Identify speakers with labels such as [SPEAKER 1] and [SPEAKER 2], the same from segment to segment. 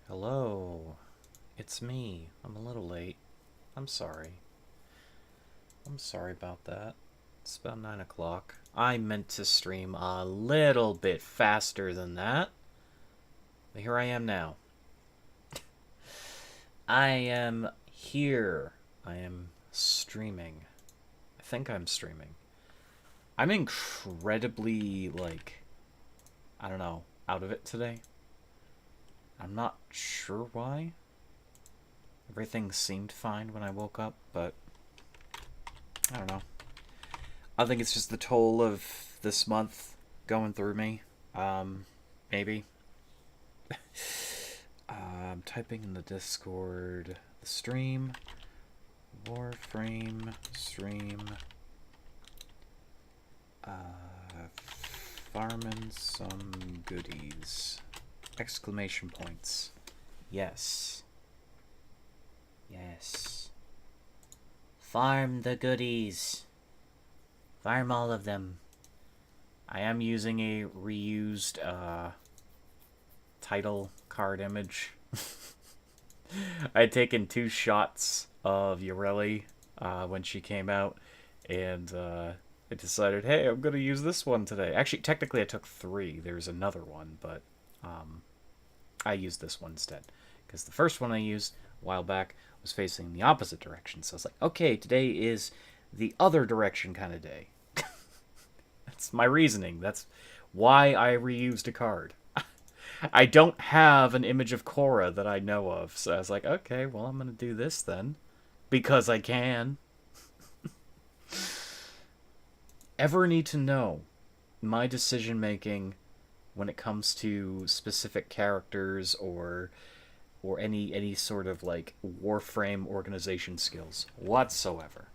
[SPEAKER 1] Hello, it's me. I'm a little late. I'm sorry. I'm sorry about that. It's about 9 o'clock. I meant to stream a little bit faster than that. But here I am now. I am here. I am streaming. I think I'm streaming. I'm incredibly, I don't know, out of it today. I'm not sure why. Everything seemed fine when I woke up, but I don't know. I think it's just the toll of this month going through me. Maybe. I'm typing in the Discord. The stream. Warframe stream. Farming some goodies. Exclamation points. Yes. Yes. Farm the goodies. Farm all of them. I am using a reused title card image. I had taken 2 shots of Yoreli when she came out, and I decided, hey, I'm going to use this one today. Actually, technically I took 3. There's another one, but I used this one instead. Because the first one I used a while back was facing the opposite direction. So I was like, okay, today is the other direction kind of day. That's my reasoning. That's why I reused a card. I don't have an image of Khora that I know of. So I was like, okay, well, I'm going to do this then. Because I can. Ever need to know my decision making when it comes to specific characters or any sort of Warframe organization skills whatsoever?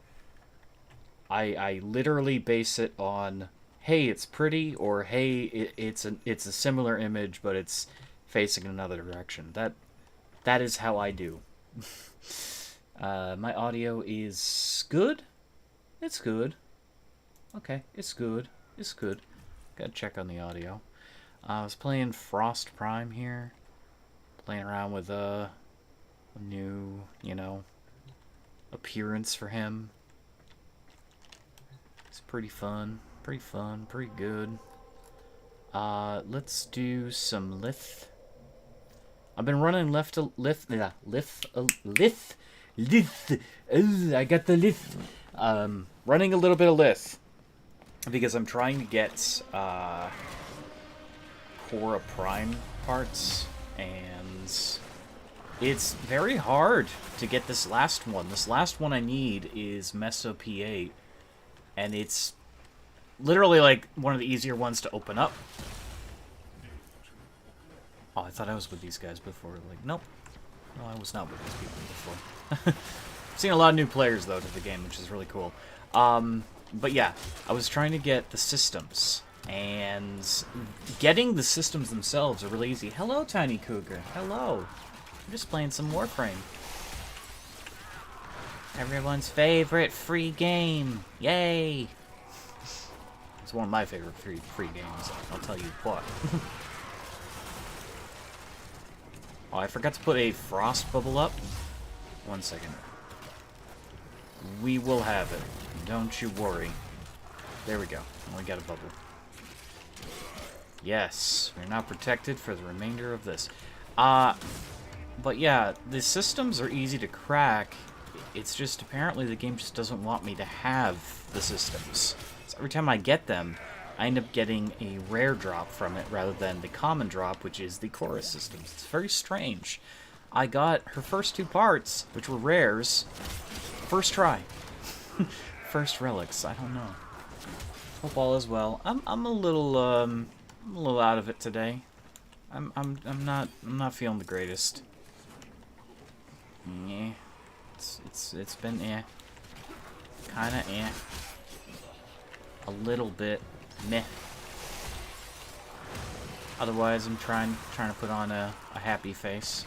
[SPEAKER 1] I literally base it on, hey, it's pretty, or hey, it's a similar image but it's facing another direction. That is how I do. My audio is good. It's good. Okay, it's good. It's good. Gotta check on the audio. I was playing Frost Prime here. Playing around with a new, appearance for him. It's pretty fun. Pretty fun. Pretty good. Let's do some lith. I've been running lith. I got the lith. Running a little bit of lith. Because I'm trying to get Khora Prime parts, and it's very hard to get this last one. This last one I need is Meso P8, and it's literally one of the easier ones to open up. Oh, I thought I was with these guys before. Nope. No, I was not with these people before. I've seen a lot of new players, though, to the game, which is really cool. But yeah, I was trying to get the systems, and getting the systems themselves are really easy. Hello, Tiny Cougar. Hello. I'm just playing some Warframe. Everyone's favorite free game. Yay! It's one of my favorite free games, I'll tell you what. Oh, I forgot to put a frost bubble up. 1 second. We will have it. Don't you worry. There we go. We got a bubble. Yes, we're now protected for the remainder of this. But yeah, the systems are easy to crack. It's just apparently the game just doesn't want me to have the systems. So every time I get them, I end up getting a rare drop from it rather than the common drop, which is the Khora systems. It's very strange. I got her first 2 parts, which were rares, first try. First relics. I don't know. Hope all is well. I'm a little out of it today. I'm not feeling the greatest. Yeah. It's been kinda a little bit meh. Otherwise, I'm trying to put on a happy face.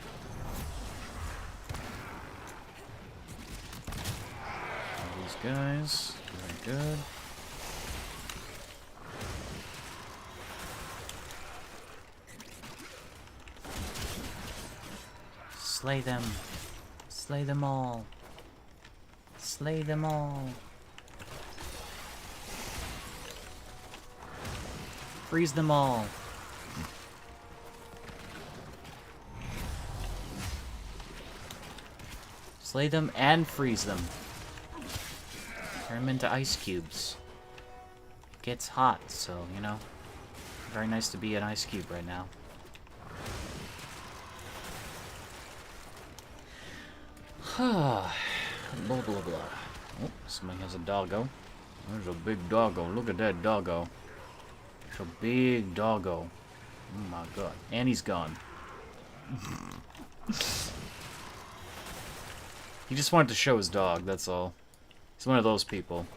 [SPEAKER 1] These guys, very good. Slay them. Slay them all. Slay them all. Freeze them all. Slay them and freeze them. Turn them into ice cubes. It gets hot, so, you know. Very nice to be an ice cube right now. Blah, blah, blah. Oh, somebody has a doggo. There's a big doggo. Look at that doggo. It's a big doggo. Oh my god. And he's gone. He just wanted to show his dog, that's all. He's one of those people.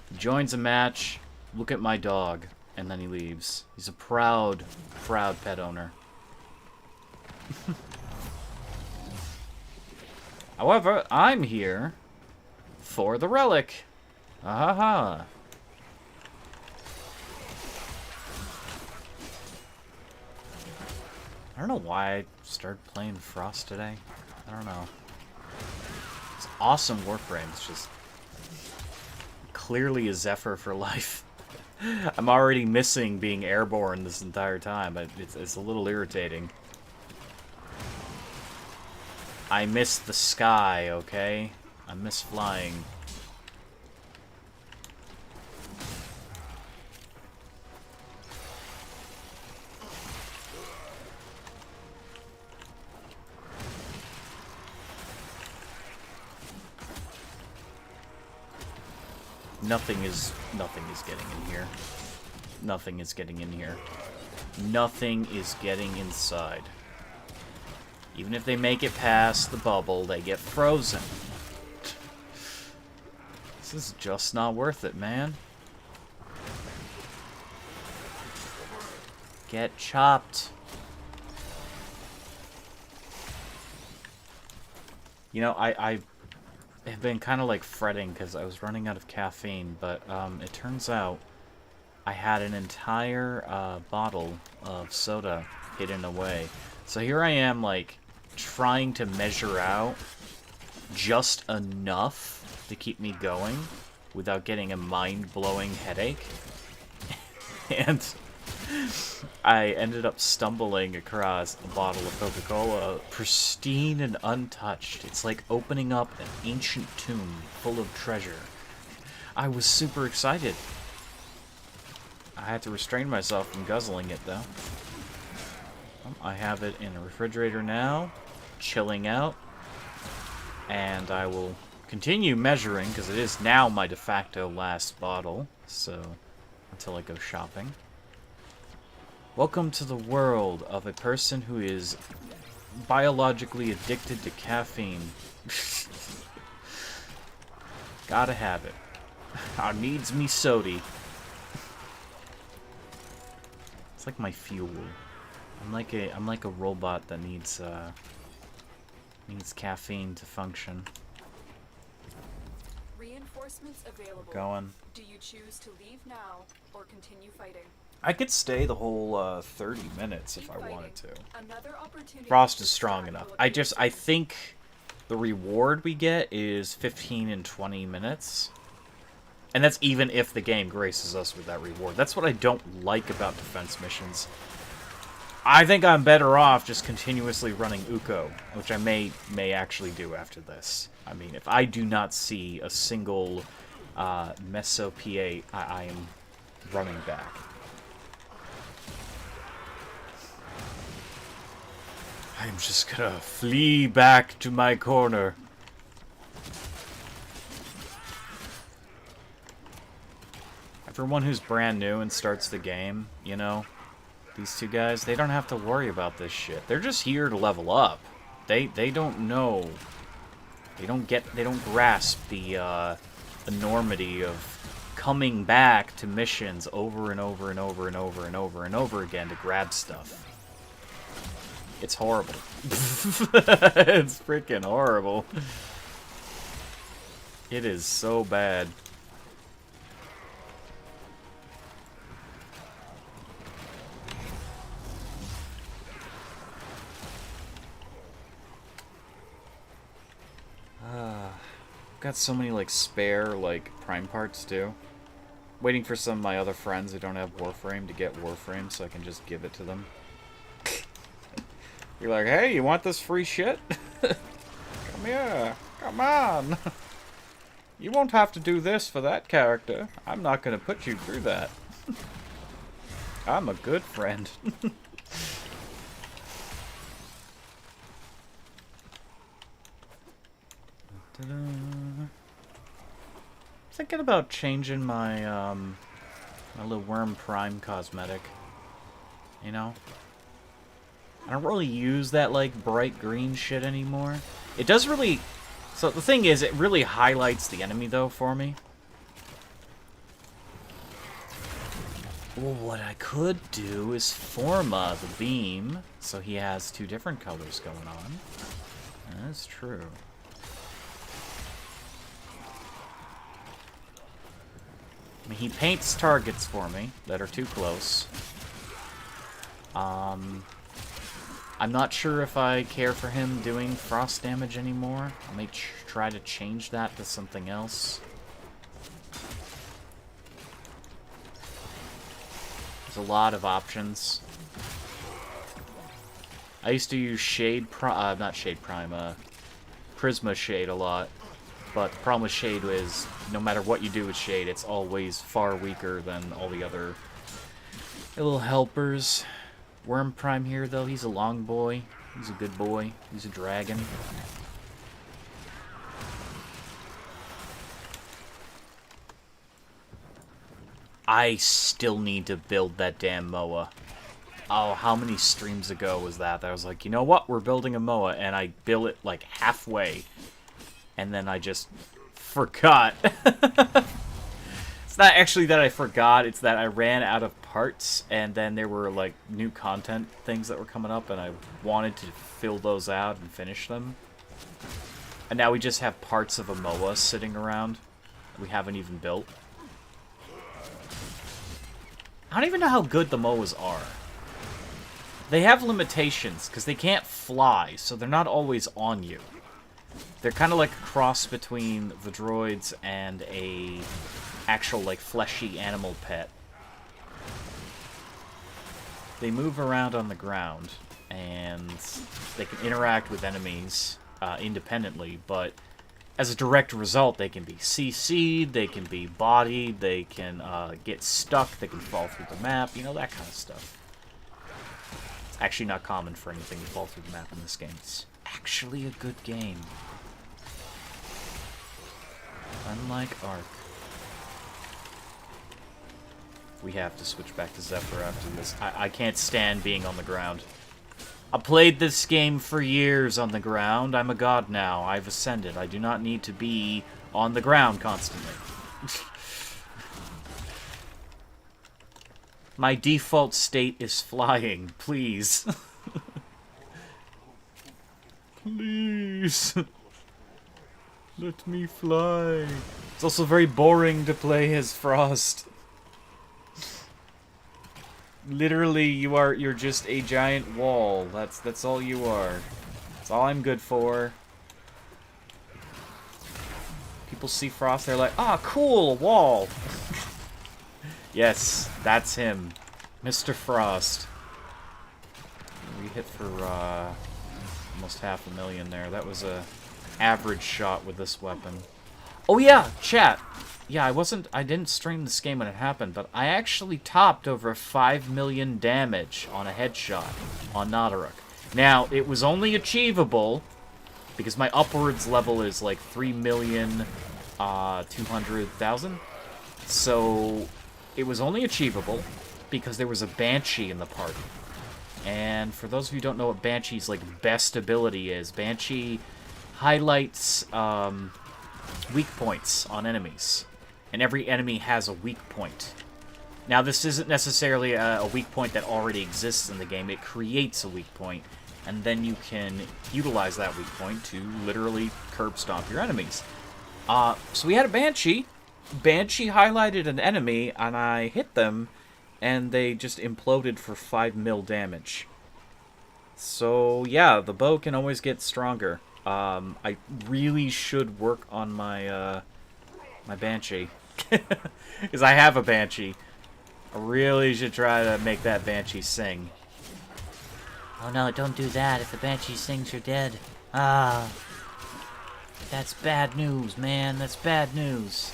[SPEAKER 1] He joins a match, look at my dog, and then he leaves. He's a proud, proud pet owner. However, I'm here for the relic. Ahaha. I don't know why I started playing Frost today. I don't know. It's awesome Warframe. It's just clearly a Zephyr for life. I'm already missing being airborne this entire time. It's a little irritating. I miss the sky, okay? I miss flying. Nothing is getting in here. Nothing is getting in here. Nothing is getting inside. Even if they make it past the bubble, they get frozen. This is just not worth it, man. Get chopped. You know, I have been kind of like fretting because I was running out of caffeine, but it turns out I had an entire bottle of soda hidden away. So here I am, like, trying to measure out just enough to keep me going without getting a mind-blowing headache. And I ended up stumbling across a bottle of Coca-Cola, pristine and untouched. It's like opening up an ancient tomb full of treasure. I was super excited. I had to restrain myself from guzzling it, though. I have it in a refrigerator now, chilling out, and I will continue measuring, because it is now my de facto last bottle, so until I go shopping. Welcome to the world of a person who is biologically addicted to caffeine. Gotta have it. I needs me sody. It's like my fuel. I'm like a robot that needs caffeine to function.
[SPEAKER 2] Reinforcements available.
[SPEAKER 1] We're going.
[SPEAKER 2] Do you choose to leave now or continue fighting?
[SPEAKER 1] I could stay the whole 30 minutes if I wanted to.
[SPEAKER 2] Another opportunity.
[SPEAKER 1] Frost is strong enough. I think the reward we get is 15 and 20 minutes. And that's even if the game graces us with that reward. That's what I don't like about defense missions. I think I'm better off just continuously running Uko, which I may actually do after this. I mean, if I do not see a single Meso P8, I am running back. I'm just gonna flee back to my corner. Everyone who's brand new and starts the game, you know, these two guys, they don't have to worry about this shit. They're just here to level up. They don't know. They don't grasp the enormity of coming back to missions over and over and over and over and over and over again to grab stuff. It's horrible. It's freaking horrible. It is so bad. got so many, like, spare, like, prime parts, too. Waiting for some of my other friends who don't have Warframe to get Warframe so I can just give it to them. You're like, hey, you want this free shit? Come here. Come on. You won't have to do this for that character. I'm not going to put you through that. I'm a good friend. Thinking about changing my my little Worm Prime cosmetic. You know? I don't really use that, like, bright green shit anymore. It does really... So, the thing is, it really highlights the enemy, though, for me. Well, what I could do is Forma the beam, so he has two different colors going on. That's true. I mean, he paints targets for me that are too close. I'm not sure if I care for him doing frost damage anymore. I may try to change that to something else. There's a lot of options. I used to use not Shade Prime, Prisma Shade a lot. But the problem with Shade is, no matter what you do with Shade, it's always far weaker than all the other little helpers. Worm Prime here, though, he's a long boy. He's a good boy. He's a dragon. I still need to build that damn MOA. Oh, how many streams ago was that? I was like, you know what? We're building a MOA, and I built it, like, halfway. And then I just forgot. It's not actually that I forgot, it's that I ran out of parts, and then there were, like, new content things that were coming up, and I wanted to fill those out and finish them. And now we just have parts of a MOA sitting around that we haven't even built. I don't even know how good the MOAs are. They have limitations, because they can't fly, so they're not always on you. They're kind of like a cross between the droids and a actual, like, fleshy animal pet. They move around on the ground, and they can interact with enemies independently, but as a direct result, they can be CC'd, they can be bodied, they can get stuck, they can fall through the map, you know, that kind of stuff. It's actually not common for anything to fall through the map in this game. It's actually a good game. Unlike Ark. We have to switch back to Zephyr after this. I can't stand being on the ground. I played this game for years on the ground. I'm a god now. I've ascended. I do not need to be on the ground constantly. My default state is flying. Please. Please. Let me fly. It's also very boring to play as Frost. Literally, you're just a giant wall. That's all you are. That's all I'm good for. People see Frost, they're like, ah, cool, wall. Yes, that's him. Mr. Frost. We hit for almost 500,000 there. That was a average shot with this weapon. Oh yeah, chat. Yeah, I didn't stream this game when it happened, but I actually topped over 5 million damage on a headshot on Nadaruk. Now, it was only achievable because my upwards level is like 3,200,000. So, it was only achievable because there was a Banshee in the party. And for those of you who don't know what Banshee's like best ability is, Banshee highlights weak points on enemies. And every enemy has a weak point. Now, this isn't necessarily a weak point that already exists in the game. It creates a weak point, and then you can utilize that weak point to literally curb stomp your enemies. So we had a Banshee. Banshee highlighted an enemy, and I hit them, and they just imploded for 5 mil damage. So, yeah, the bow can always get stronger. I really should work on my my Banshee. Because I have a Banshee. I really should try to make that Banshee sing.
[SPEAKER 3] Oh no, don't do that. If the Banshee sings, you're dead. Ah. That's bad news, man. That's bad news.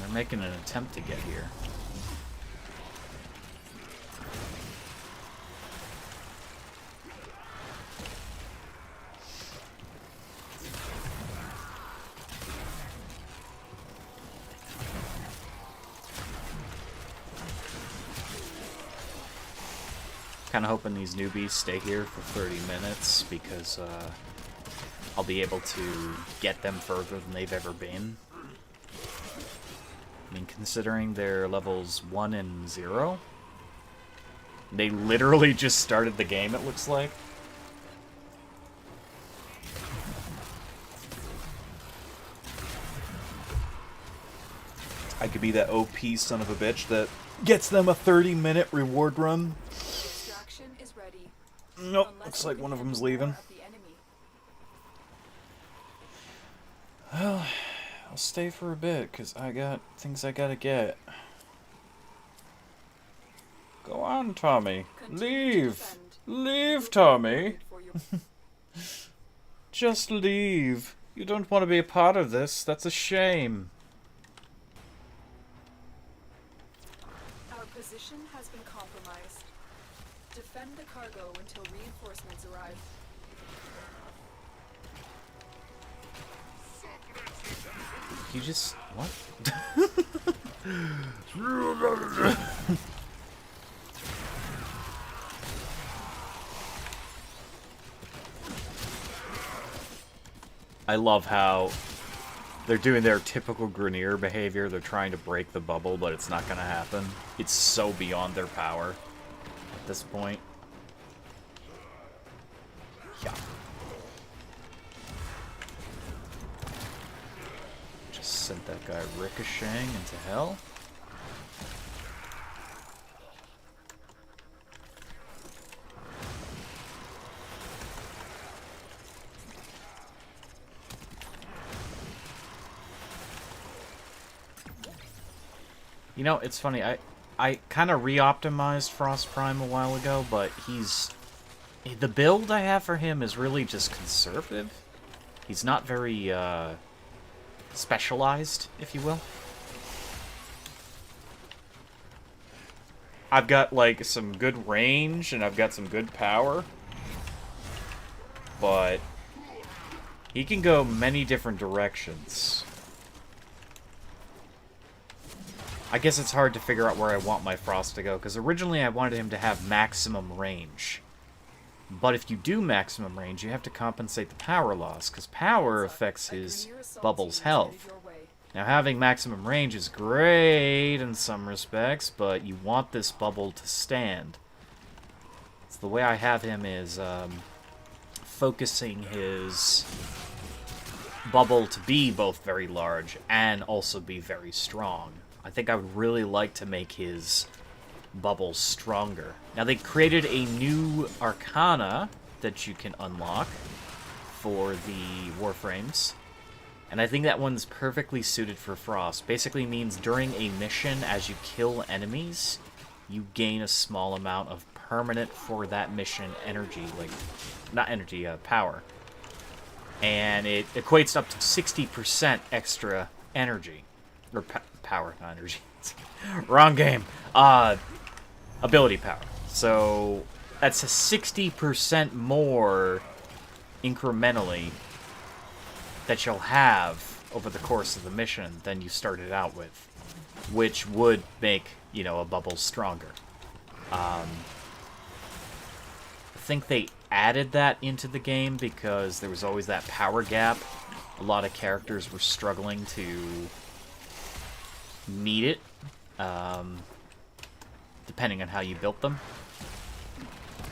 [SPEAKER 1] They're making an attempt to get here. Kind of hoping these newbies stay here for 30 minutes because I'll be able to get them further than they've ever been. I mean, considering they're levels 1 and 0, they literally just started the game, it looks like.
[SPEAKER 4] I could be that OP son of a bitch that gets them a 30-minute reward run.
[SPEAKER 2] Extraction is ready.
[SPEAKER 4] Nope,
[SPEAKER 2] Unless
[SPEAKER 4] looks
[SPEAKER 2] you
[SPEAKER 4] like
[SPEAKER 2] can
[SPEAKER 4] one of
[SPEAKER 2] get
[SPEAKER 4] them's
[SPEAKER 2] more
[SPEAKER 4] leaving.
[SPEAKER 2] of the enemy.
[SPEAKER 4] Well, I'll stay for a bit, because I got things I gotta get. Go on, Tommy.
[SPEAKER 2] Continue to
[SPEAKER 4] Leave.
[SPEAKER 2] defend.
[SPEAKER 4] Leave, Tommy.
[SPEAKER 2] For your
[SPEAKER 4] Just leave. You don't want to be a part of this. That's a shame.
[SPEAKER 2] Our position has been compromised. Defend the cargo until reinforcements arrive.
[SPEAKER 1] You just... what? I love how they're doing their typical Grenier behavior. They're trying to break the bubble, but it's not going to happen. It's so beyond their power at this point. Yeah. Just sent that guy ricocheting into hell. You know, it's funny, I kind of re-optimized Frost Prime a while ago, but the build I have for him is really just conservative. He's not very, specialized, if you will. I've got, like, some good range, and I've got some good power. But he can go many different directions. I guess it's hard to figure out where I want my Frost to go, because originally I wanted him to have maximum range. But if you do maximum range, you have to compensate the power loss, because power affects his bubble's health. Now, having maximum range is great in some respects, but you want this bubble to stand. So the way I have him is focusing his bubble to be both very large and also be very strong. I think I would really like to make his bubble stronger. Now, they created a new Arcana that you can unlock for the Warframes. And I think that one's perfectly suited for Frost. Basically means during a mission, as you kill enemies, you gain a small amount of permanent for that mission energy. Like, not energy, power. And it equates up to 60% extra energy. Or power, not energy. Wrong game. Ability power. So that's a 60% more incrementally that you'll have over the course of the mission than you started out with, which would make, you know, a bubble stronger. I think they added that into the game because there was always that power gap. A lot of characters were struggling to meet it, depending on how you built them.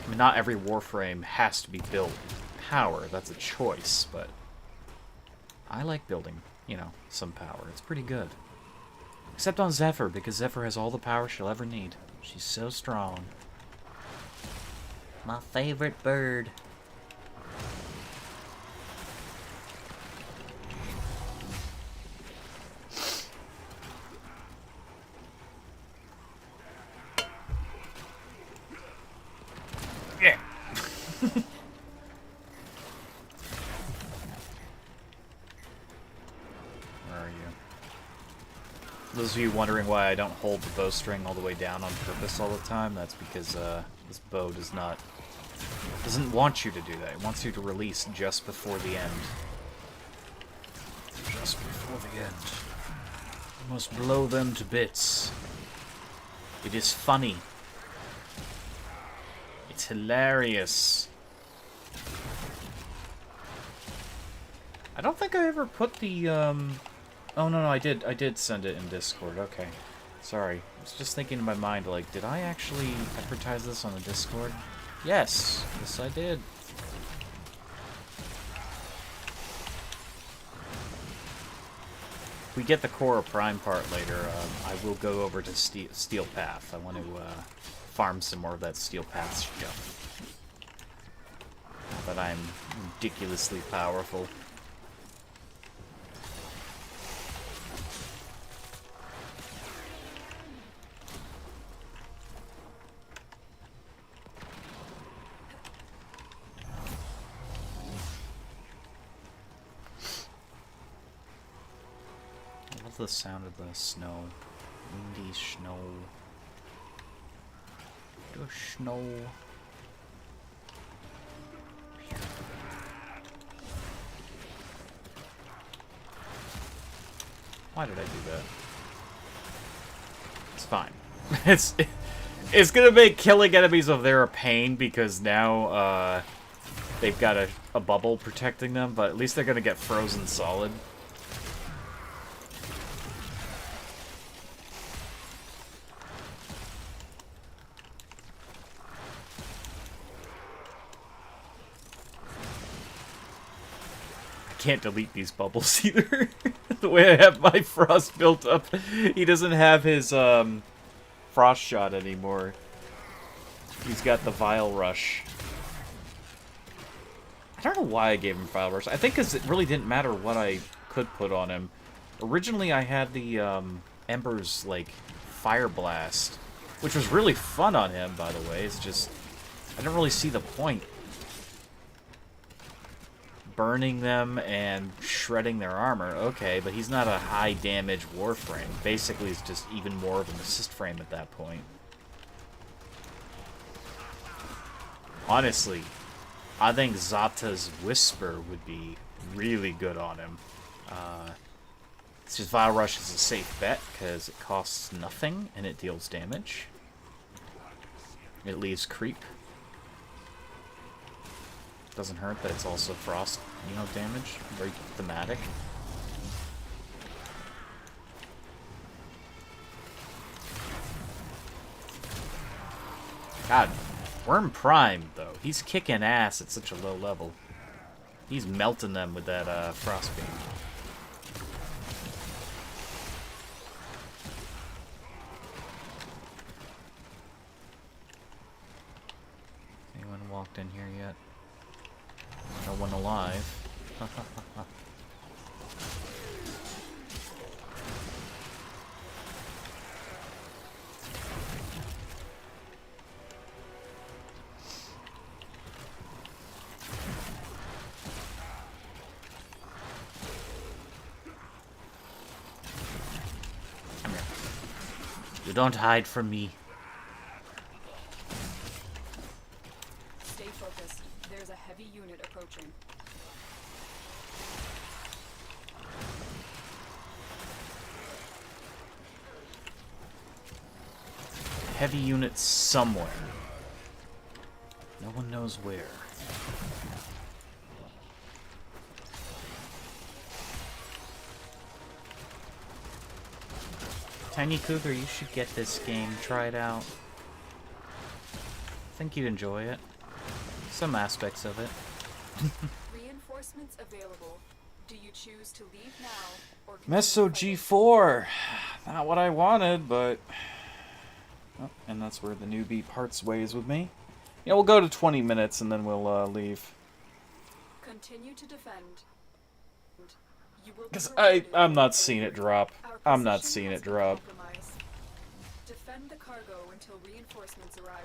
[SPEAKER 1] I mean, not every Warframe has to be built power. That's a choice, but I like building, you know, some power. It's pretty good. Except on Zephyr, because Zephyr has all the power she'll ever need. She's so strong.
[SPEAKER 3] My favorite bird.
[SPEAKER 1] Yeah. Where are you? Those of you wondering why I don't hold the bowstring all the way down on purpose all the time, that's because this bow doesn't want you to do that. It wants you to release just before the end. Just before the end. You must blow them to bits. It is funny. It's hilarious. I don't think I ever put the, Oh, no, I did send it in Discord. Okay. Sorry. I was just thinking in my mind, like, did I actually advertise this on the Discord? Yes. Yes, I did. If we get the Khora Prime part later, I will go over to Steel Path. I want to, farm some more of that Steel Path stuff. Not that I'm ridiculously powerful. I love the sound of the snow. Windy snow. The snow. Why did I do that? It's fine. It's gonna make killing enemies of their a pain because now they've got a bubble protecting them, but at least they're gonna get frozen solid. Can't delete these bubbles either. The way I have my frost built up, he doesn't have his frost shot anymore. He's got the Vile Rush. I don't know why I gave him Vile Rush. I think because it really didn't matter what I could put on him. Originally I had the Ember's like Fire Blast, which was really fun on him, by the way. It's just I don't really see the point. Burning them and shredding their armor. Okay, but he's not a high damage Warframe. Basically, it's just even more of an assist frame at that point. Honestly, I think Zata's Whisper would be really good on him. It's just Vile Rush is a safe bet because it costs nothing and it deals damage. It leaves creep. Doesn't hurt that it's also frost, you know, damage. Very thematic. God, Worm Prime, though. He's kicking ass at such a low level. He's melting them with that frost beam. Anyone walked in here yet? No one alive. Come here. You don't hide from me.
[SPEAKER 2] Stay focused. There's a heavy unit approaching.
[SPEAKER 1] Heavy units somewhere. No one knows where. Tiny Cougar, you should get this game. Try it out. I think you'd enjoy it. Some aspects of it.
[SPEAKER 2] Reinforcements available. Do you choose to leave now or
[SPEAKER 4] Meso
[SPEAKER 2] continue fighting?
[SPEAKER 4] G4. Not what I wanted, but... Oh, and that's where the newbie parts ways with me. Yeah, we'll go to 20 minutes and then we'll leave.
[SPEAKER 2] Continue to defend. You will be
[SPEAKER 4] Because
[SPEAKER 2] rewarded
[SPEAKER 4] I'm not
[SPEAKER 2] with
[SPEAKER 4] seeing it
[SPEAKER 2] victory.
[SPEAKER 4] drop.
[SPEAKER 2] Our
[SPEAKER 4] I'm not
[SPEAKER 2] position
[SPEAKER 4] seeing
[SPEAKER 2] has
[SPEAKER 4] it
[SPEAKER 2] been
[SPEAKER 4] drop.
[SPEAKER 2] compromised. Defend the cargo until reinforcements arrive.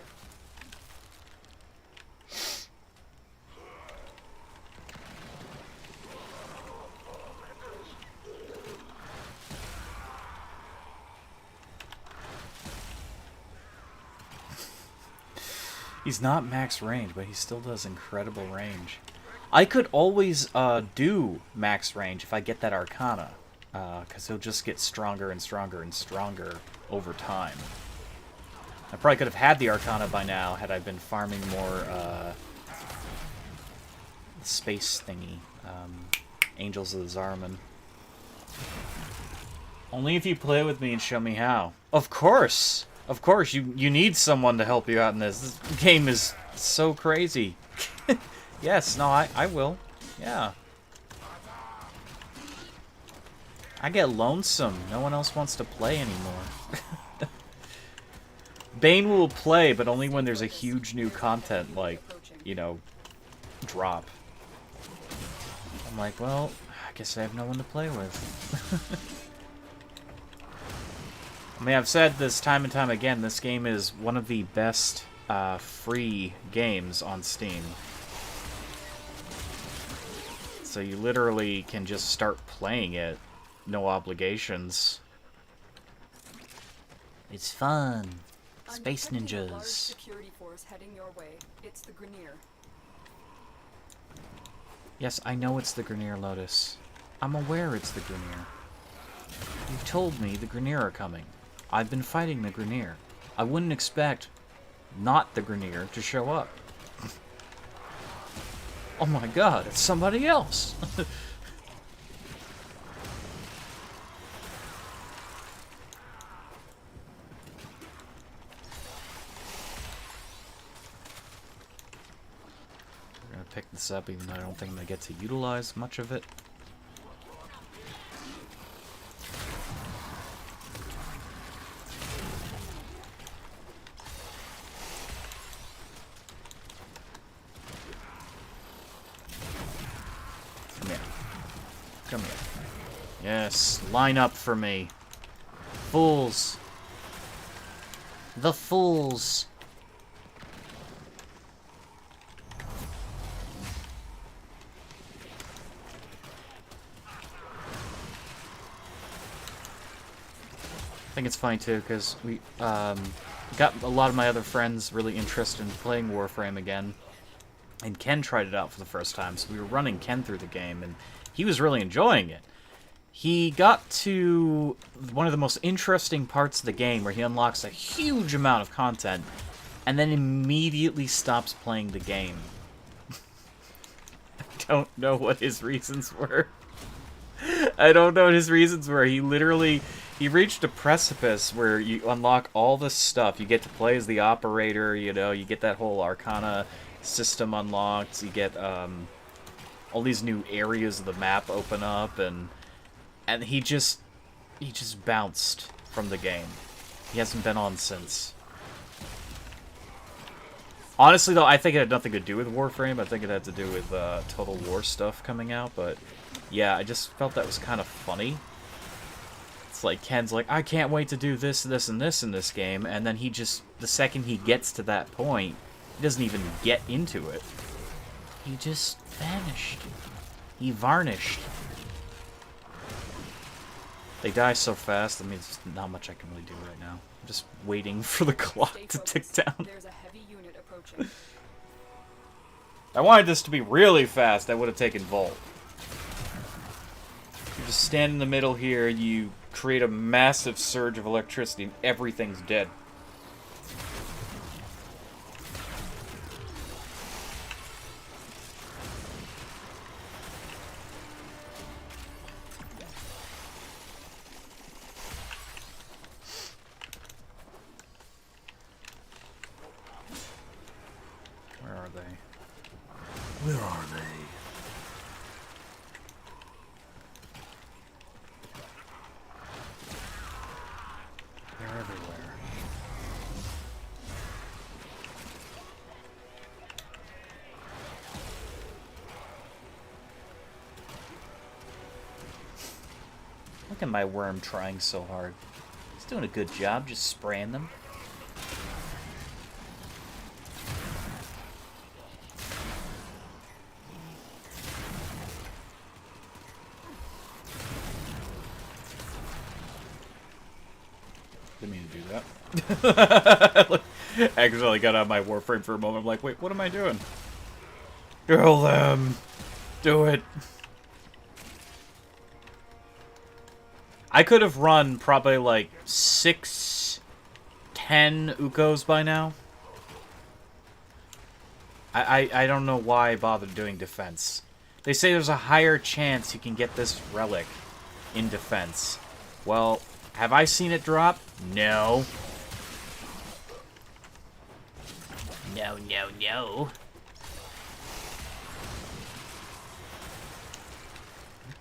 [SPEAKER 1] He's not max range, but he still does incredible range. I could always do max range if I get that Arcana, because he'll just get stronger and stronger and stronger over time. I probably could have had the Arcana by now had I been farming more space thingy, Angels of the Zarman. Only if you play with me and show me how. Of course! Of course, you need someone to help you out in this. This game is so crazy. Yes, no, I will. Yeah. I get lonesome. No one else wants to play anymore. Bane will play, but only when there's a huge new content, like, you know, drop. I'm like, well, I guess I have no one to play with. I mean, I've said this time and time again, this game is one of the best free games on Steam. So you literally can just start playing it, no obligations.
[SPEAKER 3] It's fun.
[SPEAKER 2] I'm
[SPEAKER 3] Space
[SPEAKER 2] detecting a large
[SPEAKER 3] ninjas.
[SPEAKER 2] security force heading your way. It's the Grineer.
[SPEAKER 1] Yes, I know it's the Grineer, Lotus. I'm aware it's the Grineer. You've told me the Grineer are coming. I've been fighting the Grineer. I wouldn't expect not the Grineer to show up. Oh my god, it's somebody else! We're gonna pick this up even though I don't think I'm gonna get to utilize much of it. Come here. Come here. Yes, line up for me. Fools. The fools. I think it's funny too, because we got a lot of my other friends really interested in playing Warframe again. And Ken tried it out for the first time, so we were running Ken through the game, and he was really enjoying it. He got to one of the most interesting parts of the game, where he unlocks a huge amount of content, and then immediately stops playing the game. I don't know what his reasons were. I don't know what his reasons were. He literally... He reached a precipice where you unlock all this stuff. You get to play as the operator, you know, you get that whole Arcana system unlocked, you get all these new areas of the map open up, and he just bounced from the game. He hasn't been on since. Honestly, though, I think it had nothing to do with Warframe. I think it had to do with Total War stuff coming out, but yeah, I just felt that was kind of funny. It's like, Ken's like, I can't wait to do this, this, and this in this game, and then he just, the second he gets to that point, he doesn't even get into it. He just vanished. He varnished. They die so fast, I mean, there's not much I can really do right now. I'm just waiting for the clock
[SPEAKER 2] Stay
[SPEAKER 1] to tick
[SPEAKER 2] focused.
[SPEAKER 1] down.
[SPEAKER 2] There's a heavy unit approaching.
[SPEAKER 1] I wanted this to be really fast, I would have taken Volt. You just stand in the middle here, you create a massive surge of electricity, and everything's dead. Where are they? Where are they?
[SPEAKER 3] Look at my worm trying so hard. He's doing a good job just spraying them.
[SPEAKER 1] Didn't mean to do that. Actually got out of my Warframe for a moment. I'm like, wait, what am I doing? Kill them. Do it. I could have run probably like 6, 10 Ukos by now. I don't know why I bothered doing defense. They say there's a higher chance you can get this relic in defense. Well, have I seen it drop? No. No, no, no.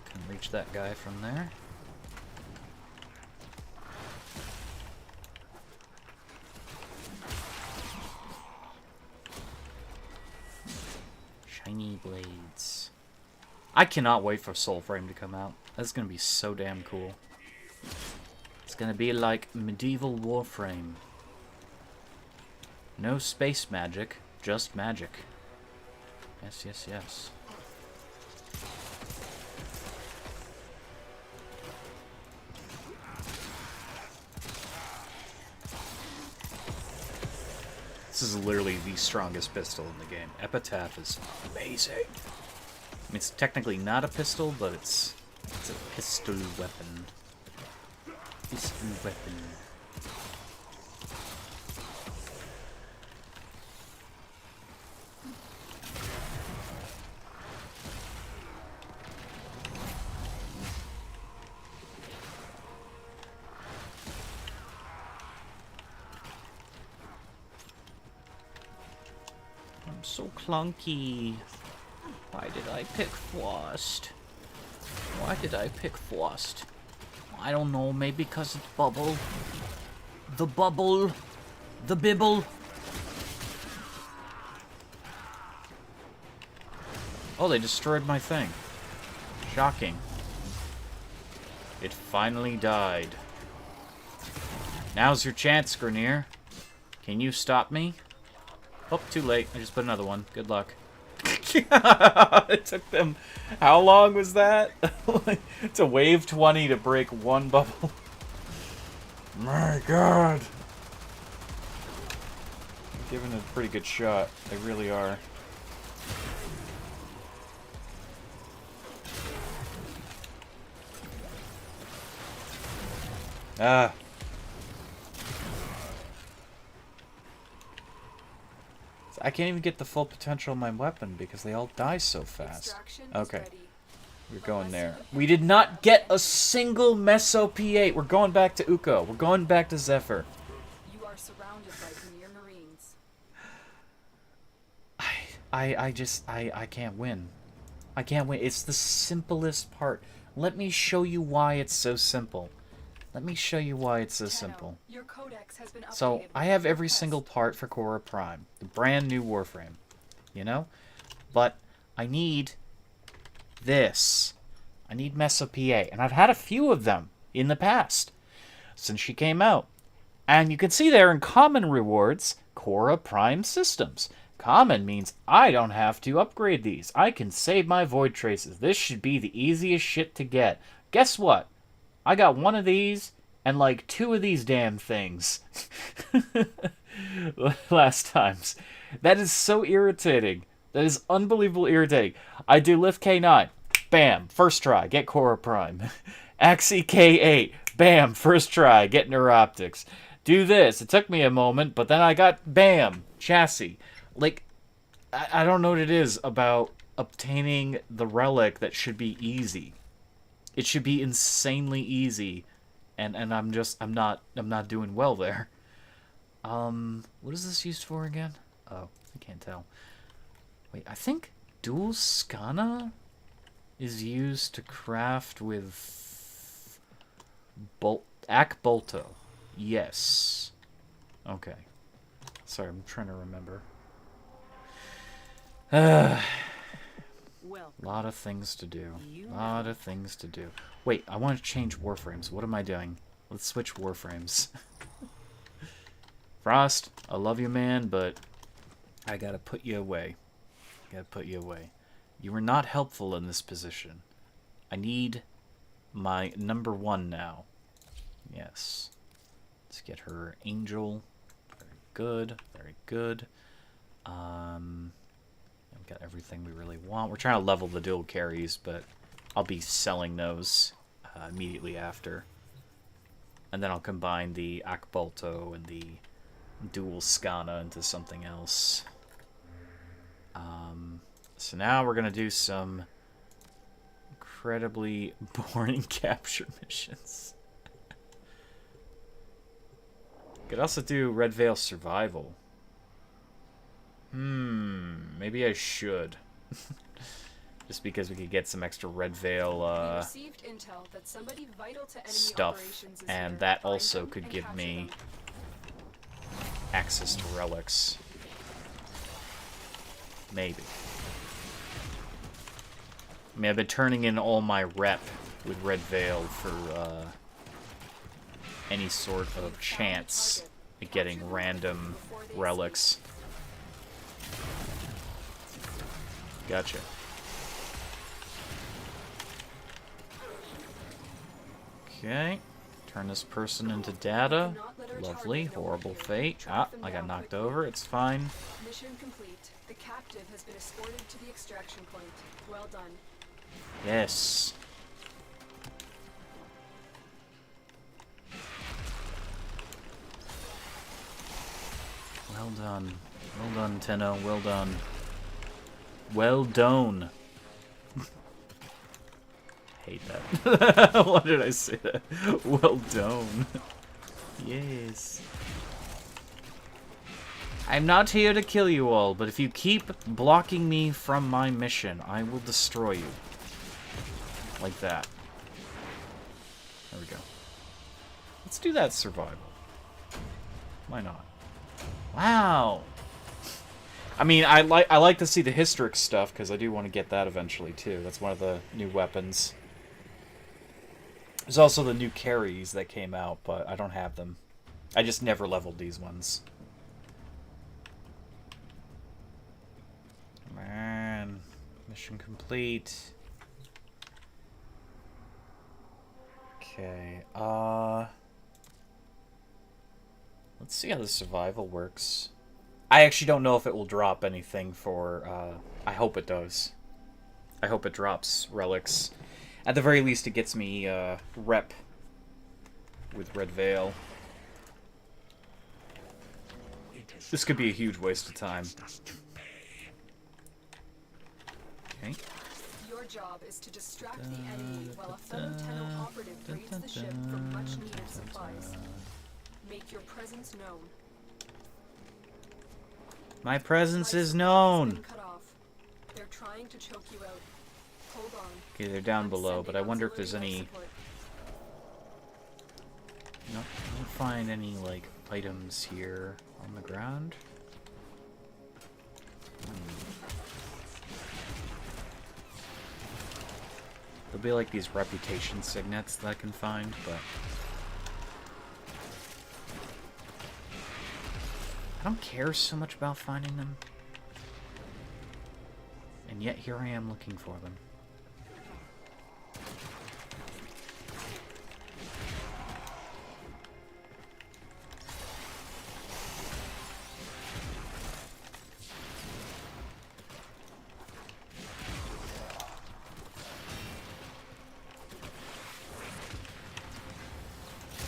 [SPEAKER 1] Can reach that guy from there. Shiny blades. I cannot wait for Soulframe to come out. That's gonna be so damn cool. It's gonna be like medieval Warframe. No space magic, just magic. Yes, yes, yes. This is literally the strongest pistol in the game. Epitaph is amazing. I mean, it's technically not a pistol, but it's a pistol weapon. Pistol weapon. I'm so clunky. Why did I pick first? Why did I pick first? I don't know, maybe because it's bubble. The bubble. The bibble. Oh, they destroyed my thing. Shocking. It finally died. Now's your chance, Grenier. Can you stop me? Oh, too late. I just put another one. Good luck. It took them... How long was that? It's a wave 20 to break one bubble. My god. They're giving it a pretty good shot. They really are. Ah. I can't even get the full potential of my weapon because they all die so fast. Okay. We're going there. We did not get a single Meso P8. We're going back to Uko. We're going back to Zephyr.
[SPEAKER 2] You are surrounded by Premier Marines.
[SPEAKER 3] I can't win. I can't win. It's the simplest part. Let me show you why it's so simple. Let me show you why it's so simple.
[SPEAKER 2] Your codex has been
[SPEAKER 3] So, I have every single part for Khora Prime. The brand new Warframe. You know? But I need this. I need Meso PA. And I've had a few of them in the past. Since she came out. And you can see there in common rewards, Khora Prime systems. Common means I don't have to upgrade these. I can save my void traces. This should be the easiest shit to get. Guess what? I got one of these and like 2 of these damn things last times. That is so irritating. That is unbelievable irritating. I do Lift K9. Bam. First try. Get Khora Prime. Axie K8. Bam. First try. Get Neuroptics. Do this. It took me a moment, but then I got bam. Chassis. Like, I don't know what it is about obtaining the relic that should be easy. It should be insanely easy, and I'm not doing well there. What is this used for again? Oh, I can't tell. Wait, I think Dual Skana is used to craft with Bolto. Yes. Okay. Sorry, I'm trying to remember. A lot of things to do. A lot of things to do. Wait, I want to change Warframes. What am I doing? Let's switch Warframes. Frost, I love you, man, but I gotta put you away. Gotta put you away. You were not helpful in this position. I need my number 1 now. Yes. Let's get her Angel. Very good. Very good. We've got everything we really want. We're trying to level the dual carries, but I'll be selling those immediately after. And then I'll combine the Akbolto and the dual Skana into something else. So now we're going to do some incredibly boring capture missions. Could also do Red Veil Survival. Maybe I should. Just because we could get some extra Red Veil
[SPEAKER 2] received intel that somebody vital to enemy
[SPEAKER 3] stuff,
[SPEAKER 2] operations is
[SPEAKER 3] and
[SPEAKER 2] here.
[SPEAKER 3] that
[SPEAKER 2] Find
[SPEAKER 3] also
[SPEAKER 2] them
[SPEAKER 3] could
[SPEAKER 2] and
[SPEAKER 3] give
[SPEAKER 2] capture
[SPEAKER 3] me
[SPEAKER 2] them.
[SPEAKER 3] access to relics. Maybe. I mean, I've been turning in all my rep with Red Veil for any sort of chance at getting random relics. Gotcha. Okay. Turn this person into data. Lovely. Horrible fate. Ah, I got knocked over. It's fine.
[SPEAKER 2] Mission complete. The captive has been escorted to the extraction point. Well done.
[SPEAKER 3] Yes. Well done. Well done, Tenno. Well done. Well done. Hate that. Why did I say that? Well done. Yes. I'm not here to kill you all, but if you keep blocking me from my mission, I will destroy you. Like that. There we go. Let's do that survival. Why not? Wow. I mean, I like to see the Historic stuff because I do want to get that eventually too. That's one of the new weapons. There's also the new carries that came out, but I don't have them. I just never leveled these ones. Man, mission complete. Okay, let's see how the survival works. I actually don't know if it will drop anything for, I hope it does. I hope it drops relics. At the very least, it gets me, rep with Red Veil. This could be a huge waste of time. Okay.
[SPEAKER 2] Your job is to distract the enemy while a fellow Tenno operative raids the ship for much-needed supplies. Make your presence known.
[SPEAKER 3] My presence is
[SPEAKER 2] Life supply has
[SPEAKER 3] known.
[SPEAKER 2] been cut off. They're trying to choke you out. Hold on.
[SPEAKER 3] Okay, they're down
[SPEAKER 2] I'm
[SPEAKER 3] below, but I
[SPEAKER 2] sending
[SPEAKER 3] wonder if there's
[SPEAKER 2] auxiliary
[SPEAKER 3] any...
[SPEAKER 2] life support.
[SPEAKER 3] No, I don't find any, like, items here on the ground. There'll be, like, these reputation signets that I can find, but... I don't care so much about finding them. And yet here I am looking for them.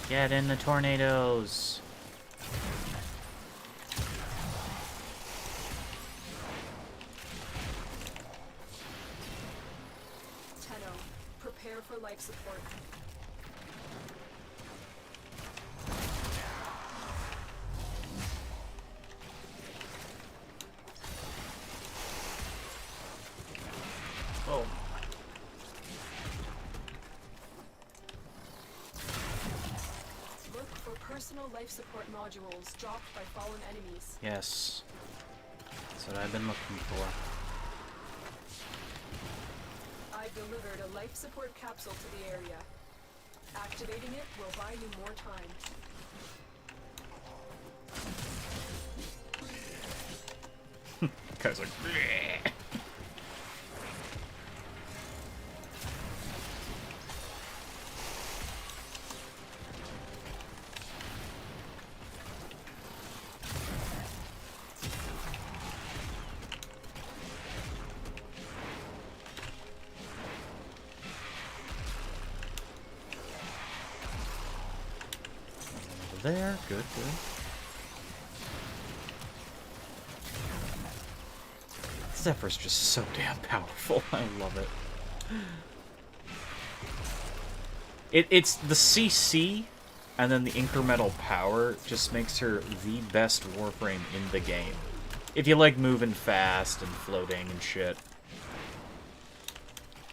[SPEAKER 3] Get in the tornadoes!
[SPEAKER 2] Tenno, prepare for life support.
[SPEAKER 3] Oh.
[SPEAKER 2] Look for personal life support modules dropped by fallen enemies.
[SPEAKER 3] Yes. That's what I've been looking for.
[SPEAKER 2] have delivered a life support capsule to the area. Activating it will buy you more time.
[SPEAKER 1] Guy's like, "Bleh." Over there, good, good. Zephyr's just so damn powerful. I love it. It's the CC and then the incremental power just makes her the best Warframe in the game. If you like moving fast and floating and shit.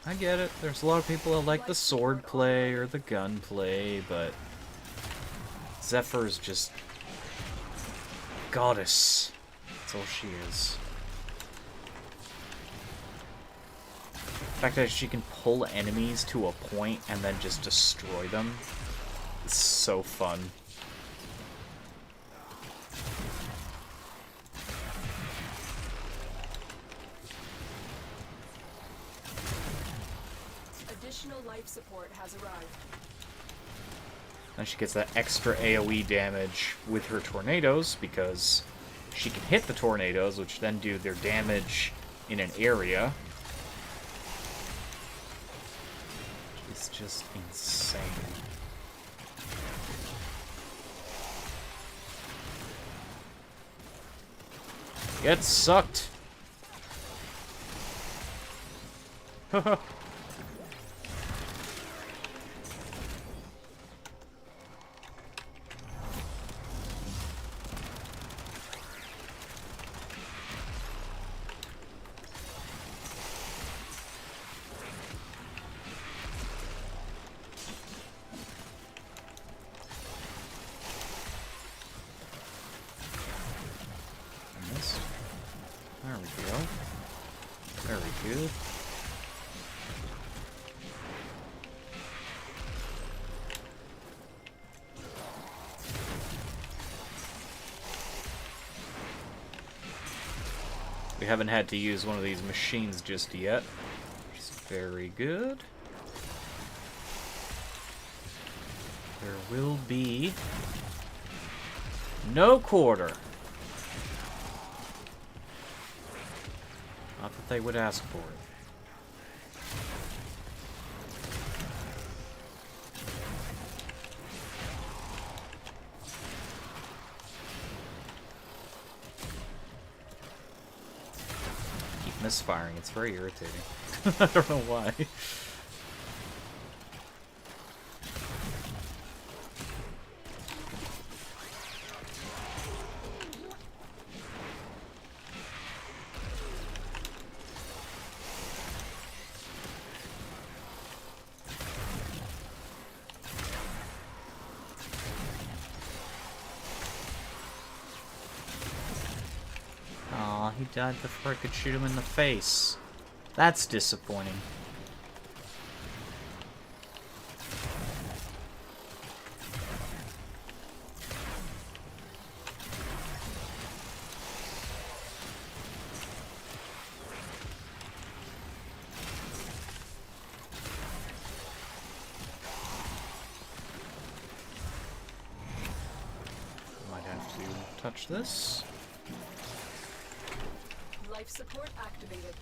[SPEAKER 1] I get it. There's a lot of people that like the sword play or the gun play, but Zephyr's just goddess. That's all she is. The fact that she can pull enemies to a point and then just destroy them is so fun.
[SPEAKER 2] Additional life support has arrived.
[SPEAKER 1] And she gets that extra AoE damage with her tornadoes because she can hit the tornadoes, which then do their damage in an area. It's just insane. Get sucked! Haha. There we go. Very good. We haven't had to use one of these machines just yet, which is very good. There will be no quarter. Not that they would ask for it. Keep misfiring, it's very irritating. I don't know why. Aw, he died before I could shoot him in the face. That's disappointing. Might have to touch this.
[SPEAKER 2] Life support activated.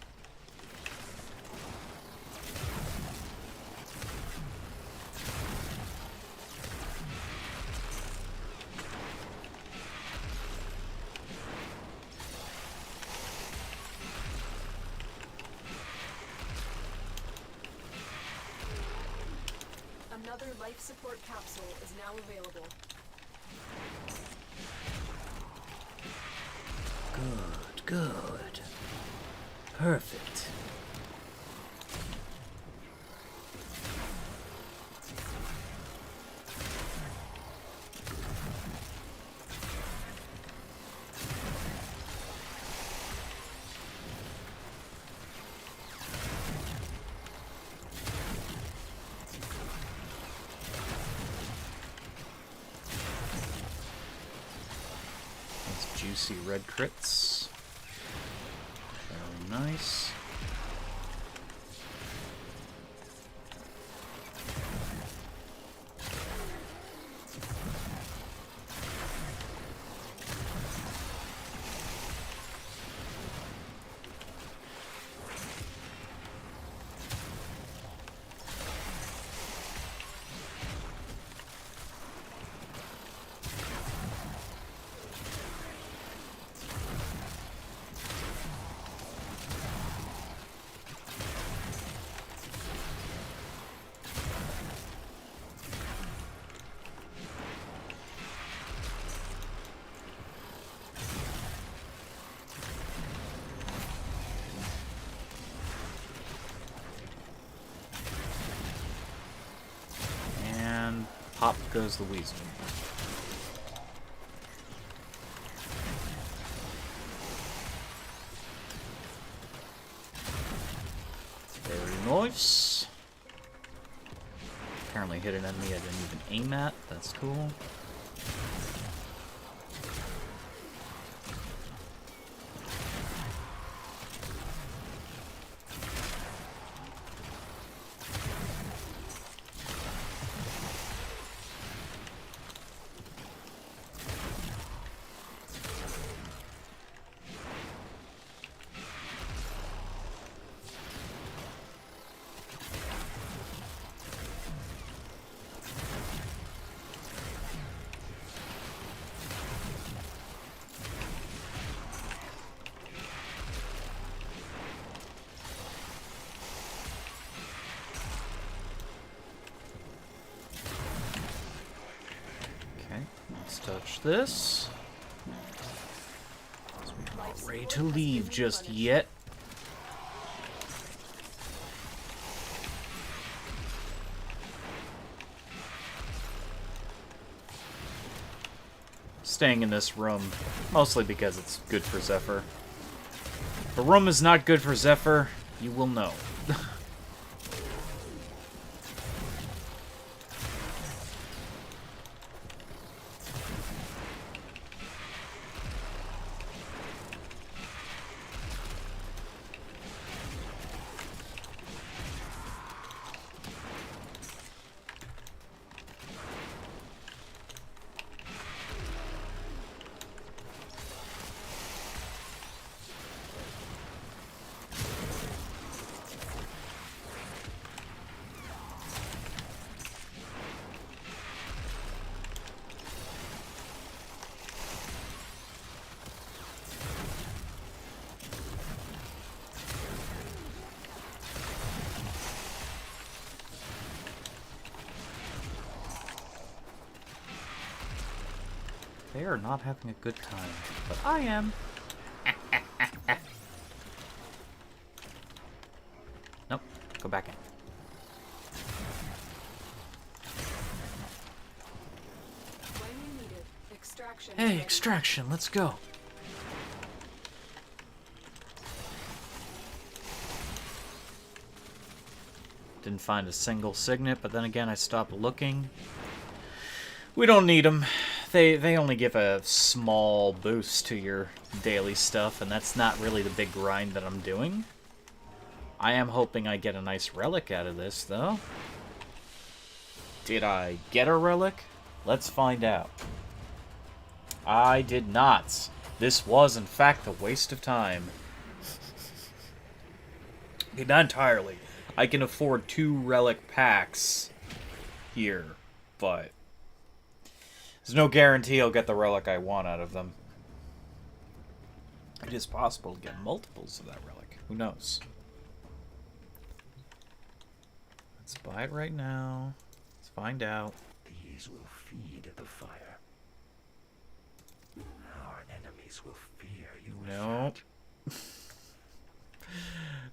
[SPEAKER 2] Another life support capsule is now available.
[SPEAKER 1] Good, good. Perfect. juicy red crits. Very nice. Pop goes the weasel. Very nice. Apparently hit an enemy I didn't even aim at. That's cool. Let's touch this. We're not ready to leave just yet. Staying in this room, mostly because it's good for Zephyr. If a room is not good for Zephyr, you will know. They are not having a good time, but I am. Nope, go back in.
[SPEAKER 2] When you need it, extraction.
[SPEAKER 1] Hey, extraction, let's go. Didn't find a single signet, but then again I stopped looking. We don't need them. They only give a small boost to your daily stuff, and that's not really the big grind that I'm doing. I am hoping I get a nice relic out of this, though. Did I get a relic? Let's find out. I did not. This was, in fact, a waste of time. Not entirely. I can afford 2 relic packs here, but there's no guarantee I'll get the relic I want out of them. It is possible to get multiples of that relic. Who knows? Let's buy it right now. Let's find out.
[SPEAKER 5] These will feed the fire. Our enemies will fear you.
[SPEAKER 1] No.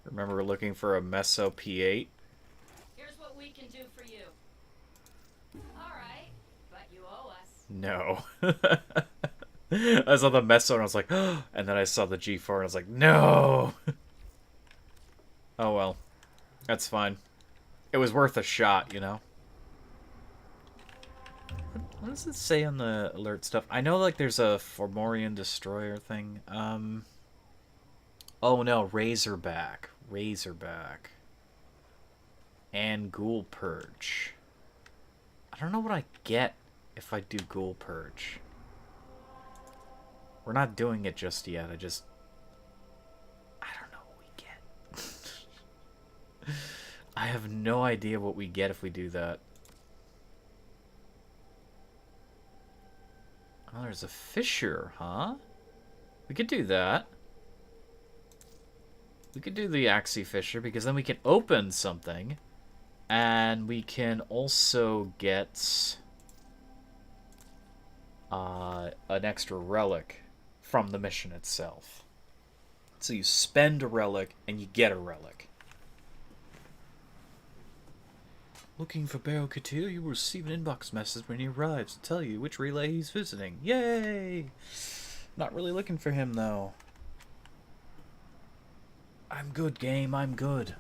[SPEAKER 1] Remember looking for a Meso P8?
[SPEAKER 6] Here's what we can do for you. Alright, but you owe us.
[SPEAKER 1] No. I saw the Meso and I was like, oh, and then I saw the G4 and I was like, no. Oh well. That's fine. It was worth a shot, you know? What does it say on the alert stuff? I know like there's a Fomorian destroyer thing. Oh no, Razorback. Razorback. And Ghoul Purge. I don't know what I get if I do Ghoul Purge. We're not doing it just yet. I don't know what we get. I have no idea what we get if we do that. Oh, there's a fissure, huh? We could do that. We could do the Axie Fissure because then we can open something. And we can also get an extra relic from the mission itself. So you spend a relic and you get a relic. Looking for Baron Katil, you will receive an inbox message when he arrives to tell you which relay he's visiting. Yay! Not really looking for him, though. I'm good, game. I'm good.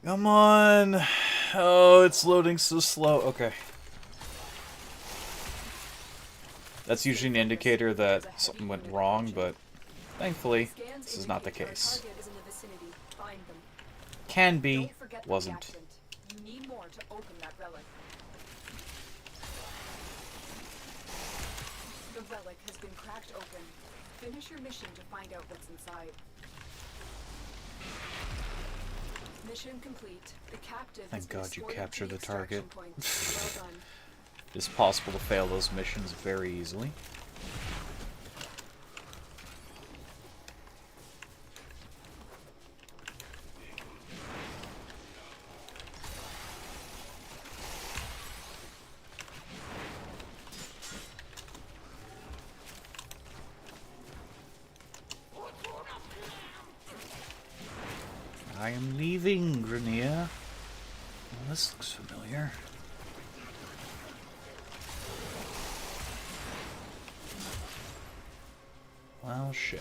[SPEAKER 1] Come on. Oh, it's loading so slow. Okay. That's usually an indicator that something went wrong, but thankfully, this is not the case. Can be, wasn't.
[SPEAKER 2] You need more to open that relic. The relic has been cracked open. Finish your mission to find out what's inside. Mission complete. The captive has
[SPEAKER 1] Thank
[SPEAKER 2] been
[SPEAKER 1] God you
[SPEAKER 2] escorted
[SPEAKER 1] captured
[SPEAKER 2] to
[SPEAKER 1] the target.
[SPEAKER 2] extraction point. Well done.
[SPEAKER 1] It's possible to fail those missions very easily. I am leaving, Grenier. Well, this looks familiar. Well, shit.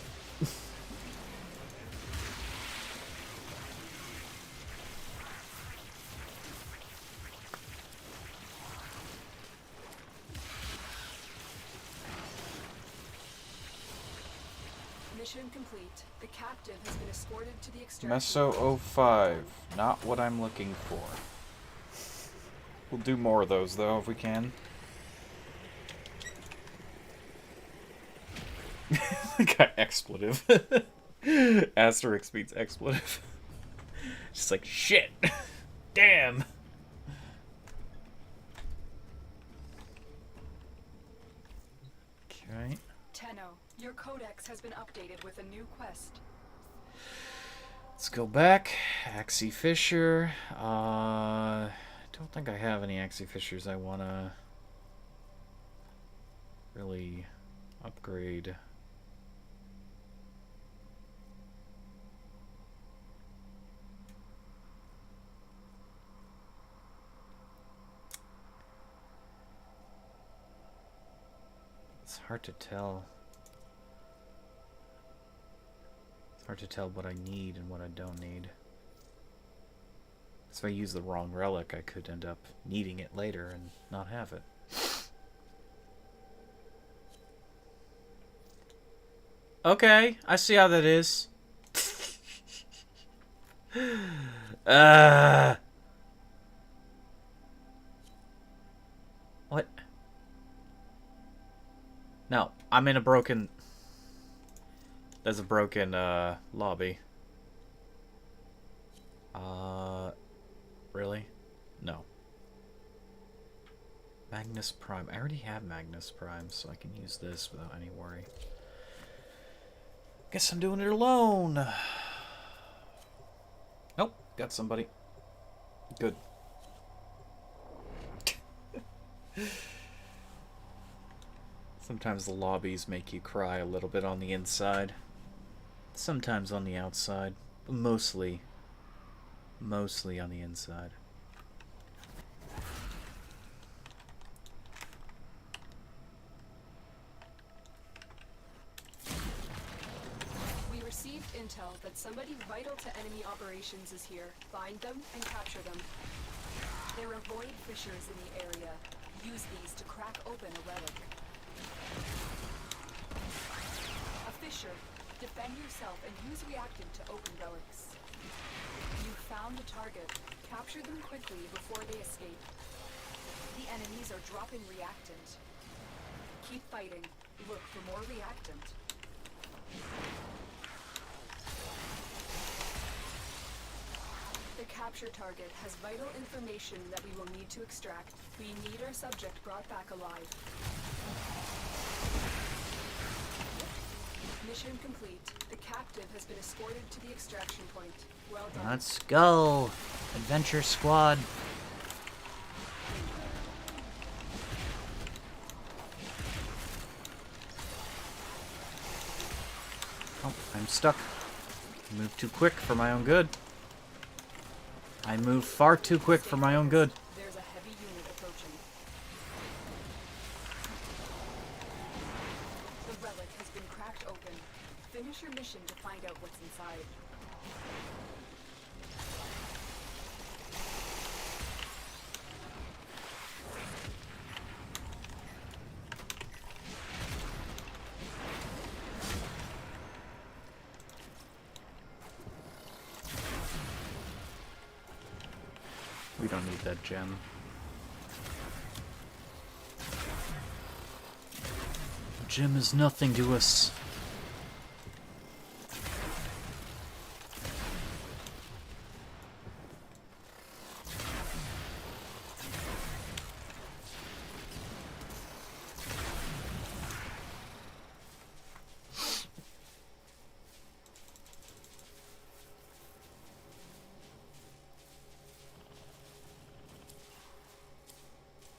[SPEAKER 2] Mission complete. The captive has been escorted to the extraction
[SPEAKER 1] Meso
[SPEAKER 2] point.
[SPEAKER 1] 05. Not what I'm looking for. We'll do more of those, though, if we can. Got expletive. Asterisk means expletive. Just like, shit. Damn. Okay.
[SPEAKER 2] Tenno, your codex has been updated with a new quest.
[SPEAKER 1] Let's go back. Axie Fissure. Don't think I have any Axie Fissures I want to really upgrade. It's hard to tell. It's hard to tell what I need and what I don't need. If I use the wrong relic, I could end up needing it later and not have it. Okay, I see how that is. What? No, I'm in a broken... There's a broken, lobby. Really? No. Magnus Prime. I already have Magnus Prime, so I can use this without any worry. Guess I'm doing it alone. Nope, got somebody. Good. Sometimes the lobbies make you cry a little bit on the inside. Sometimes on the outside. But mostly on the inside.
[SPEAKER 2] intel that somebody vital to enemy operations is here. Find them and capture them. There are void fissures in the area. Use these to crack open a relic. A fissure. Defend yourself and use reactant to open relics. You found a target. Capture them quickly before they escape. The enemies are dropping reactant. Keep fighting. Look for more reactant. The capture target has vital information that we will need to extract. We need our subject brought back alive. Mission complete. The captive has been escorted to the extraction point. Well done.
[SPEAKER 1] Let's go, Adventure Squad. Oh, I'm stuck. I moved too quick for my own good. I moved far too quick for my own good.
[SPEAKER 2] There's a heavy unit approaching. The relic has been cracked open. Finish your mission to find out what's inside.
[SPEAKER 1] We don't need that gem. Gem is nothing to us.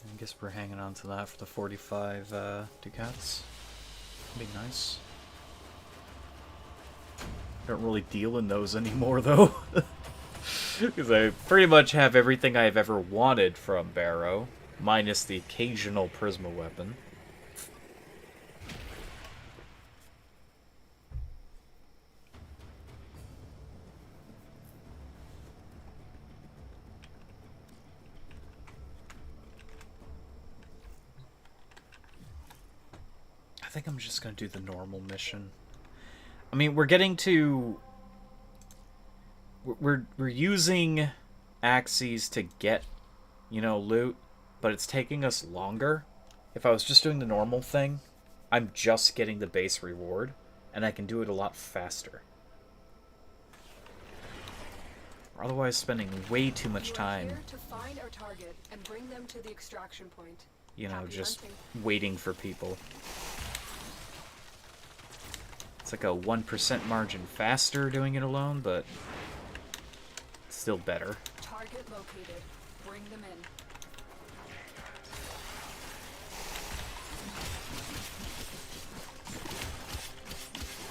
[SPEAKER 1] I guess we're hanging on to that for the 45 ducats. Be nice. Don't really deal in those anymore, though. Because I pretty much have everything I've ever wanted from Barrow, minus the occasional Prisma weapon. I think I'm just gonna do the normal mission. I mean, we're getting to... We're using axes to get, you know, loot, but it's taking us longer. If I was just doing the normal thing, I'm just getting the base reward, and I can do it a lot faster. We're otherwise spending way too much time,
[SPEAKER 2] You are here to find our target and bring them to the extraction point.
[SPEAKER 1] you know,
[SPEAKER 2] Happy
[SPEAKER 1] just
[SPEAKER 2] hunting.
[SPEAKER 1] waiting for people. It's like a 1% margin faster doing it alone, but still better.
[SPEAKER 2] Target located. Bring them in.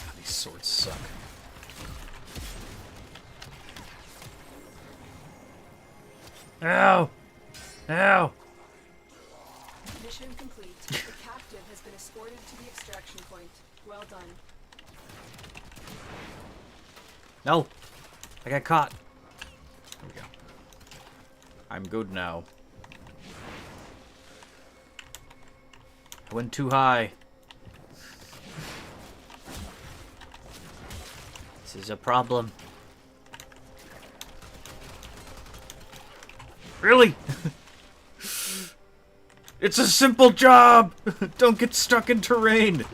[SPEAKER 1] God, these swords suck. Ow! Ow!
[SPEAKER 2] Mission complete. The captive has been escorted to the extraction point. Well done.
[SPEAKER 1] No! I got caught. There we go. I'm good now. I went too high. This is a problem. Really? It's a simple job! Don't get stuck in terrain!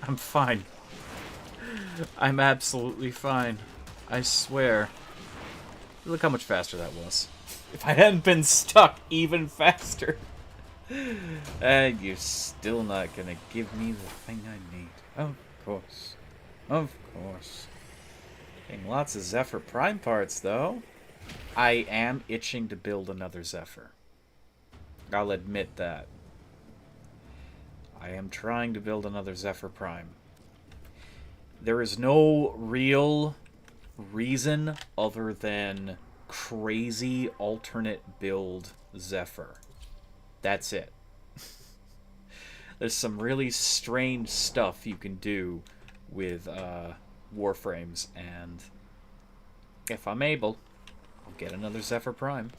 [SPEAKER 1] I'm fine. I'm absolutely fine. I swear. Look how much faster that was. If I hadn't been stuck even faster. And you're still not gonna give me the thing I need. Of course. Of course. Getting lots of Zephyr Prime parts, though. I am itching to build another Zephyr. I'll admit that. I am trying to build another Zephyr Prime. There is no real reason other than crazy alternate build Zephyr. That's it. There's some really strange stuff you can do
[SPEAKER 3] with Warframes, and if I'm able, I'll get another Zephyr Prime.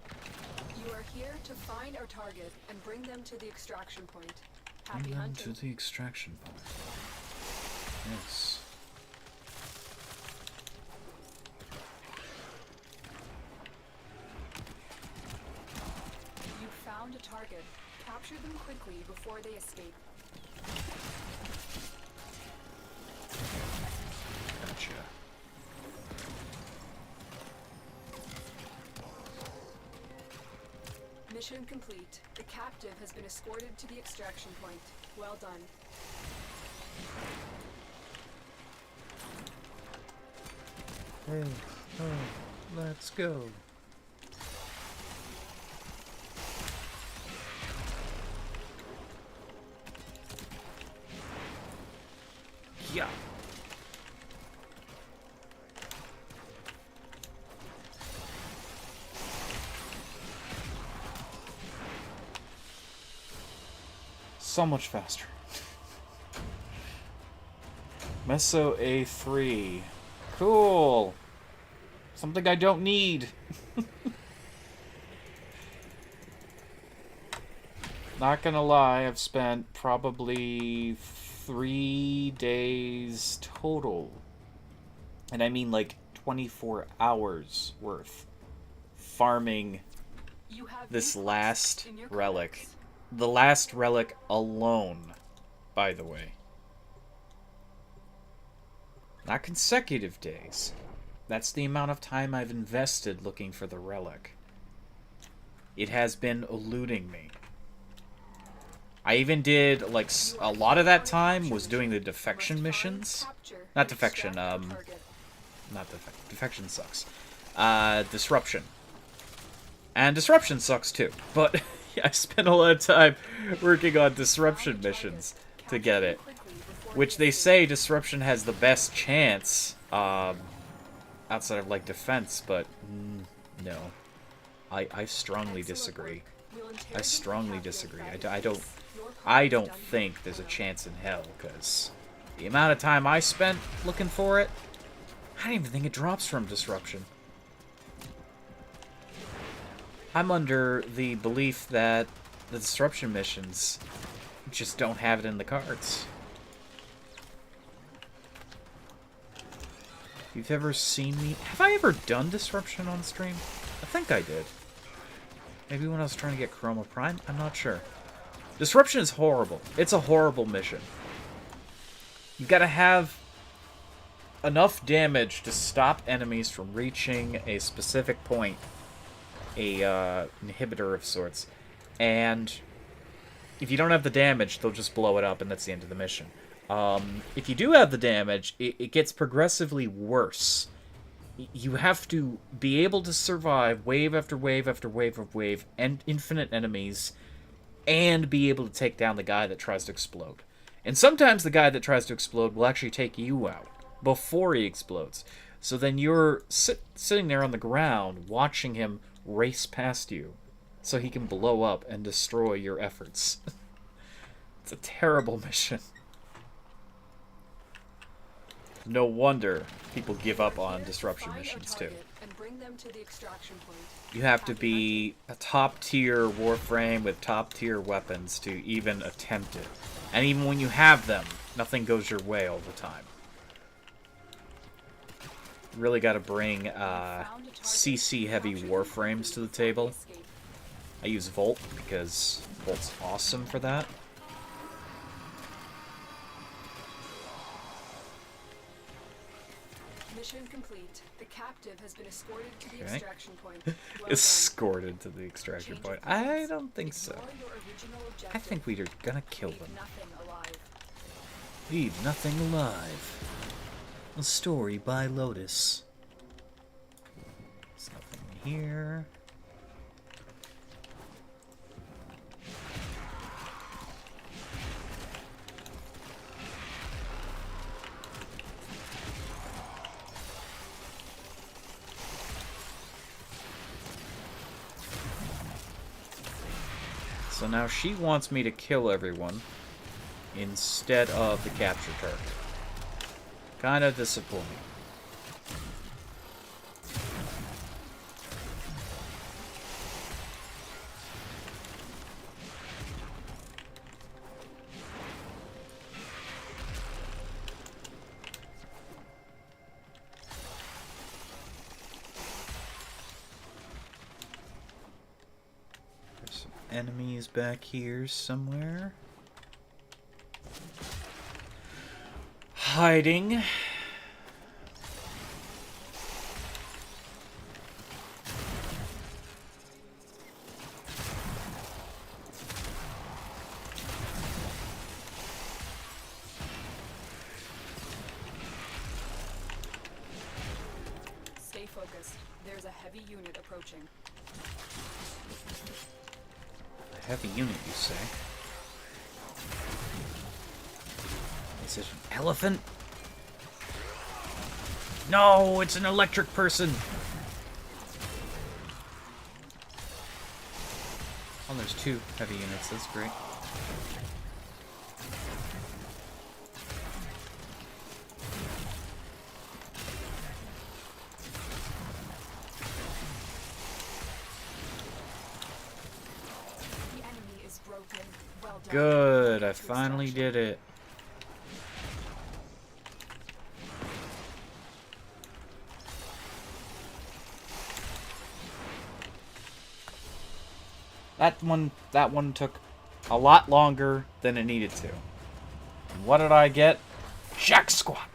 [SPEAKER 2] You are here to find our target and bring them to the extraction point. Happy
[SPEAKER 3] Bring them
[SPEAKER 2] hunting.
[SPEAKER 3] to the extraction point. Yes.
[SPEAKER 2] You found a target. Capture them quickly before they escape.
[SPEAKER 3] Gotcha.
[SPEAKER 2] Mission complete. The captive has been escorted to the extraction point. Well done.
[SPEAKER 1] Hey, let's go. Yeah.
[SPEAKER 3] So much faster. Meso A3. Cool. Something I don't need. Not gonna lie, I've spent probably 3 days total. And I mean like 24 hours worth farming
[SPEAKER 2] You have
[SPEAKER 3] this
[SPEAKER 2] new
[SPEAKER 3] last
[SPEAKER 2] quests in your
[SPEAKER 3] relic.
[SPEAKER 2] codex.
[SPEAKER 3] The last relic alone, by the way. Not consecutive days. That's the amount of time I've invested looking for the relic. It has been eluding me. I even did, like, a lot of that time was doing the defection missions. Not defection, defection sucks. Disruption. And disruption sucks too, but I spent a lot of time working on disruption missions to get it. Which they say disruption has the best chance, outside of, like, defense, but no. I strongly disagree. I strongly disagree. I don't think there's a chance in hell, because the amount of time I spent looking for it, I don't even think it drops from disruption. I'm under the belief that the disruption missions just don't have it in the cards. You've ever seen me... Have I ever done disruption on stream? I think I did. Maybe when I was trying to get Chroma Prime? I'm not sure. Disruption is horrible. It's a horrible mission. You've got to have enough damage to stop enemies from reaching a specific point. A inhibitor of sorts. And if you don't have the damage, they'll just blow it up, and that's the end of the mission. If you do have the damage, it gets progressively worse. You have to be able to survive wave after wave after wave of wave and infinite enemies, and be able to take down the guy that tries to explode. And sometimes the guy that tries to explode will actually take you out before he explodes. So then you're sitting there on the ground watching him race past you so he can blow up and destroy your efforts. It's a terrible mission. No wonder people give up on disruption missions too. You have to be a top-tier Warframe with top-tier weapons to even attempt it. And even when you have them, nothing goes your way all the time. Really got to bring CC-heavy Warframes to the table. I use Volt because Volt's awesome for that.
[SPEAKER 2] Mission complete. The captive has been escorted to the extraction point. Well
[SPEAKER 3] Escorted to the extraction point. I don't think so. I think we are gonna kill them. Leave nothing alive. A story by Lotus. There's nothing here. So now she wants me to kill everyone instead of the capture target.
[SPEAKER 1] Kind of disappointing. There's some enemies back here somewhere. Hiding.
[SPEAKER 2] Stay focused. There's a heavy unit approaching.
[SPEAKER 1] A heavy unit, you say? Is it an elephant? No, it's an electric person. Oh, there's 2 heavy units. That's great.
[SPEAKER 2] The enemy is broken. Well done.
[SPEAKER 1] Good, I
[SPEAKER 2] To
[SPEAKER 1] finally
[SPEAKER 2] extraction.
[SPEAKER 1] did it. That one took a lot longer than it needed to. And what did I get? Jack squat.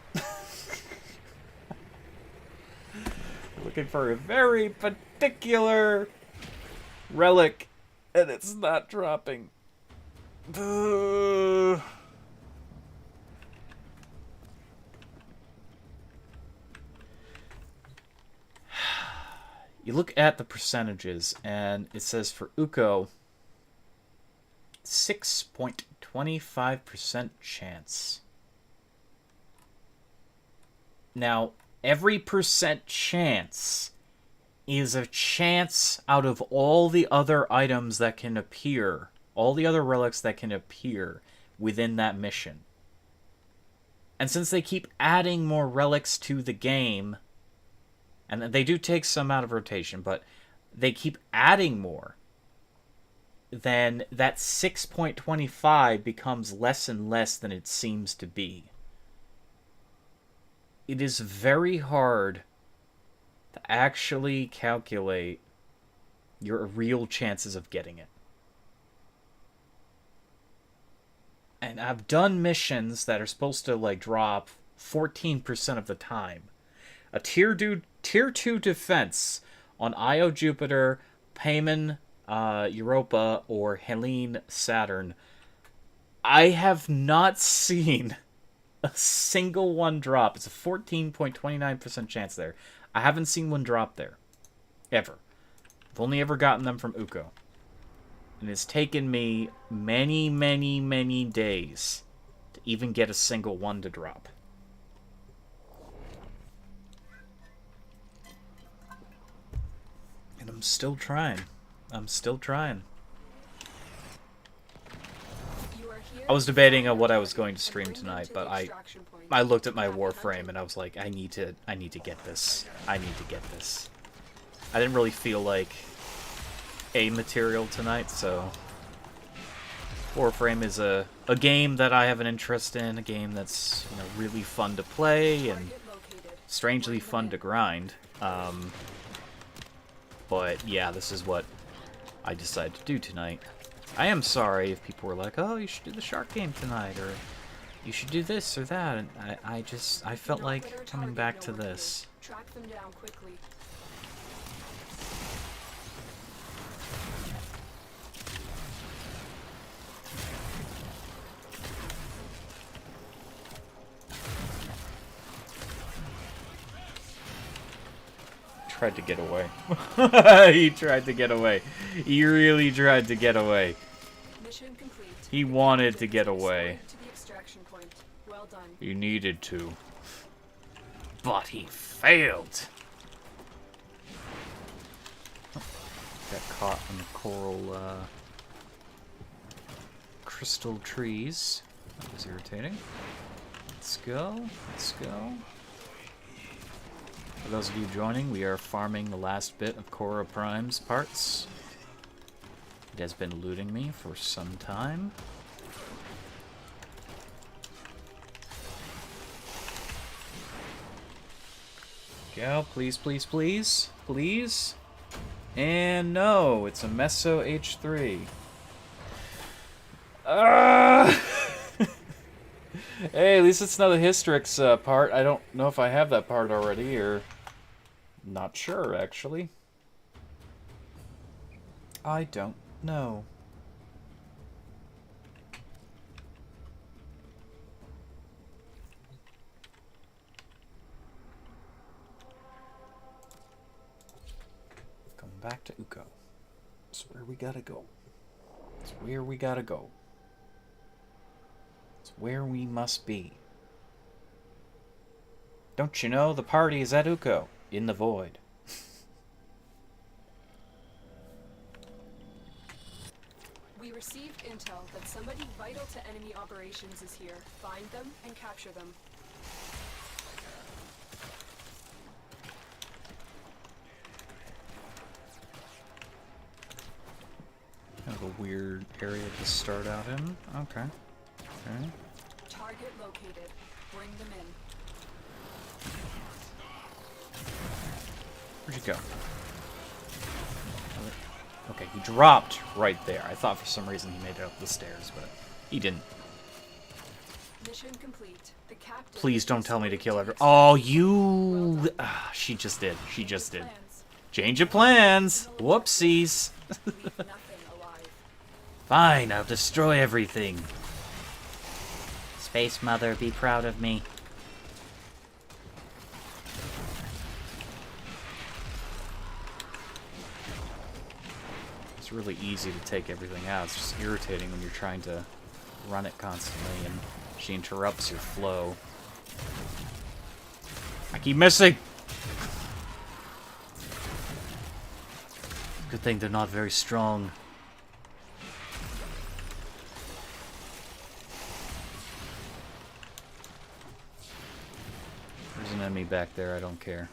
[SPEAKER 1] Looking for a very particular relic, and it's not dropping. Ugh. You look at the percentages, and it says for Uko, 6.25% chance. Now, every percent chance is a chance out of all the other items that can appear, all the other relics that can appear within that mission. And since they keep adding more relics to the game, and they do take some out of rotation, but they keep adding more, then that 6.25 becomes less and less than it seems to be. It is very hard to actually calculate your real chances of getting it. And I've done missions that are supposed to like drop 14% of the time. A tier 2 defense on Io Jupiter, Payman Europa, or Helene Saturn. I have not seen a single one drop. It's a 14.29% chance there. I haven't seen one drop there. Ever. I've only ever gotten them from Uko. And it's taken me many, many, many days to even get a single one to drop. And I'm still trying. I'm still trying.
[SPEAKER 2] You are here.
[SPEAKER 1] I was debating on what I was going to stream
[SPEAKER 2] Bring them
[SPEAKER 1] tonight,
[SPEAKER 2] to
[SPEAKER 1] but
[SPEAKER 2] the
[SPEAKER 1] I
[SPEAKER 2] extraction point.
[SPEAKER 1] looked at my Warframe and I was like, I need to get this. I need to get this. I didn't really feel like a material tonight, so Warframe is a game that I have an interest in, a game that's, you know, really fun to play and
[SPEAKER 2] Target located.
[SPEAKER 1] strangely fun to grind. But yeah, this is what I decided to do tonight. I am sorry if people were like, oh, you should do the shark game tonight, or you should do this or that, and I felt
[SPEAKER 2] Not
[SPEAKER 1] like
[SPEAKER 2] let our
[SPEAKER 1] coming
[SPEAKER 2] target
[SPEAKER 1] back
[SPEAKER 2] know
[SPEAKER 1] to
[SPEAKER 2] what to do.
[SPEAKER 1] this.
[SPEAKER 2] Track them down quickly.
[SPEAKER 1] Tried to get away. He tried to get away. He really tried to get away.
[SPEAKER 2] Mission complete.
[SPEAKER 1] He wanted to get away.
[SPEAKER 2] To the extraction point. Well done.
[SPEAKER 1] He needed to. But he failed. Got caught in the coral crystal trees. That was irritating. Let's
[SPEAKER 3] Let's go. Let's go. For those of you joining, we are farming the last bit of Khora Prime's parts. It has been eluding me for some time. Go, please, please, please. Please. And no, it's a Meso H3. Hey, at least it's not a Hystrix part. I don't know if I have that part already, or... Not sure, actually. I don't know. Going back to Uko. It's where we gotta go. It's where we gotta go. It's where we must be. Don't you know the party is at Uko, in the void.
[SPEAKER 2] We received intel that somebody vital to enemy operations is here. Find them and capture them.
[SPEAKER 3] Kind of a weird area to start out in. Okay. Okay.
[SPEAKER 2] Target located. Bring them in.
[SPEAKER 3] Where'd you go? Okay, he dropped right there. I thought for some reason he made it up the stairs, but he didn't.
[SPEAKER 2] Mission complete. The captain.
[SPEAKER 3] Please don't tell me to kill everyone. Oh, you... Ah, she just did. She just did. Change of plans. Whoopsies.
[SPEAKER 2] Leave nothing alive.
[SPEAKER 3] Fine, I'll destroy everything. Space Mother, be proud of me. It's really easy to take everything out. It's just irritating when you're trying to run it constantly and she interrupts your flow. I keep missing! Good thing they're not very strong. There's an enemy back there, I don't care.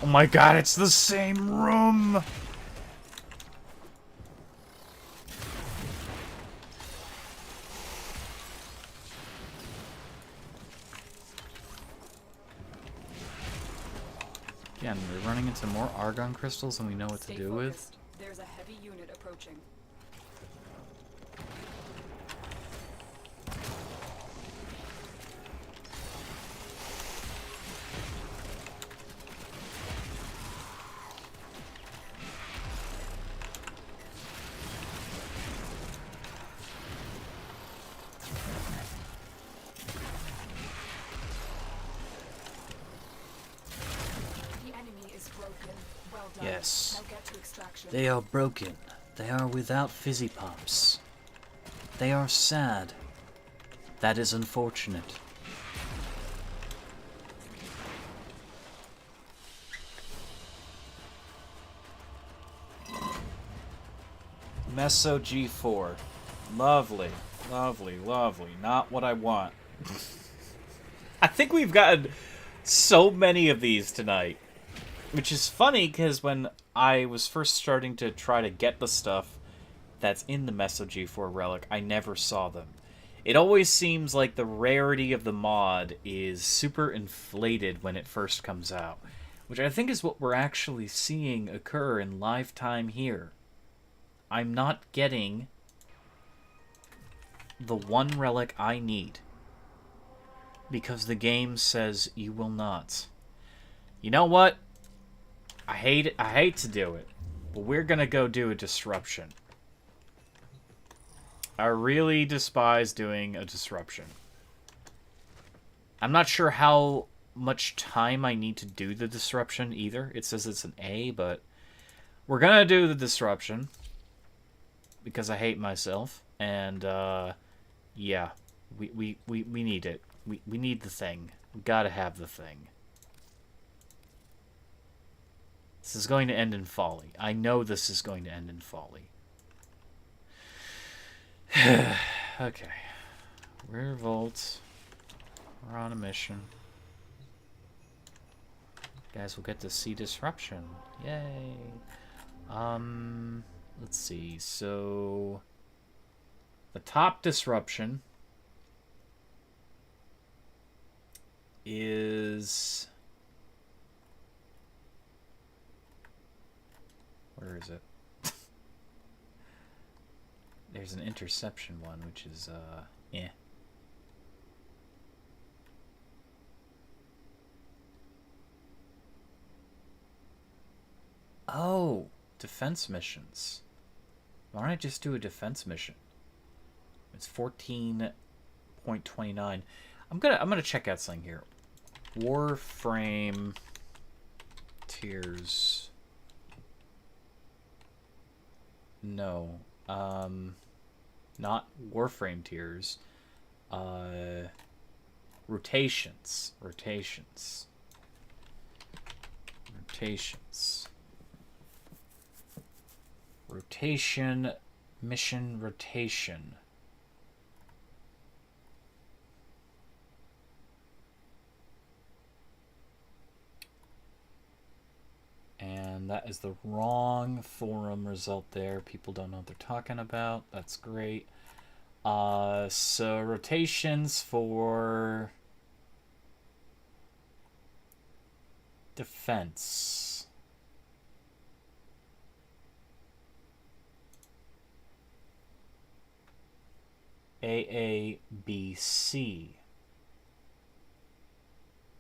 [SPEAKER 3] Oh my god, it's the same room! Again, we're running into more argon crystals than we know what to do with.
[SPEAKER 2] Focused. There's a heavy unit approaching.
[SPEAKER 3] Yes.
[SPEAKER 2] Now get to extraction.
[SPEAKER 3] They are broken. They are without fizzy pops. They are sad. That is unfortunate. Meso G4. Lovely. Lovely, lovely. Not what I want. I think we've gotten so many of these tonight. Which is funny, because when I was first starting to try to get the stuff that's in the Meso G4 relic, I never saw them. It always seems like the rarity of the mod is super inflated when it first comes out. Which I think is what we're actually seeing occur in live time here. I'm not getting the one relic I need. Because the game says you will not. You know what? I hate to do it, but we're gonna go do a disruption. I really despise doing a disruption. I'm not sure how much time I need to do the disruption either. It says it's an A, but we're gonna do the disruption because I hate myself, and yeah, we need it. We need the thing. We gotta have the thing. This is going to end in folly. I know this is going to end in folly. Okay. Rare Vault. We're on a mission. Guys, we'll get to see disruption. Yay. Let's see. So the top disruption is, where is it? There's an interception one, which is eh. Oh, defense missions. Why don't I just do a defense mission? It's 14.29. I'm gonna check out something here. Warframe tiers. No. Not Warframe tiers. Rotations. Rotations. Rotation, mission rotation. And that is the wrong forum result there. People don't know what they're talking about. That's great. So rotations for defense. A, B, C.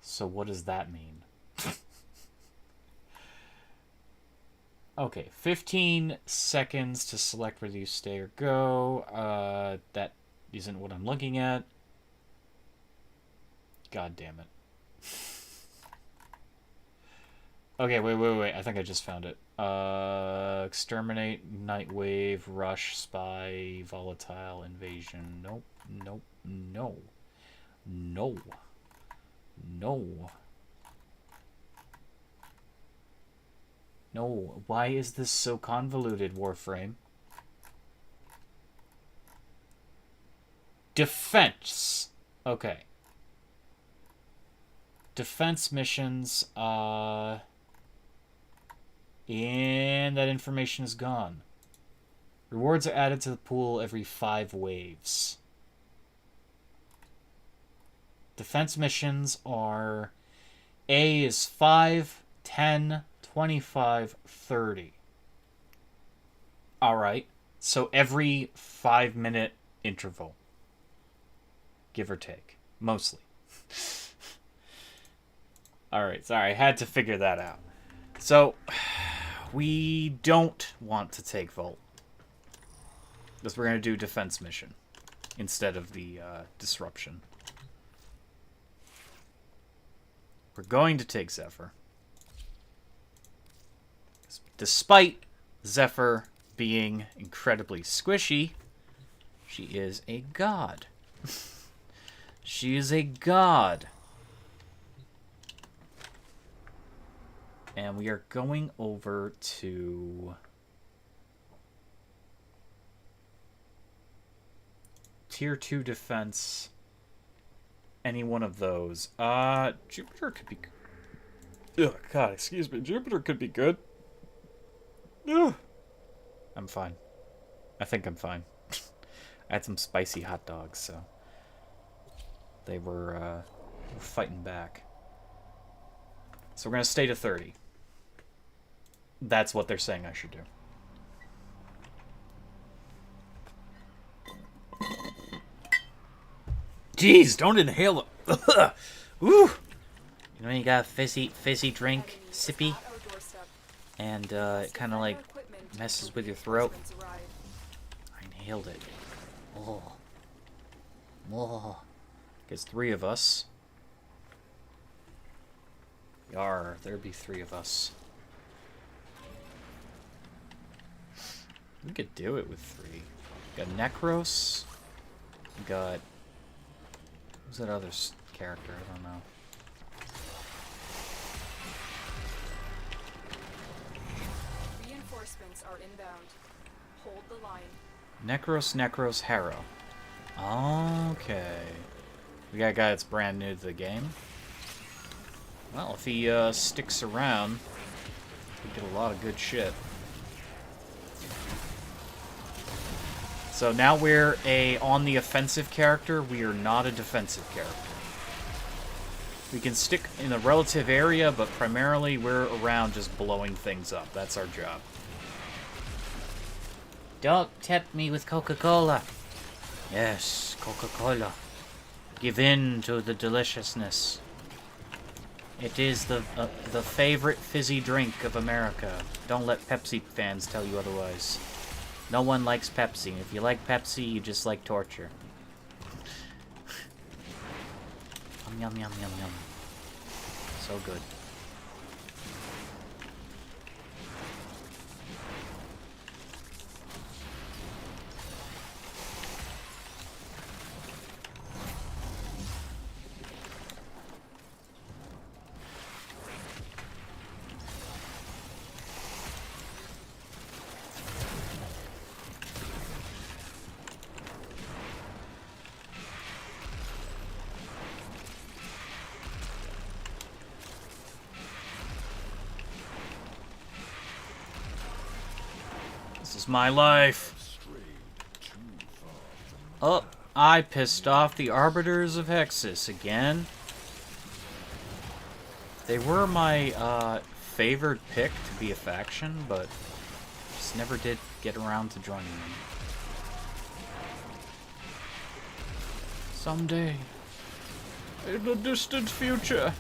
[SPEAKER 3] So what does that mean? Okay, 15 seconds to select whether you stay or go. That isn't what I'm looking at. God damn it. Okay, wait. I think I just found it. Exterminate, Nightwave, Rush, Spy, Volatile, Invasion. Nope. No. No, why is this so convoluted, Warframe? Defense. Okay. Defense missions, and that information is gone. Rewards are added to the pool every 5 waves. Defense missions are... A is 5, 10, 25, 30. Alright, so every 5-minute interval. Give or take. Mostly. Alright, sorry, I had to figure that out. So, we don't want to take Volt. Because we're going to do defense mission instead of the disruption. We're going to take Zephyr. Despite Zephyr being incredibly squishy, she is a god. She is a god. And we are going over to Tier 2 defense. Any one of those. Jupiter could be... Ugh, God, excuse me. Jupiter could be good. Ugh. I'm fine. I think I'm fine. I had some spicy hot dogs, so... They were fighting back. So we're going to stay to 30. That's what they're saying I should do. Jeez, don't inhale it. Ooh. You know when you got a fizzy drink, sippy, and it kind of like messes with your throat? I inhaled it. Oh. Gets 3 of us. Yar, there be 3 of us. We could do it with 3. We got Necros. We got... Who's that other character? I don't know.
[SPEAKER 2] Reinforcements are inbound. Hold the line.
[SPEAKER 3] Necros, Harrow. Okay. We got a guy that's brand new to the game. Well, if he sticks around, we get a lot of good shit. So now we're on the offensive character. We are not a defensive character. We can stick in a relative area, but primarily we're around just blowing things up. That's our job. Don't tempt me with Coca-Cola. Yes, Coca-Cola. Give in to the deliciousness. It is the favorite fizzy drink of America. Don't let Pepsi fans tell you otherwise. No one likes Pepsi. If you like Pepsi, you just like torture. Yum, yum, yum, yum, yum. So good. This is my life. Oh, I pissed off the Arbiters of Hexus again. They were my favored pick to be a faction, but just never did get around to joining them. Someday, in the distant future.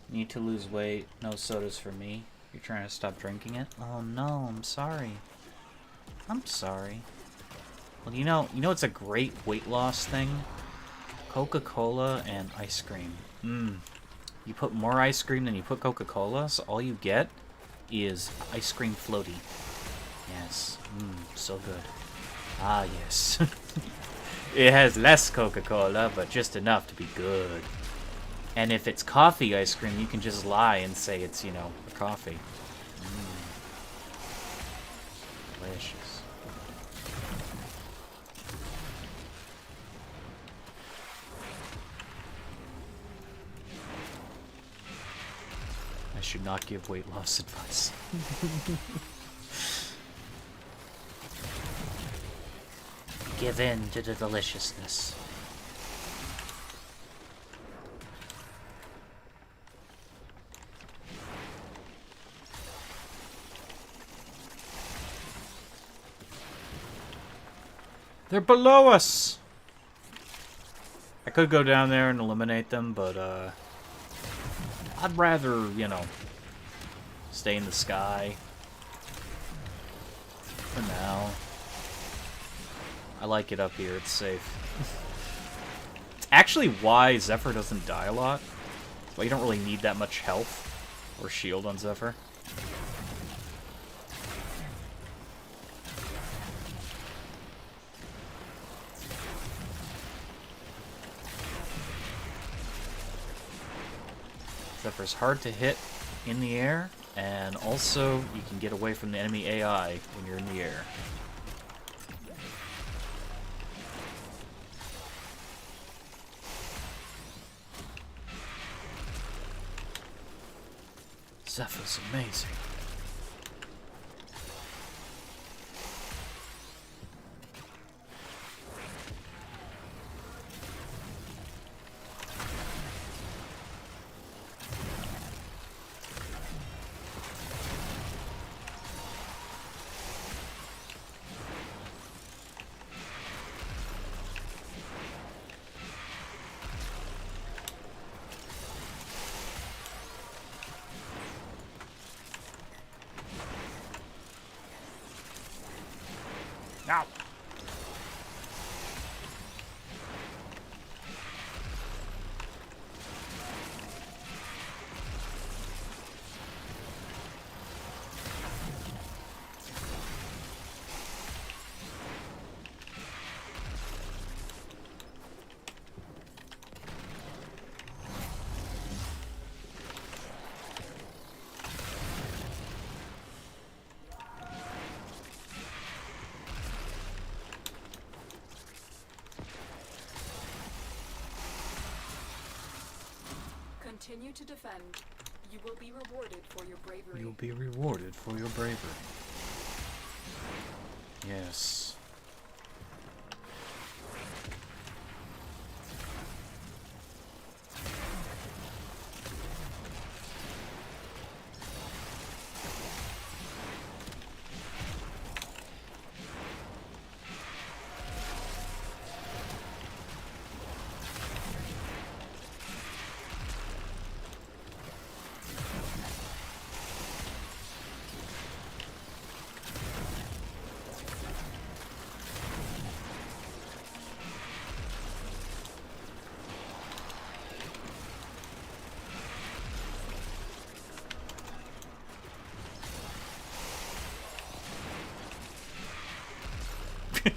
[SPEAKER 3] Need to lose weight. No sodas for me. You're trying to stop drinking it? Oh no, I'm sorry. I'm sorry. Well, you know it's a great weight loss thing? Coca-Cola and ice cream. You put more ice cream than you put Coca-Cola, so all you get is ice cream floaty. Yes. So good. Ah, yes. It has less Coca-Cola, but just enough to be good. And if it's coffee ice cream, you can just lie and say it's, a coffee. Delicious. I should not give weight loss advice. Give in to the deliciousness. They're below us! I could go down there and eliminate them, but, I'd rather, stay in the sky. For now. I like it up here, it's safe. It's actually why Zephyr doesn't die a lot. That's why you don't really need that much health or shield on Zephyr. Zephyr's hard to hit in the air, and also you can get away from the enemy AI when you're in the air. Zephyr's amazing.
[SPEAKER 2] continue to defend, you will be rewarded for your bravery.
[SPEAKER 1] You'll be rewarded for your bravery. Yes.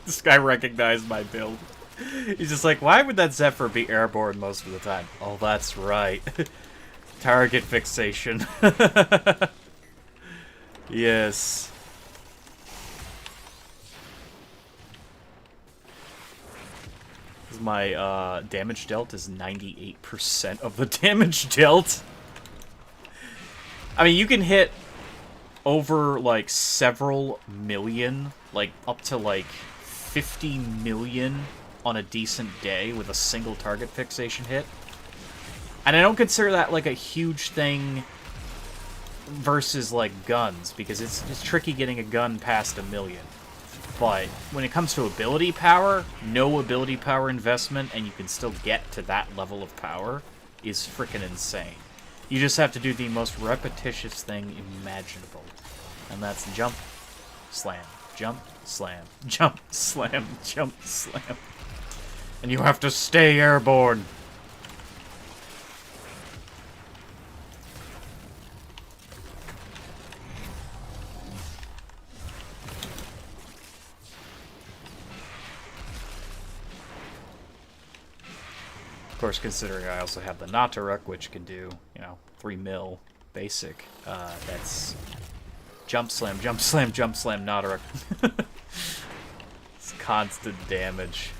[SPEAKER 1] This guy recognized my build. He's just like, why would that Zephyr be airborne most of the time? Oh, that's right. Target fixation. Yes. My damage dealt is 98% of the damage dealt. I mean, you can hit over, like, several million, like, up to, like, 50 million on a decent day with a single target fixation hit. And I don't consider that, like, a huge thing versus, like, guns, because it's tricky getting a gun past a million. But when it comes to ability power, no ability power investment, and you can still get to that level of power, is freaking insane. You just have to do the most repetitious thing imaginable. And that's jump, slam, jump, slam, jump, slam, jump, slam. And you have to stay airborne. Of course, considering I also have the Nataruk, which can do, 3 mil basic. That's jump slam, jump slam, jump slam, Nataruk. It's constant damage.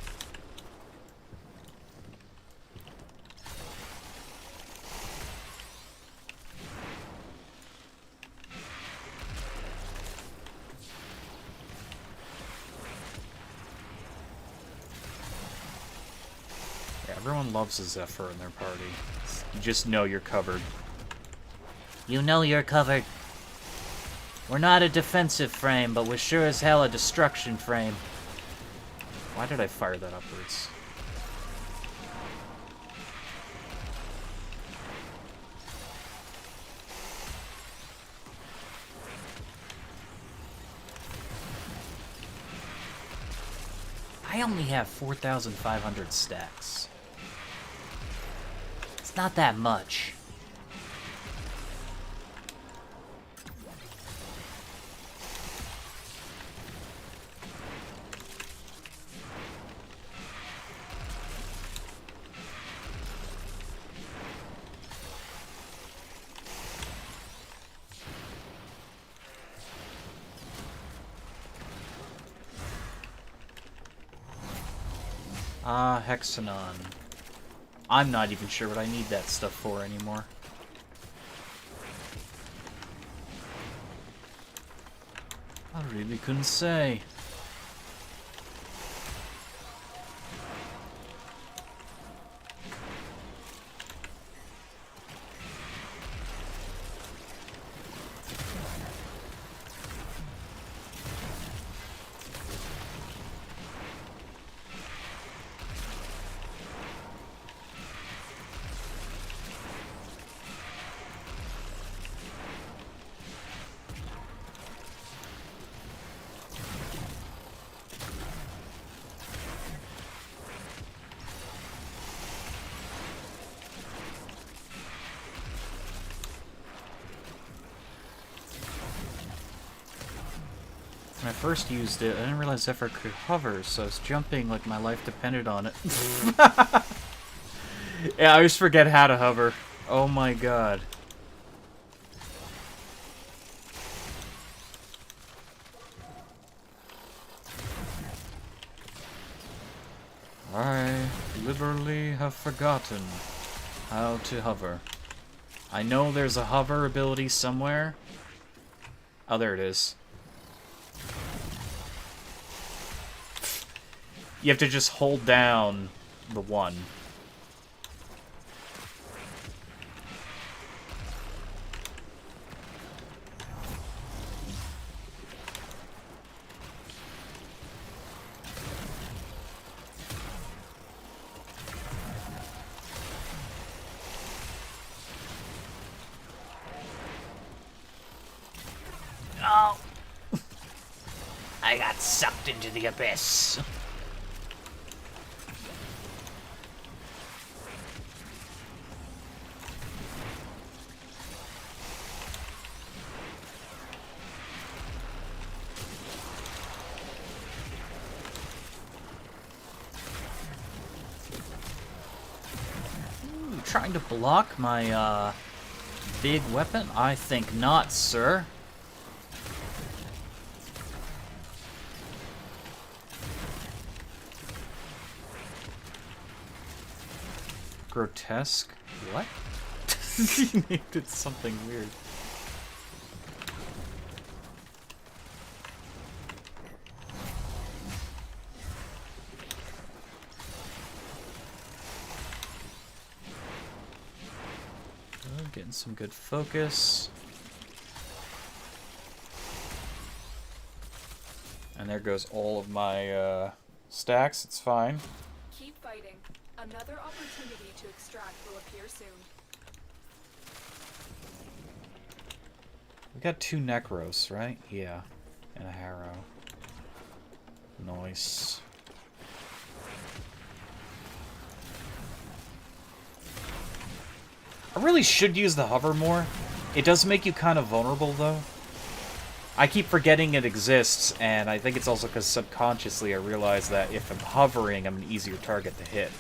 [SPEAKER 1] Everyone loves a Zephyr in their party. You just know you're covered.
[SPEAKER 3] You know you're covered. We're not a defensive frame, but we're sure as hell a destruction frame.
[SPEAKER 1] Why did I fire that upwards?
[SPEAKER 3] I only have 4,500 stacks. It's not that much.
[SPEAKER 1] Hexanon. I'm not even sure what I need that stuff for anymore. I really couldn't say. When I first used it, I didn't realize Zephyr could hover, so I was jumping like my life depended on it. Yeah, I always forget how to hover. Oh my god. I literally have forgotten how to hover.
[SPEAKER 3] I know there's a hover ability somewhere. Oh, there it is. You have to just hold down the one.
[SPEAKER 7] Oh! I got sucked into the abyss.
[SPEAKER 3] Ooh, trying to block my, big weapon? I think not, sir. Grotesque? What? He named it something weird. Oh, getting some good focus. And there goes all of my stacks. It's fine.
[SPEAKER 2] Keep fighting. Another opportunity to extract will appear soon.
[SPEAKER 3] We got 2 Necros, right? Yeah. And a Harrow. Nice. I really should use the hover more. It does make you kind of vulnerable, though. I keep forgetting it exists, and I think it's also because subconsciously I realize that if I'm hovering, I'm an easier target to hit.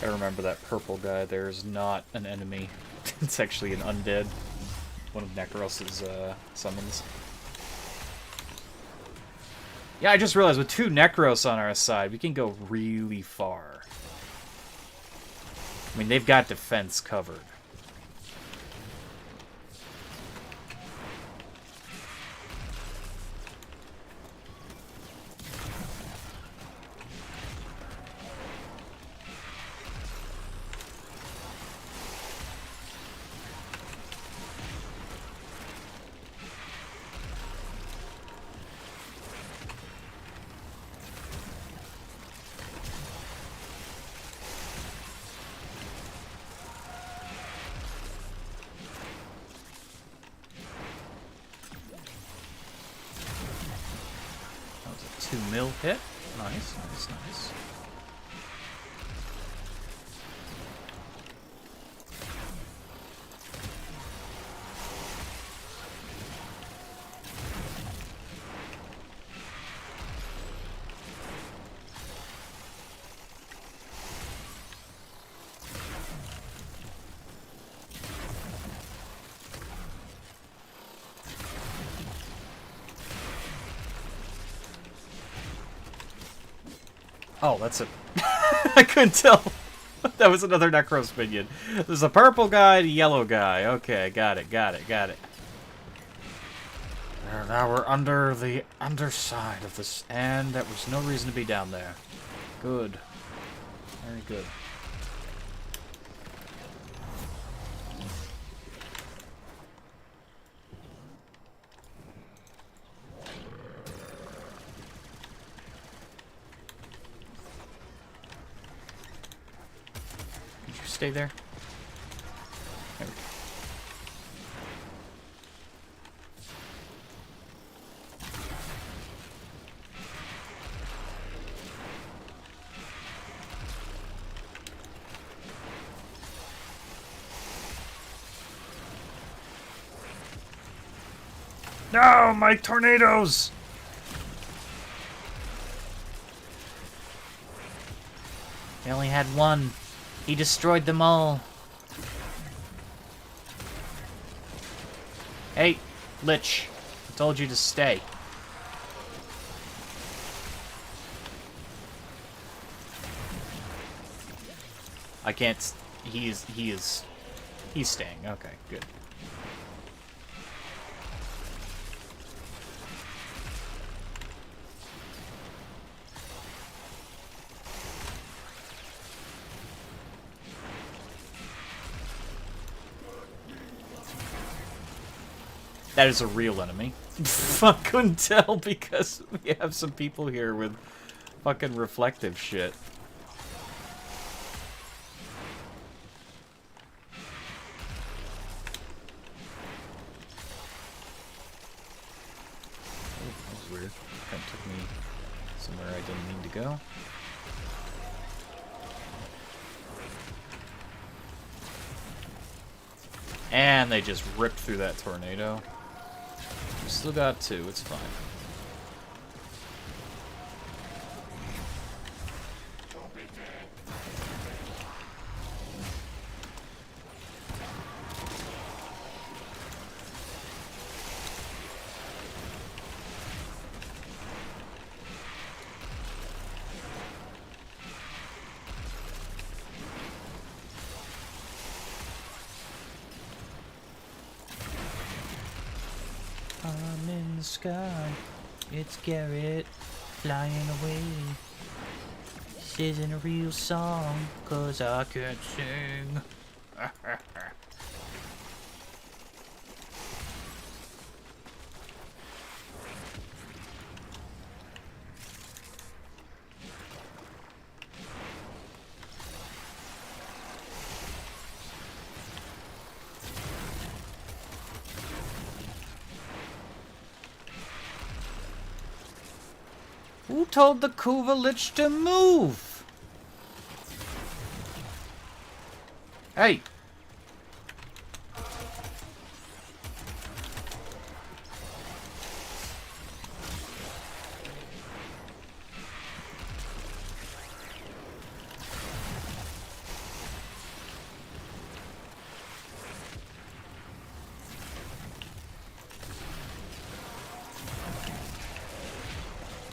[SPEAKER 3] I remember that purple guy there is not an enemy. It's actually an undead. One of Necros's summons. Yeah, I just realized with 2 Necros on our side, we can go really far. I mean, they've got defense covered. That was a 2 mil hit. Nice, nice, nice. Oh, that's it. I couldn't tell. That was another Necros minion. There's a purple guy and a yellow guy. Okay, got it, got it, got it. Now we're under the underside of this, and there was no reason to be down there. Good. Very good. Did you stay there? There we go.
[SPEAKER 1] No, my tornadoes!
[SPEAKER 7] He only had one. He destroyed them all.
[SPEAKER 3] Hey, Lich. I told you to stay. I can't... He's staying. Okay, good. That is a real enemy. I couldn't tell because we have some people here with fucking reflective shit. Oh, that was weird. Kind of took me somewhere I didn't mean to go. And they just ripped through that tornado. We still got two, it's fine. I'm in the sky, it's Garrett flying away. This isn't a real song, 'cause I can't sing. Who told the Kuva Lich to move? Hey!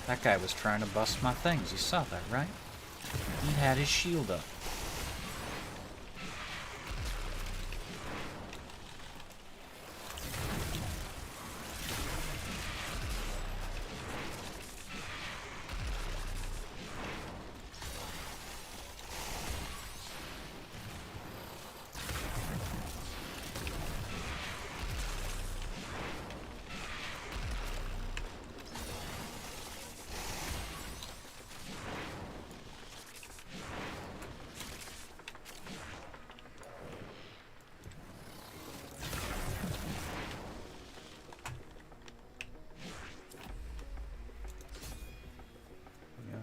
[SPEAKER 3] That guy was trying to bust my things. You saw that, right? He had his shield up.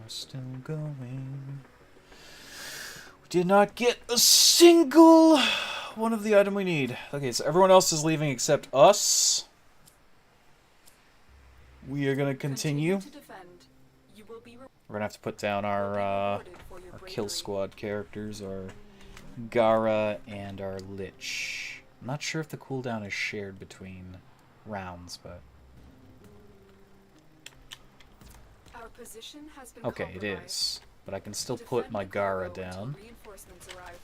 [SPEAKER 3] Still going. We did not get a single one of the item we need. Okay, so everyone else is leaving except us. We are gonna continue.
[SPEAKER 2] To defend. You will be
[SPEAKER 3] We're gonna have to put down our
[SPEAKER 2] rewarded for your
[SPEAKER 3] kill
[SPEAKER 2] bravery.
[SPEAKER 3] squad characters, our Gara and our Lich. I'm not sure if the cooldown is shared between rounds, but
[SPEAKER 2] Our position has been
[SPEAKER 3] okay, it
[SPEAKER 2] compromised.
[SPEAKER 3] is. But I can still
[SPEAKER 2] Defend
[SPEAKER 3] put my
[SPEAKER 2] the
[SPEAKER 3] Gara
[SPEAKER 2] cargo until
[SPEAKER 3] down.
[SPEAKER 2] reinforcements arrive.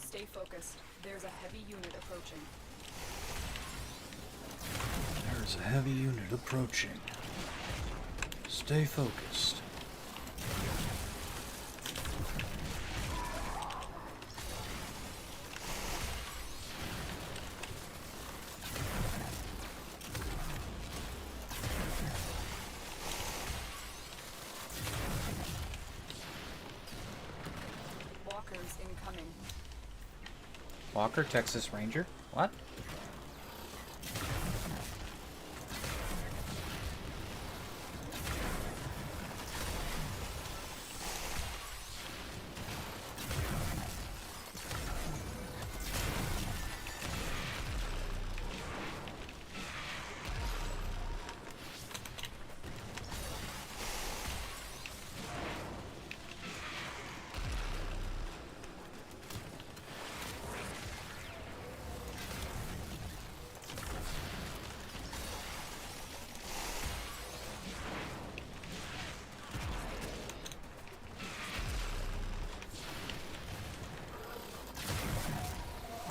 [SPEAKER 2] Stay focused. There's a heavy unit approaching.
[SPEAKER 3] There's a heavy unit approaching. Stay focused. Walker, Texas Ranger. What?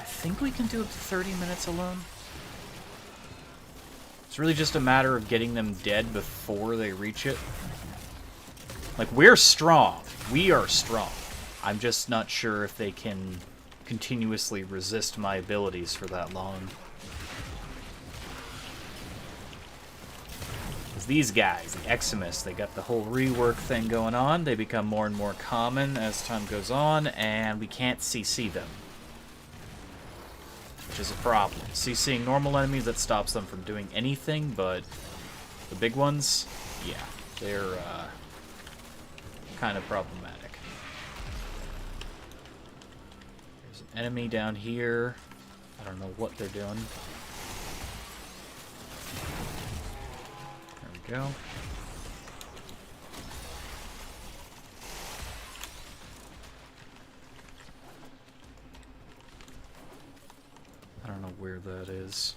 [SPEAKER 3] I think we can do up to 30 minutes alone. It's really just a matter of getting them dead before they reach it. Like, we're strong. We are strong. I'm just not sure if they can continuously resist my abilities for that long. Because these guys, the Eximus, they got the whole rework thing going on. They become more and more common as time goes on, and we can't CC them. Which is a problem. CCing normal enemies, that stops them from doing anything, but the big ones, yeah, they're kind of problematic. There's an enemy down here. I don't know what they're doing. There we go. I don't know where that is.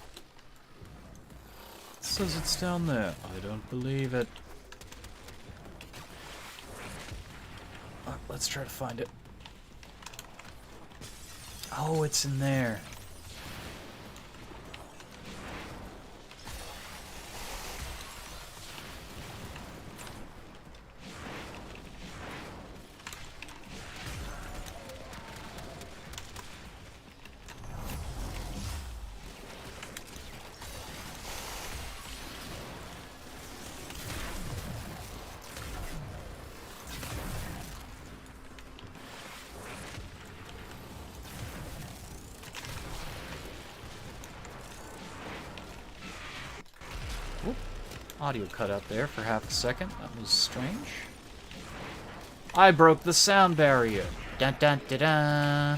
[SPEAKER 3] It says it's down there. I don't believe it. Let's try to find it. Oh, it's in there. Audio cut out there for half a second. That was strange. I broke the sound barrier. Dun dun da da.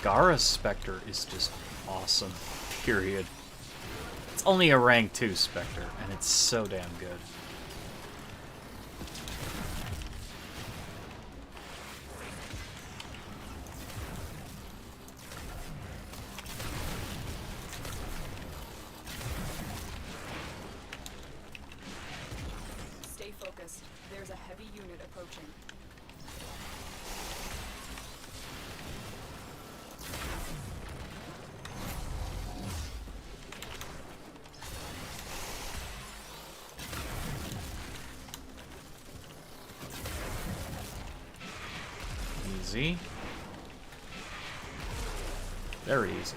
[SPEAKER 3] Gara's Spectre is just awesome, period. It's only a rank 2 Spectre, and it's so damn good.
[SPEAKER 2] Stay focused. There's a heavy unit approaching.
[SPEAKER 3] Easy. Very easy.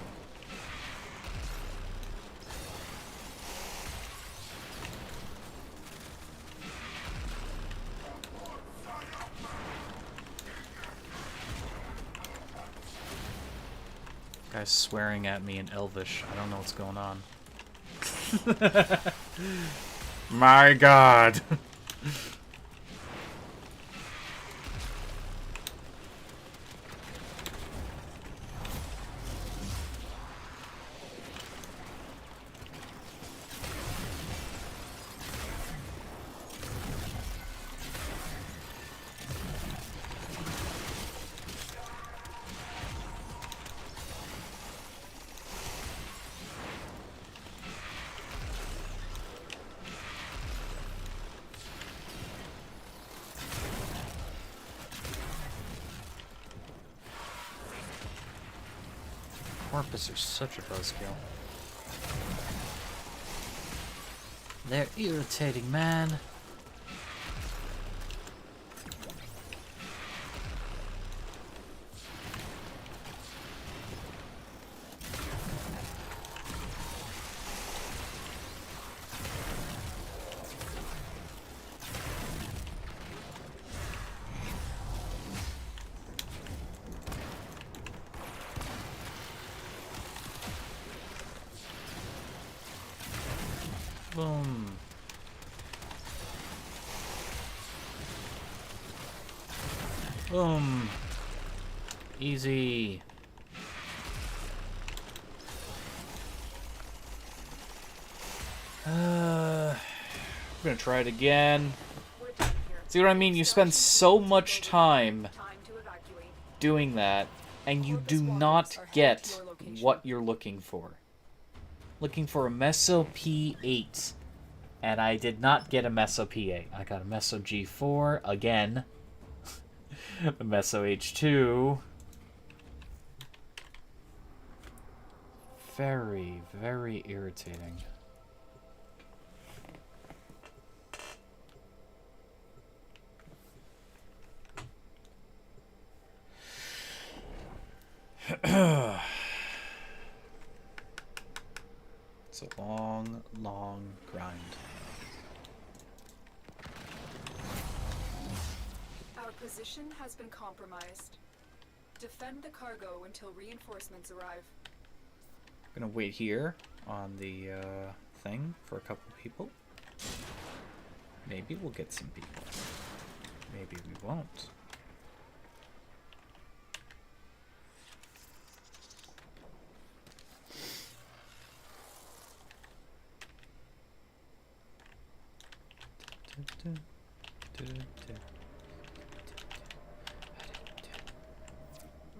[SPEAKER 3] Guy's swearing at me in Elvish. I don't know what's going on. My God.
[SPEAKER 7] Porpoise are such a buzzkill. They're irritating, man.
[SPEAKER 3] Boom. Boom.
[SPEAKER 7] Easy.
[SPEAKER 3] I'm gonna try it again.
[SPEAKER 2] We're done here.
[SPEAKER 3] See what I mean? You spend so much time
[SPEAKER 2] Time to evacuate.
[SPEAKER 3] doing that, and you do
[SPEAKER 2] Porpoise
[SPEAKER 3] not
[SPEAKER 2] walkers are headed
[SPEAKER 3] get
[SPEAKER 2] to your location.
[SPEAKER 3] what you're looking for. Looking for a Meso P8. And I did not get a Meso P8. I got a Meso G4 again. A Meso H2. Very, very irritating. It's a long, long grind.
[SPEAKER 2] Our position has been compromised. Defend the cargo until reinforcements arrive.
[SPEAKER 3] Gonna wait here on the thing for a couple people. Maybe we'll get some people. Maybe we won't.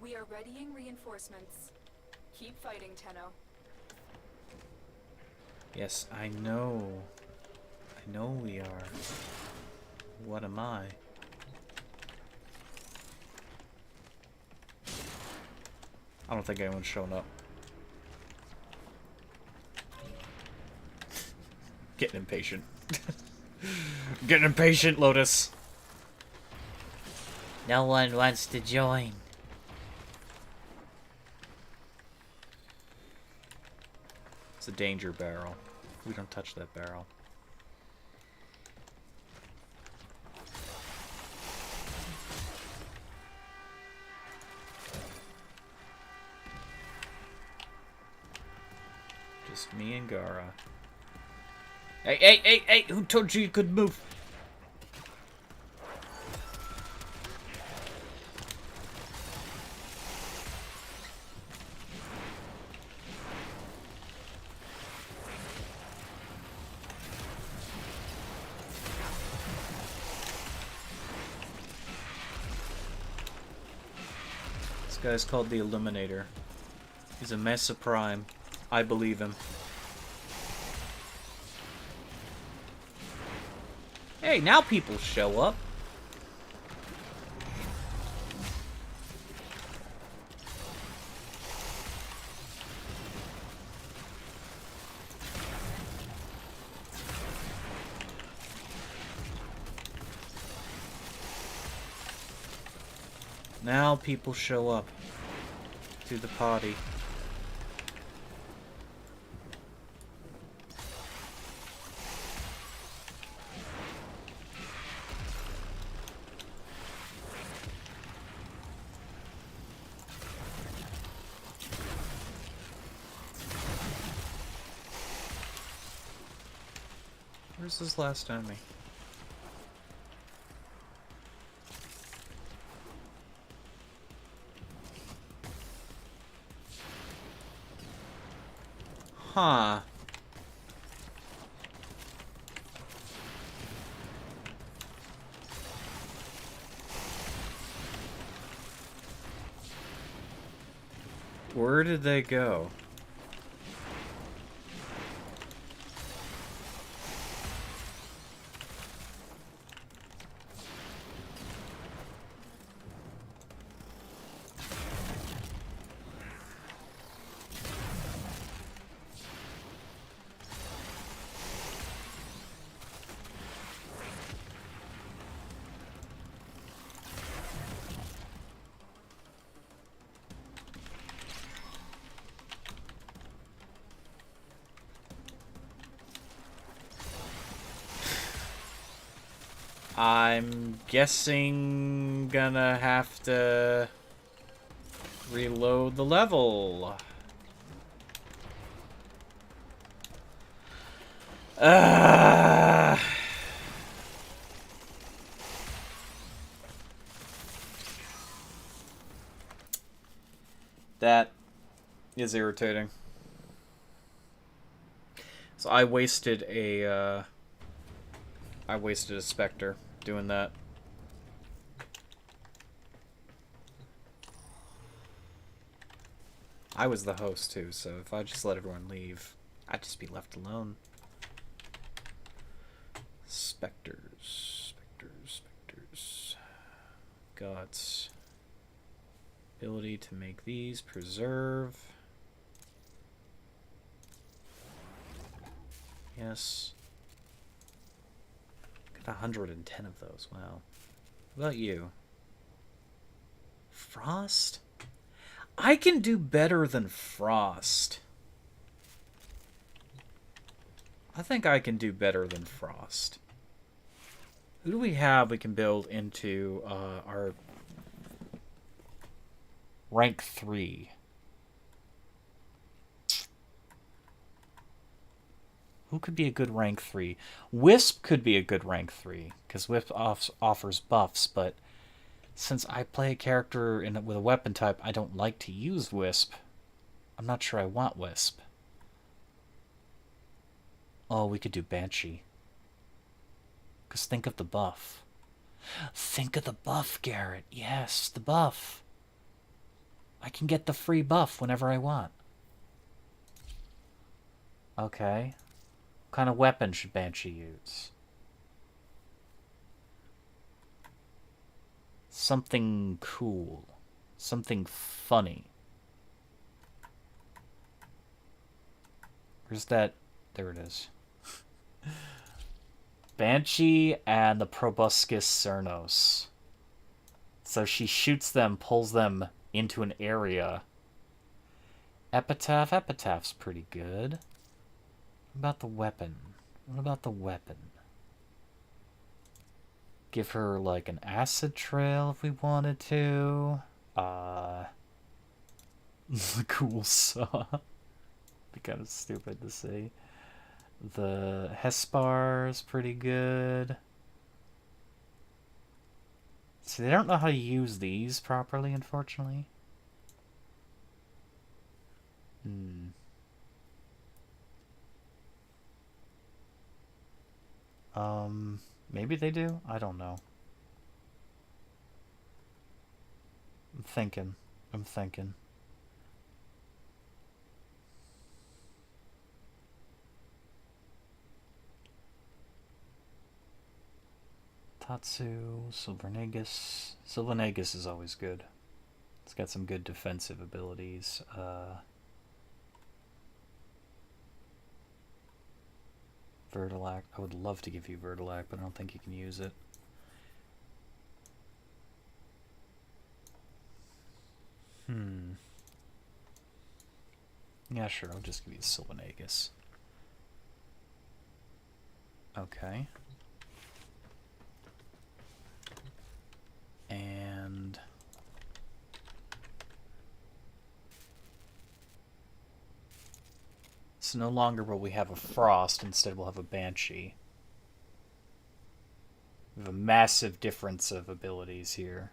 [SPEAKER 2] We are readying reinforcements. Keep fighting, Tenno.
[SPEAKER 3] Yes, I know. I know we are. What am I? I don't think anyone's shown up. Getting impatient. Getting impatient, Lotus.
[SPEAKER 7] No one wants to join.
[SPEAKER 3] It's a danger barrel. We don't touch that barrel. Just me and Gara. Hey, hey, hey, hey! Who told you you could move? This guy's called the Illuminator. He's a Mesa Prime. I believe him. Hey, now people show up. Now people show up to the party. Where's this last enemy? Huh. Where did they go?
[SPEAKER 1] I'm guessing gonna have to reload the level. That is irritating. So I wasted a specter doing that. I was the host too, so if I just let everyone leave, I'd just be left alone. Specters, specters, specters. Got ability to make these, preserve. Yes. Got 110 of those, wow. What about you? Frost? I can do better than Frost. I think I can do better than Frost. Who do we have we can build into our
[SPEAKER 3] Rank 3. Who could be a good rank 3? Wisp could be a good rank 3, because Wisp offers buffs, but since I play a character with a weapon type, I don't like to use Wisp. I'm not sure I want Wisp. Oh, we could do Banshee. Because think of the buff. Think of the buff, Garrett. Yes, the buff. I can get the free buff whenever I want. Okay. What kind of weapon should Banshee use? Something cool. Something funny. Where's that? There it is. Banshee and the Proboscis Cernos. So she shoots them, pulls them into an area. Epitaph? Epitaph's pretty good. What about the weapon? What about the weapon? Give her, like, an acid trail if we wanted to. The cool saw. Be kind of stupid to say. The Hespar's pretty good. See, they don't know how to use these properly, unfortunately. Maybe they do? I don't know. I'm thinking. Tatsu, Silvernagus. Silvernagus is always good. It's got some good defensive abilities. Vertilac. I would love to give you Vertilac, but I don't think you can use it. Yeah, sure. I'll just give you Silvernagus. Okay. And so no longer will we have a Frost, instead we'll have a Banshee. We have a massive difference of abilities here.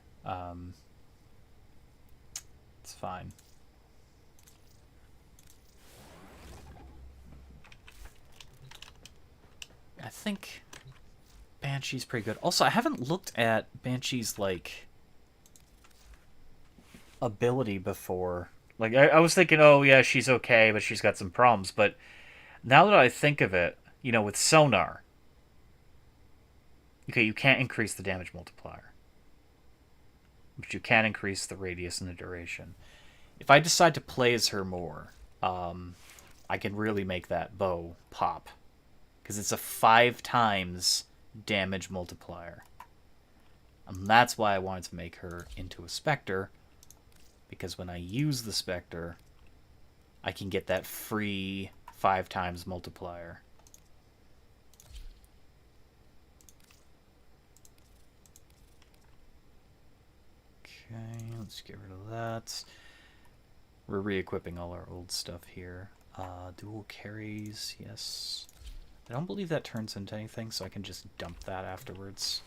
[SPEAKER 3] It's fine. I think Banshee's pretty good. Also, I haven't looked at Banshee's, like, ability before. Like, I was thinking, oh, yeah, she's okay, but she's got some problems. But now that I think of it, you know, with sonar, okay, you can't increase the damage multiplier. But you can increase the radius and the duration. If I decide to play as her more, I can really make that bow pop. Because it's a 5 times damage multiplier. And that's why I wanted to make her into a Spectre. Because when I use the Spectre, I can get that free 5 times multiplier. Okay, let's get rid of that. We're re-equipping all our old stuff here. Dual carries, yes. I don't believe that turns into anything, so I can just dump that afterwards.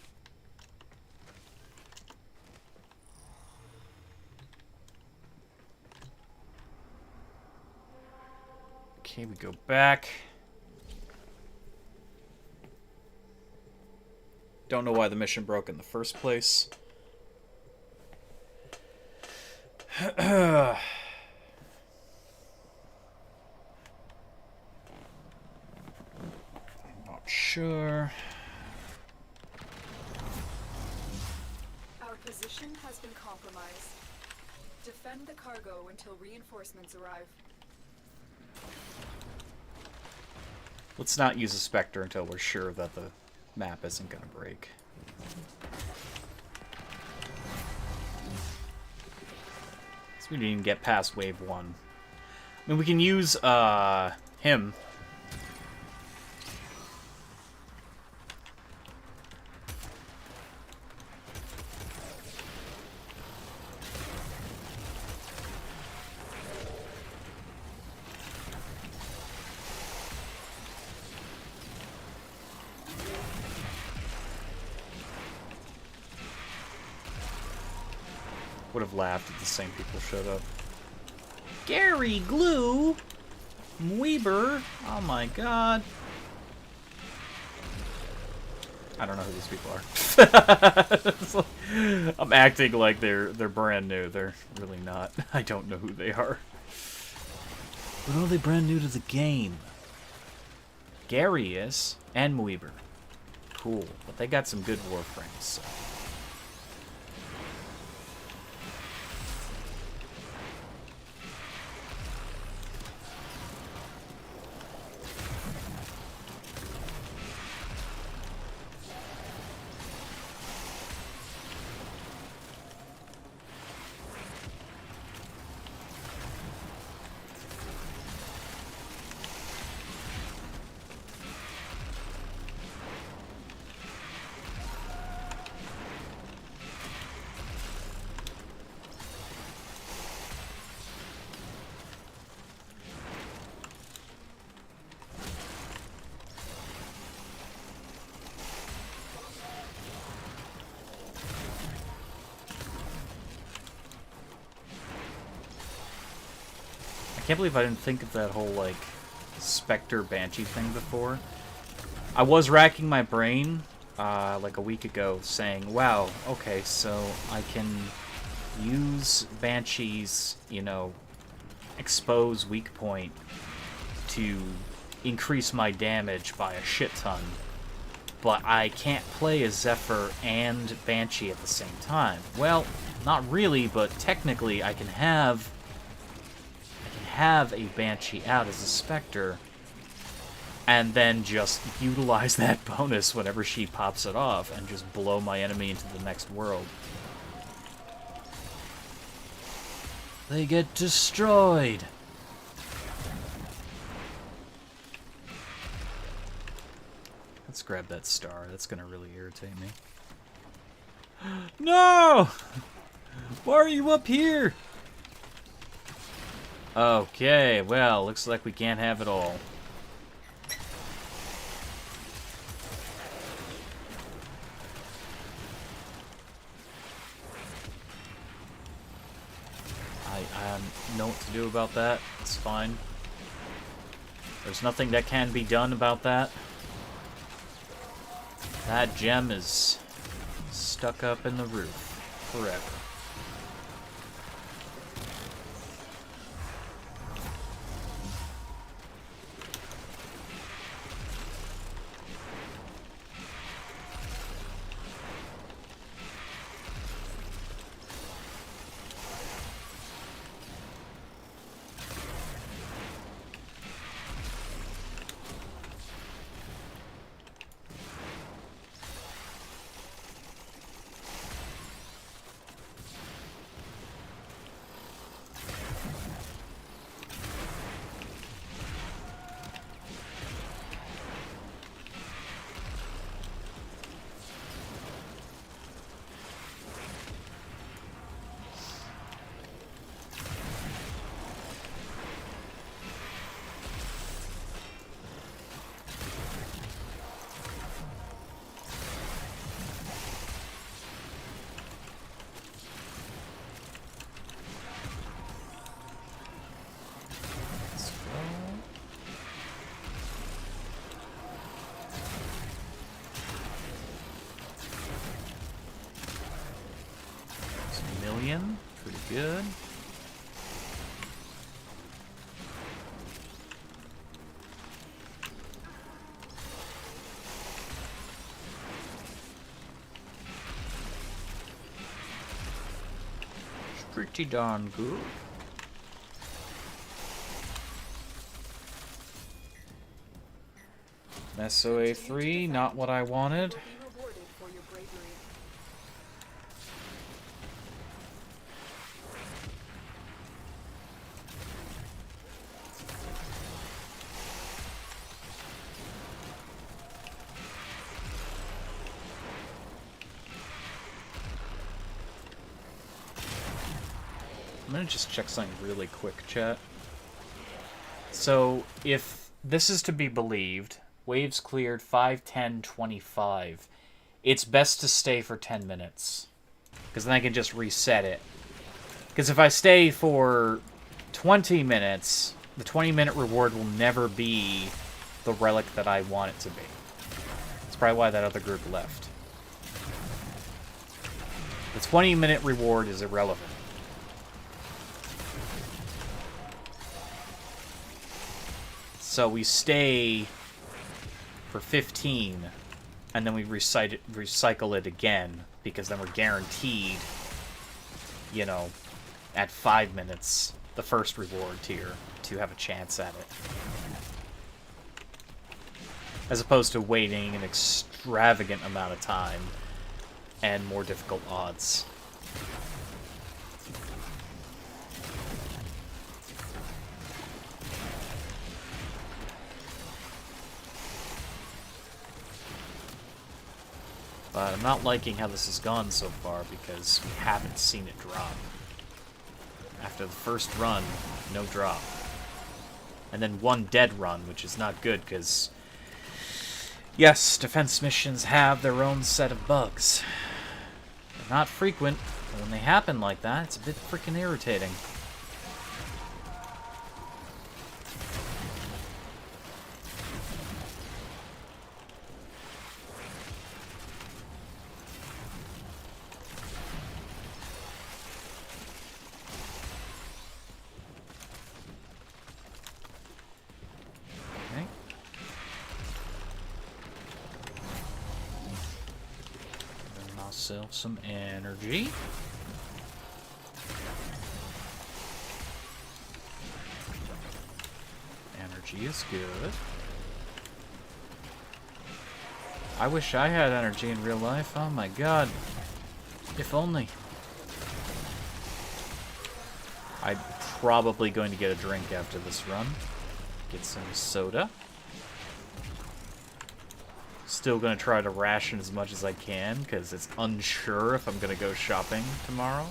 [SPEAKER 3] Okay, we go back. Don't know why the mission broke in the first place. Not sure.
[SPEAKER 2] Our position has been compromised. Defend the cargo until reinforcements arrive.
[SPEAKER 3] Let's not use a Spectre until we're sure that the map isn't going to break. So we didn't even get past wave 1. I mean, we can use him. Would have laughed if the same people showed up. Gary Glue? Weber? Oh my god. I don't know who these people are. I'm acting like they're brand new. They're really not. I don't know who they are. But are they brand new to the game? Gary is. And Weber. Cool. But they got some good Warframes, so. I can't believe I didn't think of that whole, like, Spectre Banshee thing before. I was racking my brain, like a week ago, saying, wow, okay, so I can use Banshee's, you know, expose weak point to increase my damage by a shit ton. But I can't play as Zephyr and Banshee at the same time. Well, not really, but technically I can have a Banshee out as a Spectre, and then just utilize that bonus whenever she pops it off, and just blow my enemy into the next world. They get destroyed! Let's grab that star. That's gonna really irritate me. No! Why are you up here? Okay, well, looks like we can't have it all. I know what to do about that. It's fine. There's nothing that can be done about that. That gem is stuck up in the roof forever. pretty good. Pretty darn good. SOA3, not what I wanted.
[SPEAKER 2] Will be rewarded for your bravery.
[SPEAKER 3] I'm gonna just check something really quick, chat. So, if this is to be believed, waves cleared 5, 10, 25. It's best to stay for 10 minutes. Because then I can just reset it. Because if I stay for 20 minutes, the 20-minute reward will never be the relic that I want it to be. That's probably why that other group left. The 20-minute reward is irrelevant. So we stay for 15, and then we recycle it again, because then we're guaranteed, you know, at 5 minutes, the first reward tier, to have a chance at it. As opposed to waiting an extravagant amount of time and more difficult odds. But I'm not liking how this has gone so far because we haven't seen it drop. After the first run, no drop. And then one dead run, which is not good because, yes, defense missions have their own set of bugs. They're not frequent, but when they happen like that, it's a bit freaking irritating. Myself some energy. Energy is good. I wish I had energy in real life. Oh my god. If only. I'm probably going to get a drink after this run. Get some soda. Still going to try to ration as much as I can, because it's unsure if I'm going to go shopping tomorrow.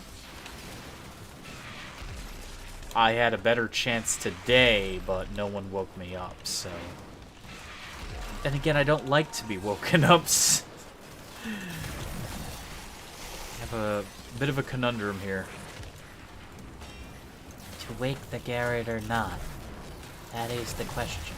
[SPEAKER 3] I had a better chance today, but no one woke me up, so... Then again, I don't like to be woken up. I have a bit of a conundrum here.
[SPEAKER 7] To wake the Garrett or not? That is the question.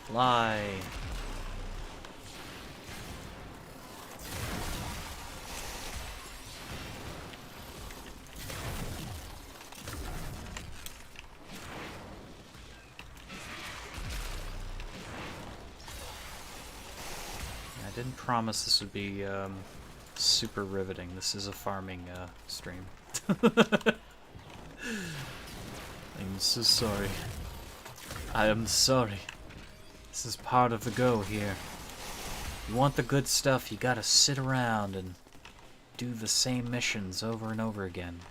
[SPEAKER 3] Fly. I didn't promise this would be super riveting. This is a farming stream. I'm so sorry. I am sorry. This is part of the go here. You want the good stuff, you gotta sit around and do the same missions over and over again.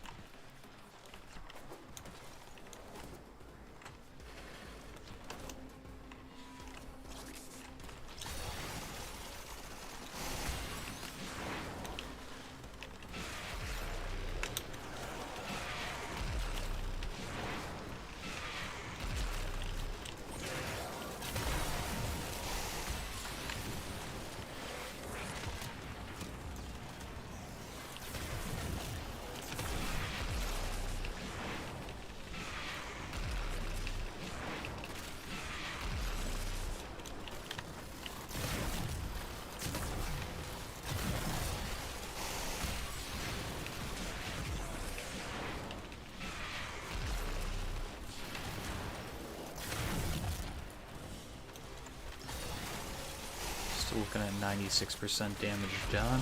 [SPEAKER 3] Looking at 96% damage done.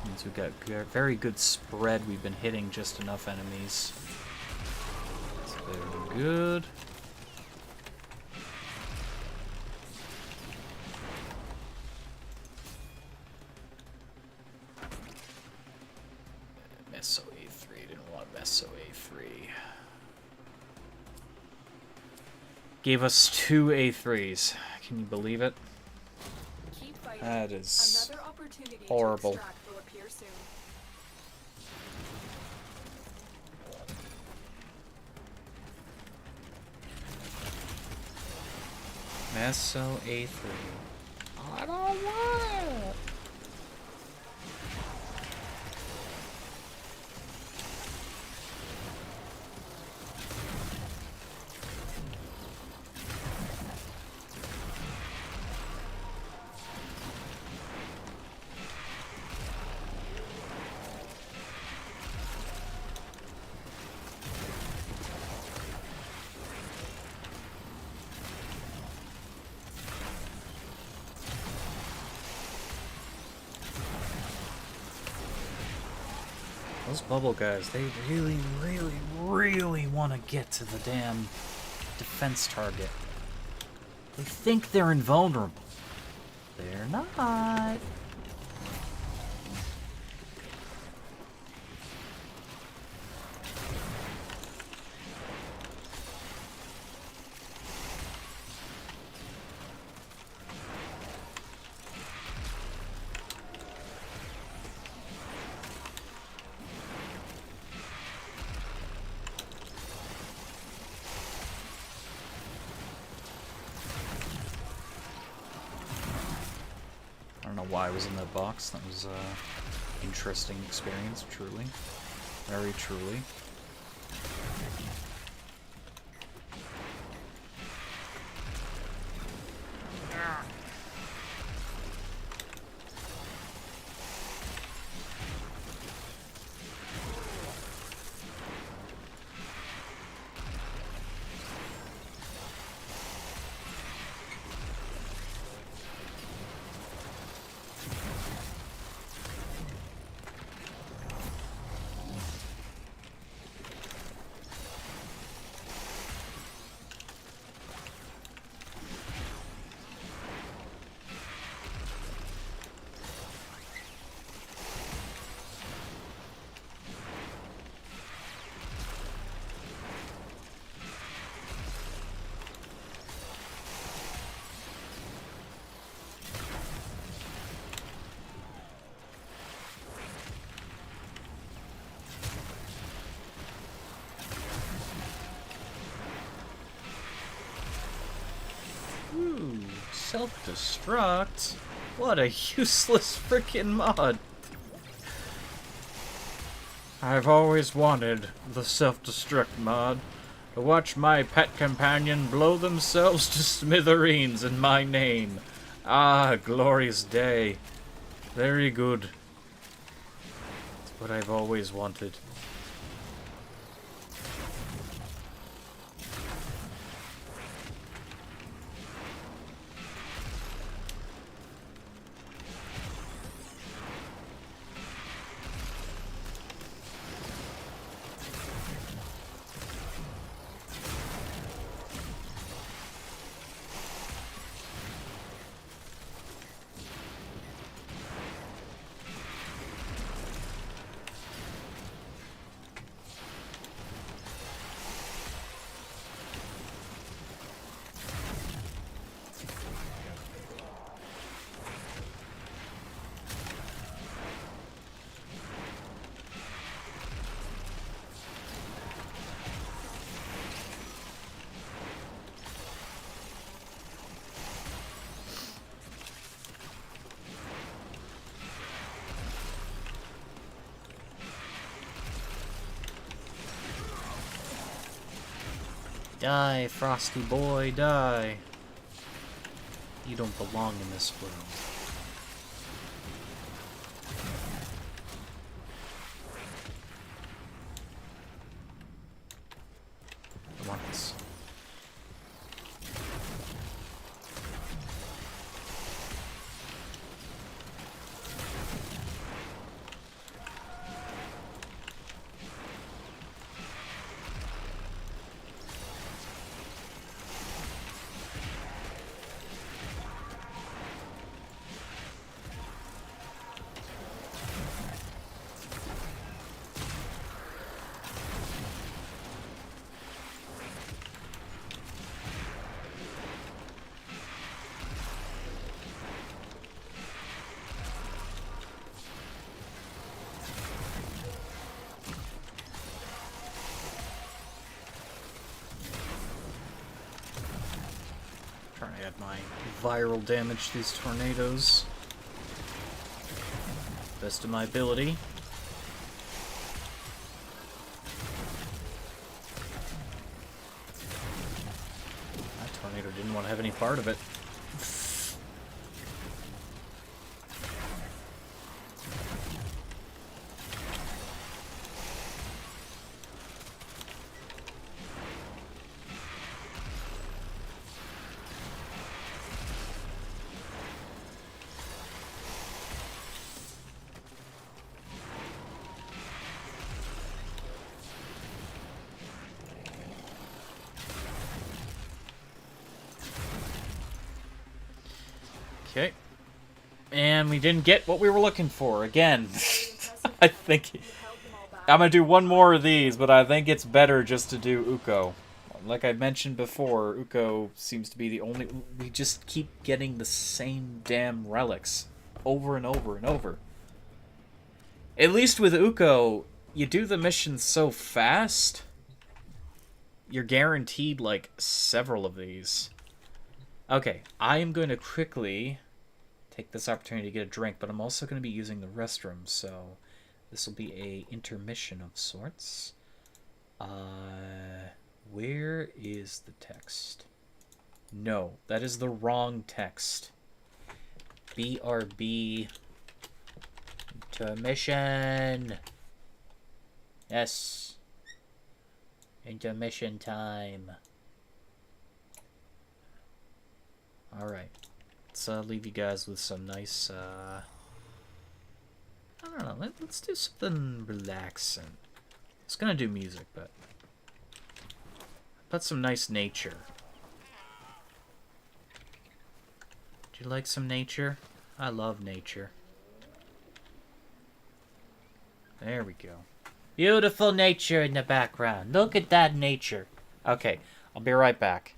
[SPEAKER 3] Means we've got very good spread. We've been hitting just enough enemies. That's very good. Meso A3. Didn't want Meso A3. Gave us 2 A3s. Can you believe it?
[SPEAKER 2] Keep fighting.
[SPEAKER 3] That is
[SPEAKER 2] Another opportunity
[SPEAKER 3] horrible.
[SPEAKER 2] to extract will appear soon.
[SPEAKER 3] Meso A3. I don't want it. Those bubble guys, they really want to get to the damn defense target. They think they're invulnerable. They're not. I don't know why I was in that box. That was interesting experience, truly. Very truly. Ooh, self-destruct? What a useless freaking mod. I've always wanted the self-destruct mod. To watch my pet companion blow themselves to smithereens in my name. Ah, glorious day. Very good. It's what I've always wanted. Die, frosty boy, die. You don't belong in this world. I want this.
[SPEAKER 1] Add my viral damage to these tornadoes. Best of my ability. That tornado didn't want to have any part of it. Okay. And we didn't get what we were looking for again. I think I'm gonna do one more of these, but I think it's better just to do Uko. Like I mentioned before, Uko seems to be the only... We just keep getting the same damn relics over and over and over. At least with Uko, you do the missions so fast, you're guaranteed, like, several of these. Okay, I am going to quickly take this opportunity to get a drink, but I'm also going to be using the restroom, so this will be a intermission of sorts. Where is the text? No, that is the wrong text. BRB intermission. Yes. Intermission time. Alright. Let's leave you guys with some nice, I don't know, let's do something relaxing. I was gonna do music, but... Put some nice nature. Do you like some nature? I love nature. There we go. Beautiful nature in the background. Look at that nature. Okay, I'll be right back.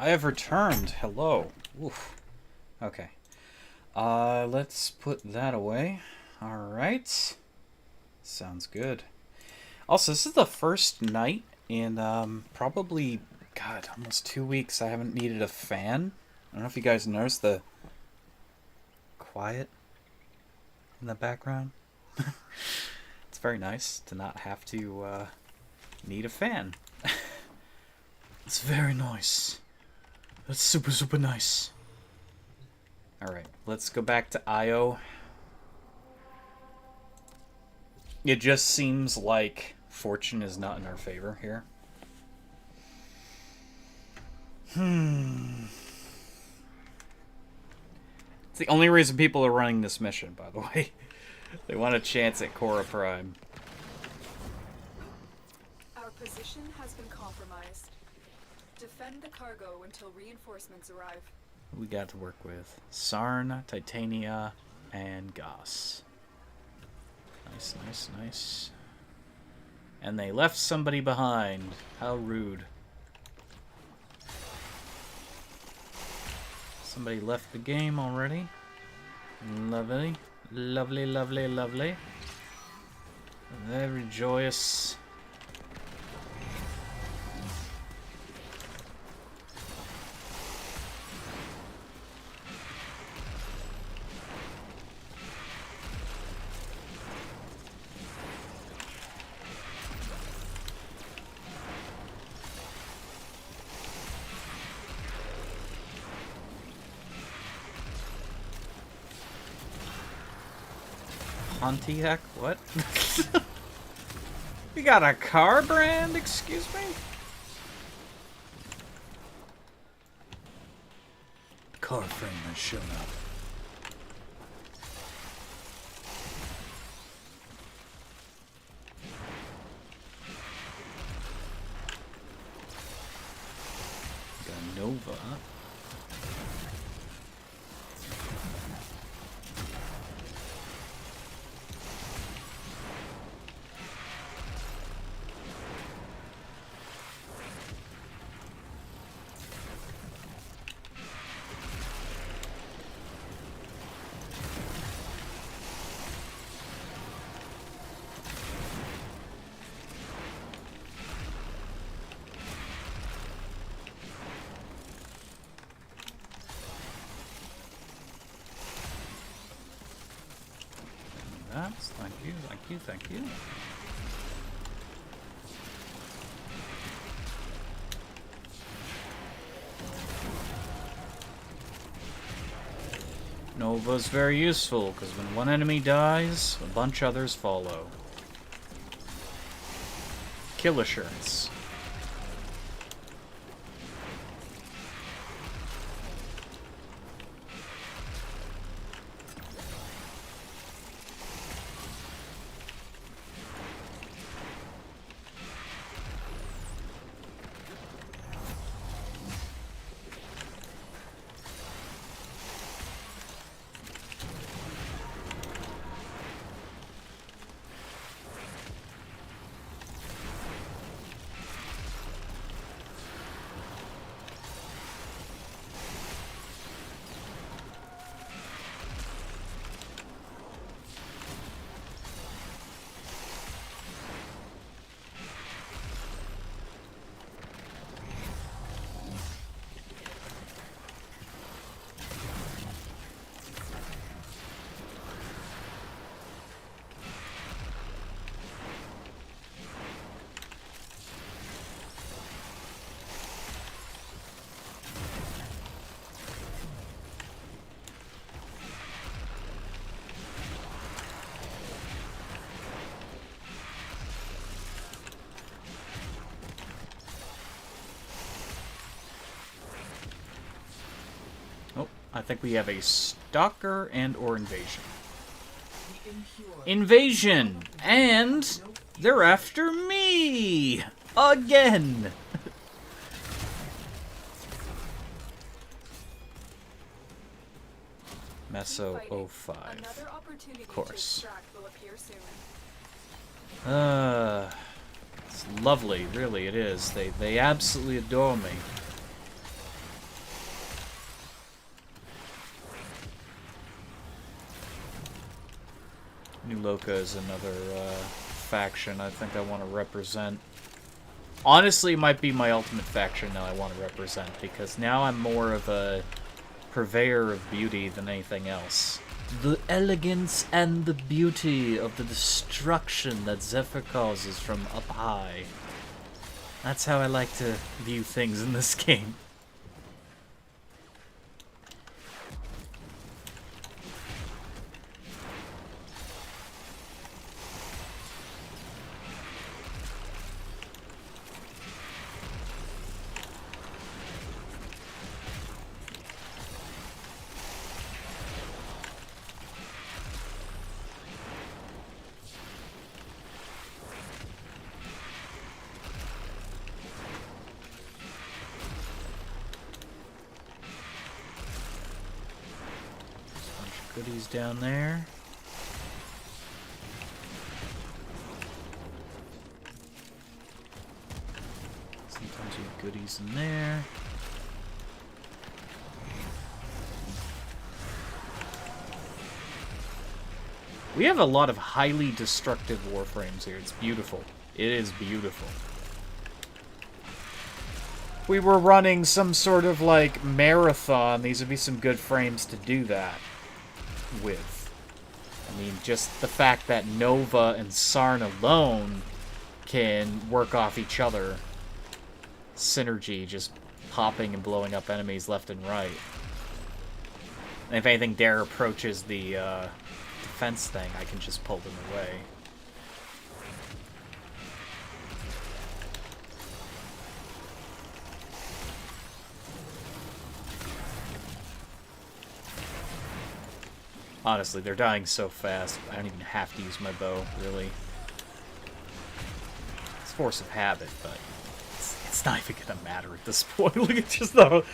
[SPEAKER 3] I have returned. Hello. Oof. Okay. Let's put that away. Alright. Sounds good. Also, this is the first night in, probably, God, almost 2 weeks I haven't needed a fan. I don't know if you guys noticed the quiet in the background. It's very nice to not have to, need a fan. It's very nice. That's super, super nice. Alright, let's go back to Io. It just seems like fortune is not in our favor here. It's the only reason people are running this mission, by the way. They want a chance at Khora Prime.
[SPEAKER 2] Our position has been compromised. Defend the cargo until reinforcements arrive.
[SPEAKER 3] We got to work with Sarn, Titania, and Goss. Nice, nice, nice. And they left somebody behind. How rude. Somebody left the game already. Lovely. Lovely, lovely, lovely. Very joyous. Pontiac? What? We got a car brand? Excuse me?
[SPEAKER 1] Car frame has shown up.
[SPEAKER 3] Got Nova. That's thank you, thank you, thank you. Nova's very useful, because when one enemy dies, a bunch others follow. Kill assurance. I think we have a stalker and or invasion. Invasion! And they're after me! Again! Meso 05.
[SPEAKER 2] Another opportunity
[SPEAKER 3] Of course.
[SPEAKER 2] to extract will appear soon.
[SPEAKER 3] It's lovely, really, it is. They absolutely adore me.
[SPEAKER 1] New Loka is another faction I think I want to represent. Honestly, it might be my ultimate faction now I want to represent, because now I'm more of a purveyor of beauty than anything else. The elegance and the beauty of the destruction that Zephyr causes from up high. That's how I like to view things in this game. Goodies down there. Sometimes you have goodies in there. We have a lot of highly destructive Warframes here. It's beautiful. It is beautiful. If we were running some sort of like marathon, these would be some good frames to do that with. I mean, just the fact that Nova and Sarn alone can work off each other. Synergy, just popping and blowing up enemies left and right. And if anything dare approaches the defense thing, I can just pull them away. Honestly, they're dying so fast, I don't even have to use my bow, really. It's force of habit, but it's not even gonna matter at this point. Look at just the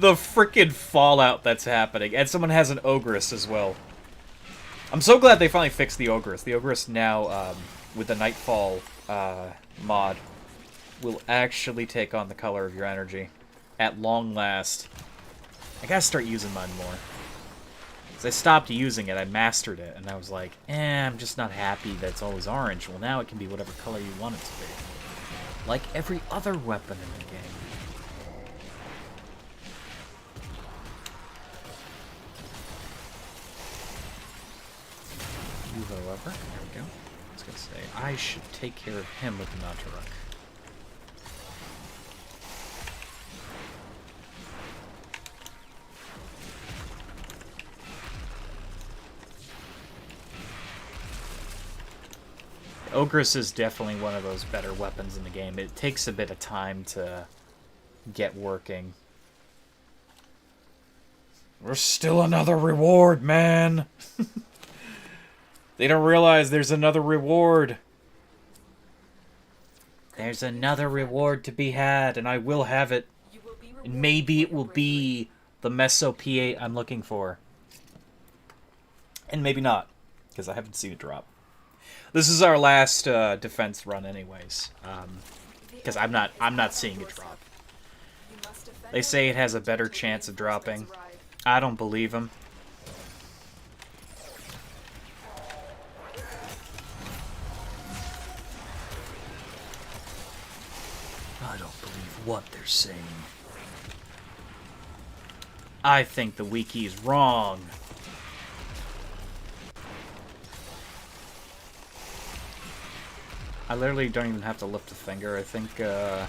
[SPEAKER 1] frickin' fallout that's happening. And someone has an Ogress as well. I'm so glad they finally fixed the Ogress. The Ogress now, with the Nightfall mod, will actually take on the color of your energy. At long last. I gotta start using mine more. I stopped using it, I mastered it, and I was like, I'm just not happy that it's always orange. Well, now it can be whatever color you want it to be. Like every other weapon in the game. You, however, there we go. I was gonna say, I should take care of him with the Nataruk. Ogress is definitely one of those better weapons in the game. It takes a bit of time to get working. There's still another reward, man! They don't realize there's another reward. There's another reward to be had, and I will have it. And maybe it will be the Meso P8 I'm looking for. And maybe not, because I haven't seen it drop. This is our last defense run, anyways, because I'm not seeing it drop. They say it has a better chance of dropping. I don't believe them. I don't believe what they're saying. I think the wiki is wrong. I literally don't even have to lift a finger. I think, I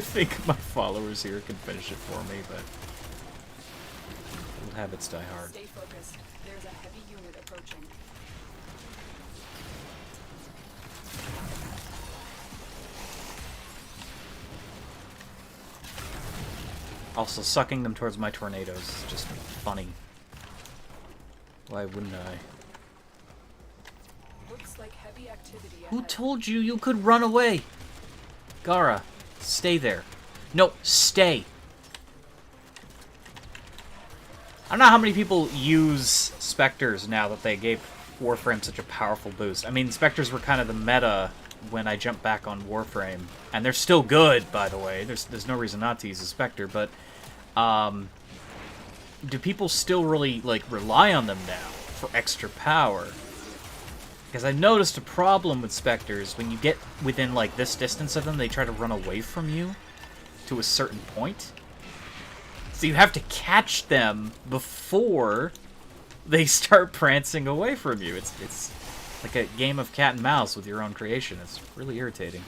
[SPEAKER 1] think my followers here can finish it for me, but old habits die hard.
[SPEAKER 2] Stay focused. There's a heavy unit approaching.
[SPEAKER 1] Also, sucking them towards my tornadoes is just funny. Why wouldn't I?
[SPEAKER 2] Looks like heavy activity
[SPEAKER 1] Who
[SPEAKER 2] ahead.
[SPEAKER 1] told you you could run away? Gara, stay there. No, stay. I don't know how many people use Spectres now that they gave Warframe such a powerful boost. I mean, Spectres were kind of the meta when I jumped back on Warframe. And they're still good, by the way. There's no reason not to use a Spectre, but do people still really, like, rely on them now?
[SPEAKER 3] for extra power. Because I noticed a problem with specters. When you get within, like, this distance of them, they try to run away from you to a certain point. So you have to catch them before they start prancing away from you. It's like a game of cat and mouse with your own creation. It's really irritating.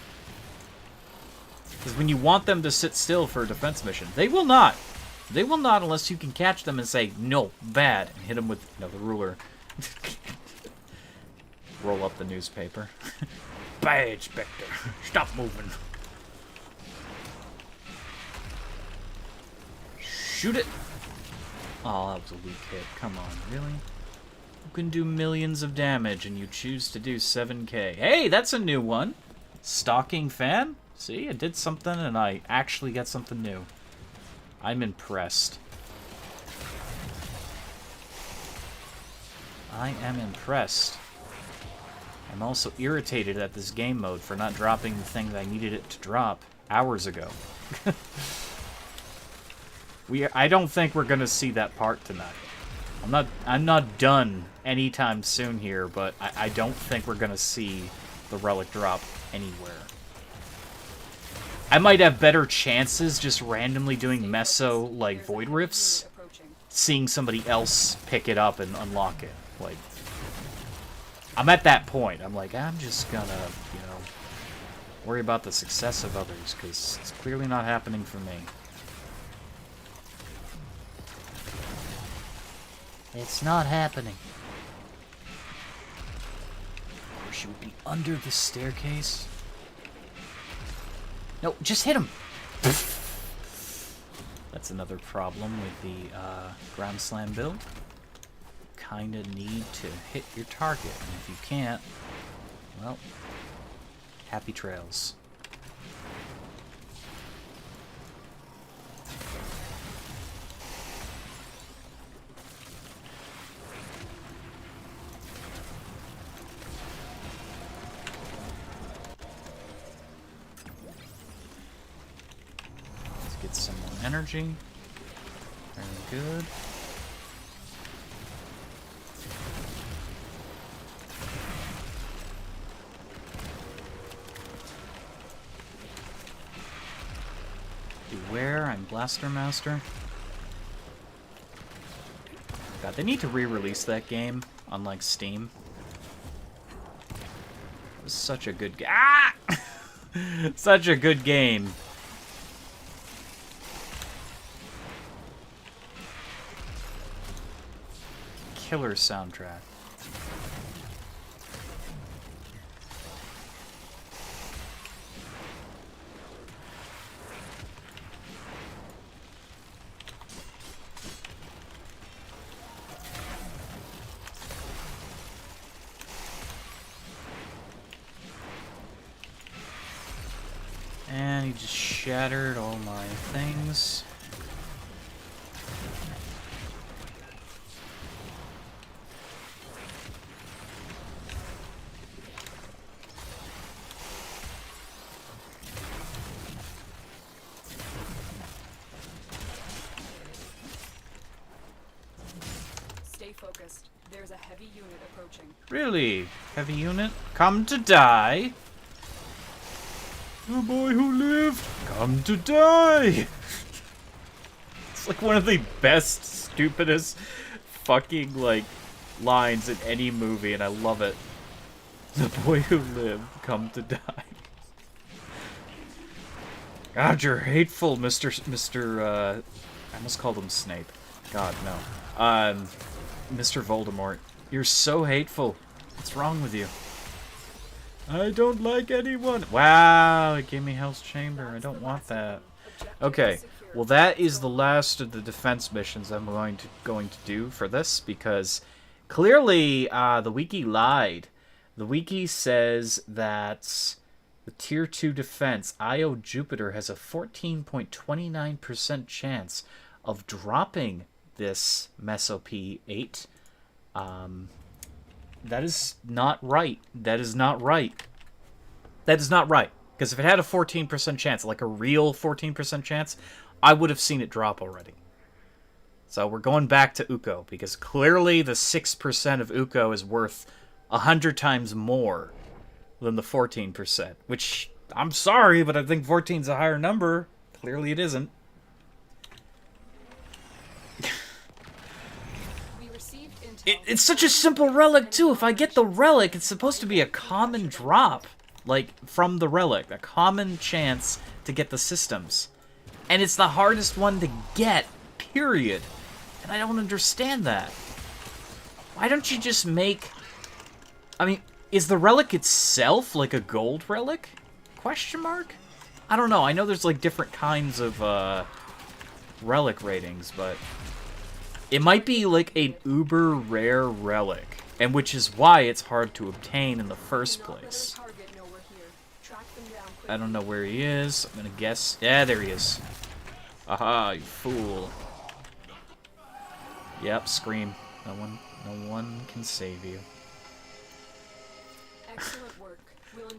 [SPEAKER 3] Because when you want them to sit still for a defense mission, they will not. They will not unless you can catch them and say, no, bad, and hit them with, you know, the ruler. Roll up the newspaper. Bad, Spectre. Stop moving. Shoot it. Oh, that was a weak hit. Come on, really? You can do millions of damage and you choose to do 7k. Hey, that's a new one. Stalking fan? See, I did something and I actually got something new. I'm impressed. I am impressed. I'm also irritated at this game mode for not dropping the thing that I needed it to drop hours ago. I don't think we're gonna see that part tonight. I'm not done anytime soon here, but I don't think we're gonna see the relic drop anywhere. I might have better chances just randomly doing meso, like, void rifts, seeing somebody else pick it up and unlock it. Like, I'm at that point. I'm like, I'm just gonna, you know, worry about the success of others, because it's clearly not happening for me.
[SPEAKER 7] It's not happening.
[SPEAKER 3] I wish you would be under the staircase. No, just hit him! That's another problem with the ground slam build. Kinda need to hit your target, and if you can't, well, happy trails. Let's get some more energy. Very good. Beware, I'm Blaster Master. God, they need to re-release that game on, like, Steam. It was such a good game. Ah! Such a good game. Killer soundtrack. And he just shattered all my things.
[SPEAKER 2] Stay focused. There's a heavy unit approaching.
[SPEAKER 3] Really? Heavy unit? Come to die? The boy who lived, come to die! It's like one of the best, stupidest fucking, like, lines in any movie, and I love it. The boy who lived, come to die. God, you're hateful, Mr. I almost called him Snape. God, no. Mr. Voldemort. You're so hateful. What's wrong with you? I don't like anyone. Wow, it gave me Hell's Chamber. I don't want that. Okay, well that is the last of the defense missions I'm going to do for this, because clearly the wiki lied. The wiki says that the tier 2 defense, Io Jupiter, has a 14.29% chance of dropping this Meso P8. That is not right. That is not right. That is not right. Because if it had a 14% chance, like a real 14% chance, I would have seen it drop already.
[SPEAKER 1] So we're going back to Uko, because clearly the 6% of Uko is worth 100 times more than the 14%. Which, I'm sorry, but I think 14 is a higher number. Clearly it isn't. It's such a simple relic, too. If I get the relic, it's supposed to be a common drop. Like, from the relic. A common chance to get the systems. And it's the hardest one to get, period. And I don't understand that. Why don't you just make... I mean, is the relic itself like a gold relic? Question mark? I don't know. I know there's like different kinds of relic ratings, but... It might be like an uber rare relic, and which is why it's hard to obtain in the first place. I don't know where he is. I'm gonna guess. Yeah, there he is. Aha, you fool. Yep, scream. No one can save you.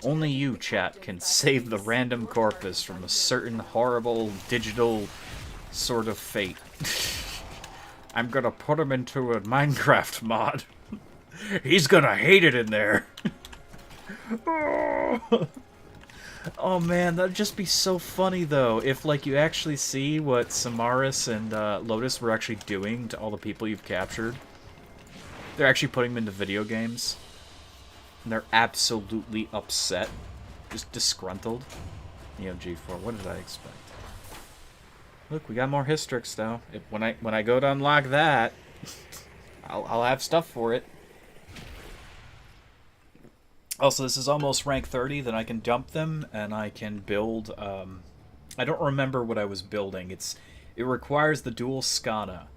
[SPEAKER 1] Only you, chat, can save the random corpus from a certain horrible digital sort of fate. I'm gonna put him into a Minecraft mod. He's gonna hate it in there. Oh man, that'd just be so funny though, if like you actually see what Samaris and Lotus were actually doing to all the people you've captured. They're actually putting them into video games. And they're absolutely upset. Just disgruntled. Neo G4, what did I expect? Look, we got more Hystrix now. When I go to unlock that, I'll have stuff for it. Also, this is almost rank 30, then I can dump them, and I can build, I don't remember what I was building. It requires the dual Skana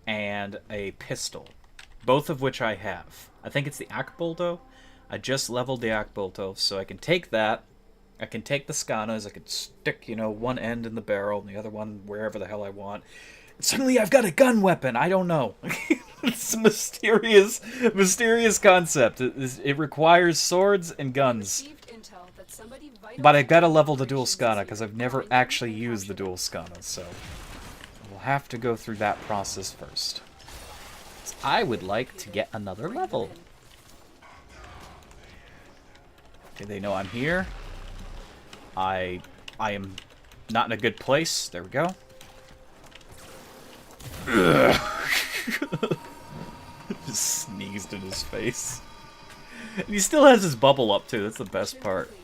[SPEAKER 1] and a pistol, both of which I have. I think it's the Akbolto. I just leveled the Akbolto, so I can take that. I can take the Skanas, I can stick, one end in the barrel and the other one wherever the hell I want. And suddenly I've got a gun weapon! I don't know. It's a mysterious concept. It requires swords and guns. But I've got to level the dual Skana, because I've never actually used the dual Skana, so... We'll have to go through that process first. I would like to get another level. Okay, they know I'm here. I am not in a good place. There we go. Just sneezed in his face. And he still has his bubble up, too. That's the best part.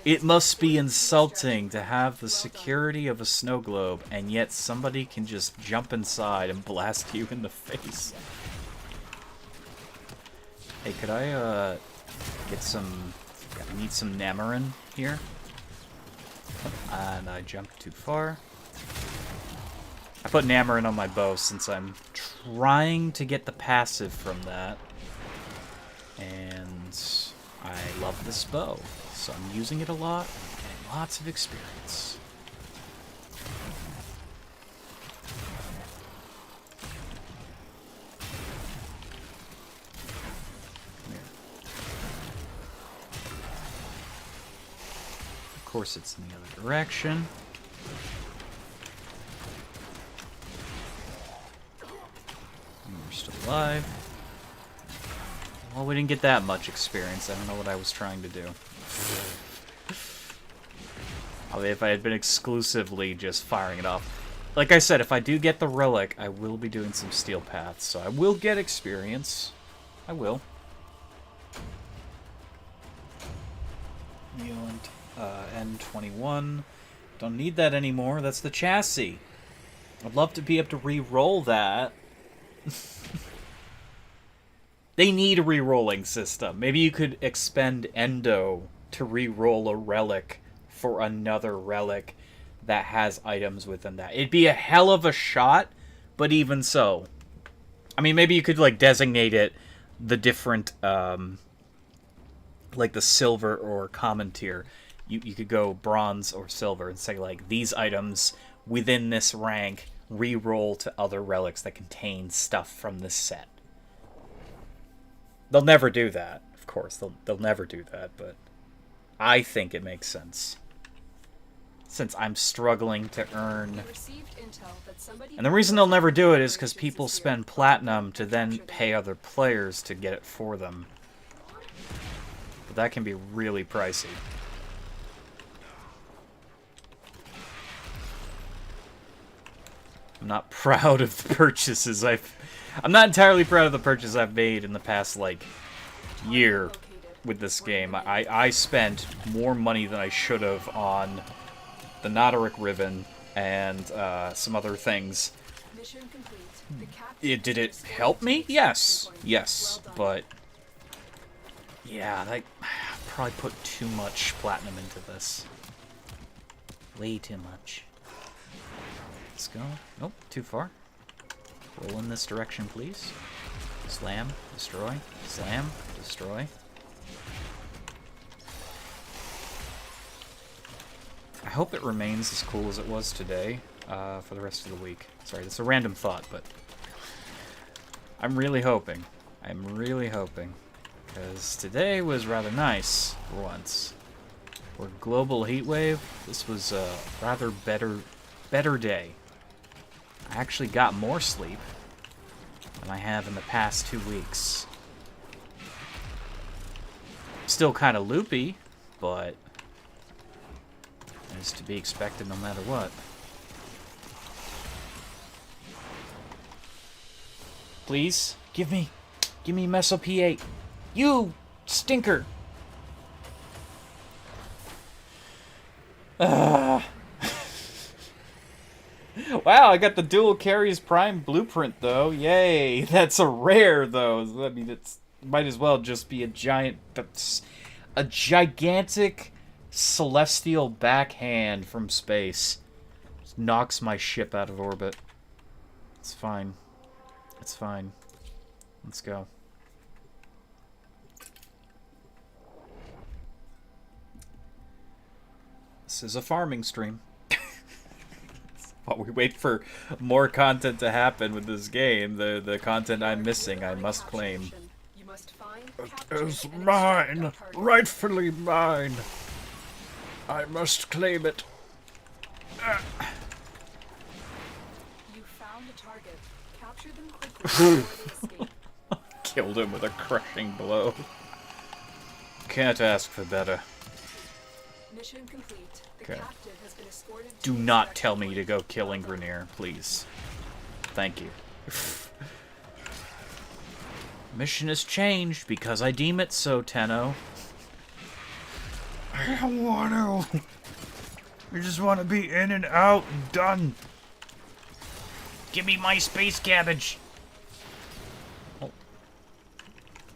[SPEAKER 1] It must be insulting to have the security of a snow globe, and yet somebody can just jump inside and blast you in the face. Hey, could I, get some... I need some Namarin here. And I jumped too far. I put Namarin on my bow since I'm trying to get the passive from that. And I love this bow. So I'm using it a lot and getting lots of experience. Of course it's in the other direction. And we're still alive. Well, we didn't get that much experience. I don't know what I was trying to do. I mean, if I had been exclusively just firing it off. Like I said, if I do get the relic, I will be doing some steel paths, so I will get experience. I will. N21. Don't need that anymore. That's the chassis. I'd love to be able to re-roll that. They need a re-rolling system. Maybe you could expend Endo to re-roll a relic for another relic that has items within that. It'd be a hell of a shot, but even so. I mean, maybe you could, like, designate it the different, like the silver or common tier. You could go bronze or silver and say, like, these items within this rank re-roll to other relics that contain stuff from this set. They'll never do that, of course. They'll never do that, but I think it makes sense. since I'm struggling to earn.
[SPEAKER 2] We received intel that somebody
[SPEAKER 1] And the reason they'll never do it is because people spend platinum to then pay other players to get it for them. But that can be really pricey. I'm not proud of the purchases I'm not entirely proud of the purchases I've made in the past, like, year with this game. I spent more money than I should have on the Notaric Ribbon and some other things.
[SPEAKER 2] Mission complete. The captain
[SPEAKER 1] Did it help me? Yes. Yes. But, yeah, I probably put too much platinum into this. Way too much. Let's go. Nope, too far. Roll in this direction, please. Slam, destroy, slam, destroy. I hope it remains as cool as it was today for the rest of the week. Sorry, that's a random thought, but I'm really hoping. I'm really hoping. Because today was rather nice for once. For global heatwave, this was a rather better day. I actually got more sleep than I have in the past 2 weeks. Still kind of loopy, but is to be expected no matter what. Please, give me Meso P8. You stinker. Wow, I got the dual carries prime blueprint though. Yay! That's a rare though. I mean, it's might as well just be a gigantic celestial backhand from space. Just knocks my ship out of orbit. It's fine. It's fine. Let's go. This is a farming stream. While we wait for more content to happen with this game, the content I'm missing, I must claim.
[SPEAKER 2] You must find,
[SPEAKER 5] It
[SPEAKER 2] capture,
[SPEAKER 5] is
[SPEAKER 2] and
[SPEAKER 5] mine,
[SPEAKER 2] extract the target.
[SPEAKER 5] rightfully mine. I must claim it.
[SPEAKER 2] You found a target. Capture them quickly before they escape.
[SPEAKER 1] Killed him with a crushing blow. Can't ask for better.
[SPEAKER 2] Mission complete. The
[SPEAKER 1] Okay.
[SPEAKER 2] captive has been escorted to
[SPEAKER 1] Do
[SPEAKER 2] the
[SPEAKER 1] not
[SPEAKER 2] extraction
[SPEAKER 1] tell me
[SPEAKER 2] point.
[SPEAKER 1] to go kill Grenier, please. Thank you. Mission has changed because I deem it so, Tenno.
[SPEAKER 5] I don't want to. I just want to be in and out and done.
[SPEAKER 1] Give me my space cabbage! Oh.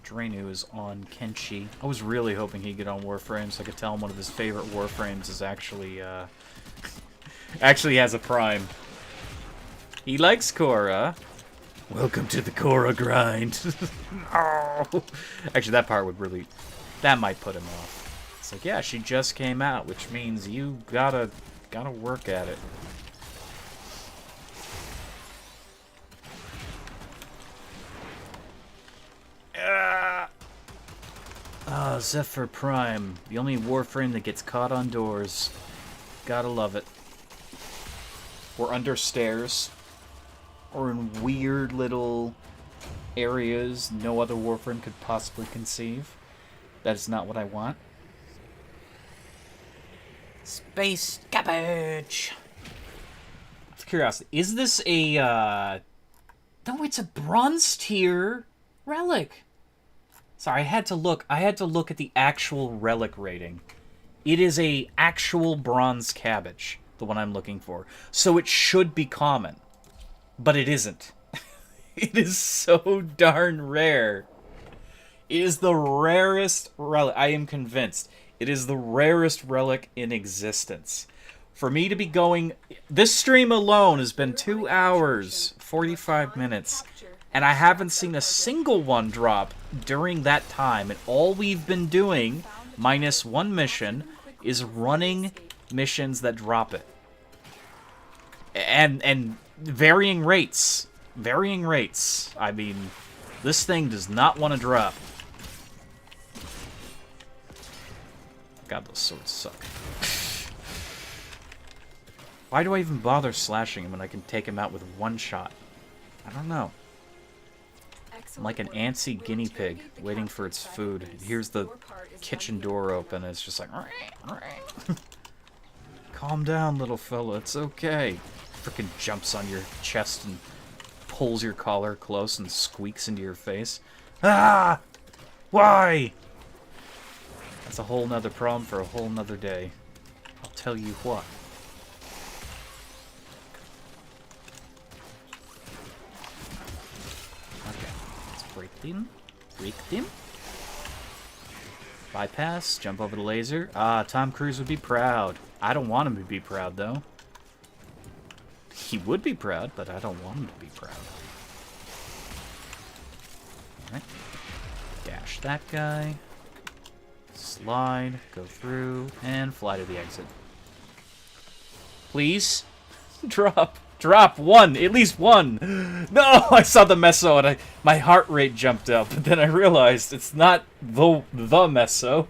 [SPEAKER 1] Drenu is on Kenshi. I was really hoping he'd get on Warframe so I could tell him one of his favorite Warframes is actually, actually has a prime. He likes Khora. Welcome to the Khora grind. No. Actually, that part would really... That might put him off. It's like, yeah, she just came out, which means you gotta work at it. Ah, Zephyr Prime. The only Warframe that gets caught on doors. Gotta love it. Or under stairs. Or in weird little areas no other Warframe could possibly conceive. That is not what I want. Space cabbage! Out of curiosity, is this a, No, it's a bronze tier relic. Sorry, I had to look at the actual relic rating. It is a actual bronze cabbage, the one I'm looking for. So it should be common. But it isn't. It is so darn rare. It is the rarest relic. I am convinced. It is the rarest relic in existence. For me to be going... This stream alone has been 2 hours, 45 minutes. And I haven't seen a single one drop during that time. And all we've been doing, minus one mission, is running missions that drop it. And varying rates. Varying rates. I mean, this thing does not want to drop. God, those swords suck.
[SPEAKER 3] Why do I even bother slashing him when I can take him out with one shot? I don't know. I'm like an antsy guinea pig waiting for its food. It hears the kitchen door open and it's just like... Calm down, little fella. It's okay. Frickin' jumps on your chest and pulls your collar close and squeaks into your face.
[SPEAKER 5] Ah! Why?
[SPEAKER 3] That's a whole nother problem for a whole nother day. I'll tell you what. Okay, let's break them. Break them. Bypass, jump over the laser. Ah, Tom Cruise would be proud. I don't want him to be proud, though. He would be proud, but I don't want him to be proud. Alright. Dash that guy. Slide, go through, and fly to the exit. Please? Drop. Drop one! At least one! No! I saw the meso and my heart rate jumped up, but then I realized it's not the meso.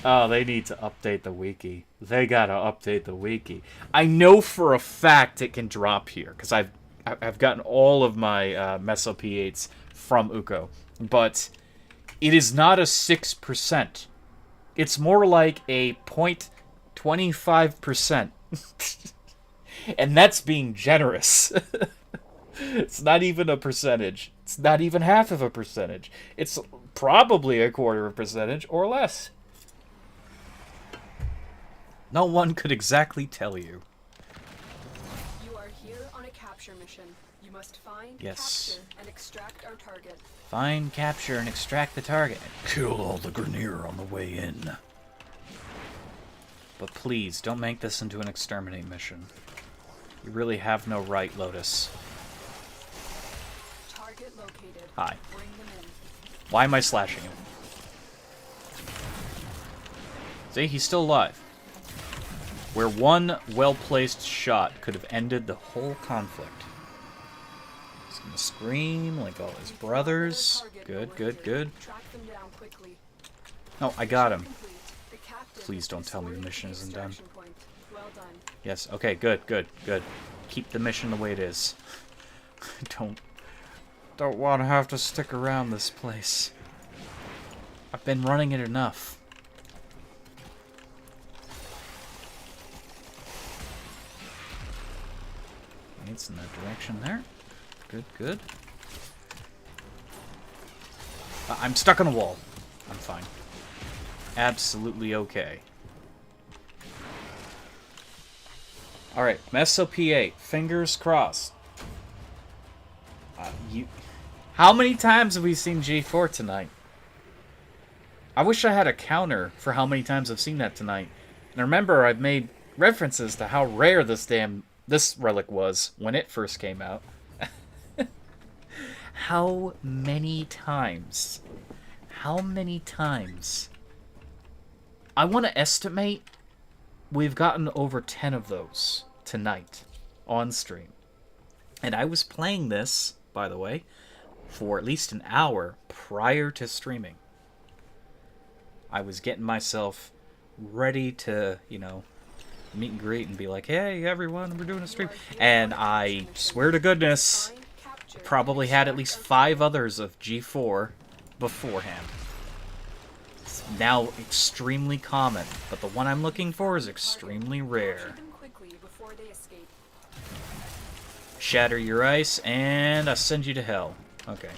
[SPEAKER 3] Oh, they need to update the wiki. They gotta update the wiki. I know for a fact it can drop here, because I've gotten all of my meso P8s from Uko. But it is not a 6%. It's more like a 0.25%. And that's being generous. It's not even a percentage. It's not even half of a percentage. It's probably a quarter of a percentage or less. No one could exactly tell you.
[SPEAKER 2] You are here on a capture mission. You must find,
[SPEAKER 3] Yes.
[SPEAKER 2] capture, and extract our target.
[SPEAKER 3] Find, capture, and extract the target.
[SPEAKER 5] Kill all the Grenier on the way in.
[SPEAKER 3] But please, don't make this into an exterminate mission. You really have no right, Lotus.
[SPEAKER 2] Target located.
[SPEAKER 3] Hi.
[SPEAKER 2] Bring them in.
[SPEAKER 3] Why am I slashing him? See, he's still alive. Where one well-placed shot could have ended the whole conflict. He's gonna scream like all his brothers. Good, good, good.
[SPEAKER 2] Track them down quickly.
[SPEAKER 3] No, I got him.
[SPEAKER 2] Complete. The captain
[SPEAKER 3] Please don't
[SPEAKER 2] has
[SPEAKER 3] tell me the
[SPEAKER 2] escorted
[SPEAKER 3] mission
[SPEAKER 2] to
[SPEAKER 3] isn't done.
[SPEAKER 2] extraction point. Well done.
[SPEAKER 3] Yes, okay, good, good, good. Keep the mission the way it is. Don't want to have to stick around this place. I've been running it enough. It's in that direction there. Good, good. I'm stuck on a wall. I'm fine. Absolutely okay. Alright, Meso P8. Fingers crossed. How many times have we seen G4 tonight? I wish I had a counter for how many times I've seen that tonight. And remember, I've made references to how rare this relic was when it first came out. How many times? How many times? I want to estimate we've gotten over 10 of those tonight on stream. And I was playing this, by the way, for at least an hour prior to streaming. I was getting myself ready to, you know, meet and greet and be like, hey, everyone, we're doing a stream. And I swear to goodness,
[SPEAKER 2] Find, capture,
[SPEAKER 3] probably had at least 5 others of G4 beforehand. It's now extremely common, but the one I'm looking for is extremely rare.
[SPEAKER 2] capture them quickly before they escape.
[SPEAKER 3] Shatter your ice, and I send you to hell. Okay.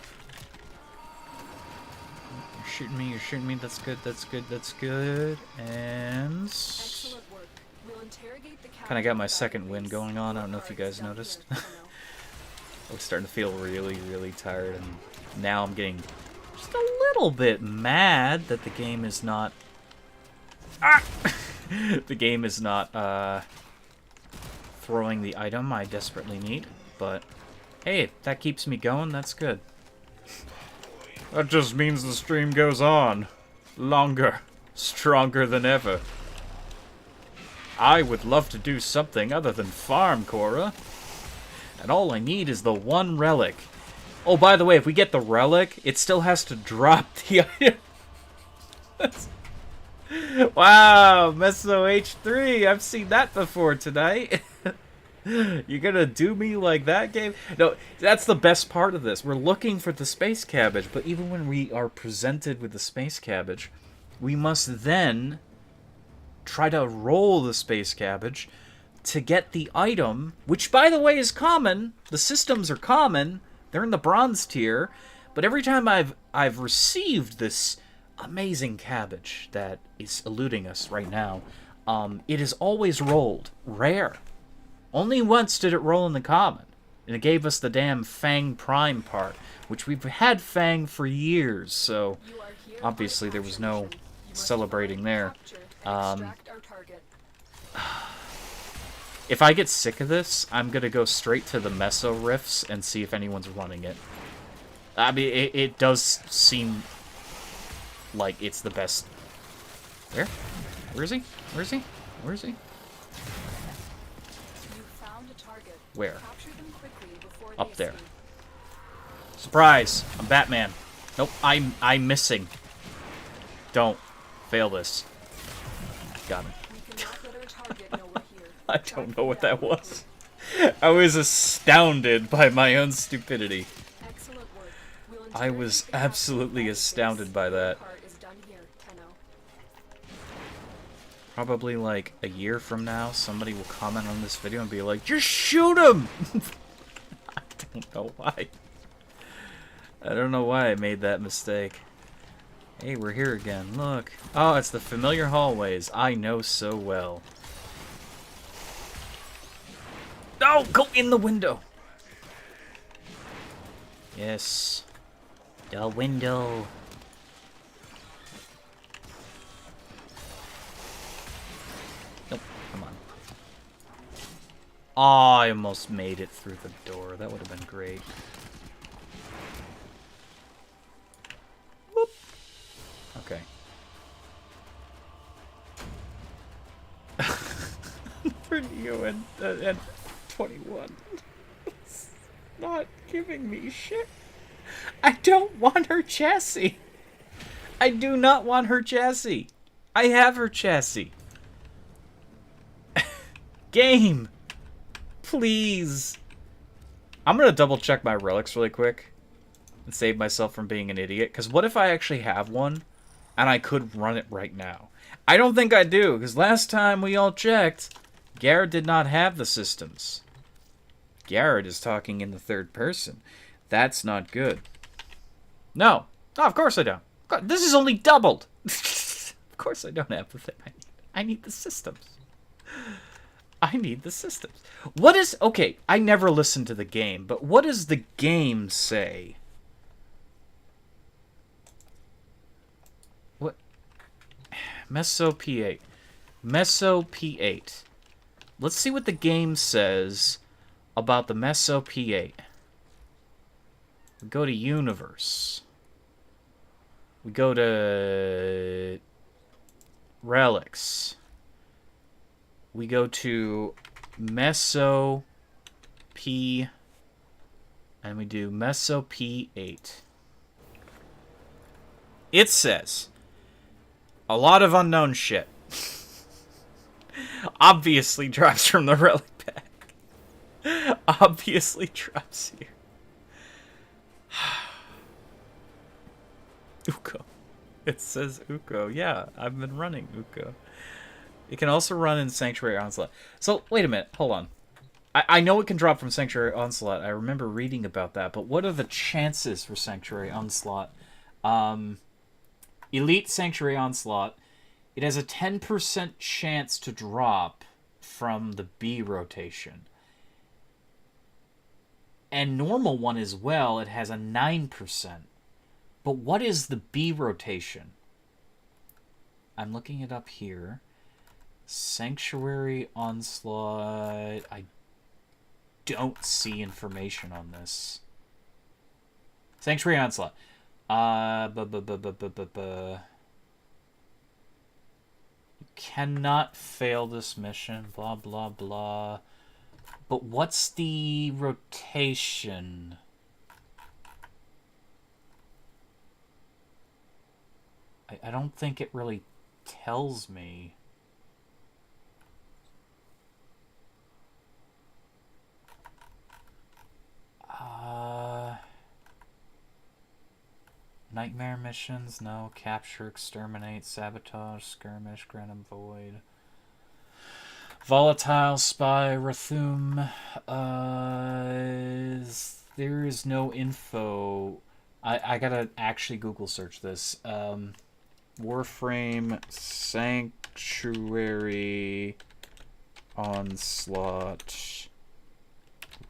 [SPEAKER 3] You're shooting me, that's good, that's good, that's good. And...
[SPEAKER 2] Excellent work. We'll interrogate the
[SPEAKER 3] Kind of got my
[SPEAKER 2] captain
[SPEAKER 3] second wind
[SPEAKER 2] database.
[SPEAKER 3] going on, I don't know if you
[SPEAKER 2] Your
[SPEAKER 3] guys
[SPEAKER 2] card is
[SPEAKER 3] noticed.
[SPEAKER 2] down here for now.
[SPEAKER 3] I was starting to feel really, really tired, and now I'm getting just a little bit mad that the game is not... the game is not, throwing the item I desperately need, but hey, if that keeps me going, that's good.
[SPEAKER 5] That just means the stream goes on. Longer. Stronger than ever.
[SPEAKER 3] I would love to do something other than farm, Khora. And all I need is the one relic. Oh, by the way, if we get the relic, it still has to drop the item.
[SPEAKER 1] Wow, Meso H3. I've seen that before tonight. You're gonna do me like that, game? No, that's the best part of this. We're looking for the space cabbage, but even when we are presented with the space cabbage, we must then try to roll the space cabbage to get the item, which, by the way, is common. The systems are common. They're in the bronze tier. But every time I've received this amazing cabbage that is eluding us right now, it is always rolled. Rare. Only once did it roll in the common. And it gave us the damn Fang Prime part, which we've had Fang for years, so
[SPEAKER 2] You are here
[SPEAKER 1] obviously
[SPEAKER 2] on
[SPEAKER 1] there was
[SPEAKER 2] capture
[SPEAKER 1] no
[SPEAKER 2] mission. You must
[SPEAKER 1] celebrating
[SPEAKER 2] find,
[SPEAKER 1] there.
[SPEAKER 2] capture, and extract our target.
[SPEAKER 1] If I get sick of this, I'm gonna go straight to the Meso Rifts and see if anyone's running it. I mean, it does seem like it's the best. Where? Where is he? Where is he? Where is he?
[SPEAKER 2] You found a target.
[SPEAKER 1] Where?
[SPEAKER 2] Capture them quickly before they
[SPEAKER 1] Up there.
[SPEAKER 2] escape.
[SPEAKER 1] Surprise! I'm Batman. Nope, I'm missing. Don't fail this. Got it.
[SPEAKER 2] We cannot let our target know we're here.
[SPEAKER 1] I
[SPEAKER 2] Track
[SPEAKER 1] don't know
[SPEAKER 2] them
[SPEAKER 1] what
[SPEAKER 2] down
[SPEAKER 1] that was. I was astounded by my own stupidity.
[SPEAKER 2] Excellent work. We'll
[SPEAKER 1] I
[SPEAKER 2] interrogate
[SPEAKER 1] was
[SPEAKER 2] the capture
[SPEAKER 1] absolutely
[SPEAKER 2] of all
[SPEAKER 1] astounded
[SPEAKER 2] space.
[SPEAKER 1] by
[SPEAKER 2] Your
[SPEAKER 1] that.
[SPEAKER 2] part is done here, Tenno.
[SPEAKER 1] Probably like a year from now, somebody will comment on this video and be like, "Just shoot him!" I don't know why. I don't know why I made that mistake. Hey, we're here again. Look. Oh, it's the familiar hallways I know so well. No, go in the window. Yes.
[SPEAKER 7] The window.
[SPEAKER 1] Nope. Come on. Oh, I almost made it through the door. That would have been great. Whoop. Okay. For you and 21. It's not giving me shit. I don't want her chassis. I do not want her chassis. I have her chassis. Game. Please. I'm going to double check my relics really quick and save myself from being an idiot. Because what if I actually have one and I could run it right now? I don't think I do, because last time we all checked, Garrett did not have the systems. Garrett is talking in the third person. That's not good. No. No, of course I don't. God, this is only doubled. Of course I don't have the thing I need. I need the systems. I need the systems. What is... Okay, I never listened to the game, but what does the game say? What? Meso P8. Meso P8. Let's see what the game says about the Meso P8. We go to Universe. We go to Relics. We go to Meso P, and we do Meso P8. It says a lot of unknown shit. Obviously drops from the relic pack. Obviously drops here. Uko. It says Uko. Yeah, I've been running Uko. It can also run in Sanctuary Onslaught. So, wait a minute. Hold on. I know it can drop from Sanctuary Onslaught. I remember reading about that. But what are the chances for Sanctuary Onslaught? Elite Sanctuary Onslaught. It has a 10% chance to drop from the B rotation. And normal one as well, it has a 9%. But what is the B rotation? I'm looking it up here. Sanctuary Onslaught. I don't see information on this. Sanctuary Onslaught. You cannot fail this mission. Blah, blah, blah. But what's the rotation? I don't think it really
[SPEAKER 3] tells me... Nightmare missions? No. Capture, exterminate, sabotage, skirmish, grant and void. Volatile, spy, Rathum. There is no info. I gotta actually Google search this. Warframe Sanctuary Onslaught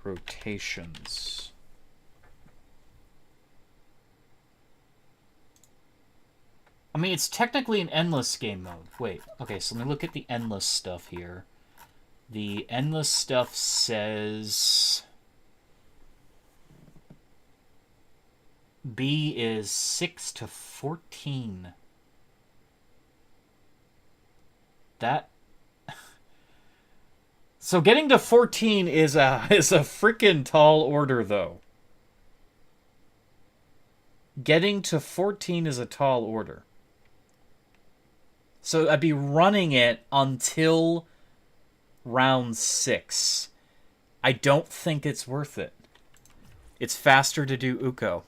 [SPEAKER 3] Rotations. I mean, it's technically an endless game mode. Wait, okay, so let me look at the endless stuff here. The endless stuff says... B is 6 to 14. That... So getting to 14 is a freaking tall order, though. Getting to 14 is a tall order. So I'd be running it until round 6. I don't think it's worth it. It's faster to do Uko.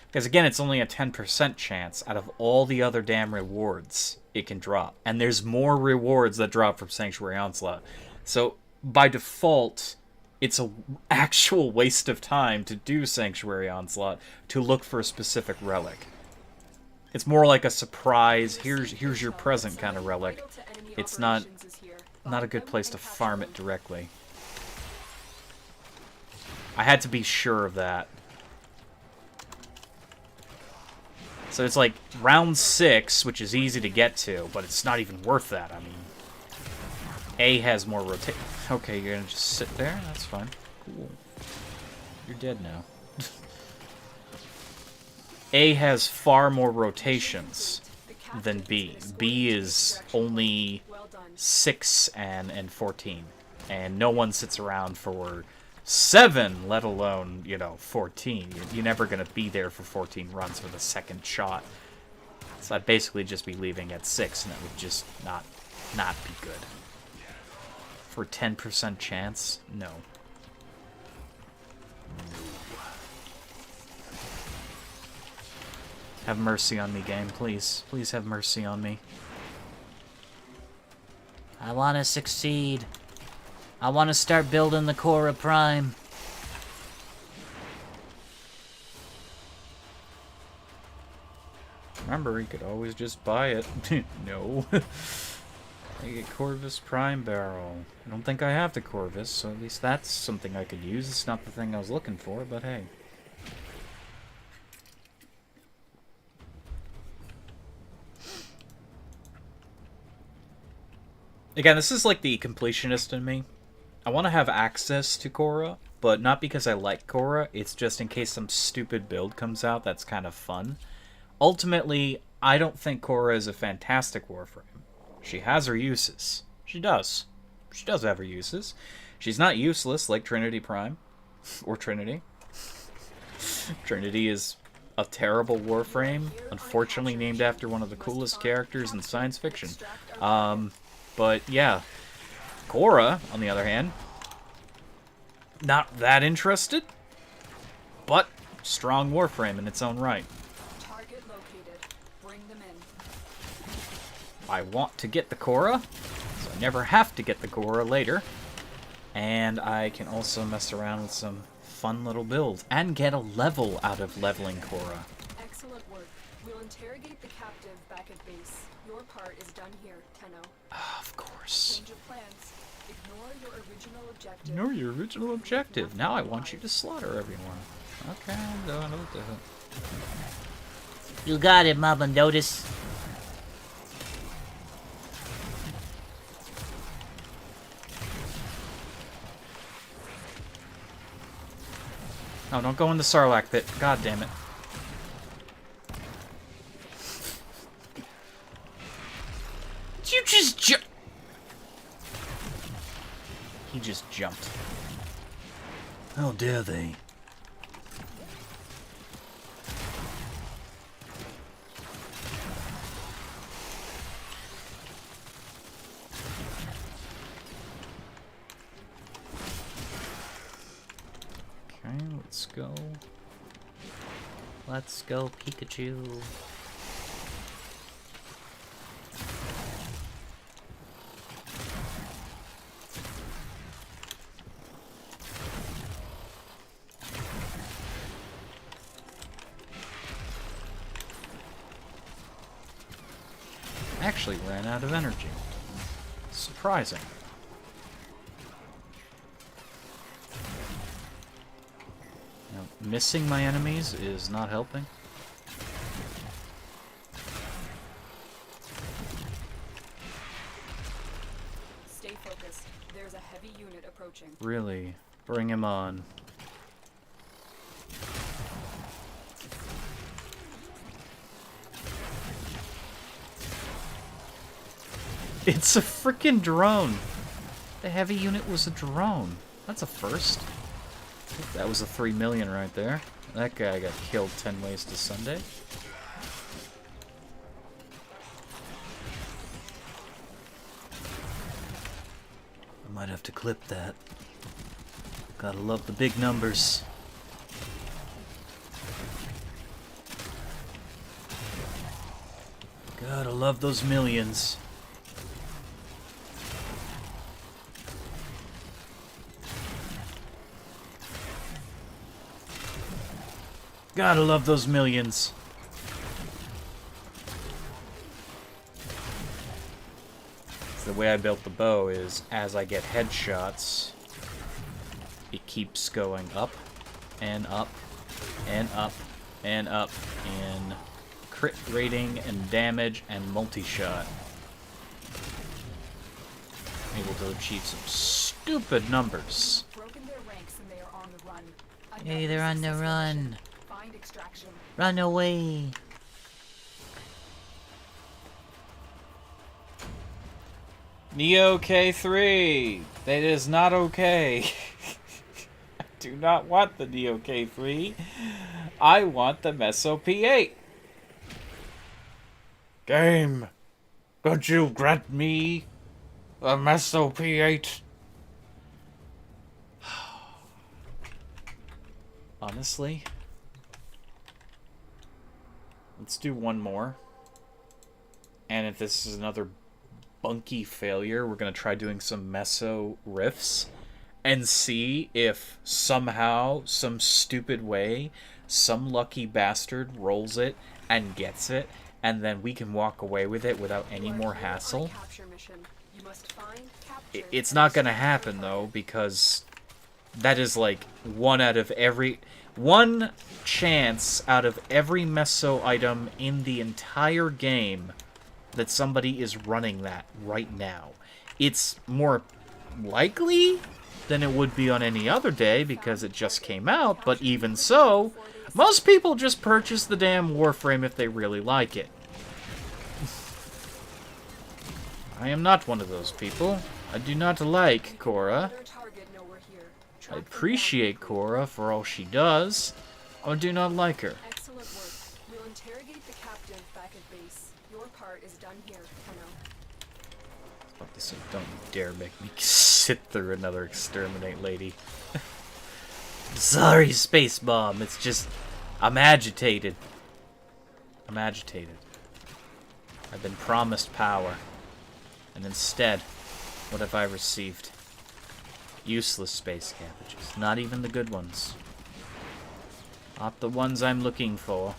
[SPEAKER 3] Because again, it's only a 10% chance out of all the other damn rewards it can drop. And there's more rewards that drop from Sanctuary Onslaught. So by default, it's an actual waste of time to do Sanctuary Onslaught to look for a specific relic. It's more like a surprise, here's your present kind of relic. It's not a good place to farm it directly. I had to be sure of that. So it's like round 6, which is easy to get to, but it's not even worth that. I mean, A has more rotation. Okay, you're gonna just sit there? That's fine. Cool. You're dead now. A has far more rotations than B. B is only 6 and 14. And no one sits around for 7, let alone, 14. You're never going to be there for 14 runs with a second shot. So I'd basically just be leaving at 6, and that would just not be good. For a 10% chance? No. Have mercy on me, game, please. Please have mercy on me.
[SPEAKER 7] I want to succeed. I want to start building the Khora Prime.
[SPEAKER 3] Remember, you could always just buy it. No. I get Corvus Prime Barrel. I don't think I have the Corvus, so at least that's something I could use. It's not the thing I was looking for, but hey. Again, this is like the completionist in me. I want to have access to Khora, but not because I like Khora. It's just in case some stupid build comes out that's kind of fun. Ultimately, I don't think Khora is a fantastic Warframe. She has her uses. She does. She does have her uses. She's not useless like Trinity Prime. Or Trinity. Trinity is a terrible Warframe, unfortunately named after one of the coolest characters in science fiction. But yeah, Khora, on the other hand, not that interested, but strong Warframe in its own right.
[SPEAKER 2] Target located. Bring them in.
[SPEAKER 3] I want to get the Khora, so I never have to get the Khora later. And I can also mess around with some fun little builds and get a level out of leveling Khora.
[SPEAKER 2] Excellent work. We'll interrogate the captive back at base. Your part is done here, Tenno.
[SPEAKER 3] Of course.
[SPEAKER 2] Change of plans. Ignore your original objective.
[SPEAKER 3] Ignore your original objective. Now I want you to slaughter everyone. Okay, I'm doing it.
[SPEAKER 7] You got it, Mama Notice.
[SPEAKER 3] Oh, don't go in the Sarlacc pit. God damn it. You just He just jumped. How dare they? Okay, let's go. Let's go, Pikachu. Actually ran out of energy. Surprising. Now, missing my enemies is not helping.
[SPEAKER 2] Stay focused. There's a heavy unit approaching.
[SPEAKER 3] Really, bring him on. It's a freaking drone. The heavy unit was a drone. That's a first. That was a 3 million right there. That guy got killed 10 ways to Sunday. I might have to clip that. Gotta love the big numbers. Gotta love those millions. Gotta love those millions. The way I built the bow is, as I get headshots, it keeps going up, and up, and up, and up, in crit rating, and damage, and multi-shot. Able to achieve some stupid numbers.
[SPEAKER 2] Broken their ranks and they are on the run.
[SPEAKER 7] Hey, they're on the
[SPEAKER 2] Successful
[SPEAKER 7] run.
[SPEAKER 2] mission. Find extraction.
[SPEAKER 7] Run away.
[SPEAKER 3] Neo K3! That is not okay. I do not want the Neo K3. I want the Meso P8. Game, could you grant me the Meso P8? Honestly, let's do one more. And if this is another bunky failure, we're going to try doing some Meso riffs and see if somehow, some stupid way, some lucky bastard rolls it and gets it, and then we can walk away with it without any more hassle. It's not going to happen, though, because that is like one chance out of every Meso item in the entire game that somebody is running that right now. It's more likely than it would be on any other day because it just came out, but even so, most people just purchase the damn Warframe if they really like it. I am not one of those people. I do not like Khora. I appreciate Khora for all she does. I do not like her.
[SPEAKER 2] Excellent work. We'll interrogate the captive back at base. Your part is done here for now.
[SPEAKER 3] I was about to say, don't you dare make me sit through another exterminate lady. Sorry, Space Bomb. It's just, I'm agitated. I'm agitated. I've been promised power. And instead, what have I received? Useless space cabbages. Not even the good ones. Not the ones I'm looking for.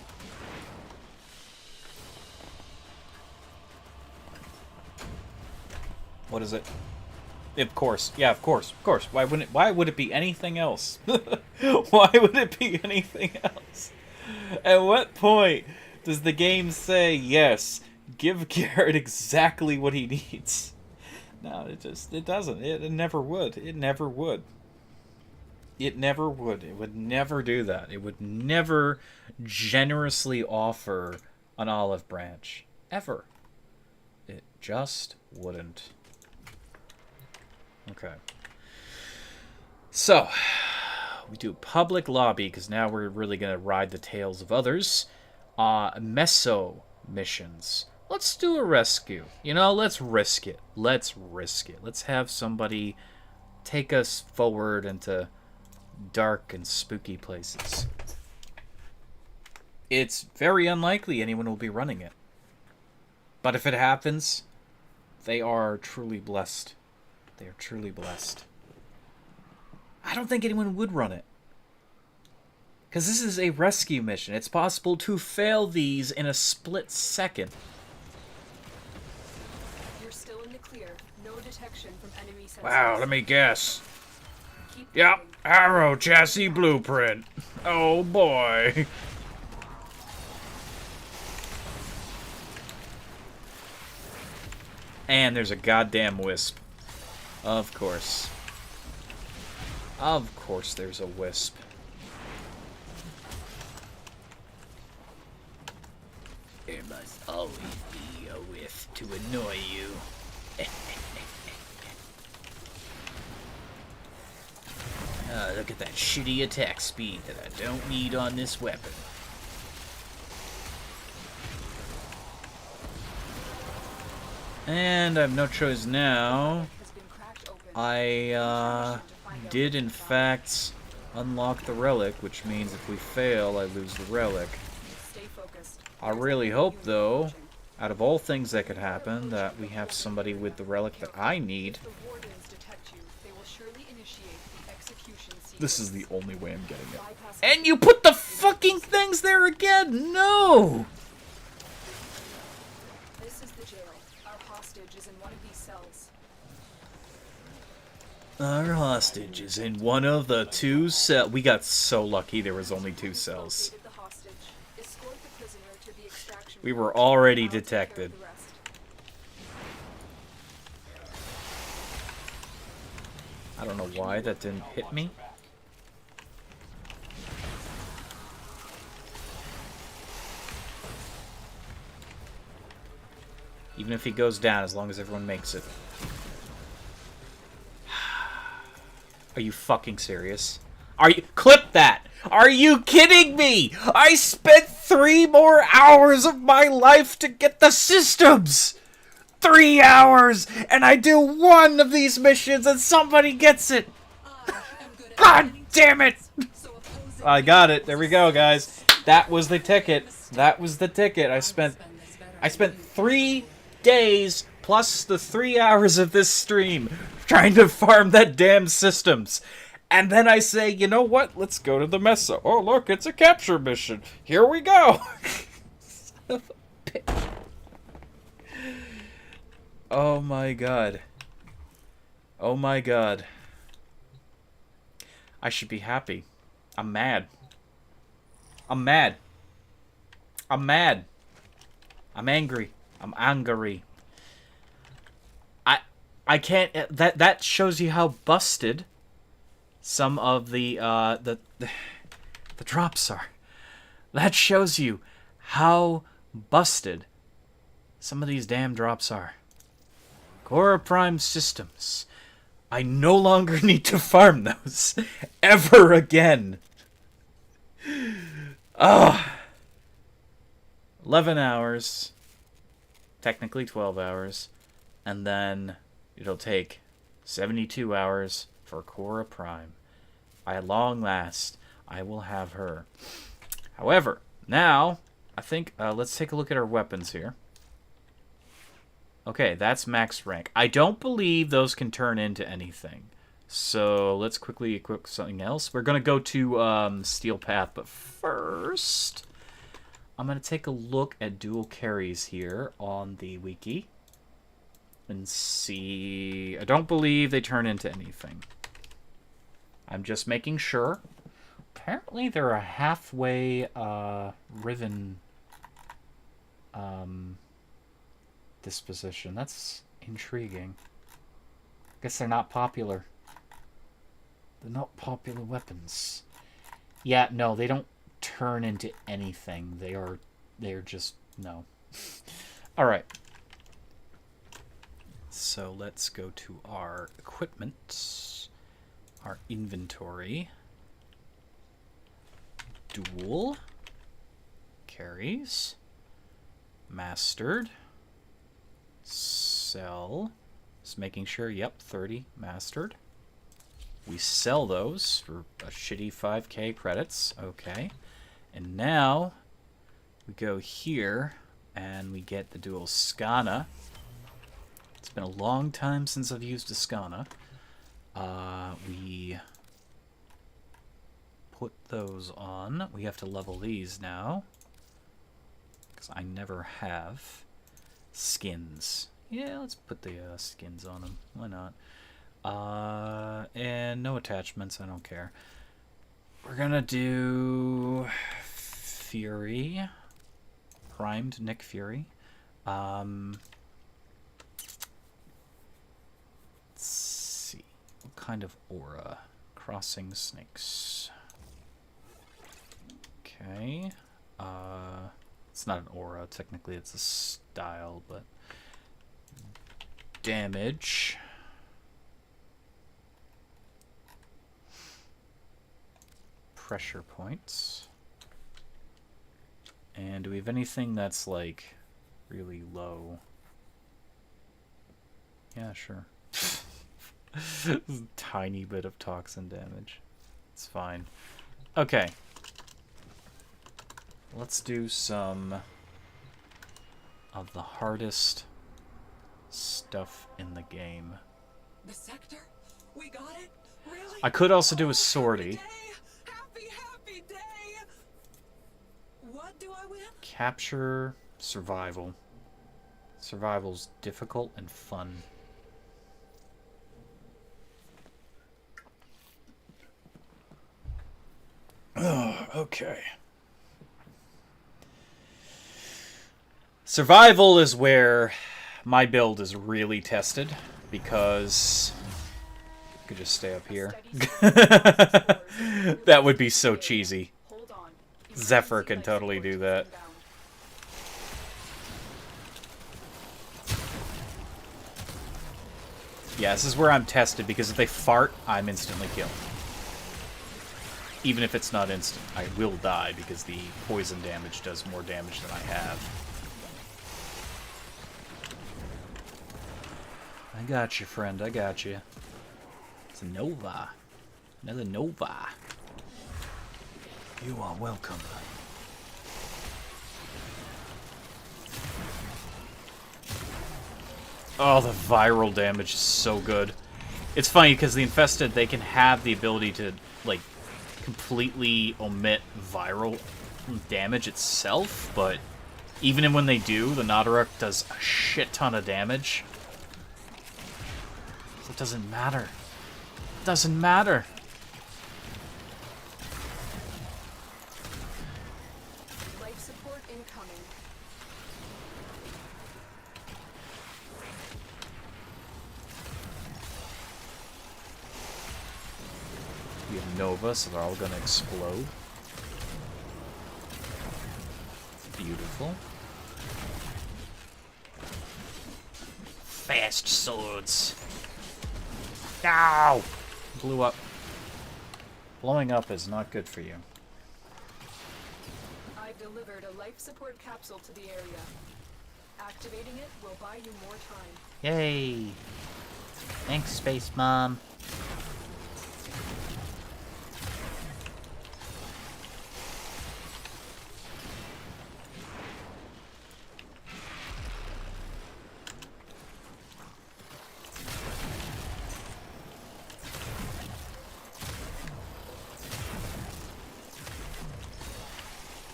[SPEAKER 3] What is it? Of course. Yeah, of course. Of course. Why would it be anything else? Why would it be anything else? At what point does the game say, yes, give Garrett exactly what he needs? No, it doesn't. It never would. It never would. It never would. It would never do that. It would never generously offer an olive branch. Ever. It just wouldn't. Okay. So, we do public lobby, because now we're really going to ride the tails of others. Meso missions. Let's do a rescue. You know, let's risk it. Let's risk it. Let's have somebody take us forward into
[SPEAKER 1] dark and spooky places. It's very unlikely anyone will be running it. But if it happens, they are truly blessed. They are truly blessed. I don't think anyone would run it. Because this is a rescue mission. It's possible to fail these in a split second.
[SPEAKER 2] You're still in the clear. No detection from enemy sensors.
[SPEAKER 5] Wow, let me guess.
[SPEAKER 2] Keep
[SPEAKER 5] Yep,
[SPEAKER 2] going.
[SPEAKER 5] Arrow chassis blueprint. Oh boy.
[SPEAKER 1] And there's a goddamn wisp. Of course. Of course there's a wisp. There must always be a wisp to annoy you. Look at that shitty attack speed that I don't need on this weapon. And I have no choice now.
[SPEAKER 2] Has been cracked open.
[SPEAKER 1] I did in fact unlock the relic, which means if we fail, I lose the relic.
[SPEAKER 2] Stay focused.
[SPEAKER 1] I really hope, though, out of all things that could happen, that we have somebody with the relic that I need.
[SPEAKER 2] If the wardens detect you, they will surely initiate the execution sequence.
[SPEAKER 1] This is the only way I'm getting it.
[SPEAKER 2] Bypass-
[SPEAKER 1] And you put the fucking things there again! No!
[SPEAKER 2] This is the jail. Our hostage is in one of these cells.
[SPEAKER 1] Our hostage is in one of the 2 cells. We got so lucky there was only 2 cells.
[SPEAKER 2] Located the hostage. Escort the prisoner to the extraction
[SPEAKER 1] We were
[SPEAKER 2] point.
[SPEAKER 1] already
[SPEAKER 2] I'll take care of
[SPEAKER 1] detected.
[SPEAKER 2] the rest.
[SPEAKER 1] I don't know why that didn't hit me. Even if he goes down, as long as everyone makes it. Are you fucking serious? Are you— clip that! Are you kidding me? I spent 3 more hours of my life to get the systems! 3 hours! And I do 1 of these missions and somebody gets it! God damn it! I got it. There we go, guys. That was the ticket. That was the ticket. I spent 3 days plus the 3 hours of this stream trying to farm that damn systems. And then I say, you know what? Let's go to the mesa. Oh, look, it's a capture mission. Here we go. Son of a bitch. Oh my god. Oh my god. I should be happy. I'm mad. I'm mad. I'm mad. I'm angry. I'm angry. I can't— that shows you how busted some of the drops are. That shows you how busted some of these damn drops are. Khora Prime systems. I no longer need to farm those ever again. Ugh. 11 hours. Technically 12 hours. And then it'll take 72 hours for Khora Prime. At long last, I will have her. However, now, I think, let's take a look at our weapons here. Okay, that's max rank. I don't believe those can turn into anything. So let's quickly equip something else. We're going to go to Steel Path, but first, I'm going to take a look at dual carries here on the wiki. And see— I don't believe they turn into anything. I'm just making sure. Apparently they're a halfway riven disposition. That's intriguing. I guess they're not popular. They're not popular weapons. Yeah, no, they don't turn into anything. They're just— no. Alright. So let's go to our equipment, our inventory, dual, carries, mastered, sell, just making sure, yep, 30 mastered,
[SPEAKER 3] We sell those for a shitty 5k credits. Okay. And now we go here and we get the dual Skana. It's been a long time since I've used a Skana. We put those on. We have to level these now, because I never have skins. Yeah, let's put the skins on them. Why not? And no attachments. I don't care. We're gonna do Fury. Primed Nick Fury. Let's see. What kind of aura? Crossing snakes. Okay. It's not an aura. Technically, it's a style, but damage. Pressure points. And do we have anything that's like really low? Yeah, sure. Tiny bit of toxin damage. It's fine. Okay. Let's do some of the hardest stuff in the game.
[SPEAKER 8] The sector? We got it? Really?
[SPEAKER 3] I could also do a sortie.
[SPEAKER 8] Happy day! What do I win?
[SPEAKER 3] Capture survival. Survival's difficult and fun. Oh, okay. Survival is where my build is really tested, because I could just stay up here. That would be so cheesy.
[SPEAKER 2] Hold on.
[SPEAKER 3] Zephyr can totally do that. Yeah, this is where I'm tested, because if they fart, I'm instantly killed. Even if it's not instant, I will die, because the poison damage does more damage than I have. I got you, friend, I got you. It's a Nova. Another Nova. You are welcome. Oh, the viral damage is so good. It's funny because the infested, they can have the ability to, like, completely omit viral damage itself, but even when they do, the Nadaruk does a shit ton of damage. So it doesn't matter. It doesn't matter.
[SPEAKER 2] Life support incoming.
[SPEAKER 3] We have Nova, so they're all gonna explode. Beautiful. Fast swords. Ow! Blew up. Blowing up is not good for you.
[SPEAKER 2] I've delivered a life support capsule to the area. Activating it will buy you more time.
[SPEAKER 7] Yay. Thanks, Space Mom.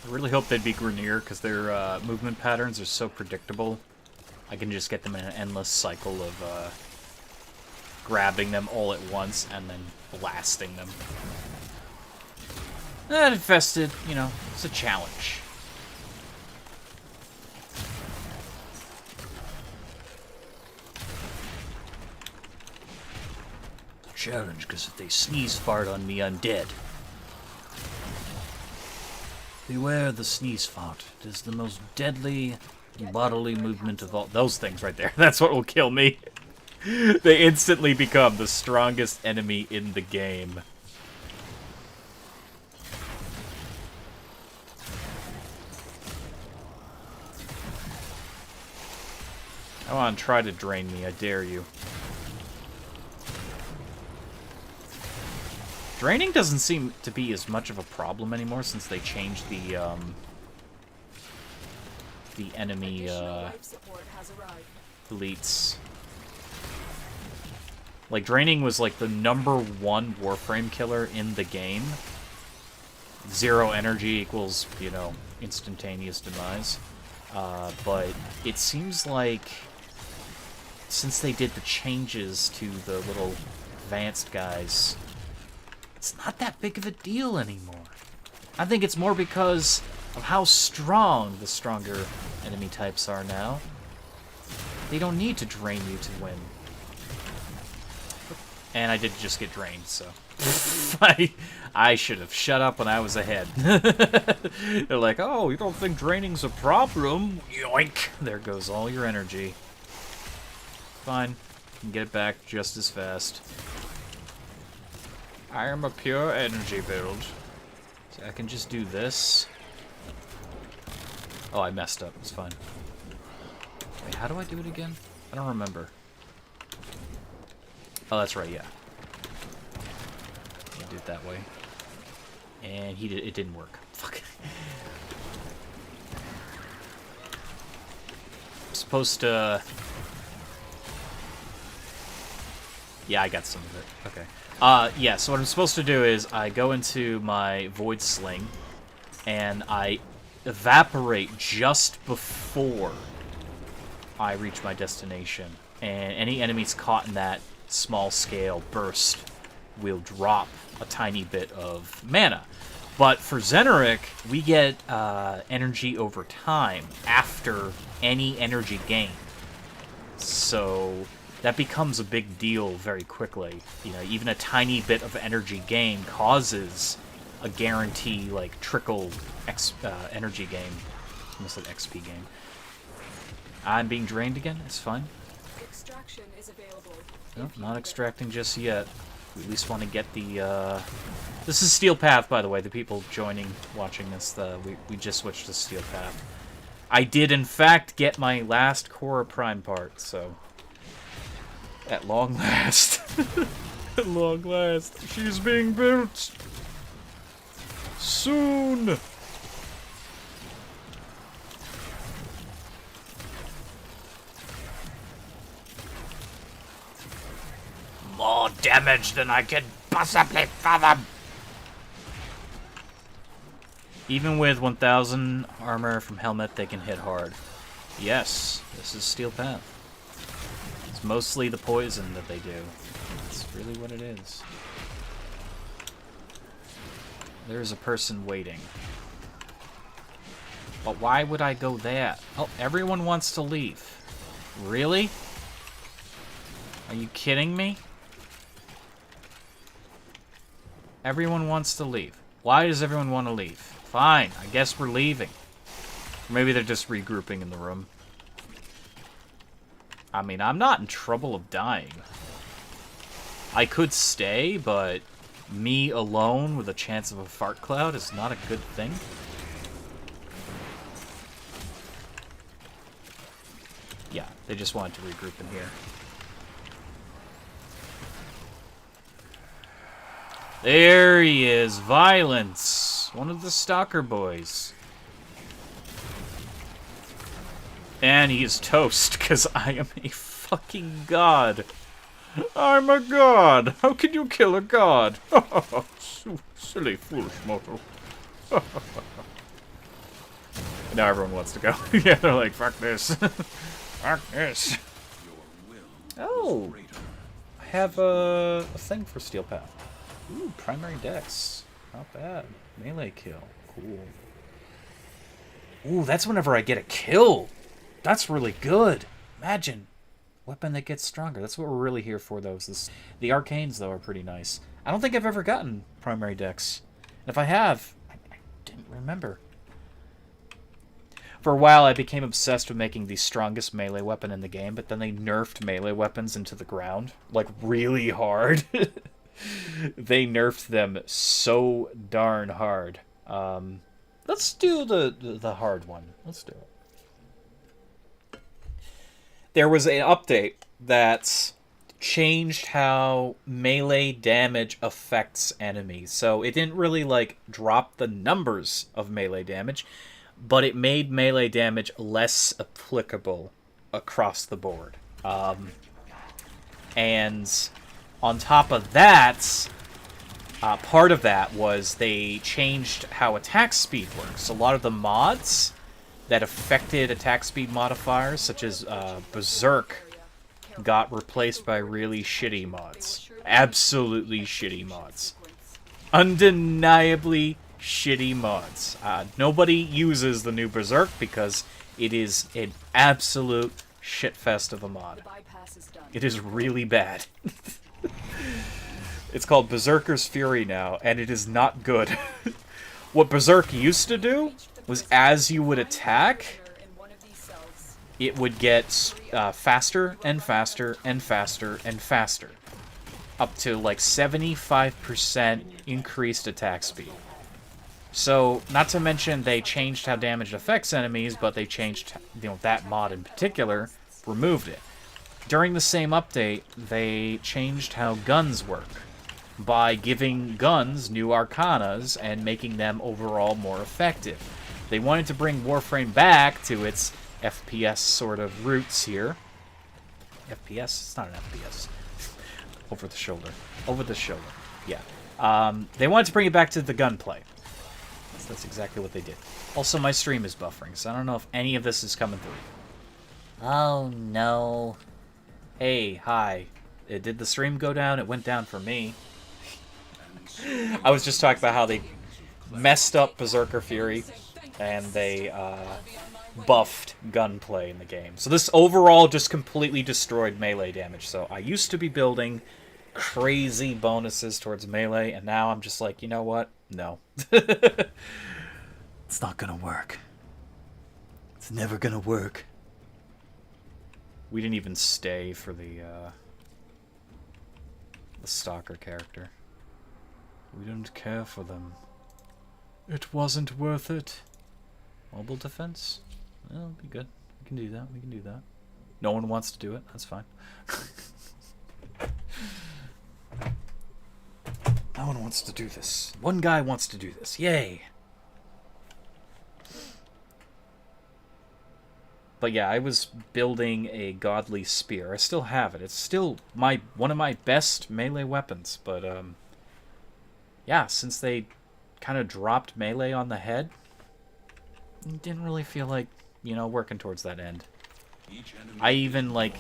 [SPEAKER 3] I really hope they'd be Grenier, because their movement patterns are so predictable. I can just get them in an endless cycle of grabbing them all at once and then blasting them. And infested, you know, it's a challenge. Challenge, because if they sneeze fart on me, I'm dead. Beware the sneeze fart. It is the most deadly bodily movement of all. Those things right there. That's what will kill me. They instantly become the strongest enemy in the game. Come on, try to drain me. I dare you. Draining doesn't seem to be as much of a problem anymore since they changed the enemy
[SPEAKER 2] Additional life support has arrived.
[SPEAKER 3] elites. Like, draining was like the #1 Warframe killer in the game. 0 energy equals, you know, instantaneous demise. But it seems like since they did the changes to the little advanced guys, it's not that big of a deal anymore. I think it's more because of how strong the stronger enemy types are now. They don't need to drain you to win. And I did just get drained, so... I should have shut up when I was ahead. They're like, oh, you don't think draining's a problem? Yoink! There goes all your energy. Fine. You can get it back just as fast. I am a pure energy build. So I can just do this. Oh, I messed up. It's fine. Wait, how do I do it again? I don't remember. Oh, that's right, yeah. I did it that way. And it didn't work. Fuck. I'm supposed to... Yeah, I got some of it. Okay. Yeah, so what I'm supposed to do is I go into my Void Sling, and I evaporate just before I reach my destination. And any enemies caught in that small-scale burst will drop a tiny bit of mana. But for Zeneric, we get energy over time after any energy gain. So that becomes a big deal very quickly. You know, even a tiny bit of energy gain causes a guarantee, like, trickle energy gain. I almost said XP gain. I'm being drained again. It's fine.
[SPEAKER 2] Extraction is available.
[SPEAKER 3] No, not extracting just yet. We at least want to get the, This is Steel Path, by the way, the people watching this, we just switched to Steel Path. I did, in fact, get my last Khora Prime part, so... At long last.
[SPEAKER 5] At long last, she's being built. Soon.
[SPEAKER 3] More damage than I can possibly fathom. Even with 1000 armor from helmet, they can hit hard. Yes, this is Steel Path. It's mostly the poison that they do. That's really what it is. There's a person waiting. But why would I go there? Oh, everyone wants to leave. Really? Are you kidding me? Everyone wants to leave. Why does everyone want to leave? Fine, I guess we're leaving. Or maybe they're just regrouping in the room. I mean, I'm not in trouble of dying. I could stay, but me alone with a chance of a fart cloud is not a good thing. Yeah, they just wanted to regroup in here. There he is, Violence, one of the Stalker boys. And he is toast, because I am a fucking god.
[SPEAKER 5] I'm a god. How can you kill a god? Silly, foolish mortal.
[SPEAKER 3] Now everyone wants to go.
[SPEAKER 5] Yeah, they're like, fuck this. Fuck this.
[SPEAKER 3] Oh, I have a thing for Steel Path. Ooh, primary dex. Not bad. Melee kill. Cool. Ooh, that's whenever I get a kill. That's really good. Imagine. Weapon that gets stronger. That's what we're really here for, though. The arcanes, though, are pretty nice. I don't think I've ever gotten primary dex. If I have, I didn't remember. For a while, I became obsessed with making the strongest melee weapon in the game, but then they nerfed melee weapons into the ground. Like, really hard. They nerfed them so darn hard. Let's do the hard one. Let's do it. There was an update that
[SPEAKER 1] changed how melee damage affects enemies. So it didn't really like drop the numbers of melee damage, but it made melee damage less applicable across the board. And on top of that, part of that was they changed how attack speed works. A lot of the mods that affected attack speed modifiers, such as Berserk, got replaced by really shitty mods. Absolutely shitty mods. Undeniably shitty mods. Nobody uses the new Berserk because it is an absolute shitfest of a mod. It is really bad. It's called Berserker's Fury now, and it is not good. What Berserk used to do was as you would attack, it would get faster and faster and faster and faster. Up to like 75% increased attack speed. So, not to mention they changed how damage affects enemies, but they changed, that mod in particular, removed it. During the same update, they changed how guns work by giving guns new arcanas and making them overall more effective. They wanted to bring Warframe back to its FPS sort of roots here. FPS? It's not an FPS. Over the shoulder. Over the shoulder. Yeah. They wanted to bring it back to the gunplay. So that's exactly what they did. Also, my stream is buffering, so I don't know if any of this is coming through.
[SPEAKER 7] Oh no.
[SPEAKER 1] Hey, hi. Did the stream go down? It went down for me. I was just talking about how they messed up Berserker Fury, and they buffed gunplay in the game. So this overall just completely destroyed melee damage. So I used to be building crazy bonuses towards melee, and now I'm just like, you know what? No. It's not gonna work. It's never gonna work. We didn't even stay for the Stalker character. We didn't care for them. It wasn't worth it. Mobile defense? Well, it'll be good. We can do that. We can do that. No one wants to do it. That's fine. No one wants to do this. One guy wants to do this. Yay! But yeah, I was building a godly spear. I still have it. It's still one of my best melee weapons. But yeah, since they kind of dropped melee on the head, it didn't really feel like, working towards that end. I even like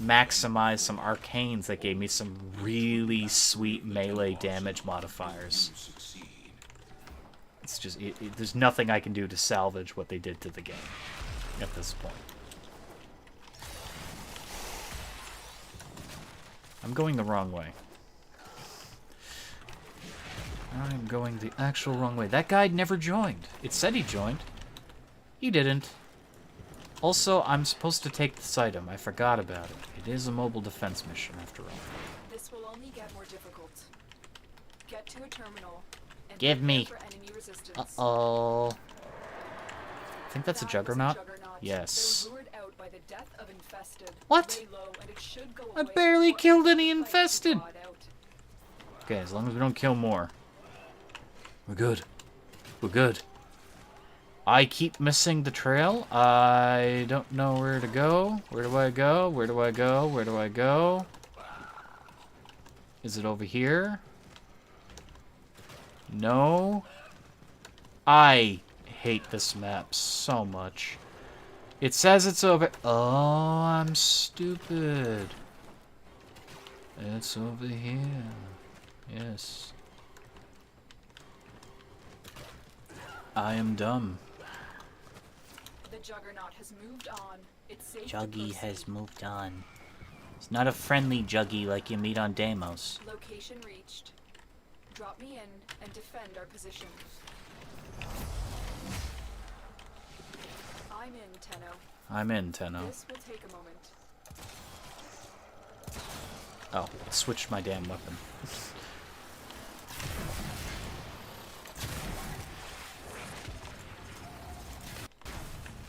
[SPEAKER 1] maximized some arcanes that gave me some really sweet melee damage modifiers. It's just there's nothing I can do to salvage what they did to the game at this point. I'm going the wrong way. I'm going the actual wrong way. That guy never joined. It said he joined. He didn't. Also, I'm supposed to take this item. I forgot about it. It is a mobile defense mission, after all.
[SPEAKER 2] This will only get more difficult. Get to a terminal and
[SPEAKER 7] Give me.
[SPEAKER 2] prepare for enemy resistance.
[SPEAKER 7] Uh-oh.
[SPEAKER 1] I think that's a
[SPEAKER 2] That was
[SPEAKER 1] juggernaut.
[SPEAKER 2] Juggernaut.
[SPEAKER 1] Yes.
[SPEAKER 2] They were lured out by the death of infested.
[SPEAKER 7] What?
[SPEAKER 2] Lay low, and it should go
[SPEAKER 7] I
[SPEAKER 2] away
[SPEAKER 7] barely
[SPEAKER 2] once
[SPEAKER 7] killed
[SPEAKER 2] the
[SPEAKER 7] any
[SPEAKER 2] fight is
[SPEAKER 7] infested.
[SPEAKER 2] thawed out.
[SPEAKER 1] Okay, as long as we don't kill more. We're good. We're good. I keep missing the trail. I don't know where to go. Where do I go? Where do I go? Where do I go? Is it over here? No. I hate this map so much. It says it's over... Oh, I'm stupid. It's over here. Yes. I am dumb.
[SPEAKER 2] The Juggernaut has moved on. It's safe to
[SPEAKER 7] Juggy
[SPEAKER 2] proceed.
[SPEAKER 7] has moved on. It's not a friendly Juggy like you meet on Deimos.
[SPEAKER 2] Location reached. Drop me in and defend our position. I'm in, Tenno.
[SPEAKER 1] I'm in, Tenno.
[SPEAKER 2] This will take a moment.
[SPEAKER 1] Oh, I switched my damn weapon.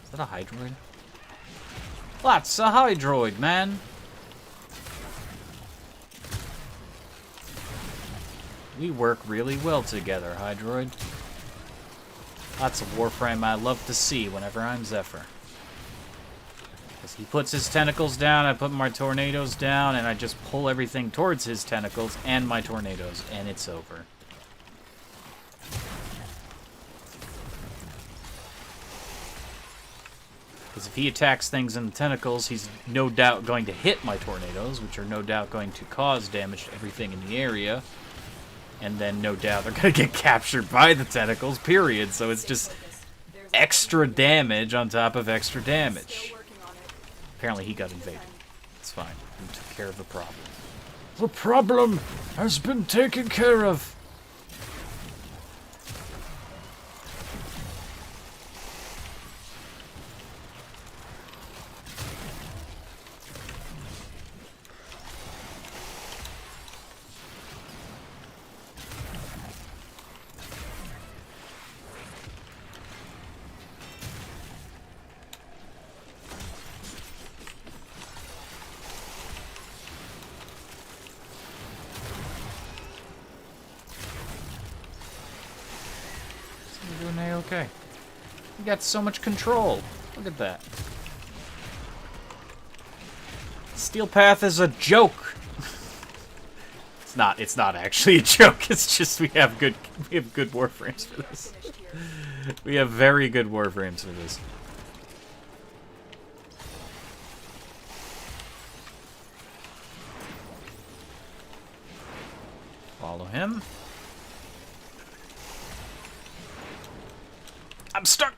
[SPEAKER 1] Is that a Hydroid? That's a Hydroid, man!
[SPEAKER 3] We work really well together, Hydroid. Lots of Warframe I love to see whenever I'm Zephyr. As he puts his tentacles down, I put my tornadoes down, and I just pull everything towards his tentacles and my tornadoes, and it's over. Because if he attacks things in the tentacles, he's no doubt going to hit my tornadoes, which are no doubt going to cause damage to everything in the area. And then no doubt they're going to get captured by the tentacles, period. So it's just extra damage on top of extra damage. Apparently he got invaded. It's fine. We took care of the problem.
[SPEAKER 5] The problem has been taken care of.
[SPEAKER 3] We're doing A-okay. We got so much control. Look at that. Steel Path is a joke. It's not actually a joke. It's just we have good Warframes for this. We have very good Warframes for this. Follow him. I'm stuck!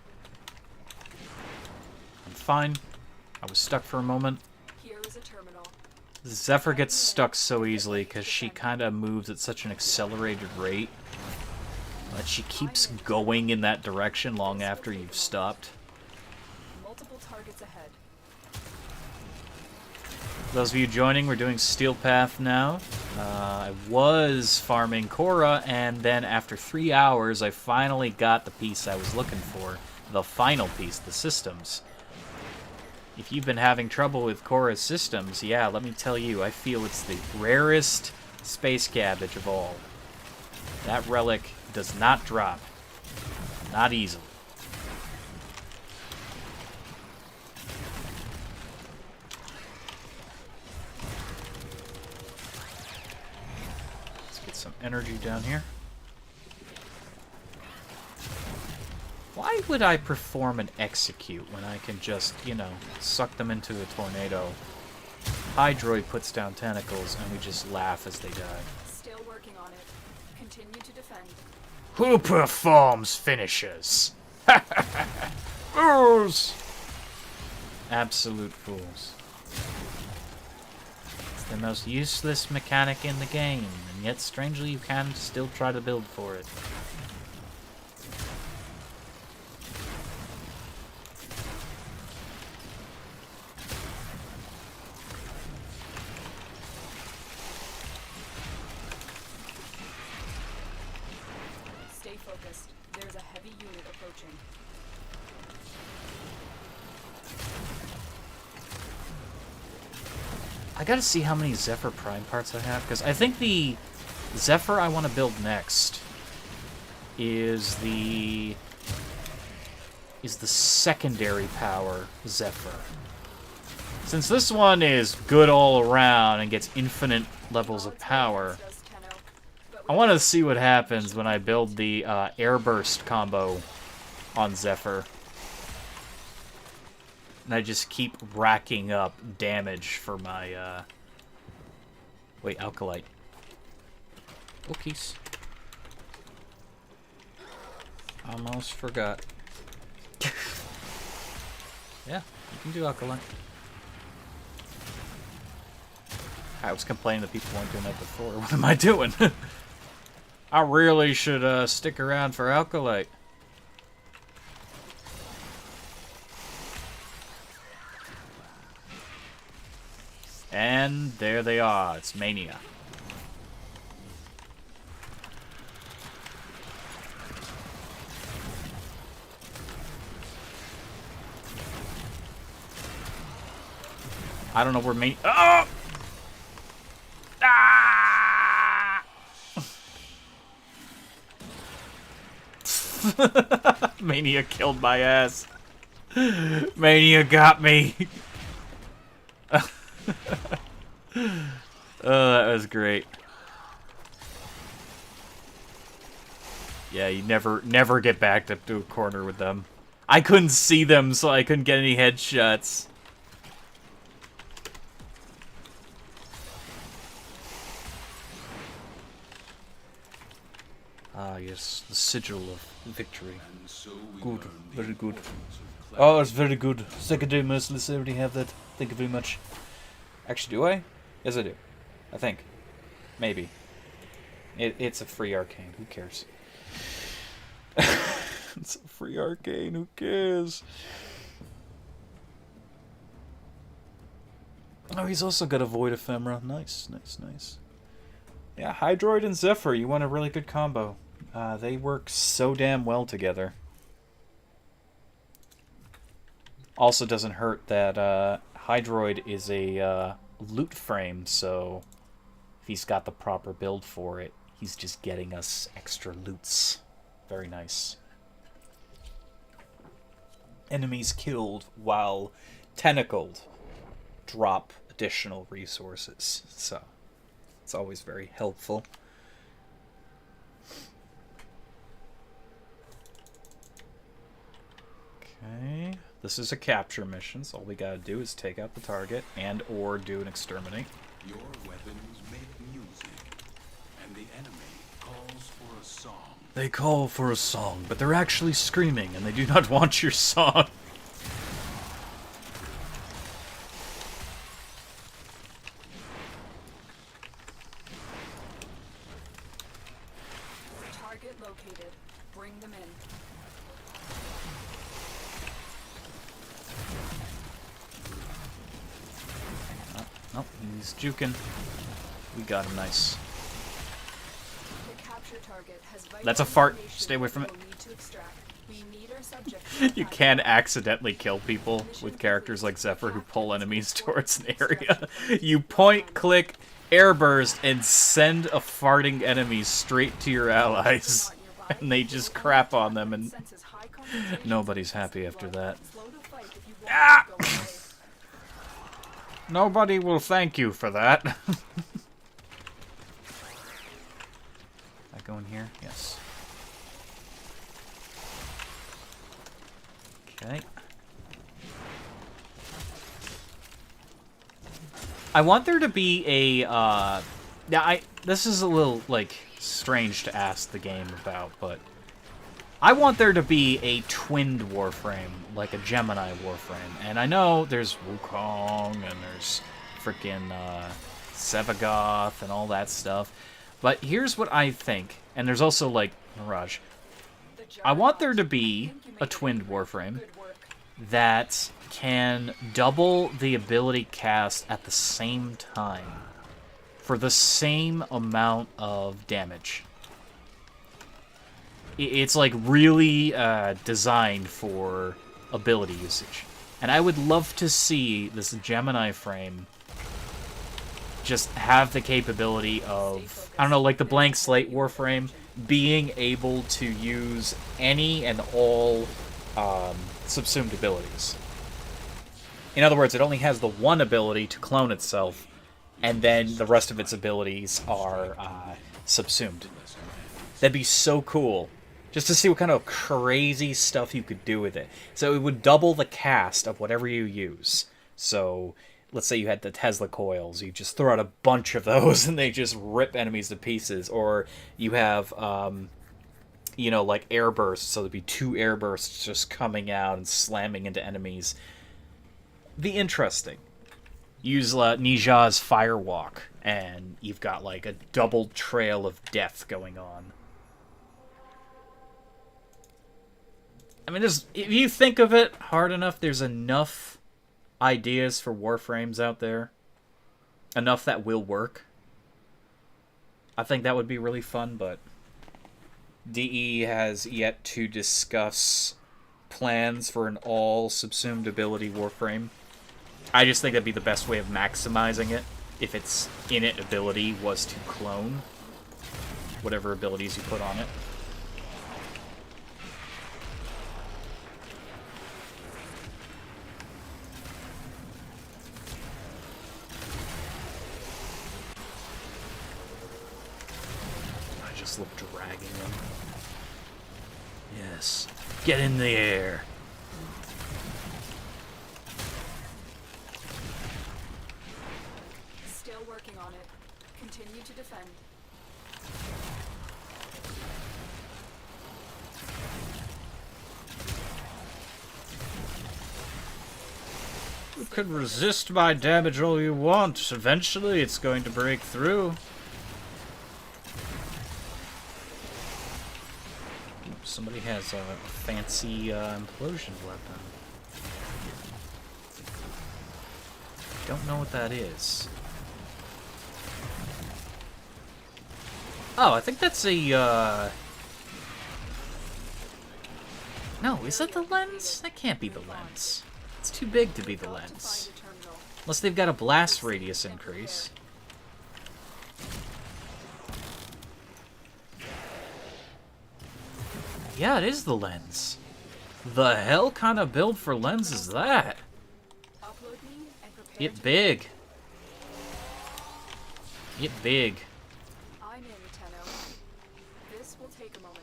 [SPEAKER 3] I'm fine. I was stuck for a moment.
[SPEAKER 2] Here is a terminal.
[SPEAKER 3] Zephyr gets stuck so easily because she kind of moves at such an accelerated rate that she keeps going in that direction long after you've stopped.
[SPEAKER 2] Multiple targets ahead.
[SPEAKER 3] For those of you joining, we're doing Steel Path now. I was farming Khora, and then after 3 hours, I finally got the piece I was looking for. The final piece, the systems. If you've been having trouble with Khora's systems, yeah, let me tell you, I feel it's the rarest space cabbage of all. That relic does not drop. Not easily. Some energy down here. Why would I perform an execute when I can just, you know, suck them into a tornado? Hydroid puts down tentacles and we just laugh as they die.
[SPEAKER 2] Still working on it. Continue to defend.
[SPEAKER 5] Who performs finishes? Fools!
[SPEAKER 3] Absolute fools. It's the most useless mechanic in the game, and yet strangely you can still try to build for it.
[SPEAKER 2] Stay focused. There's a heavy unit approaching.
[SPEAKER 3] I gotta see how many Zephyr Prime parts I have, because I think the Zephyr I want to build next is the secondary power Zephyr. Since this one is good all around and gets infinite levels of power, I want to see what happens when I build the Airburst combo on Zephyr. And I just keep racking up damage for my, wait, Alkalite. Okies. Almost forgot. Yeah, you can do Alkalite. I was complaining that people weren't doing that before. What am I doing? I really should stick around for Alkalite. And there they are. It's Mania. I don't know where Mania... Oh! Ah!
[SPEAKER 1] Mania killed my ass. Mania got me. Oh, that was great. Yeah, you never get backed up to a corner with them. I couldn't see them, so I couldn't get any headshots. Ah, yes, the sigil of victory. Good, very good. Oh, it's very good. Secondary merciless, I already have that. Thank you very much. Actually, do I? Yes, I do. I think. Maybe. It's a free arcane. Who cares? It's a free arcane. Who cares? Oh, he's also got a Void Ephemera. Nice, nice, nice. Yeah, Hydroid and Zephyr, you want a really good combo. They work so damn well together. Also doesn't hurt that Hydroid is a loot frame, so if he's got the proper build for it, he's just getting us extra loots. Very nice. Enemies killed while tentacled drop additional resources, so it's always very helpful. Okay, this is a capture mission, so all we gotta do is take out the target and or do an exterminate.
[SPEAKER 9] Your weapons make music, and the enemy calls for a song.
[SPEAKER 1] They call for a song, but they're actually screaming, and they do not want your song.
[SPEAKER 2] Target located. Bring them in.
[SPEAKER 1] Oh, he's juking. We got him nice.
[SPEAKER 2] The capture target has vital
[SPEAKER 1] That's a fart.
[SPEAKER 2] information
[SPEAKER 1] Stay away from
[SPEAKER 2] we'll
[SPEAKER 1] it.
[SPEAKER 2] need to extract. We need our subject to
[SPEAKER 1] You can accidentally kill people with characters like Zephyr who pull enemies towards an area. You point, click, airburst, and send a farting enemy straight to your allies. And they just crap on them, and nobody's happy after that. Ah! Nobody will thank you for that. I go in here? Yes. Okay. I want there to be a, this is a little, like, strange to ask the game about, but I want there to be a twinned Warframe, like a Gemini Warframe. And I know there's Wukong, and there's freaking, Sevagoth, and all that stuff. But here's what I think, and there's also, like, Mirage. I want there to be a twinned Warframe that can double the ability cast at the same time for the same amount of damage. It's like really designed for ability usage. And I would love to see this Gemini frame just have the capability of, I don't know, like the blank slate Warframe, being able to use any and all subsumed abilities. In other words, it only has the one ability to clone itself, and then the rest of its abilities are subsumed. That'd be so cool. Just to see what kind of crazy stuff you could do with it. So it would double the cast of whatever you use. So let's say you had the Tesla coils. You just throw out a bunch of those and they just rip enemies to pieces. Or you have, you know, like air bursts. So there'd be 2 air bursts just coming out and slamming into enemies. Be interesting. Use Nija's Firewalk, and you've got like a double trail of death going on. I mean, if you think of it hard enough, there's enough ideas for Warframes out there. Enough that will work. I think that would be really fun, but DE has yet to discuss plans for an all subsumed ability Warframe. I just think that'd be the best way of maximizing it, if its innate ability was to clone whatever abilities you put on it.
[SPEAKER 3] just love dragging them. Yes. Get in the air.
[SPEAKER 2] Still working on it. Continue to defend.
[SPEAKER 5] You can resist my damage all you want. Eventually, it's going to break through.
[SPEAKER 3] Somebody has a fancy implosion weapon. Don't know what that is. Oh, I think that's a, No, is that the lens? That can't be the lens. It's too big to be the lens. Unless they've got a blast radius increase. Yeah, it is the lens. The hell kind of build for lens is that? It big. It big.
[SPEAKER 2] I'm in, Tenno. This will take a moment.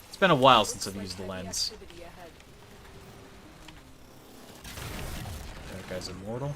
[SPEAKER 3] It's been a while since I've used the lens.
[SPEAKER 2] Activity ahead.
[SPEAKER 3] That guy's immortal.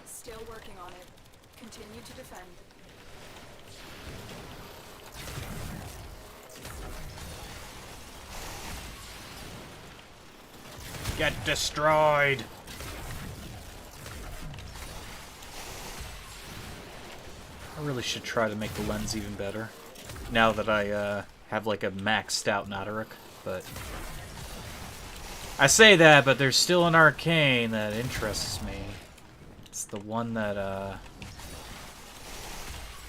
[SPEAKER 2] Still working on it. Continue to defend.
[SPEAKER 5] Get destroyed!
[SPEAKER 3] I really should try to make the lens even better. Now that I have like a maxed out Nataruk, but... I say that, but there's still an arcane that interests me. It's the one that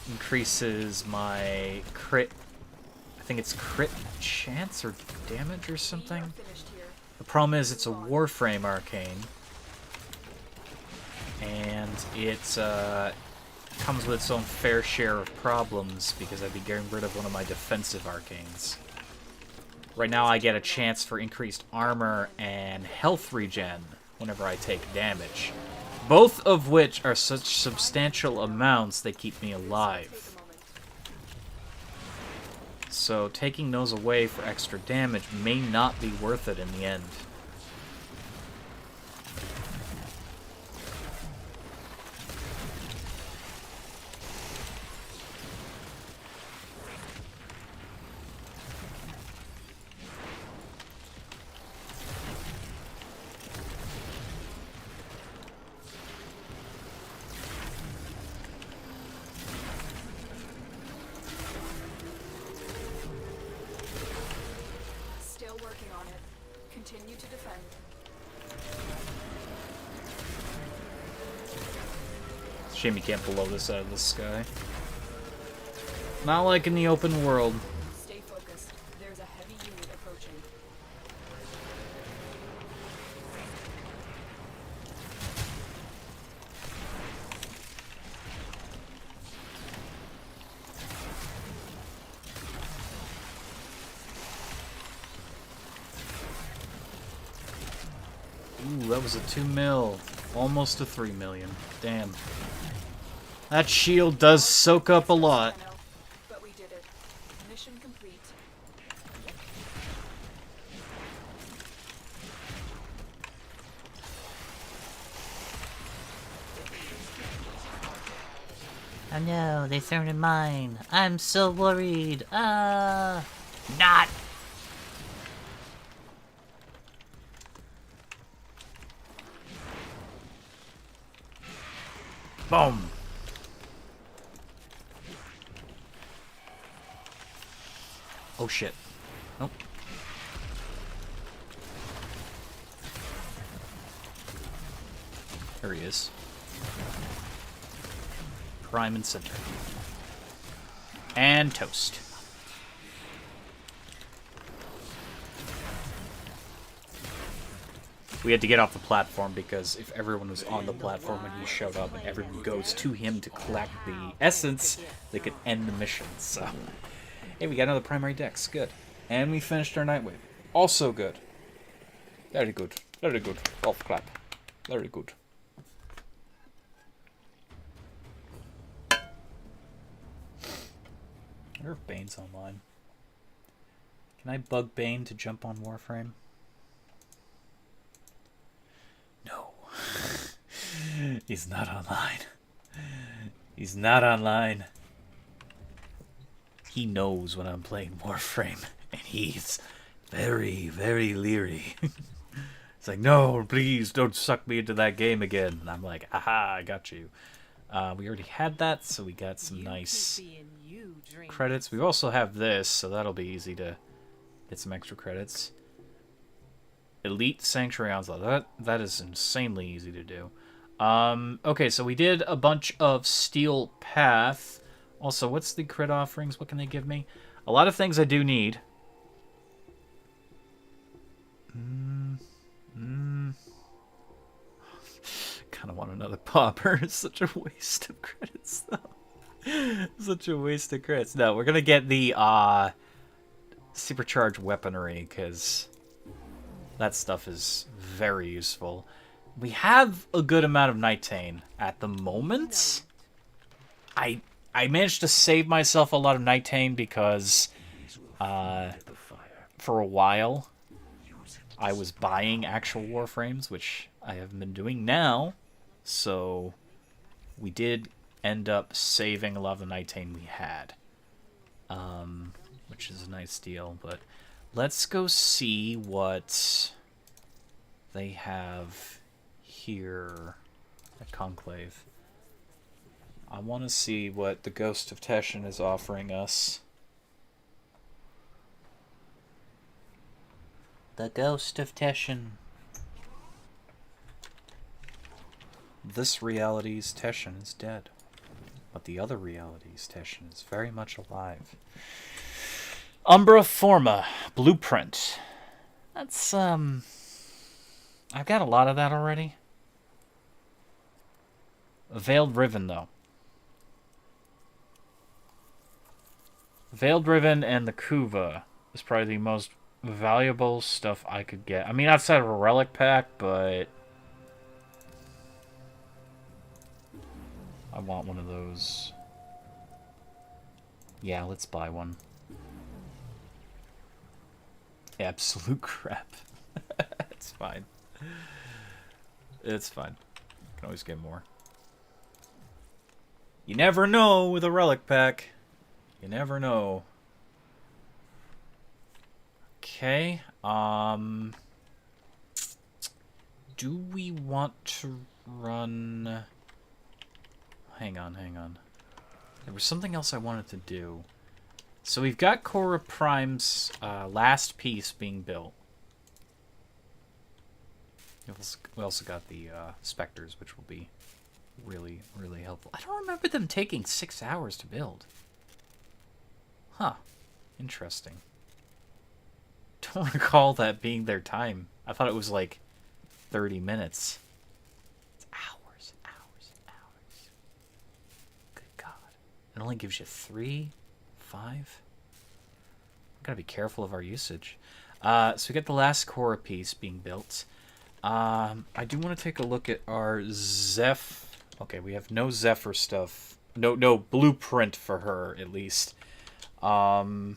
[SPEAKER 3] increases my crit... I think it's crit chance or damage or something?
[SPEAKER 2] Finished here.
[SPEAKER 3] The problem is it's a Warframe arcane. And it comes with its own fair share of problems because I'd be getting rid of one of my defensive arcanes. Right now I get a chance for increased armor and health regen whenever I take damage. Both of which are such substantial amounts they keep me alive. So taking those away for extra damage may not be worth it in the end.
[SPEAKER 2] Still working on it. Continue to defend.
[SPEAKER 3] Shame you can't blow this out of the sky. Not like in the open world.
[SPEAKER 2] Stay focused. There's a heavy unit approaching.
[SPEAKER 3] Ooh, that was a 2 mil. Almost a 3 million. Damn. That shield does soak up a lot.
[SPEAKER 2] Tenno, but we did it. Mission complete.
[SPEAKER 7] Oh no, they thrown in mine. I'm so worried. Not.
[SPEAKER 3] Boom. Oh shit. Nope. There he is. Prime and center. And toast.
[SPEAKER 1] we had to get off the platform because if everyone was on the platform when he showed up and everyone goes to him to collect the essence, they could end the mission. So, hey, we got another primary dex. Good.
[SPEAKER 4] And we finished our Nightwave. Also good. Very good. Very good. Golf clap. Very good.
[SPEAKER 1] I wonder if Bane's online. Can I bug Bane to jump on Warframe? No. He's not online. He's not online. He knows when I'm playing Warframe, and he's very, very leery. It's like, no, please don't suck me into that game again. And I'm like, aha, I got you. We already had that, so we got some nice credits. We also have this, so that'll be easy to get some extra credits. Elite Sanctuary Onslaught. That is insanely easy to do. Okay, so we did a bunch of Steel Path. Also, what's the crit offerings? What can they give me? A lot of things I do need. Kind of want another popper. It's such a waste of credits, though. Such a waste of credits. No, we're gonna get the supercharged weaponry because that stuff is very useful. We have a good amount of Nitane at the moment. I managed to save myself a lot of Nitane because for a while I was buying actual Warframes, which I haven't been doing now. So we did end up saving a lot of the Nitane we had, which is a nice deal. But let's go see what they have here at Conclave. I want to see what the Ghost of Teshin is offering us.
[SPEAKER 7] The Ghost of Teshin.
[SPEAKER 1] This reality's Teshin is dead, but the other reality's Teshin is very much alive. Umbra Forma Blueprint. That's, I've got a lot of that already. Veiled Riven, though. Veiled Riven and the Kuva is probably the most valuable stuff I could get. I mean, outside of a relic pack, but I want one of those. Yeah, let's buy one. Absolute crap. It's fine. It's fine. Can always get more. You never know with a relic pack. You never know. Okay. Do we want to run... Hang on. There was something else I wanted to do. So we've got Khora Prime's last piece being built. We also got the Spectres, which will be really, really helpful. I don't remember them taking 6 hours to build. Huh. Interesting. Don't recall that being their time. I thought it was like 30 minutes. It's hours. Good God. It only gives you 3, 5. Gotta be careful of our usage. So we got the last Khora piece being built. I do want to take a look at our Zeph. Okay, we have no Zephyr stuff. No blueprint for her, at least. What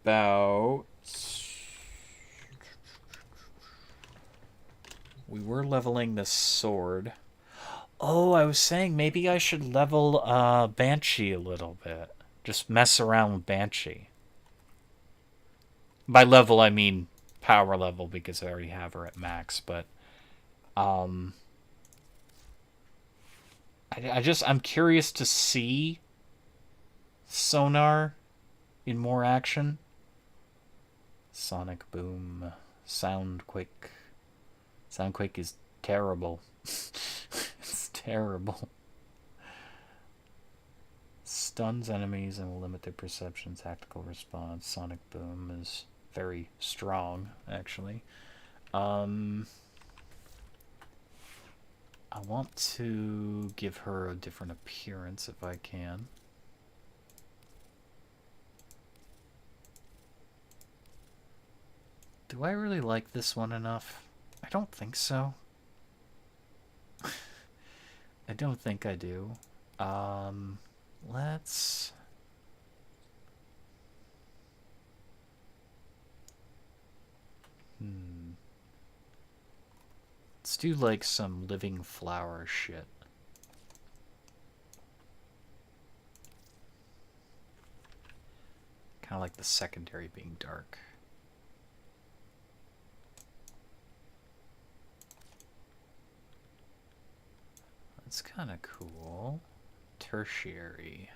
[SPEAKER 1] about... We were leveling the sword. Oh, I was saying maybe I should level Banshee a little bit. Just mess around with Banshee. By level, I mean power level, because I already have her at max, but... I'm curious to see Sonar in more action. Sonic Boom. Soundquake. Soundquake is terrible. It's terrible. Stuns enemies and will limit their perception. Tactical response. Sonic Boom is
[SPEAKER 3] very strong, actually. I want to give her a different appearance if I can. Do I really like this one enough? I don't think so. I don't think I do. Let's... Let's do like some living flower shit. Kind of like the secondary being dark. That's kind of cool. Tertiary.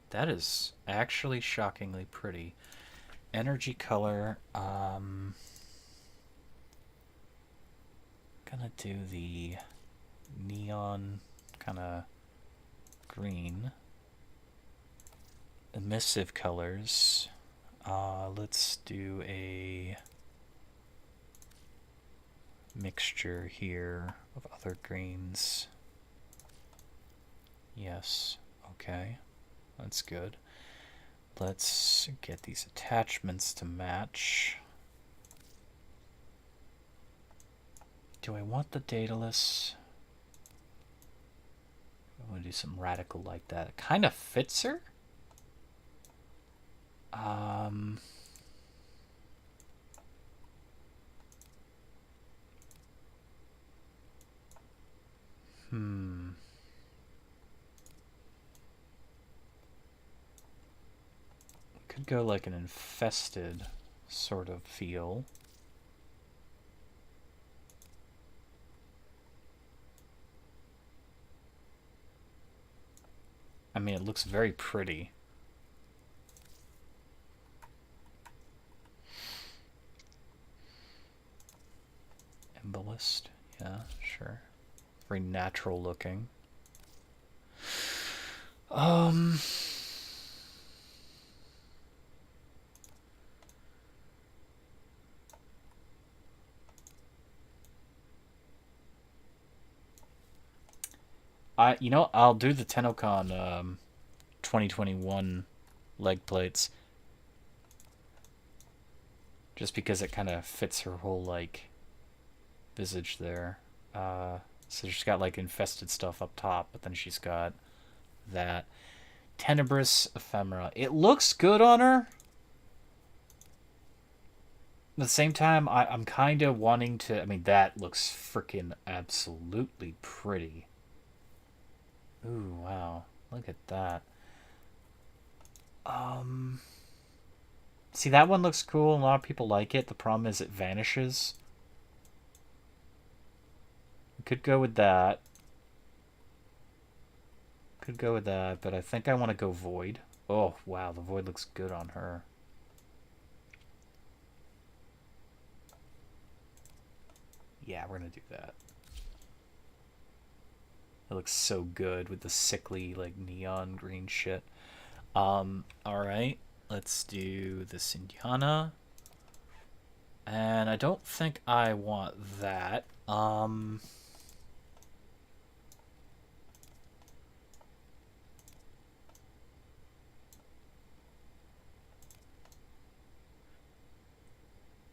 [SPEAKER 3] That is actually shockingly pretty. Energy color. Gonna do the neon kind of green. Emissive colors. Let's do a mixture here of other greens. Yes, okay. That's good. Let's get these attachments to match. Do I want the Daedalus? I want to do something radical like that. It kind of fits her. Could go like an infested sort of feel. I mean, it looks very pretty. Embolist, yeah, sure. Very natural looking. I'll do the Tennokan 2021 leg plates. Just because it kind of fits her whole, like, visage there. So she's got, like, infested stuff up top, but then she's got that. Tenebrous Ephemera. It looks good on her. At the same time, I'm kind of wanting to... I mean, that looks freaking absolutely pretty. Ooh, wow. Look at that. See, that one looks cool. A lot of people like it. The problem is it vanishes. We could go with that. Could go with that, but I think I want to go Void. Oh, wow. The Void looks good on her. Yeah, we're going to do that. It looks so good with the sickly, like, neon green shit. Alright. Let's do the Indiana. And I don't think I want that.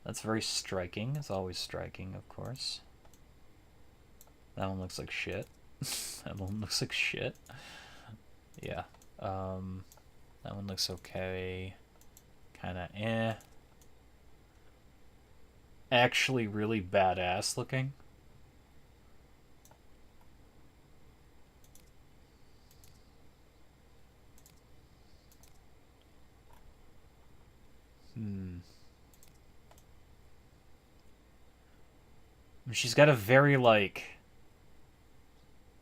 [SPEAKER 3] That's very striking. It's always striking, of course. That one looks like shit. That one looks like shit. Yeah. That one looks okay. Kinda eh. Actually really badass looking. She's got a very, like,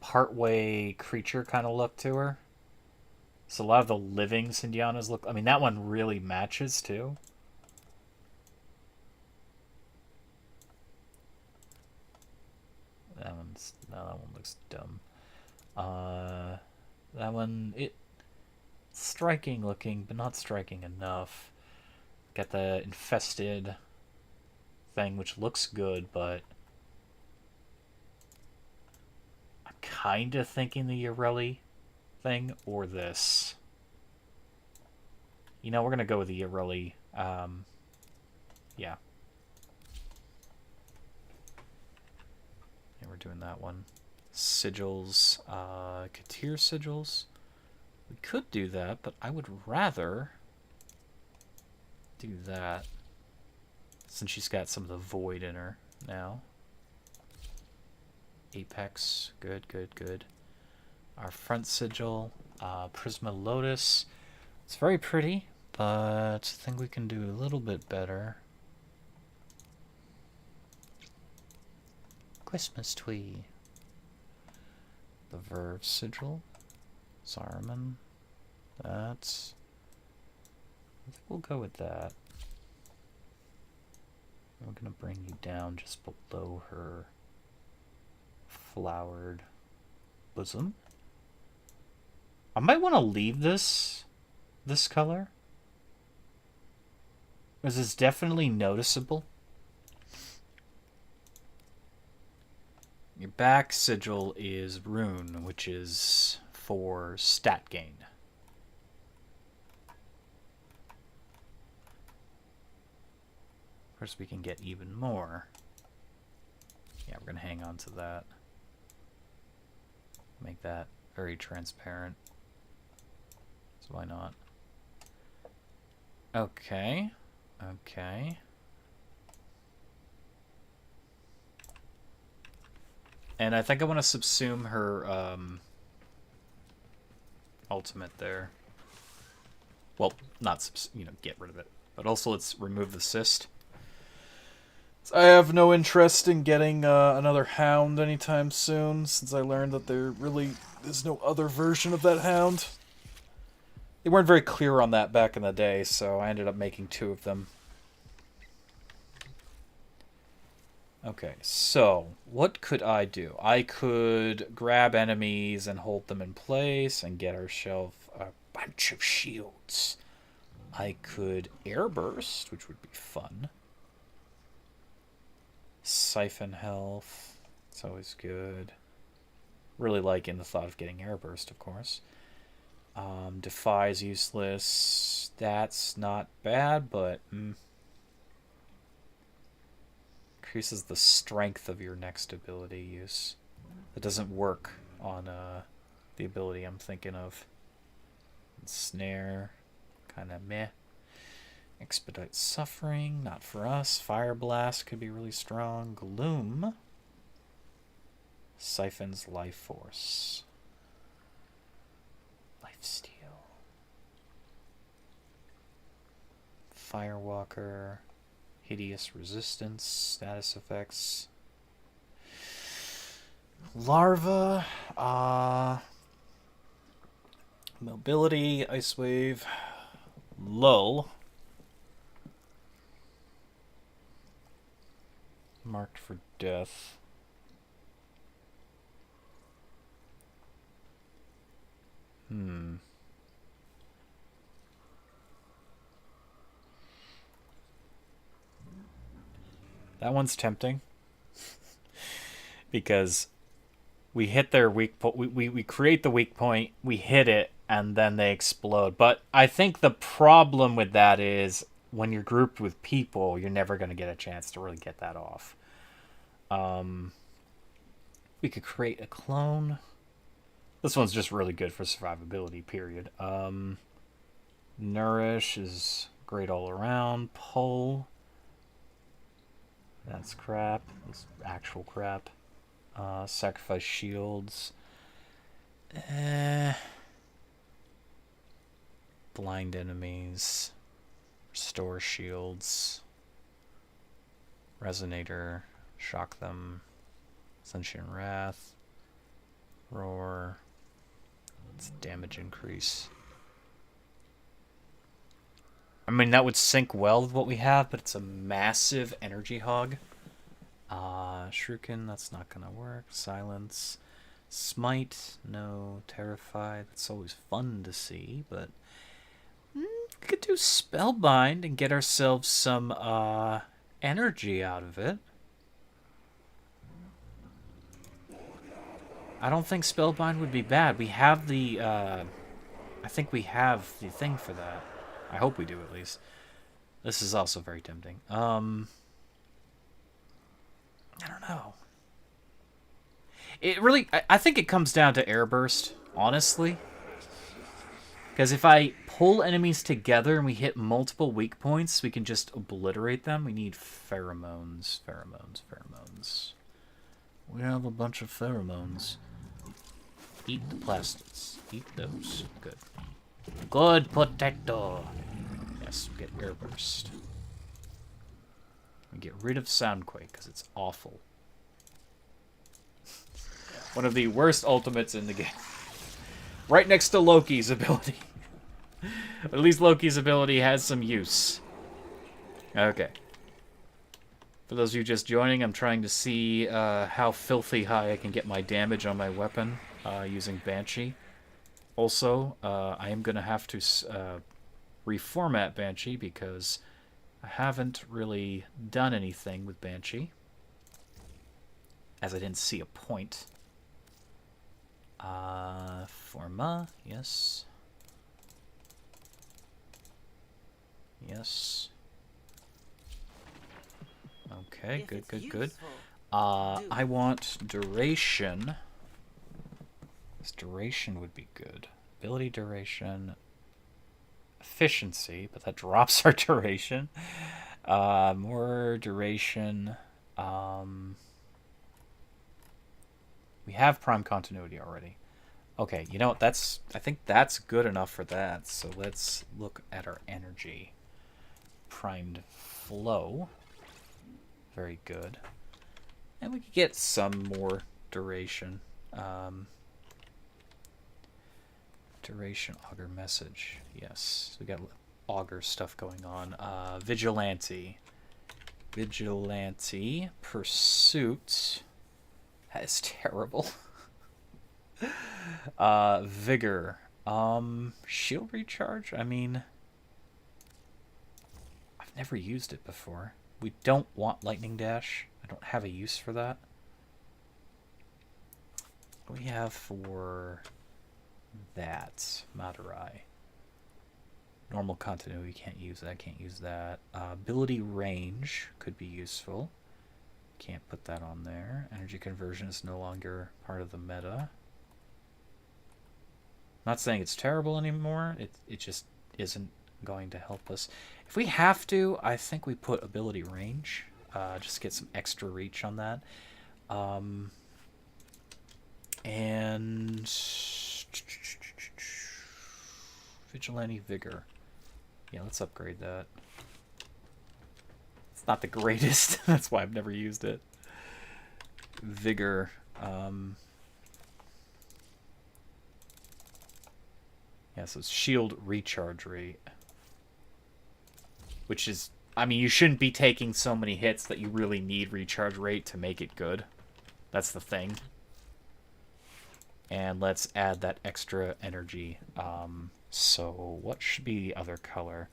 [SPEAKER 3] partway creature kind of look to her. So a lot of the living Syndianas look... I mean, that one really matches, too. That one looks dumb. That one, striking looking, but not striking enough. Got the infested thing, which looks good, but I'm kind of thinking the Yorelli thing or this. You know, we're going to go with the Yorelli. Yeah. And we're doing that one. Sigils, Katir sigils. We could do that, but I would rather do that since she's got some of the void in her now. Apex, good, good, good. Our front sigil, Prisma Lotus. It's very pretty, but I think we can do a little bit better. Christmas tree. The Verve sigil. Saruman. That's... I think we'll go with that. We're going to bring you down just below her flowered bosom. I might want to leave this color. Because it's definitely noticeable. Your back sigil is rune, which is for stat gain. Of course, we can get even more. Yeah, we're going to hang on to that. Make that very transparent. So why not? Okay. Okay. And I think I want to subsume her ultimate there. Well, not get rid of it. But also let's remove the cyst. I have no interest in getting another hound anytime soon, since I learned that there really is no other version of that hound. They weren't very clear on that back in the day, so I ended up making 2 of them. Okay, so what could I do? I could grab enemies and hold them in place and get ourselves a bunch of shields. I could airburst, which would be fun. Siphon health. It's always good. Really liking the thought of getting airburst, of course. Defy is useless. That's not bad, but... increases the strength of your next ability use. That doesn't work on the ability I'm thinking of. Snare. Kind of meh. Expedite Suffering, not for us. Fire Blast could be really strong. Gloom. Siphons Life Force. Lifesteal. Firewalker. Hideous Resistance. Status effects. Larva. Mobility. Ice Wave. Lull. Marked for death. That one's tempting. Because we hit their weak point. We create the weak point, we hit it, and then they explode. But I think the problem with that is when you're grouped with people, you're never going to get a chance to really get that off. We could create a clone. This one's just really good for survivability, period. Nourish is great all around. Pull. That's crap. It's actual crap. Sacrifice shields. Blind enemies. Restore shields. Resonator. Shock them. Sentient Wrath. Roar. It's damage increase. I mean, that would sync well with what we have, but it's a massive energy hog. Shuriken, that's not gonna work. Silence. Smite, no. Terrify, that's always fun to see, but we could do Spellbind and get ourselves some energy out of it. I don't think Spellbind would be bad. We have the, I think we have the thing for that. I hope we do, at least. This is also very tempting. I don't know. It really, I think it comes down to Airburst, honestly. Because if I pull enemies together and we hit multiple weak points, we can just obliterate them. We need pheromones, pheromones, pheromones. We have a bunch of pheromones. Eat the plastids. Eat those. Good. Good potato. Yes, we get Airburst. We get rid of Soundquake, because it's awful. One of the worst ultimates in the game. Right next to Loki's ability. But at least Loki's ability has some use. Okay. For those of you just joining, I'm trying to see how filthy high I can get my damage on my weapon using Banshee. Also, I am going to have to reformat Banshee because I haven't really done anything with Banshee, as I didn't see a point. Forma, yes. Yes. Okay, good, good, good. I want duration. This duration would be good. Ability duration. Efficiency, but that drops our duration. More duration. We have prime continuity already. Okay, you know what? I think that's good enough for that. So let's look at our energy. Primed flow. Very good. And we could get some more duration. Duration augur message. Yes, we got augur stuff going on. Vigilante. Vigilante. Pursuit. That is terrible. Vigor. Shield recharge? I mean, I've never used it before. We don't want lightning dash. I don't have a use for that. What do we have for that? Madurai. Normal continuity, can't use that, can't use that. Ability range could be useful. Can't put that on there. Energy conversion is no longer part of the meta. Not saying it's terrible anymore. It just isn't going to help us. If we have to, I think we put ability range. Just get some extra reach on that. And Vigilante Vigor. Yeah, let's upgrade that. It's not the greatest. That's why I've never used it. Vigor. Yeah, so it's shield recharge rate. Which is, I mean, you shouldn't be taking so many hits that you really need recharge rate to make it good. That's the thing. And let's add that extra energy. So what should be the other color?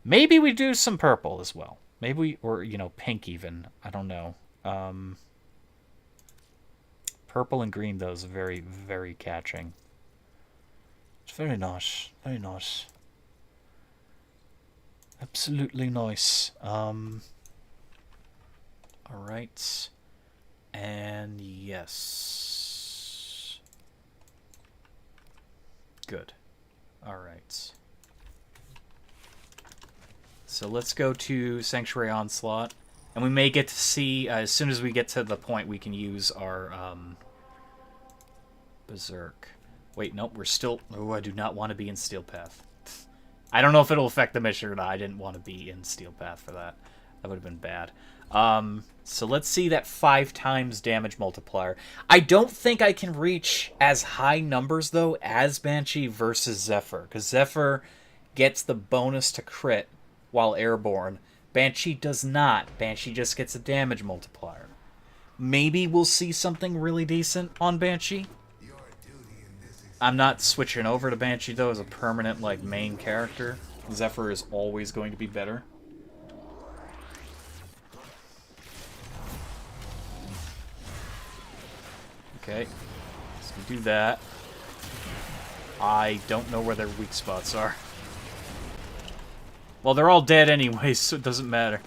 [SPEAKER 3] Maybe we do some purple as well. Maybe we, or, you know, pink even. I don't know. Purple and green, though, is very, very catching. It's very nice. Very nice. Absolutely nice. Alright. And yes. Good. Alright. So let's go to Sanctuary Onslaught. And we may get to see, as soon as we get to the point, we can use our Berserk. Wait, nope, we're still... Oh, I do not want to be in Steel Path. I don't know if it'll affect the mission or not. I didn't want to be in Steel Path for that. That would have been bad. So let's see that 5 times damage multiplier. I don't think I can reach as high numbers, though, as Banshee versus Zephyr. Because Zephyr gets the bonus to crit while airborne. Banshee does not. Banshee just gets a damage multiplier. Maybe we'll see something really decent on Banshee. I'm not switching over to Banshee, though, as a permanent, like, main character. Zephyr is always going to be better. Okay. So do that. I don't know where their weak spots are. Well, they're all dead anyways, so it doesn't matter.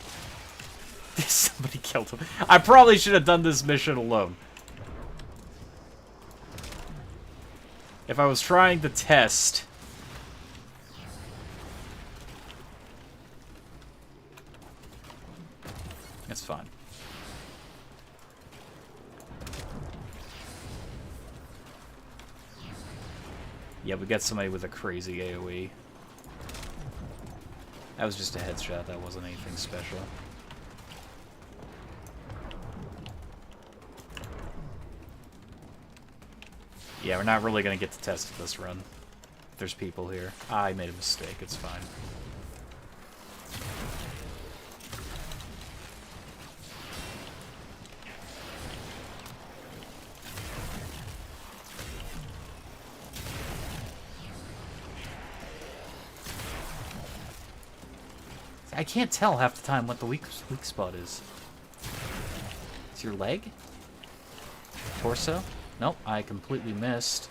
[SPEAKER 3] Somebody killed him. I probably should have done this mission alone. If I was trying to test... That's fine. Yeah, we got somebody with a crazy AoE. That was just a headshot, that wasn't anything special. Yeah, we're not really going to get to test this run. There's people here. I made a mistake, it's fine. I can't tell half the time what the weak spot is. It's your leg? Torso? Nope, I completely missed.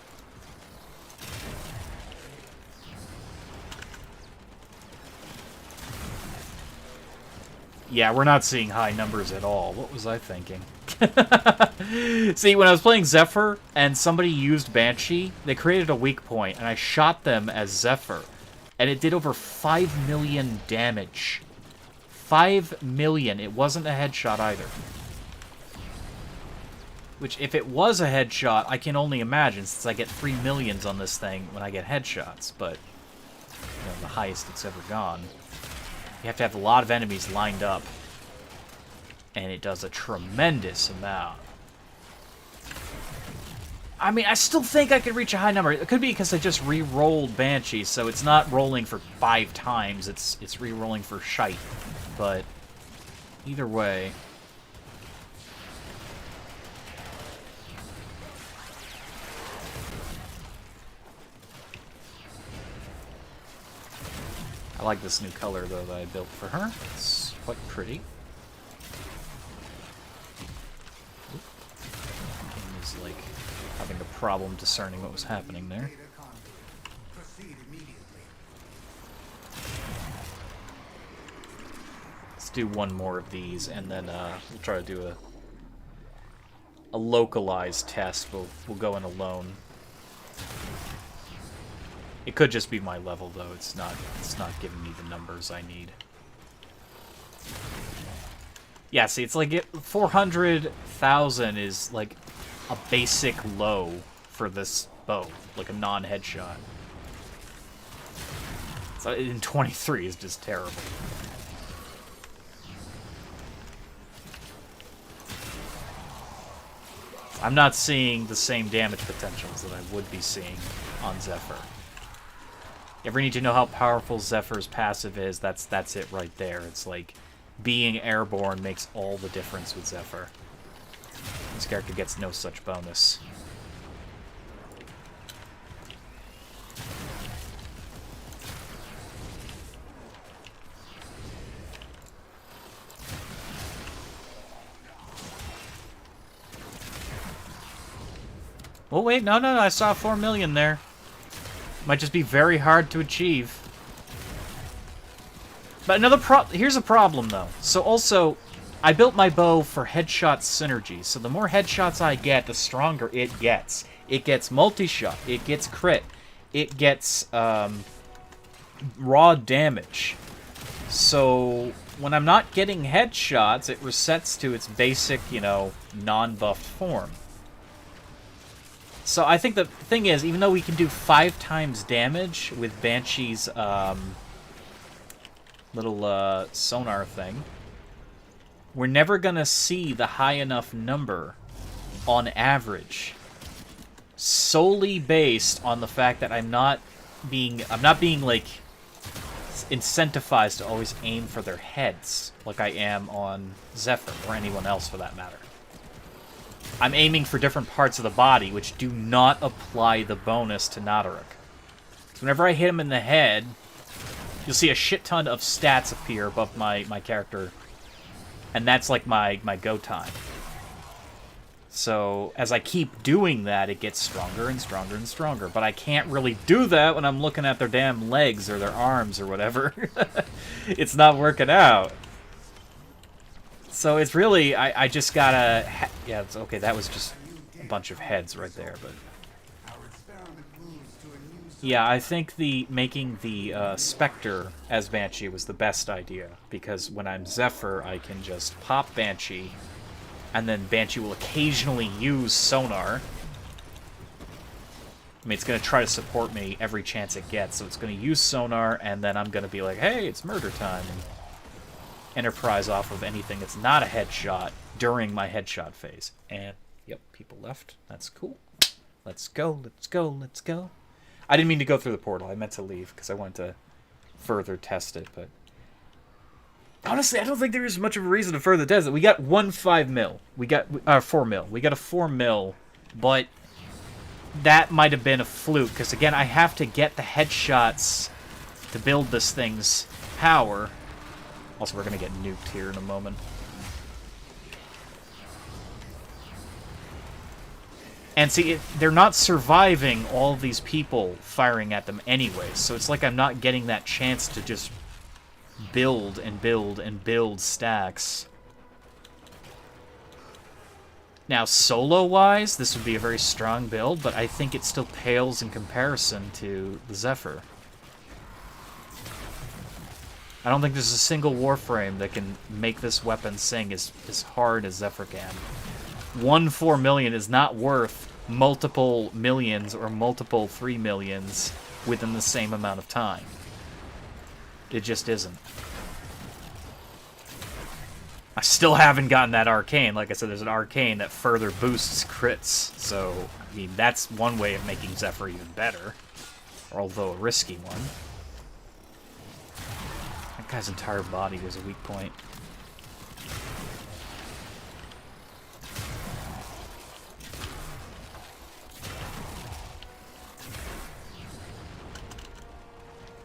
[SPEAKER 3] Yeah, we're not seeing high numbers at all. What was I thinking? See, when I was playing Zephyr and somebody used Banshee, they created a weak point, and I shot them as Zephyr. And it did over 5 million damage. 5 million. It wasn't a headshot either. Which, if it was a headshot, I can only imagine, since I get 3 millions on this thing when I get headshots. But, you know, the highest it's ever gone. You have to have a lot of enemies lined up. And it does a tremendous amount. I mean, I still think I could reach a high number. It could be because I just re-rolled Banshee, so it's not rolling for 5 times. It's re-rolling for shite. But either way, I like this new color though that I built for her. It's quite pretty. It was like having a problem discerning what was happening there. Let's do one more of these, and then we'll try to do a localized test. We'll go in alone. It could just be my level, though. It's not giving me the numbers I need. Yeah, see, it's like 400,000 is like a basic low for this bow, like a non-headshot. So in 23 is just terrible. I'm not seeing the same damage potentials that I would be seeing on Zephyr. You ever need to know how powerful Zephyr's passive is, that's it right there. It's like being airborne makes all the difference with Zephyr. This character gets no such bonus. Oh wait, no, I saw 4 million there. Might just be very hard to achieve. But here's a problem though. So also, I built my bow for headshot synergy. So the more headshots I get, the stronger it gets. It gets multi-shot. It gets crit. It gets raw damage. So when I'm not getting headshots, it resets to its basic, you know, non-buffed form. So I think the thing is, even though we can do 5 times damage with Banshee's little sonar thing, we're never gonna see the high enough number on average, solely based on the fact that I'm not being like incentivized to always aim for their heads like I am on Zephyr or anyone else for that matter. I'm aiming for different parts of the body, which do not apply the bonus to Nadaruk. So whenever I hit him in the head, you'll see a shit ton of stats appear above my character. And that's like my go time. So as I keep doing that, it gets stronger and stronger and stronger. But I can't really do that when I'm looking at their damn legs or their arms or whatever. It's not working out. So it's really, I just gotta... yeah, it's okay, that was just a bunch of heads right there, but... yeah, I think making the Spectre as Banshee was the best idea, because when I'm Zephyr, I can just pop Banshee, and then Banshee will occasionally use Sonar. I mean, it's going to try to support me every chance it gets, so it's going to use Sonar, and then I'm going to be like, hey, it's murder time, and Enterprise off of anything that's not a headshot during my headshot phase. And, yep, people left. That's cool. Let's go, let's go, let's go. I didn't mean to go through the portal. I meant to leave because I wanted to further test it, but... honestly, I don't think there is much of a reason to further test it. We got 5 mil. We got 4 mil. We got a 4 mil, but that might have been a fluke, because again, I have to get the headshots to build this thing's power. Also, we're going to get nuked here in a moment. And see, they're not surviving all of these people firing at them anyway, so it's like I'm not getting that chance to just build and build and build stacks. Now, solo-wise, this would be a very strong build, but I think it still pales in comparison to the Zephyr. I don't think there's a single Warframe that can make this weapon sing as hard as Zephyr can. 4 million is not worth multiple millions or multiple 3 millions within the same amount of time. It just isn't. I still haven't gotten that arcane. Like I said, there's an arcane that further boosts crits. So, I mean, that's one way of making Zephyr even better. Although a risky one. That guy's entire body was a weak point.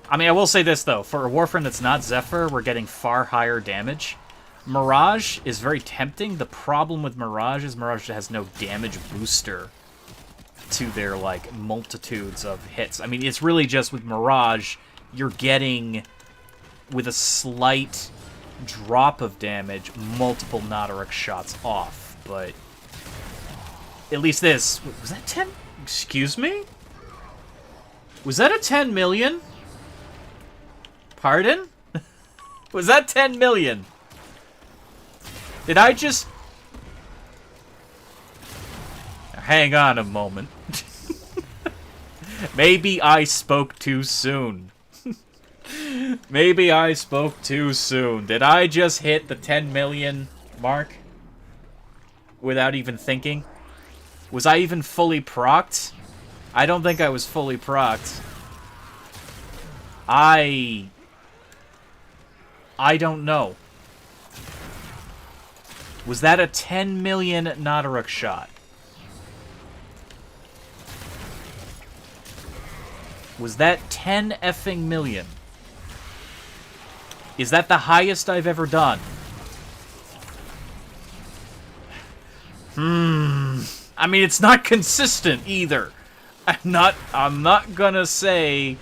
[SPEAKER 3] I mean, I will say this, though. For a Warframe that's not Zephyr, we're getting far higher damage. Mirage is very tempting. The problem with Mirage is Mirage has no damage booster to their, like, multitudes of hits. I mean, it's really just with Mirage, you're getting, with a slight drop of damage, multiple Nadaruk shots off. But at least this... was that 10? Excuse me? Was that a 10 million? Pardon? Was that 10 million? Did I just... hang on a moment. Maybe I spoke too soon. Maybe I spoke too soon. Did I just hit the 10 million mark? Without even thinking? Was I even fully procced? I don't think I was fully procced. I don't know. Was that a 10 million Nadaruk shot? Was that 10 effing million? Is that the highest I've ever done? I mean, it's not consistent either. I'm not gonna say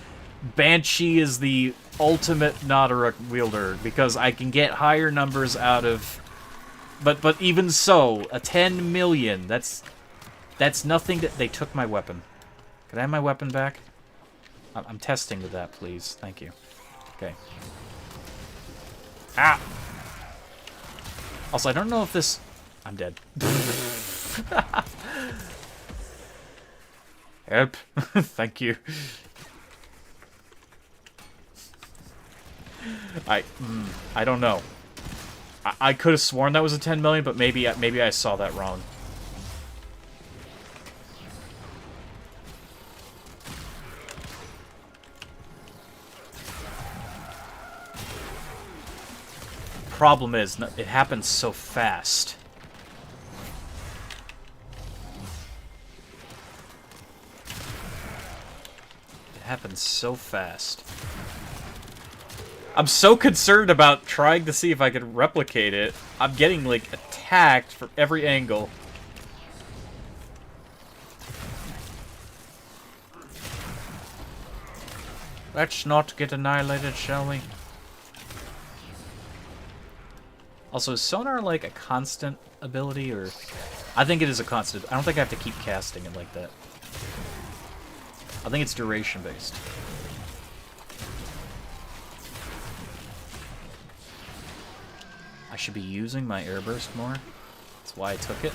[SPEAKER 3] Banshee is the ultimate Nadaruk wielder, because I can get higher numbers out of... But even so, a 10 million, that's nothing that... They took my weapon. Can I have my weapon back? I'm testing with that, please. Thank you. Okay. Ah! Also, I don't know if this... I'm dead. Help. Thank you. I don't know. I could have sworn that was a 10 million, but maybe I saw that wrong. Problem is, it happens so fast.
[SPEAKER 1] happens so fast. I'm so concerned about trying to see if I can replicate it. I'm getting, like, attacked from every angle. Let's not get annihilated, shall we? Also, is sonar, like, a constant ability, or... I think it is a constant. I don't think I have to keep casting it like that. I think it's duration-based. I should be using my airburst more. That's why I took it.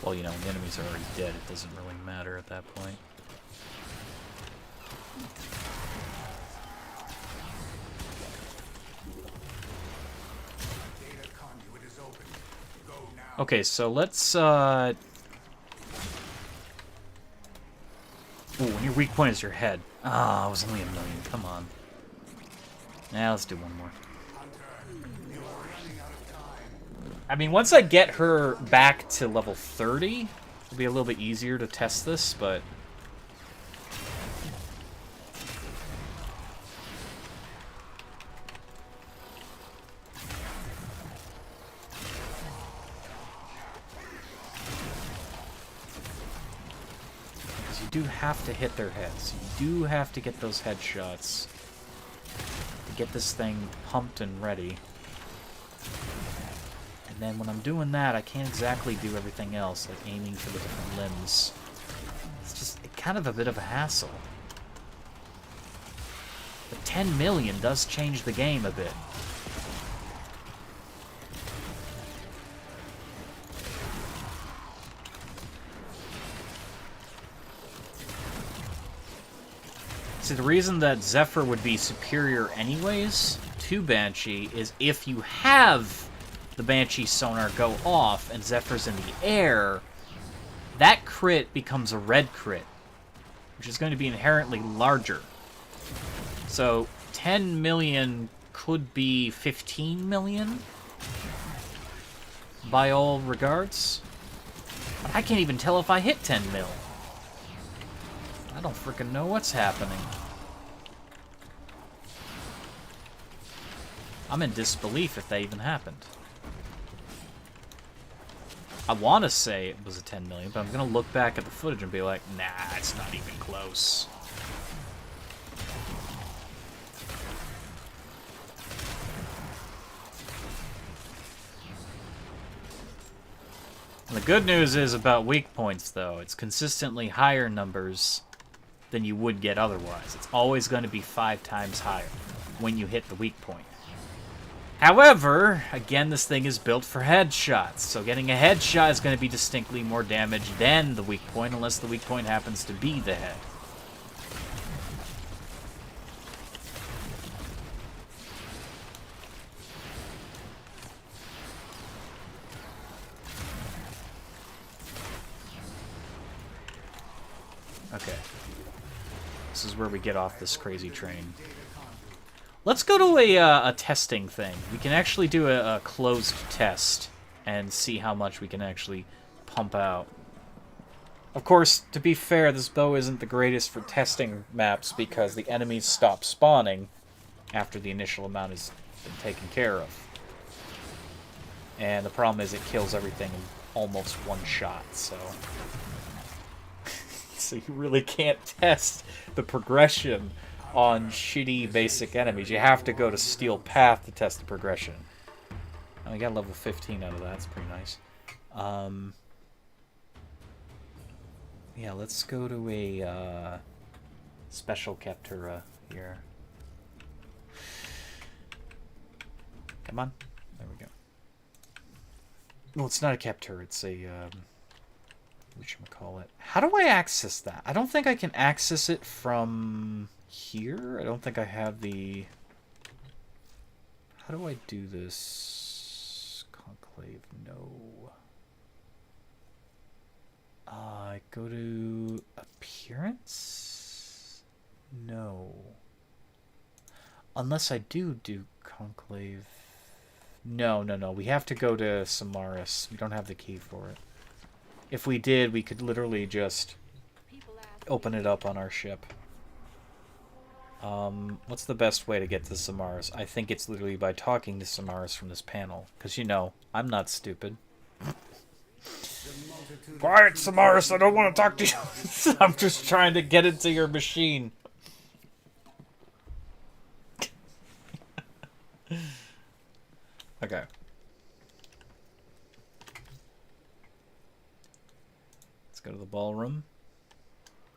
[SPEAKER 1] Well, you know, the enemies are already dead. It doesn't really matter at that point. Okay, so let's, Ooh, when your weak point is your head. Ah, it was only 1 million. Come on. Yeah, let's do one more. I mean, once I get her back to level 30, it'll be a little bit easier to test this, but... Because you do have to hit their heads. You do have to get those headshots to get this thing pumped and ready. And then when I'm doing that, I can't exactly do everything else, like aiming for the different limbs. It's just kind of a bit of a hassle. But 10 million does change the game a bit. See, the reason that Zephyr would be superior anyways to Banshee is if you have the Banshee sonar go off and Zephyr's in the air, that crit becomes a red crit, which is going to be inherently larger. So 10 million could be 15 million by all regards. But I can't even tell if I hit 10 mil. I don't freaking know what's happening. I'm in disbelief if that even happened. I want to say it was a 10 million, but I'm going to look back at the footage and be like, nah, it's not even close. And the good news is about weak points, though. It's consistently higher numbers than you would get otherwise. It's always going to be 5 times higher when you hit the weak point. However, again, this thing is built for headshots, so getting a headshot is going to be distinctly more damage than the weak point, unless the weak point happens to be the head. Okay. This is where we get off this crazy train. Let's go to a testing thing. We can actually do a closed test and see how much we can actually pump out. Of course, to be fair, this bow isn't the greatest for testing maps because the enemies stop spawning after the initial amount has been taken care of. And the problem is it kills everything in almost one shot, so... So you really can't test the progression on shitty basic enemies. You have to go to Steel Path to test the progression. Oh, we got level 15 out of that. That's pretty nice. Yeah, let's go to a special Captura here. Come on. There we go. Well, it's not a Captura. It's a... whatchamacallit. How do I access that? I don't think I can access it from here. I don't think I have the... How do I do this? Conclave, no. Go to appearance? No. Unless I do Conclave.
[SPEAKER 3] No, no, no. We have to go to Samaris. We don't have the key for it. If we did, we could literally just open it up on our ship. What's the best way to get to Samaris? I think it's literally by talking to Samaris from this panel. Because, you know, I'm not stupid.
[SPEAKER 5] Quiet, Samaris, I don't want to talk to you.
[SPEAKER 3] I'm just trying to get into your machine.
[SPEAKER 1] Okay. Let's go to the ballroom.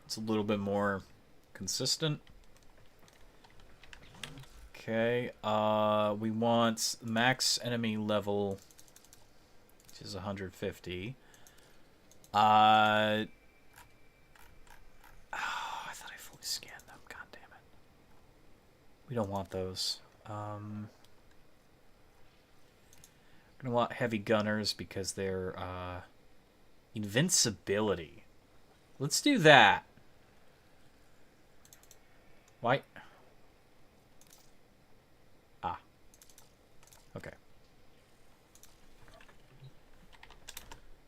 [SPEAKER 1] It's a little bit more consistent. Okay, we want max enemy level, which is 150. I thought I fully scanned them. God damn it. We don't want those. I'm gonna want heavy gunners because they're invincibility. Let's do that. Why? Ah. Okay.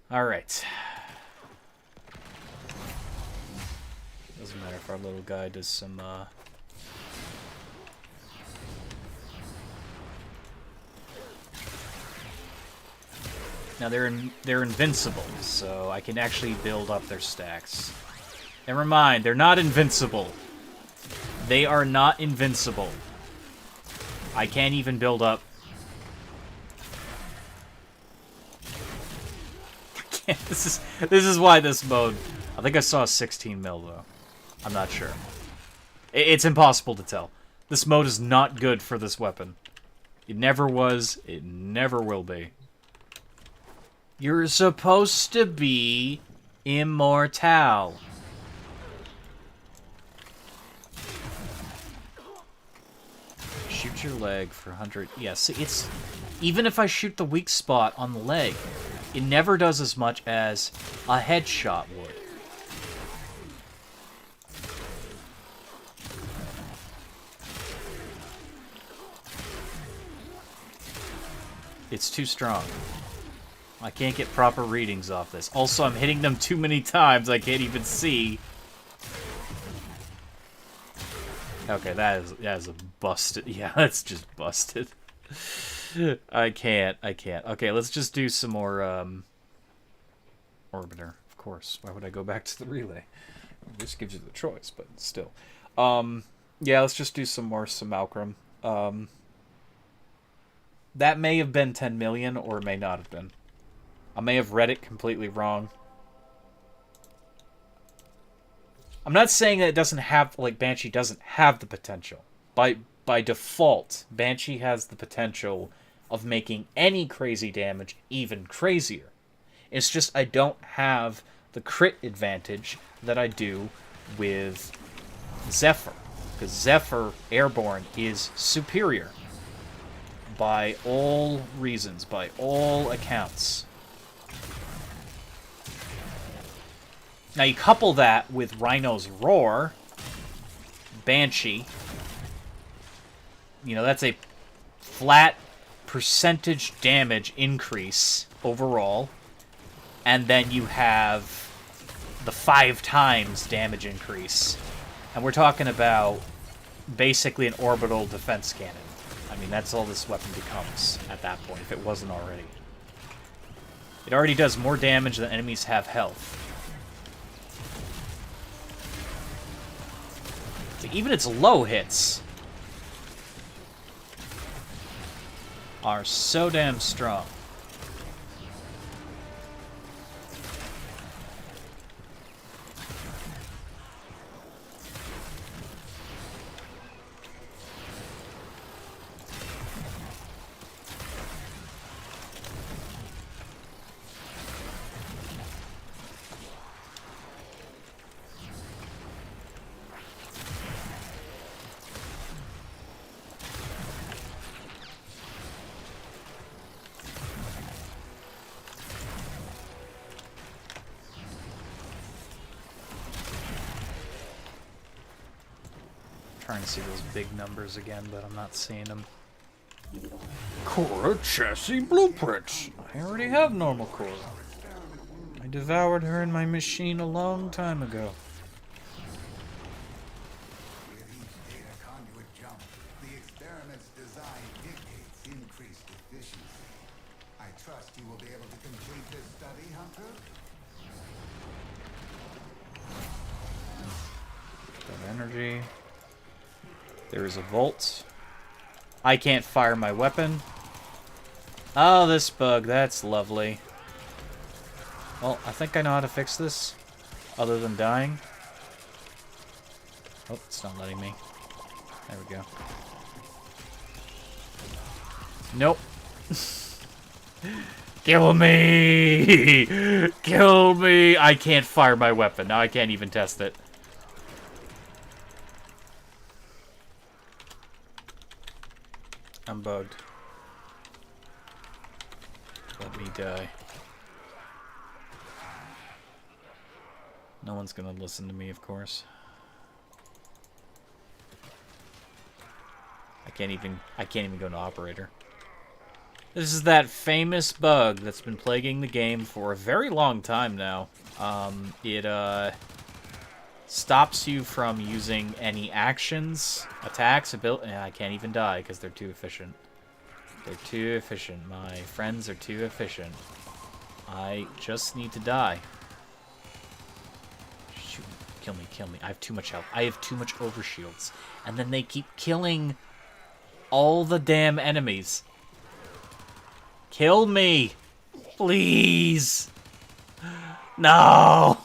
[SPEAKER 1] All right. Doesn't matter if our little guy does some Now they're invincible, so I can actually build up their stacks. Never mind, they're not invincible. They are not invincible. I can't even build up. This is why this mode. I think I saw a 16 mil though. I'm not sure. It's impossible to tell. This mode is not good for this weapon. It never was. It never will be. You're supposed to be immortal. Shoot your leg for 100. Yes, it's... Even if I shoot the weak spot on the leg, it never does as much as a headshot would. It's too strong. I can't get proper readings off this. Also, I'm hitting them too many times, I can't even see. Okay, that is a busted... Yeah, that's just busted. I can't. Okay, let's just do some more, Orbiter, of course. Why would I go back to the relay? This gives you the choice, but still. Yeah, let's just do some more Simulacrum. That may have been 10 million, or it may not have been. I may have read it completely wrong. I'm not saying that it doesn't have, like, Banshee doesn't have the potential. By default, Banshee has the potential of making any crazy damage even crazier. It's just I don't have the crit advantage that I do with Zephyr. Because Zephyr Airborne is superior. By all reasons, by all accounts. Now you couple that with Rhino's Roar, Banshee. You know, that's a flat percentage damage increase overall. And then you have the 5 times damage increase. And we're talking about basically an orbital defense cannon. I mean, that's all this weapon becomes at that point, if it wasn't already. It already does more damage than enemies have health. So even its low hits are so damn strong. Trying to see those big numbers again, but I'm not seeing them.
[SPEAKER 5] Khora chassis blueprints.
[SPEAKER 3] I already have normal Khora. I devoured her in my machine a long time ago.
[SPEAKER 10] With each data conduit jump, the experiment's design dictates increased efficiency. I trust you will be able to complete this study, Hunter?
[SPEAKER 3] Got energy. There is a vault. I can't fire my weapon. Oh, this bug. That's lovely. Well, I think I know how to fix this. Other than dying. Oh, it's not letting me. There we go. Nope. Kill me! Kill me! I can't fire my weapon. Now I can't even test it. I'm bugged. Let me die. No one's gonna listen to me, of course. I can't even go to operator. This is that famous bug that's been plaguing the game for a very long time now. It stops you from using any actions, attacks, ability. I can't even die because they're too efficient. They're too efficient. My friends are too efficient. I just need to die. Shoot, kill me, kill me. I have too much health. I have too much overshields. And then they keep killing all the damn enemies. Kill me! Please! No!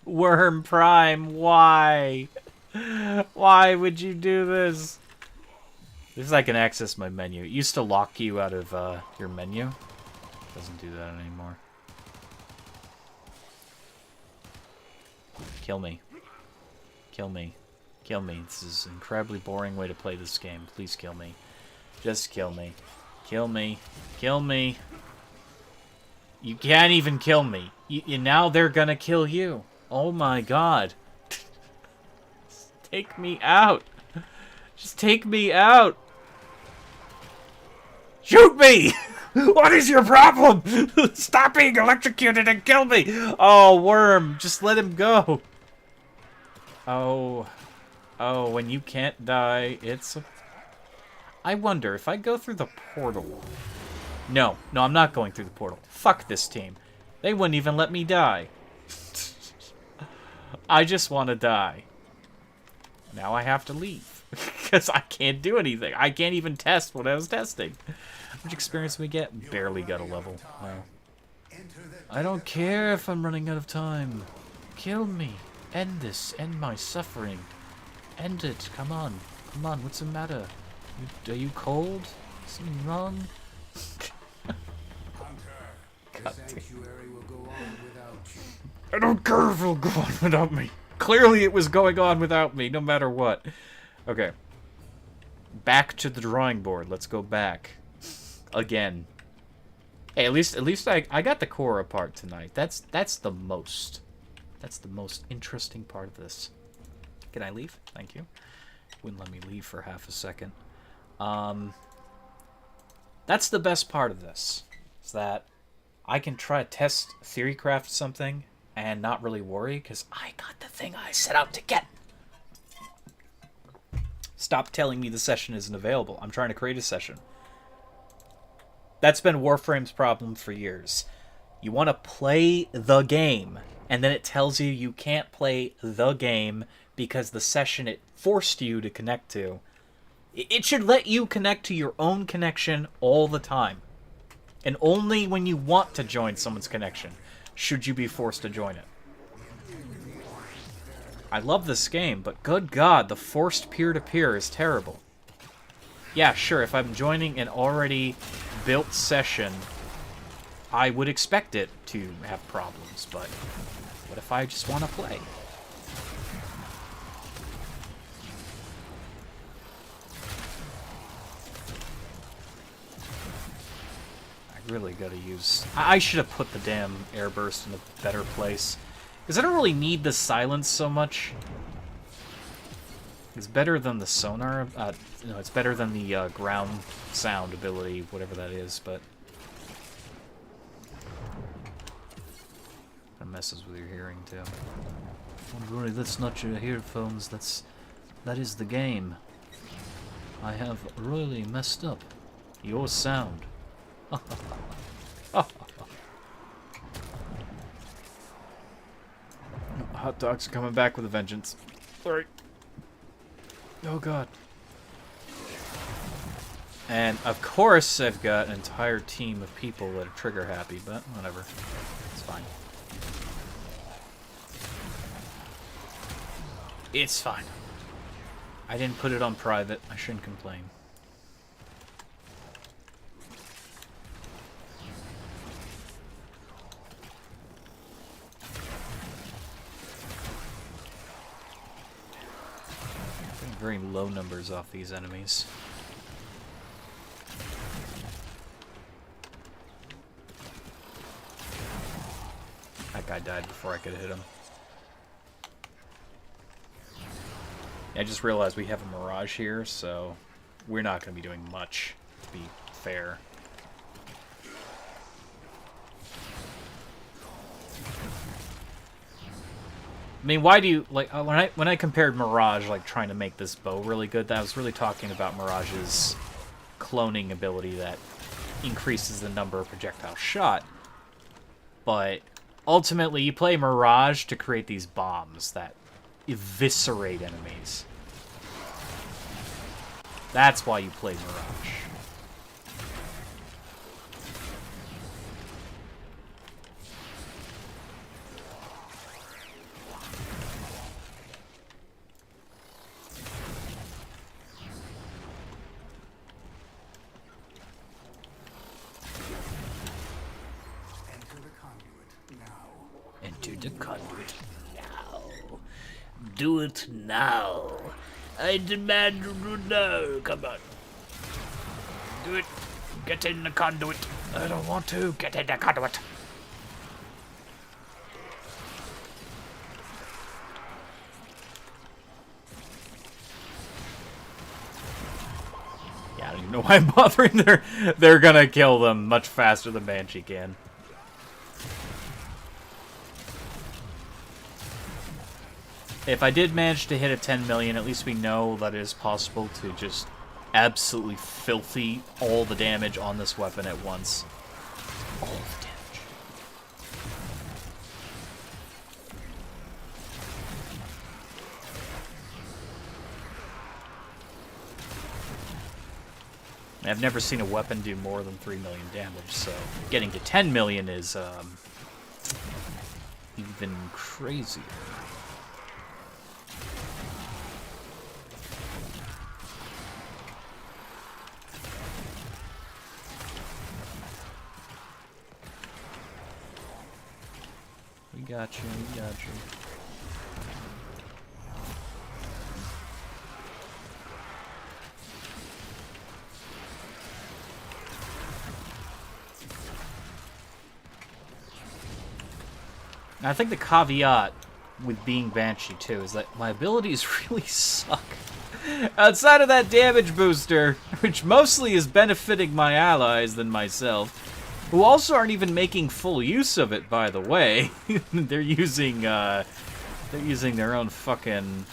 [SPEAKER 3] Worm Prime, why? Why would you do this? This is I can access my menu. It used to lock you out of your menu. Doesn't do that anymore. Kill me. Kill me. Kill me. This is an incredibly boring way to play this game. Please kill me. Just kill me. Kill me. Kill me. You can't even kill me. Now they're gonna kill you. Oh my god. Just take me out. Just take me out. Shoot me! What is your problem? Stop being electrocuted and kill me! Oh, worm, just let him go. Oh. Oh, when you can't die, it's... I wonder if I go through the portal... No, I'm not going through the portal. Fuck this team. They wouldn't even let me die. I just want to die. Now I have to leave. Because I can't do anything. I can't even test what I was testing. How much experience do we get? Barely got a level. Wow. I don't care if I'm running out of time. Kill me. End this. End my suffering. End it. Come on. Come on. What's the matter? Are you cold? Something wrong? I don't care if it'll go on without me. Clearly it was going on without me, no matter what. Okay. Back to the drawing board. Let's go back. Again. Hey, at least I got the Khora part tonight. That's the most interesting part of this. Can I leave? Thank you. Wouldn't let me leave for half a second. That's the best part of this. Is that I can try to test theorycraft something and not really worry because I got the thing I set out to get. Stop telling me the session isn't available. I'm trying to create a session. That's been Warframe's problem for years. You want to play the game, and then it tells you you can't play the game because the session it forced you to connect to. It should let you connect to your own connection all the time. And only when you want to join someone's connection should you be forced to join it. I love this game, but good God, the forced peer-to-peer is terrible. Yeah, sure, if I'm joining an already built session, I would expect it to have problems, but what if I just want to play? Really gotta use... I should have put the damn airburst in a better place. Because I don't really need the silence so much. It's better than the sonar. No, it's better than the ground sound ability, whatever that is, but it messes with your hearing too. Don't worry, that's not your earphones. That is the game. I have really messed up your sound.
[SPEAKER 1] Hot dogs are coming back with a vengeance. Sorry. Oh god. And of course I've got an entire team of people that are trigger happy, but whatever. It's fine. It's fine. I didn't put it on private. I shouldn't complain. Very low numbers off these enemies. That guy died before I could hit him. I just realized we have a Mirage here, so we're not going to be doing much, to be fair. I mean, why do you like when I compared Mirage, like trying to make this bow really good? That was really talking about Mirage's cloning ability that increases the number of projectiles shot. But ultimately, you play Mirage to create these bombs that eviscerate enemies. That's why you play Mirage.
[SPEAKER 7] Enter the conduit now. Do it now. I demand you do now. Come on. Do it. Get in the conduit. I don't want to. Get in the conduit.
[SPEAKER 1] Yeah, I don't even know why I'm bothering. They're gonna kill them much faster than Banshee can. If I did manage to hit a 10 million, at least we know that it is possible to just absolutely filthy all the damage on this weapon at once. All the damage. I've never seen a weapon do more than 3 million damage, so getting to 10 million is even crazier. We got you, we got you. I think the caveat with being Banshee too is that my abilities really suck. Outside of that damage booster, which mostly is benefiting my allies than myself, who also aren't even making full use of it, by the way. They're using their own fucking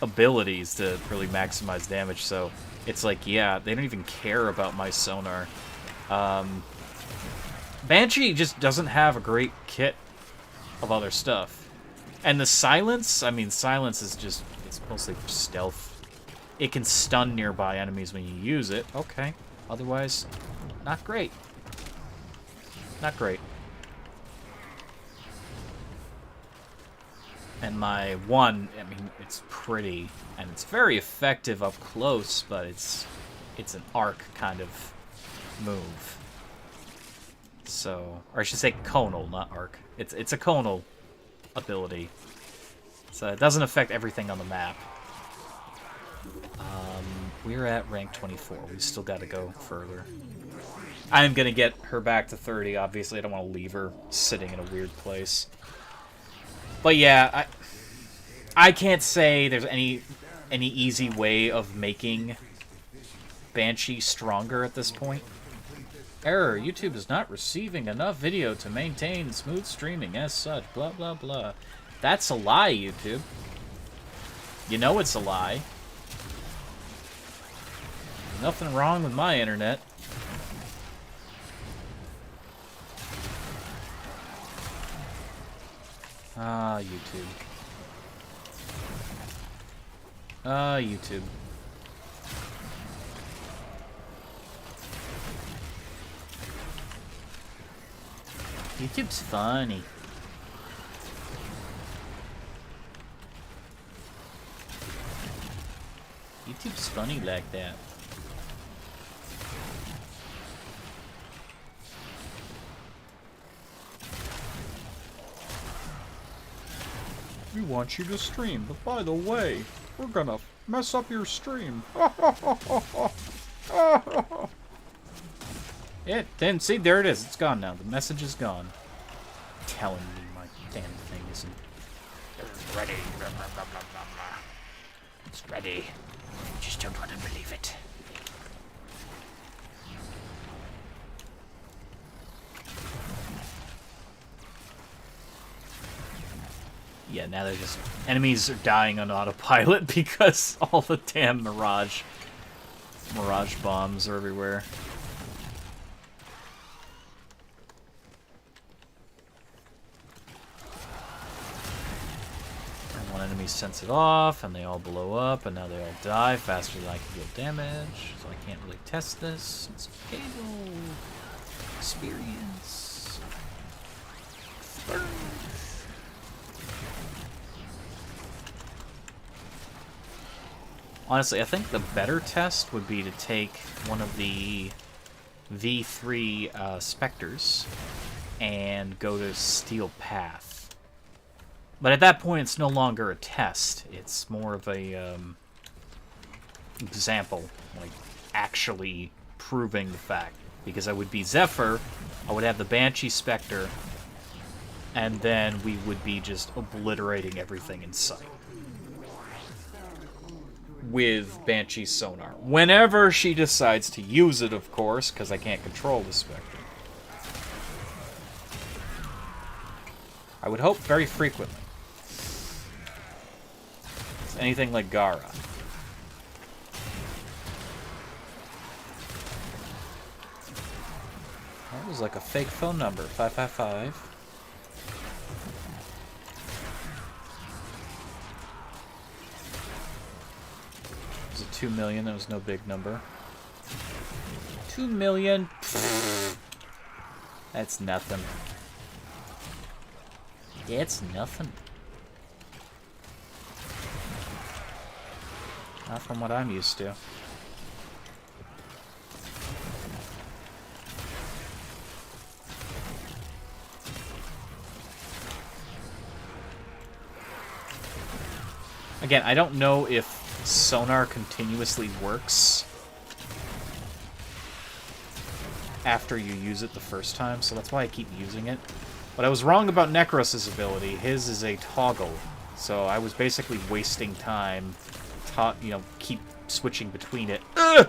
[SPEAKER 1] abilities to really maximize damage, so it's like, yeah, they don't even care about my sonar. Banshee just doesn't have a great kit of other stuff. And the silence, I mean, silence is just, it's mostly for stealth. It can stun nearby enemies when you use it. Okay. Otherwise, not great. Not great. And my one, I mean, it's pretty, and it's very effective up close, but it's an arc kind of move. So, or I should say conal, not arc. It's a conal ability. So it doesn't affect everything on the map. We're at rank 24. We've still got to go further. I am going to get her back to 30. Obviously, I don't want to leave her sitting in a weird place. But yeah, I can't say there's any
[SPEAKER 3] any easy way of making Banshee stronger at this point. Error, YouTube is not receiving enough video to maintain smooth streaming as such, blah blah blah. That's a lie, YouTube. You know it's a lie. Nothing wrong with my internet. Ah, YouTube. Ah, YouTube. YouTube's funny. YouTube's funny like that.
[SPEAKER 5] We want you to stream, but by the way, we're gonna mess up your stream.
[SPEAKER 3] Yeah, then see, there it is. It's gone now. The message is gone. Telling me my damn thing isn't ready. It's ready. I just don't want to believe it. Yeah, now they're just... Enemies are dying on autopilot because all the damn Mirage bombs are everywhere. And one enemy sends it off, and they all blow up, and now they all die faster than I can deal damage, so I can't really test this. It's okay, though. Experience. Burn. Honestly, I think the better test would be to take one of the V3 Spectres and go to Steel Path. But at that point, it's no longer a test. It's more of a example, like actually proving the fact. Because I would be Zephyr, I would have the Banshee Spectre, and then we would be just obliterating everything in sight. With Banshee's sonar. Whenever she decides to use it, of course, because I can't control the Spectre. I would hope very frequently. It's anything like Gara. That was like a fake phone number. 555. Was it 2 million? That was no big number. 2 million? Pfft. That's nothing. It's nothing. Not from what I'm used to. Again, I don't know if sonar continuously works after you use it the first time, so that's why I keep using it. But I was wrong about Necros' ability. His is a toggle, so I was basically wasting time, keep switching between it. Ugh!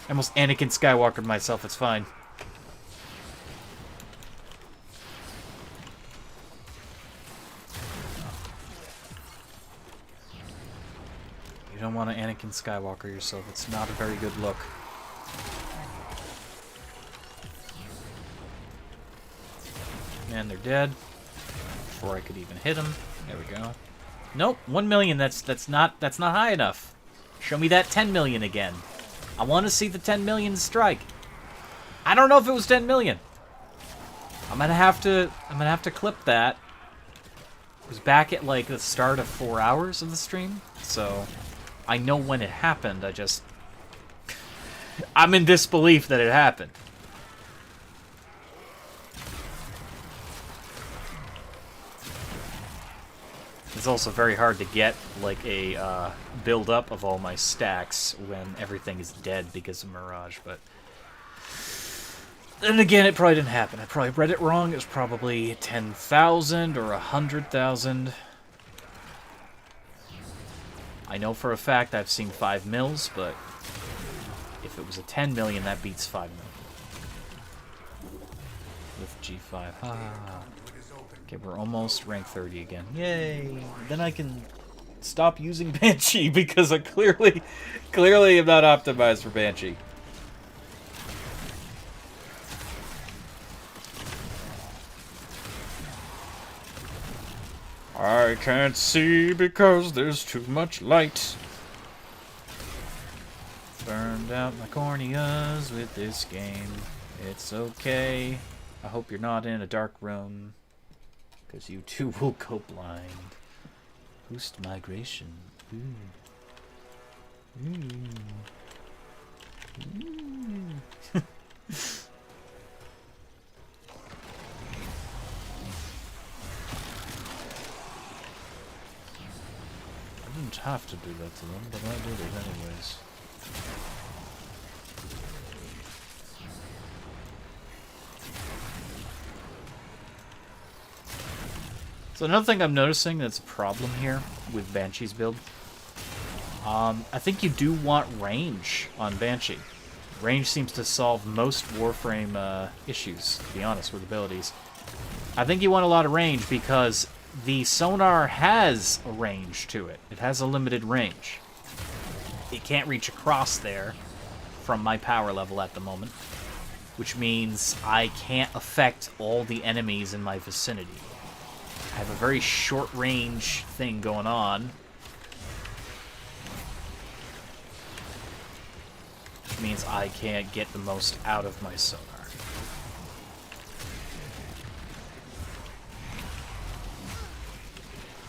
[SPEAKER 3] I almost Anakin Skywalkered myself, it's fine. You don't want to Anakin Skywalker yourself. It's not a very good look. And they're dead. Before I could even hit them. There we go. Nope, 1 million. That's not high enough. Show me that 10 million again. I want to see the 10 million strike. I don't know if it was 10 million. I'm gonna have to clip that. It was back at like the start of 4 hours of the stream, so I know when it happened. I'm in disbelief that it happened. It's also very hard to get like a build up of all my stacks when everything is dead because of Mirage, but then again, it probably didn't happen. I probably read it wrong. It was probably 10,000 or 100,000. I know for a fact I've seen 5 mils, but if it was a 10 million, that beats 5 million. With G5. Okay, we're almost rank 30 again. Yay! Then I can stop using Banshee because I clearly am not optimized for Banshee.
[SPEAKER 5] I can't see because there's too much light.
[SPEAKER 3] Burned out my corneas with this game. It's okay. I hope you're not in a dark room, because you too will go blind. Boost migration. Ooh. Ooh. I didn't have to do that to them, but I did it anyways. So another thing I'm noticing that's a problem here with Banshee's build, I think you do want range on Banshee. Range seems to solve most Warframe issues, to be honest, with abilities. I think you want a lot of range because the sonar has a range to it. It has a limited range. It can't reach across there from my power level at the moment, which means I can't affect all the enemies in my vicinity. I have a very short range thing going on, which means I can't get the most out of my sonar.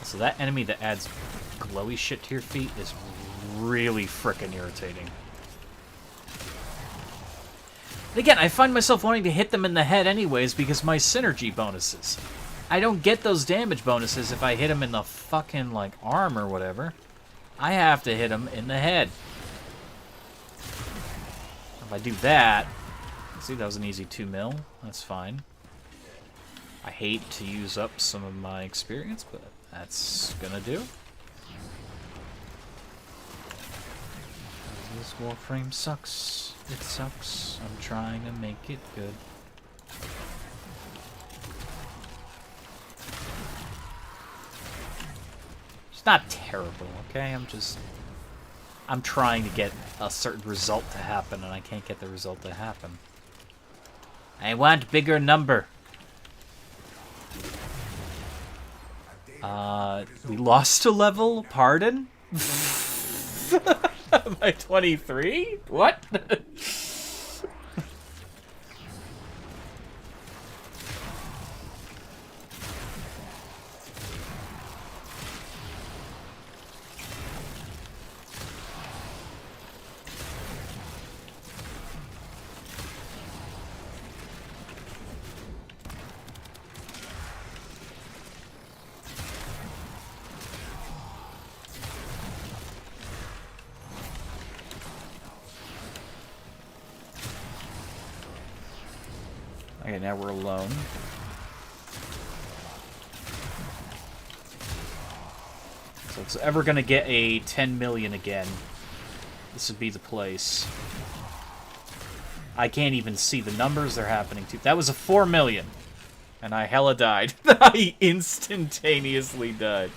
[SPEAKER 3] So that enemy that adds glowy shit to your feet is really frickin' irritating. And again, I find myself wanting to hit them in the head anyways because my synergy bonuses. I don't get those damage bonuses if I hit them in the fucking, like, arm or whatever. I have to hit them in the head. If I do that... See, that was an easy 2 mil. That's fine. I hate to use up some of my experience, but that's gonna do. This Warframe sucks. It sucks. I'm trying to make it good. It's not terrible, okay? I'm trying to get a certain result to happen, and I can't get the result to happen. I want bigger number. We lost a level? Pardon? Am I 23? What? Okay, now we're alone. So if it's ever gonna get a 10 million again, this would be the place. I can't even see the numbers they're happening to. That was a 4 million. And I hella died. I instantaneously died.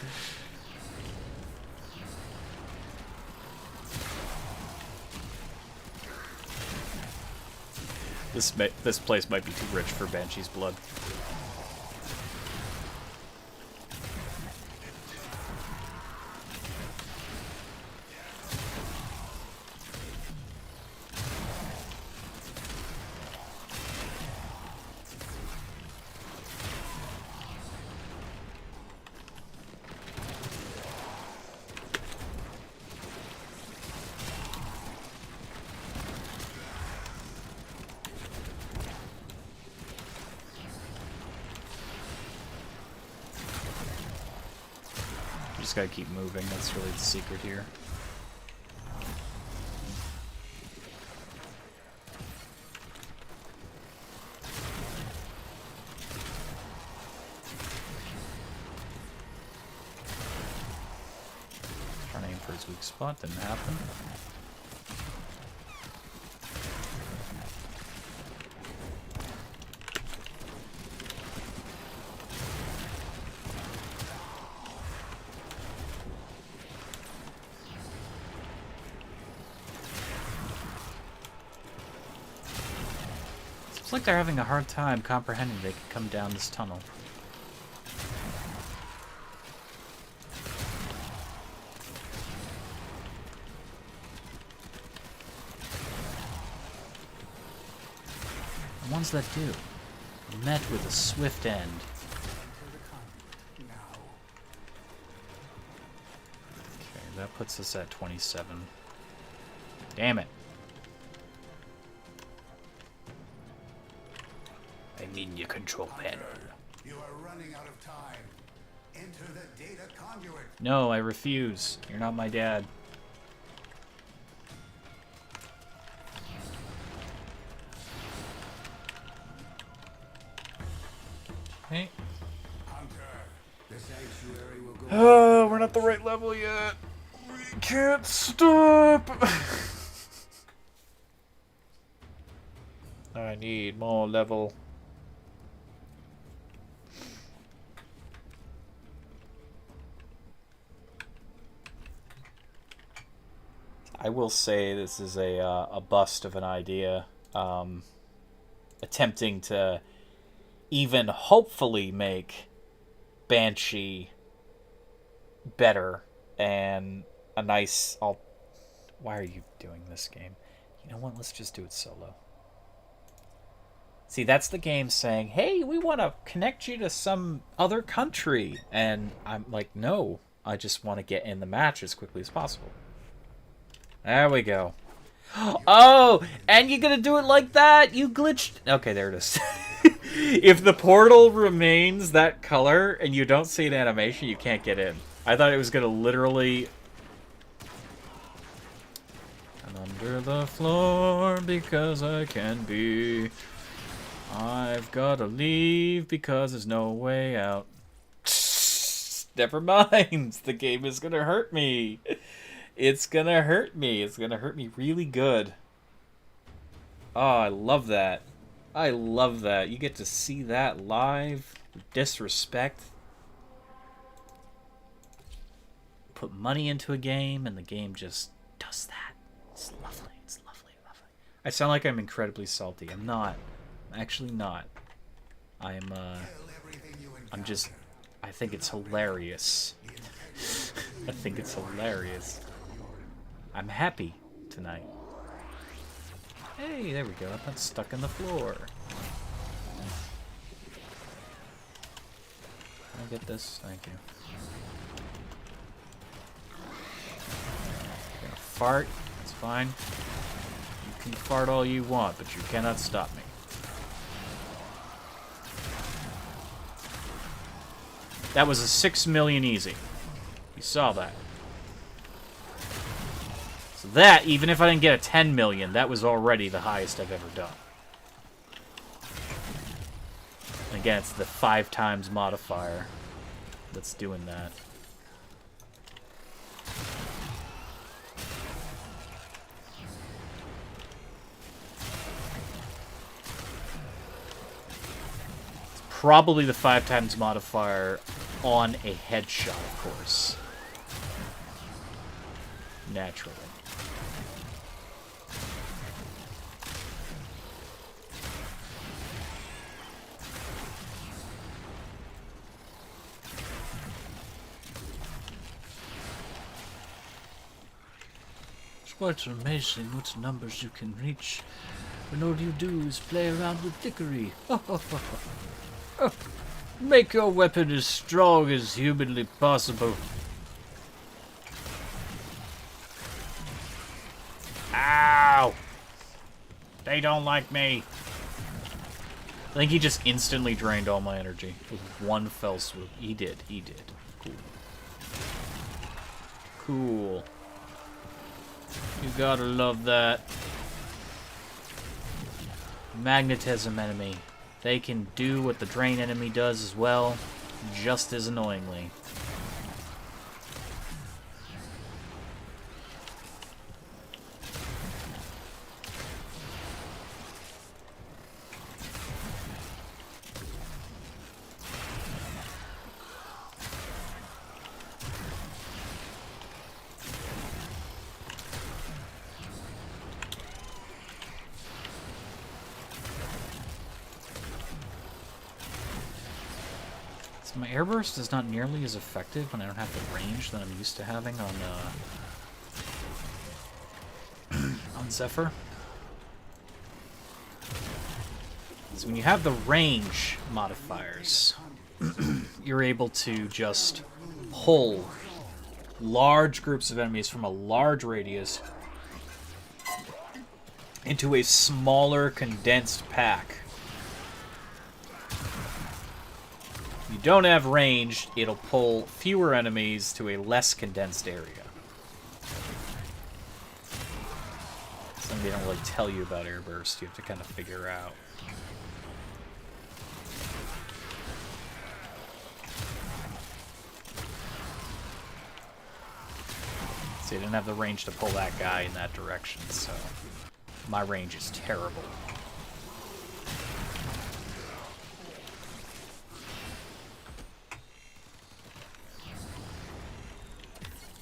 [SPEAKER 3] This place might be too rich for Banshee's blood. Just gotta keep moving, that's really the secret here. Trying to aim for his weak spot. Didn't happen. Seems like they're having a hard time comprehending they can come down this tunnel. The ones that do, met with a swift end. Okay, that puts us at 27. Damn it.
[SPEAKER 7] I'm in your control panel.
[SPEAKER 10] You are running out of time. Enter the data conduit.
[SPEAKER 3] No, I refuse. You're not my dad. Hey.
[SPEAKER 10] Hunter, the sanctuary will go.
[SPEAKER 3] Oh, we're not the right level yet. We can't stop. I need more level. I will say this is a bust of an idea. Attempting to even hopefully make Banshee better and a nice... Why are you doing this game? You know what? Let's just do it solo. See, that's the game saying, hey, we want to connect you to some other country. And I'm like, no. I just want to get in the match as quickly as possible. There we go. Oh, and you're going to do it like that? You glitched. Okay, there it is. If the portal remains that color and you don't see an animation, you can't get in. I thought it was going to literally... And under the floor because I can be. I've got to leave because there's no way out. Never mind. The game is going to hurt me. It's going to hurt me. It's going to hurt me really good. Oh, I love that. I love that. You get to see that live. Disrespect. Put money into a game and the game just does that. It's lovely. It's lovely, lovely. I sound like I'm incredibly salty. I'm not. I'm actually not. I'm just... I think it's hilarious. I think it's hilarious. I'm happy tonight. Hey, there we go. I'm not stuck in the floor. Can I get this? Thank you. You're gonna fart? It's fine. You can fart all you want, but you cannot stop me. That was a 6 million easy. You saw that. So that, even if I didn't get a 10 million, that was already the highest I've ever done. And again, it's the 5 times modifier that's doing that. It's probably the 5 times modifier on a headshot, of course. Naturally.
[SPEAKER 7] It's quite amazing what numbers you can reach when all you do is play around with dickery. Make your weapon as strong as humanly possible.
[SPEAKER 3] Ow! They don't like me. I think he just instantly drained all my energy with one fell swoop. He did. He did. Cool. Cool. You gotta love that. Magnetism enemy. They can do what the drain enemy does as well, just as annoyingly. So my airburst is not nearly as effective when I don't have the range that I'm used to having on on Zephyr. So when you have the range modifiers, you're able to just pull large groups of enemies from a large radius into a smaller, condensed pack. If you don't have range, it'll pull fewer enemies to a less condensed area. Something they don't really tell you about airburst, you have to kind of figure out. See, I didn't have the range to pull that guy in that direction, so my range is terrible.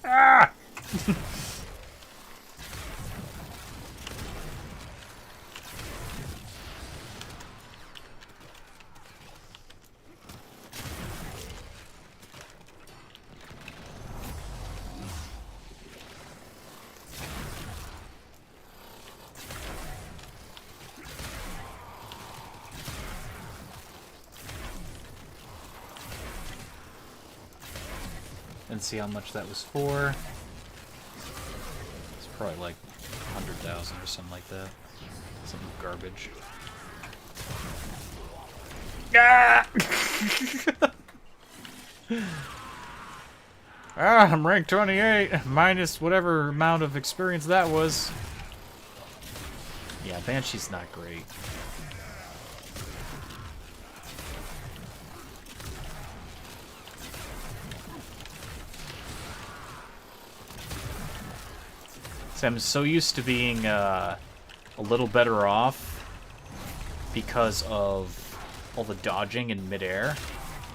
[SPEAKER 3] Ah! And see how much that was for. It's probably like 100,000 or something like that. Some garbage.
[SPEAKER 5] Ah! Ah, I'm ranked 28, minus whatever amount of experience that was.
[SPEAKER 3] Yeah, Banshee's not great. So I'm so used to being a little better off because of all the dodging in midair.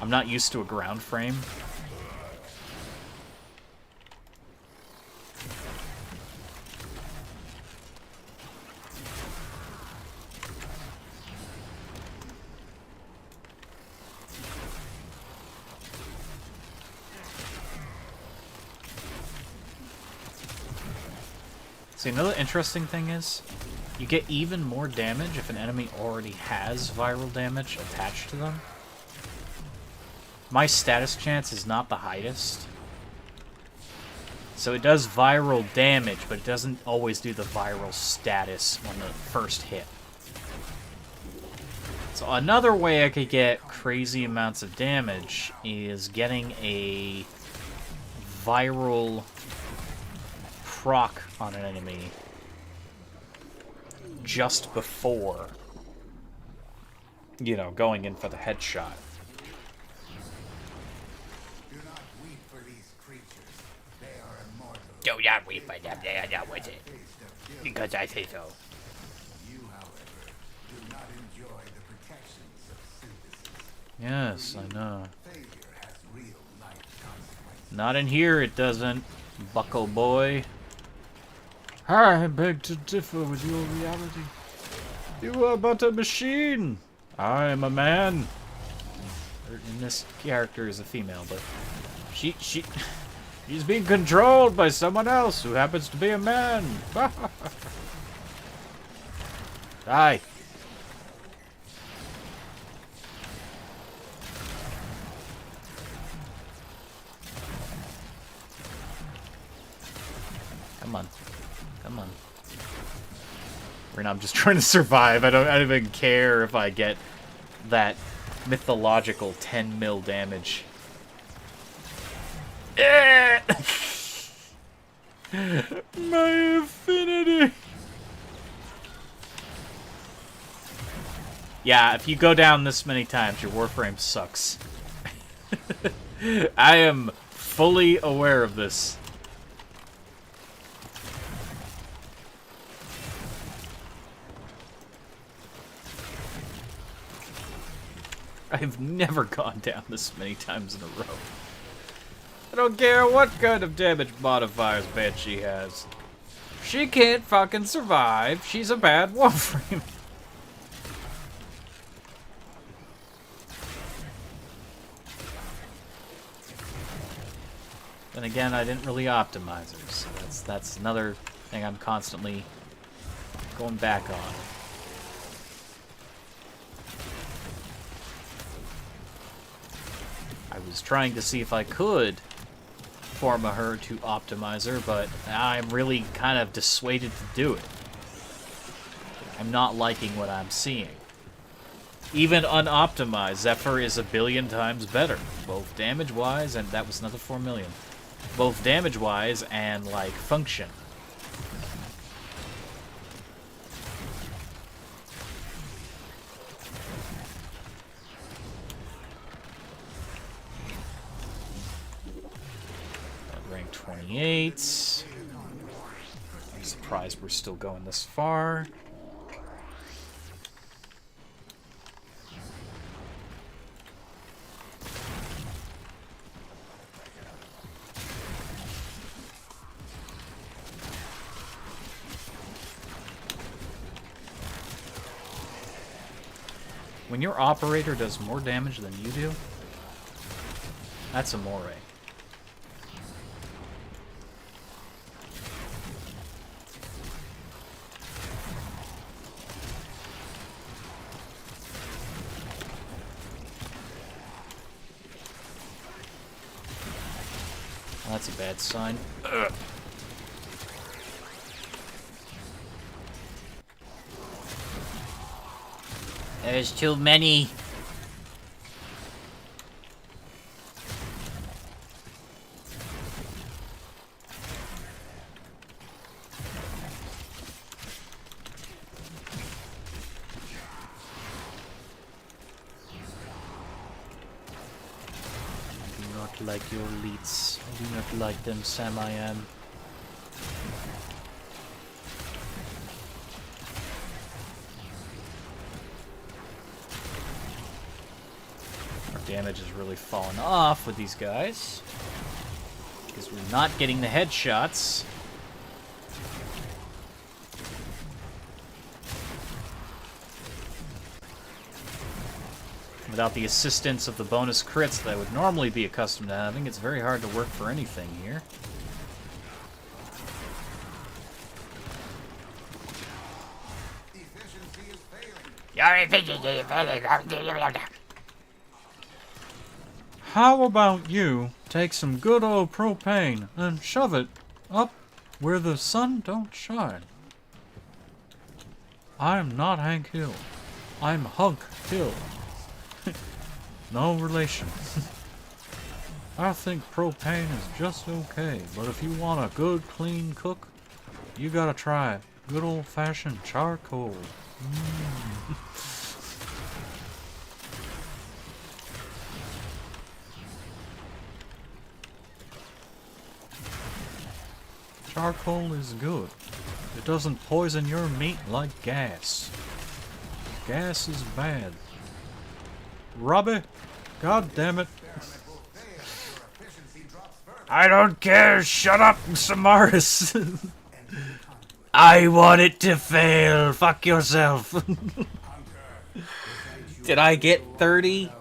[SPEAKER 3] I'm not used to a ground frame. See, another interesting thing is, you get even more damage if an enemy already has viral damage attached to them. My status chance is not the highest. So it does viral damage, but it doesn't always do the viral status on the first hit. So another way I could get crazy amounts of damage is getting a viral proc on an enemy just before, you know, going in for the headshot.
[SPEAKER 10] Do not weep for these creatures. They are immortal.
[SPEAKER 7] Do not weep for them, they are not worth it. Because I say so.
[SPEAKER 10] You, however, do not enjoy the protections of synthesis.
[SPEAKER 3] Yes, I know.
[SPEAKER 10] Failure has real life consequences.
[SPEAKER 3] Not in here, it doesn't, bucko boy.
[SPEAKER 5] I beg to differ with your reality. You are but a machine. I am a man.
[SPEAKER 3] And this character is a female, but
[SPEAKER 5] She's being controlled by someone else who happens to be a man.
[SPEAKER 3] die. Come on. Come on. Right now I'm just trying to survive. I don't even care if I get that mythological 10 mil damage.
[SPEAKER 5] My infinity.
[SPEAKER 3] Yeah, if you go down this many times, your Warframe sucks. I am fully aware of this. I've never gone down this many times in a row.
[SPEAKER 5] I don't care what kind of damage modifiers Banshee has. She can't fucking survive. She's a bad Warframe.
[SPEAKER 3] Then again, I didn't really optimize her, so that's another thing I'm constantly going back on. I was trying to see if I could forma her to optimize her, but I'm really kind of dissuaded to do it. I'm not liking what I'm seeing. Even unoptimized, Zephyr is a billion times better, both damage-wise, and that was another 4 million. Both damage-wise and, like, function. Rank 28. I'm surprised we're still going this far. When your operator does more damage than you do, that's amore. Well, that's a bad sign. Ugh.
[SPEAKER 7] There's too many.
[SPEAKER 3] I do not like your elites. I do not like them, Sam I am. Damage has really fallen off with these guys because we're not getting the headshots. Without the assistance of the bonus crits that I would normally be accustomed to having, it's very hard to work for anything here.
[SPEAKER 7] Your efficiency is failing.
[SPEAKER 5] How about you take some good old propane and shove it up where the sun don't shine? I'm not Hank Hill. I'm Hunk Hill. No relation. I think propane is just okay, but if you want a good clean cook, you gotta try good old-fashioned charcoal. Charcoal is good. It doesn't poison your meat like gas. Gas is bad. Robbie, god damn it.
[SPEAKER 7] I don't care. Shut up, Samaris. I want it to fail. Fuck yourself.
[SPEAKER 3] Did I get 30?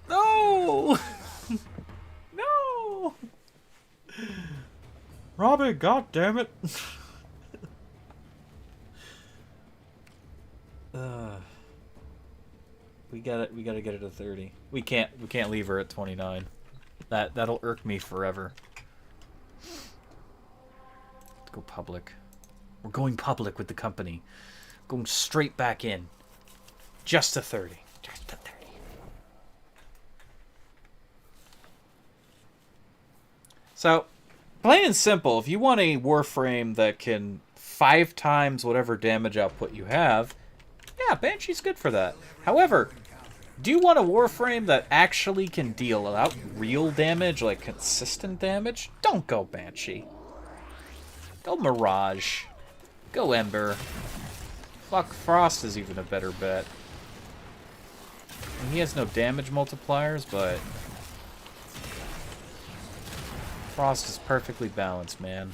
[SPEAKER 3] No! No!
[SPEAKER 5] Robbie, god damn it.
[SPEAKER 3] We gotta get it to 30. We can't leave her at 29. That'll irk me forever. Let's go public. We're going public with the company. Going straight back in. Just to 30. Just to 30. So, plain and simple, if you want a Warframe that can 5 times whatever damage output you have, yeah, Banshee's good for that. However, do you want a Warframe that actually can deal out real damage, like consistent damage? Don't go Banshee. Go Mirage. Go Ember. Fuck, Frost is even a better bet. And he has no damage multipliers, but Frost is perfectly balanced, man.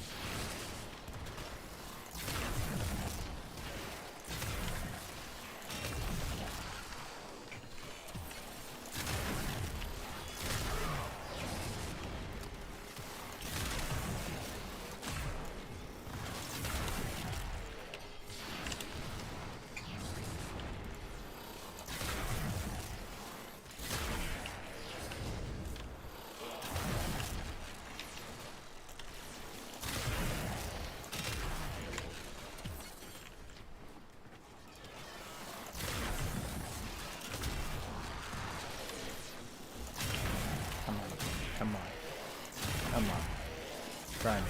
[SPEAKER 1] Come on. Try me.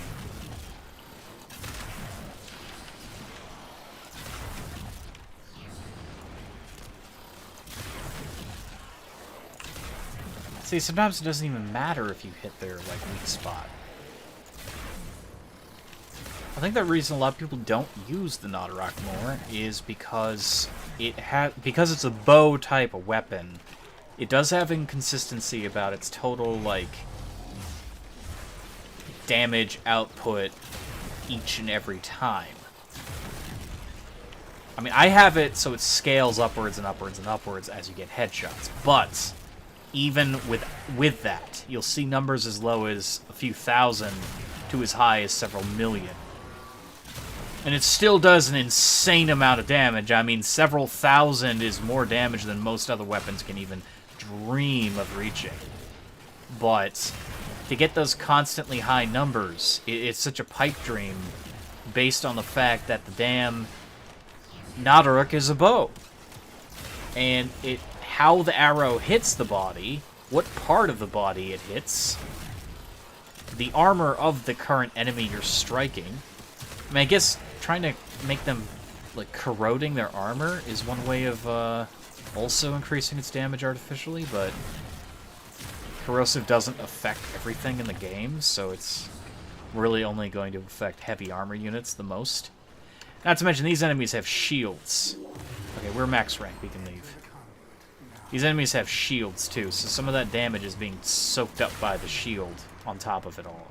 [SPEAKER 1] See, sometimes it doesn't even matter if you hit their, like, weak spot. I think the reason a lot of people don't use the Nodorak more is because because it's a bow type of weapon. It does have inconsistency about its total, like, damage output each and every time. I mean, I have it so it scales upwards and upwards and upwards as you get headshots, but even with that, you'll see numbers as low as a few thousand to as high as several million. And it still does an insane amount of damage. I mean, several thousand is more damage than most other weapons can even dream of reaching. But to get those constantly high numbers, it's such a pipe dream based on the fact that the damn Nodorak is a bow. And how the arrow hits the body, what part of the body it hits, the armor of the current enemy you're striking. I mean, I guess trying to make them, like, corroding their armor is one way of also increasing its damage artificially, but corrosive doesn't affect everything in the game, so it's really only going to affect heavy armor units the most. Not to mention, these enemies have shields. Okay, we're max rank, we can leave. These enemies have shields, too, so some of that damage is being soaked up by the shield on top of it all.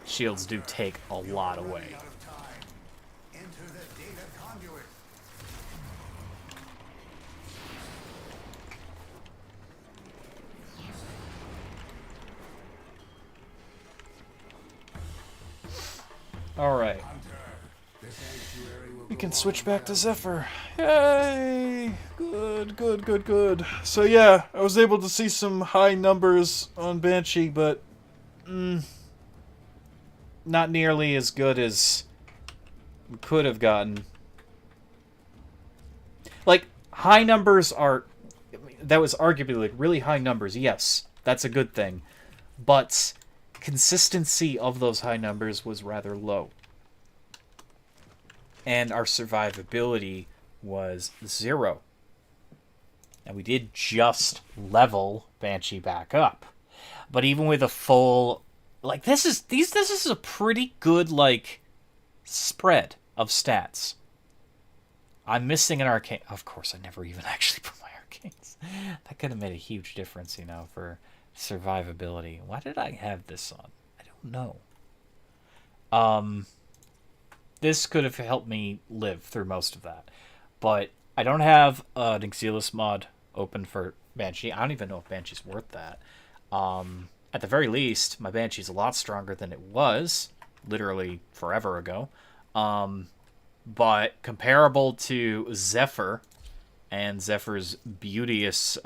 [SPEAKER 1] Shields do take a lot away. Alright.
[SPEAKER 4] We can switch back to Zephyr. Yay! Good, good, good, good. So yeah, I was able to see some high numbers on Banshee, but not nearly as good as we could have gotten. Like, high numbers are... That was arguably, like, really high numbers. Yes, that's a good thing. But consistency of those high numbers was rather low. And our survivability was 0. And we did just level Banshee back up. But even with a full... Like, this is a pretty good, like, spread of stats. I'm missing an arcane... Of course, I never even actually put my arcanes. That could have made a huge difference, you know, for survivability. Why did I have this on? I don't know. This could have helped me live through most of that. But I don't have an Exilus mod open for Banshee. I don't even know if Banshee's worth that. At the very least, my Banshee's a lot stronger than it was, literally forever ago. But comparable to Zephyr and Zephyr's beauteous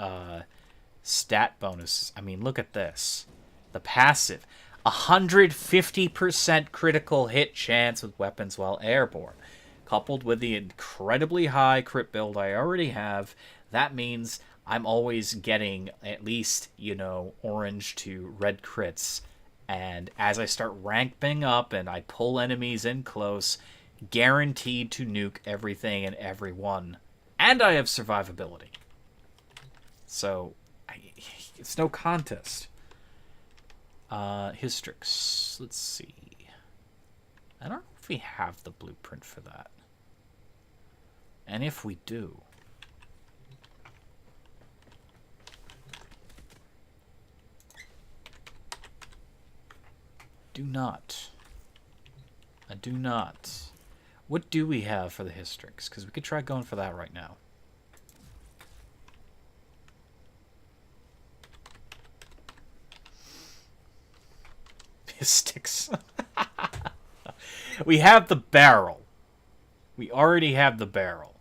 [SPEAKER 4] stat bonus, I mean, look at this. The passive. 150% critical hit chance with weapons while airborne. Coupled with the incredibly high crit build I already have, that means I'm always getting at least, you know, orange to red crits. And as I start ranking up and I pull enemies in close, guaranteed to nuke everything and everyone. And I have survivability. So, it's no contest. Hystrix. Let's see. I don't know if we have the blueprint for that. And if we do... Do not. I do not. What do we have for the Hystrix? Because we could try going for that right now. Mystics. We have the barrel. We already have the barrel.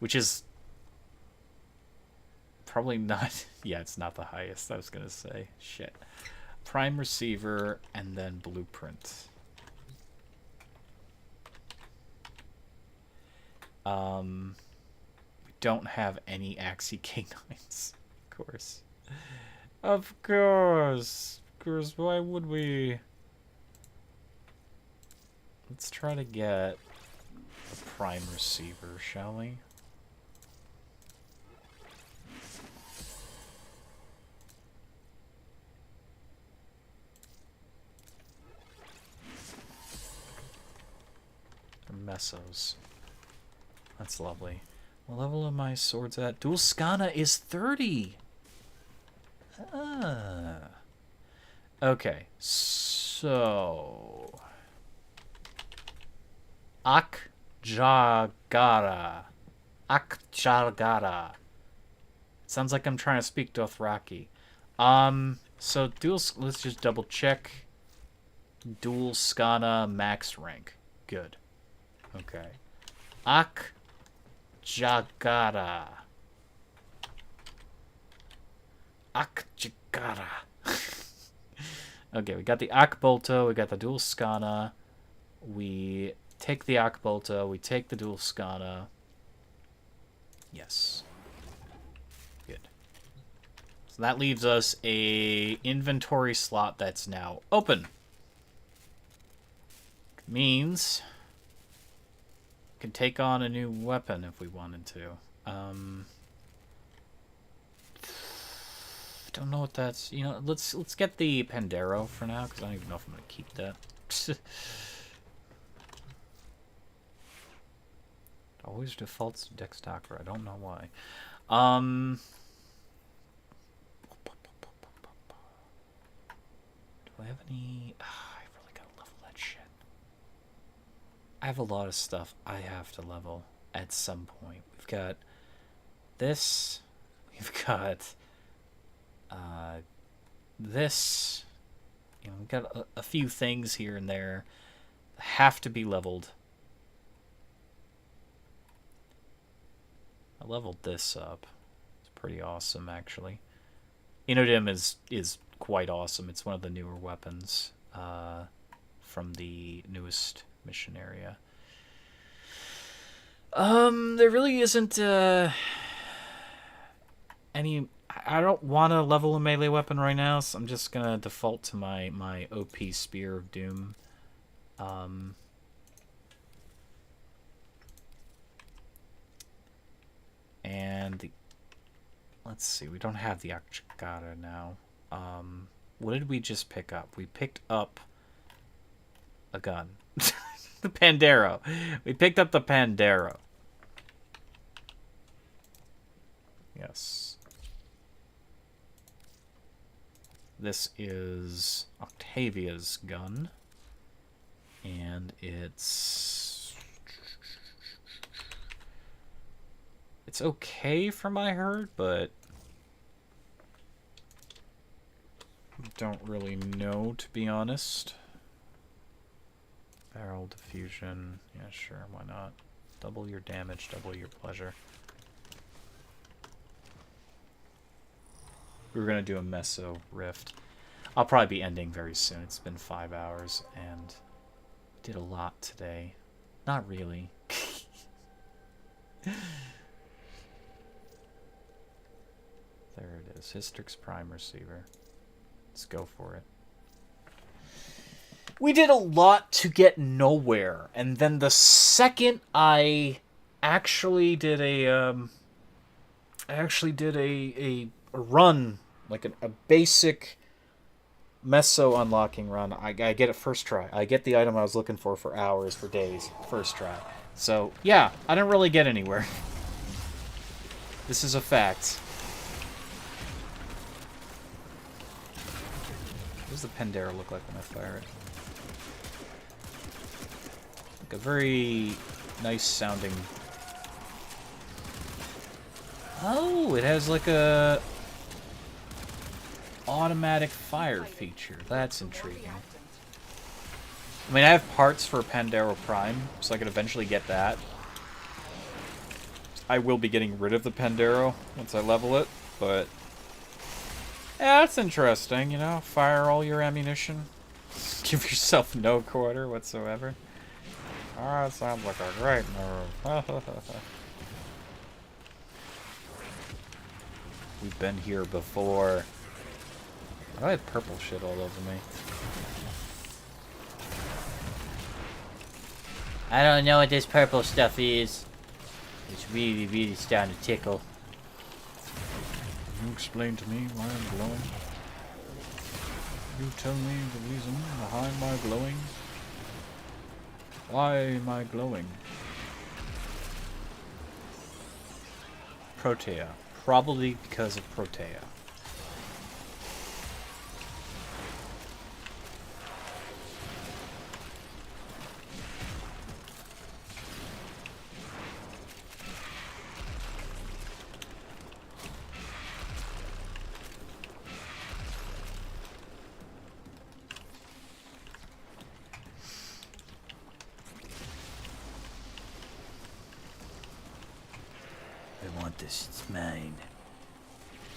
[SPEAKER 4] Which is probably not... Yeah, it's not the highest, I was going to say. Shit. Prime receiver, and then blueprint. We don't have any Axie K9s. Of course. Of course. Of course, why would we? Let's try to get a prime receiver, shall we? They're mesos. That's lovely. What level are my swords at? Dual Skana is 30! Ah. Okay, so... Akjagara. Akjagara. Sounds like I'm trying to speak Dothraki. So let's just double check. Dual Skana max rank. Good. Okay. Akjagara. Akjagara. Okay, we got the Akbolto, we got the Dual Skana. We take the Akbolto, we take the Dual Skana. Yes. Good. So that leaves us a inventory slot that's now open. Means we can take on a new weapon if we wanted to. Don't know what that's. You know, let's get the Pandero for now because I don't even know if I'm gonna keep that. Always defaults to Dex Docker. I don't know why. Do I have any? I really gotta level that shit. I have a lot of stuff I have to level at some point. We've got this. We've got this. You know, we've got a few things here and there that have to be leveled. I leveled this up. It's pretty awesome, actually. Inodim is quite awesome. It's one of the newer weapons from the newest mission area. There really isn't any. I don't want to level a melee weapon right now, so I'm just gonna default to my OP Spear of Doom. And let's see, we don't have the Akjagara now. What did we just pick up? We picked up a gun. The Pandero. We picked up the Pandero. Yes. This is Octavia's gun. And it's okay from my heard, but don't really know, to be honest. Barrel diffusion. Yeah, sure, why not? Double your damage, double your pleasure. We were going to do a Meso Rift. I'll probably be ending very soon. It's been 5 hours, and did a lot today. Not really. There it is. Hystrix Prime Receiver. Let's go for it. We did a lot to get nowhere, and then the second I actually did a run, like a basic Meso unlocking run, I get it first try. I get the item I was looking for hours, for days, first try. So, yeah, I didn't really get anywhere. This is a fact. What does the Pandera look like when I fire it? Like a very nice sounding... Oh, it has like a automatic fire feature. That's intriguing. I mean, I have parts for Pandero Prime, so I could eventually get that. I will be getting rid of the Pandero once I level it, but... yeah, that's interesting, you know? Fire all your ammunition. Give yourself no quarter whatsoever. Oh, that sounds like a great move.
[SPEAKER 3] We've been here before. Why do I have purple shit all over me?
[SPEAKER 7] I don't know what this purple stuff is. It's really, really starting to tickle.
[SPEAKER 5] Can you explain to me why I'm glowing? You tell me the reason behind my glowing? Why am I glowing?
[SPEAKER 3] Protea. Probably because of Protea.
[SPEAKER 7] I want this. It's mine.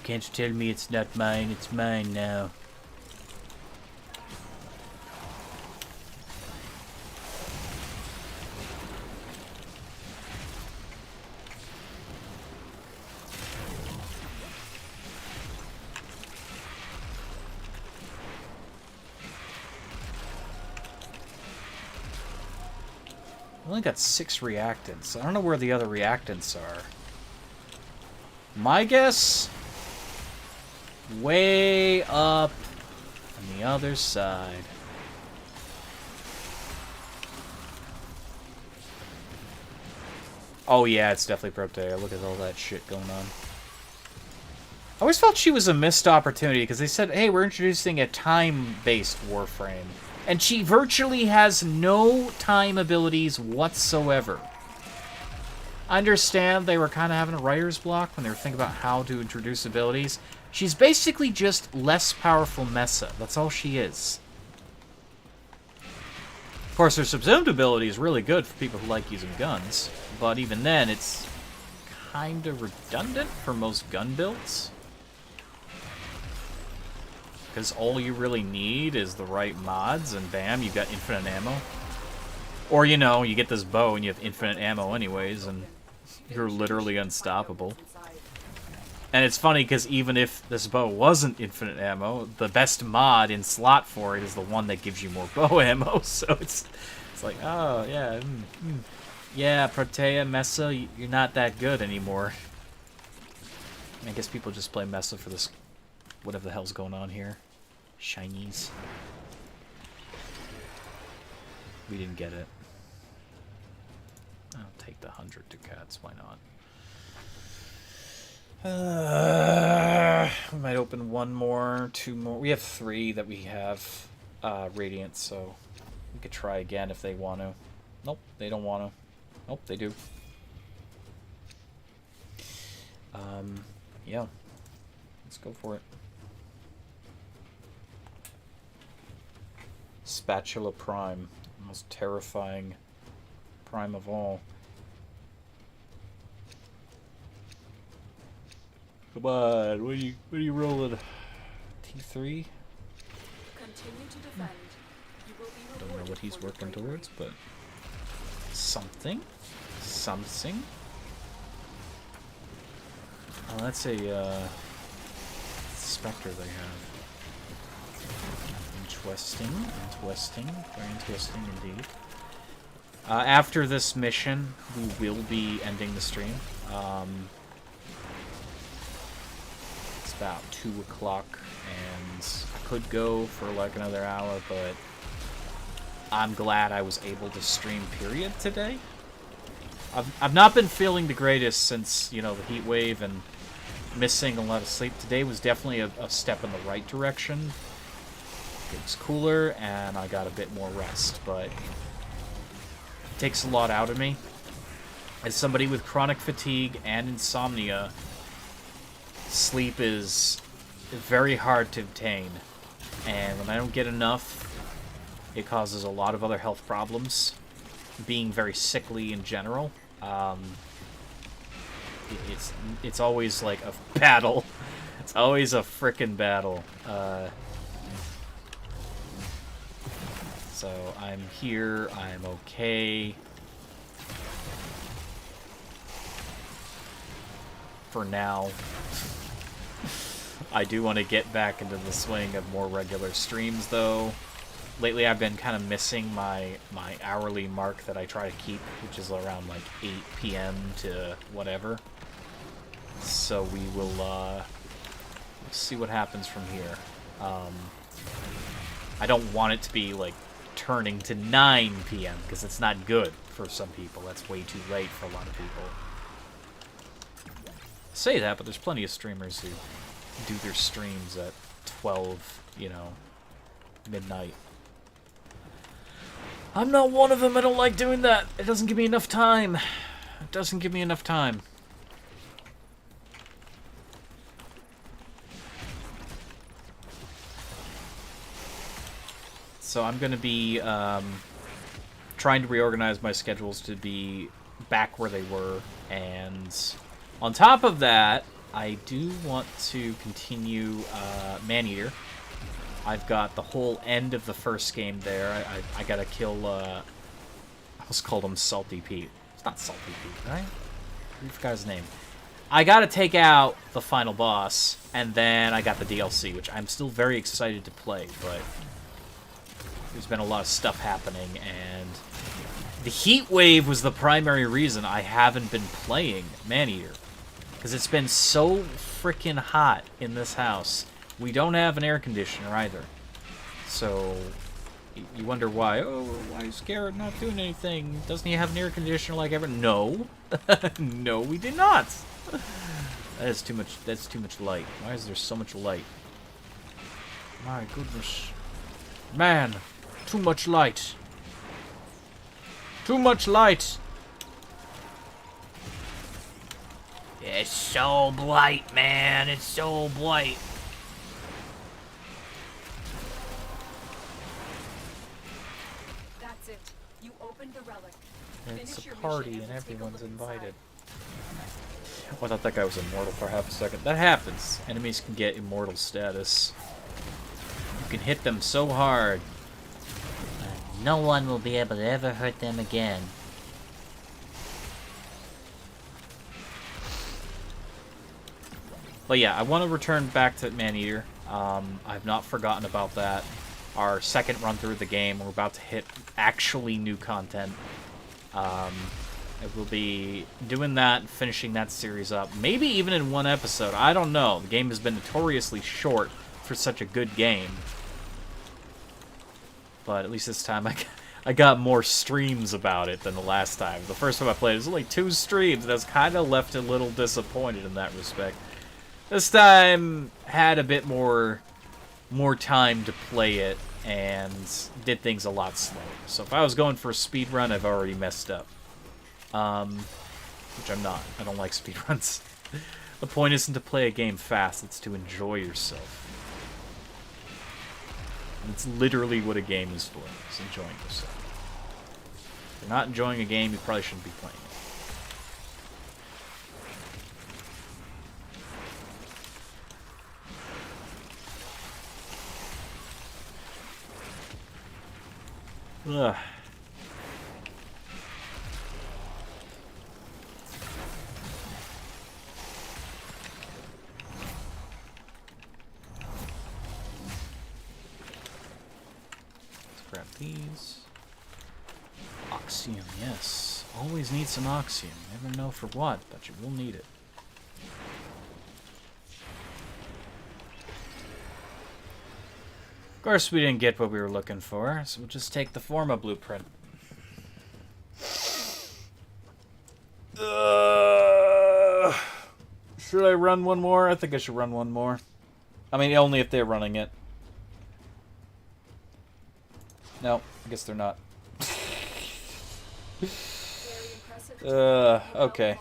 [SPEAKER 7] Can't you tell me it's not mine? It's mine now.
[SPEAKER 3] I only got 6 reactants. I don't know where the other reactants are. My guess? Way up on the other side. Oh yeah, it's definitely Protea. Look at all that shit going on. I always felt she was a missed opportunity because they said, hey, we're introducing a time-based Warframe. And she virtually has no time abilities whatsoever. I understand they were kind of having a writer's block when they were thinking about how to introduce abilities. She's basically just less powerful Mesa. That's all she is. Of course, her subsumed ability is really good for people who like using guns. But even then, it's kind of redundant for most gun builds. Because all you really need is the right mods, and bam, you've got infinite ammo. Or, you know, you get this bow and you have infinite ammo anyways, and you're literally unstoppable. And it's funny, because even if this bow wasn't infinite ammo, the best mod in slot for it is the one that gives you more bow ammo, so it's like, oh, yeah, yeah, Protea, Mesa, you're not that good anymore. I guess people just play Mesa for this, whatever the hell's going on here. Shinies. We didn't get it. I'll take the 100 ducats, why not? We might open 1 more, 2 more. We have 3 that we have Radiant, so we could try again if they want to. Nope, they don't want to. Nope, they do. Yeah. Let's go for it. Spatula Prime. Most terrifying prime of all. Come on, what are you rolling? T3?
[SPEAKER 2] Continue to defend. You will be
[SPEAKER 3] Don't know
[SPEAKER 2] rewarded
[SPEAKER 3] what he's
[SPEAKER 2] for your
[SPEAKER 3] working
[SPEAKER 2] bravery.
[SPEAKER 3] towards, but something. Something. Oh, that's a Spectre they have. Interesting. Interesting. Very interesting indeed. After this mission, we will be ending the stream. It's about 2 o'clock, and I could go for like another hour, but I'm glad I was able to stream, period, today. I've not been feeling the greatest since, you know, the heat wave and missing a lot of sleep. Today was definitely a step in the right direction. It was cooler, and I got a bit more rest, but it takes a lot out of me. As somebody with chronic fatigue and insomnia, sleep is very hard to obtain, and when I don't get enough, it causes a lot of other health problems. Being very sickly in general, it's always like a battle. It's always a frickin' battle. So I'm here. I'm okay. For now.
[SPEAKER 4] I do want to get back into the swing of more regular streams, though. Lately, I've been kind of missing my hourly mark that I try to keep, which is around like 8 p.m. to whatever. So we will see what happens from here. I don't want it to be like turning to 9 p.m. because it's not good for some people. That's way too late for a lot of people. Say that, but there's plenty of streamers who do their streams at 12, you know, midnight. I'm not one of them. I don't like doing that. It doesn't give me enough time. It doesn't give me enough time. So I'm going to be trying to reorganize my schedules to be back where they were. And on top of that, I do want to continue Maneater. I've got the whole end of the first game there. I gotta kill, I almost called him Salty Pete. It's not Salty Pete, right? I forgot his name. I gotta take out the final boss, and then I got the DLC, which I'm still very excited to play, but there's been a lot of stuff happening, and the heat wave was the primary reason I haven't been playing Maneater. Because it's been so freaking hot in this house. We don't have an air conditioner either. So, you wonder why. Oh, why is Garrett not doing anything? Doesn't he have an air conditioner like ever? No. No, we did not. That's too much light. Why is there so much light? My goodness. Man, too much light. Too much light.
[SPEAKER 7] It's so bright, man. It's so bright.
[SPEAKER 2] That's it. You opened the relic.
[SPEAKER 4] It's
[SPEAKER 2] Finish
[SPEAKER 4] a
[SPEAKER 2] your
[SPEAKER 4] party
[SPEAKER 2] mission
[SPEAKER 4] and
[SPEAKER 2] and take a
[SPEAKER 4] everyone's
[SPEAKER 2] look
[SPEAKER 4] invited. Oh, I thought that guy was immortal for half a second. That happens. Enemies can get immortal status. You can hit them so hard.
[SPEAKER 7] No one will be able to ever hurt them again.
[SPEAKER 4] But yeah, I want to return back to Maneater. I've not forgotten about that. Our second run through the game, we're about to hit actually new content. I will be doing that and finishing that series up. Maybe even in one episode. I don't know. The game has been notoriously short for such a good game. But at least this time I got more streams about it than the last time. The first time I played it was only 2 streams, and I was kind of left a little disappointed in that respect. This time, had a bit more time to play it, and did things a lot slower. So if I was going for a speed run, I've already messed up. Which I'm not. I don't like speedruns. The point isn't to play a game fast, it's to enjoy yourself. And it's literally what a game is for, is enjoying yourself. If you're not enjoying a game, you probably shouldn't be playing it. Ugh. Let's grab these. Oxium, yes. Always need some oxium. Never know for what, but you will need it. Of course, we didn't get what we were looking for, so we'll just take the Forma blueprint. Should I run one more? I think I should run one more. I mean, only if they're running it. No, I guess they're not. Okay.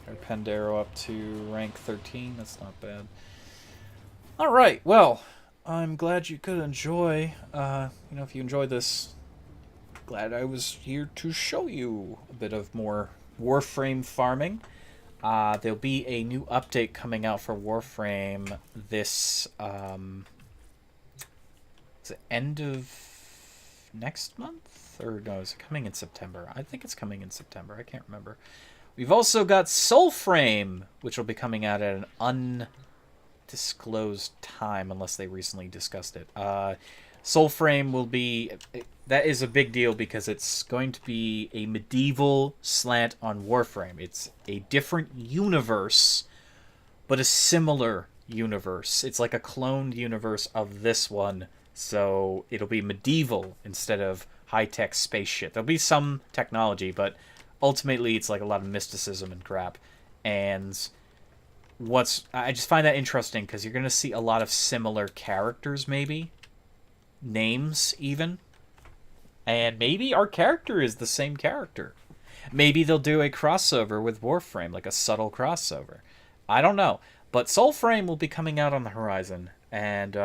[SPEAKER 4] Our Pandero up to rank 13. That's not bad. Alright, well, I'm glad you could enjoy, if you enjoyed this, glad I was here to show you a bit of more Warframe farming. There'll be a new update coming out for Warframe this, is it end of next month? Or no, is it coming in September? I think it's coming in September, I can't remember. We've also got Soulframe, which will be coming out at an disclosed time unless they recently discussed it. Soulframe will be... That is a big deal because it's going to be a medieval slant on Warframe. It's a different universe, but a similar universe. It's like a cloned universe of this one, so it'll be medieval instead of high-tech space shit. There'll be some technology, but ultimately it's like a lot of mysticism and crap. And I just find that interesting because you're going to see a lot of similar characters, maybe. Names, even. And maybe our character is the same character. Maybe they'll do a crossover with Warframe, like a subtle crossover. I don't know. But Soulframe will be coming out on the horizon. And,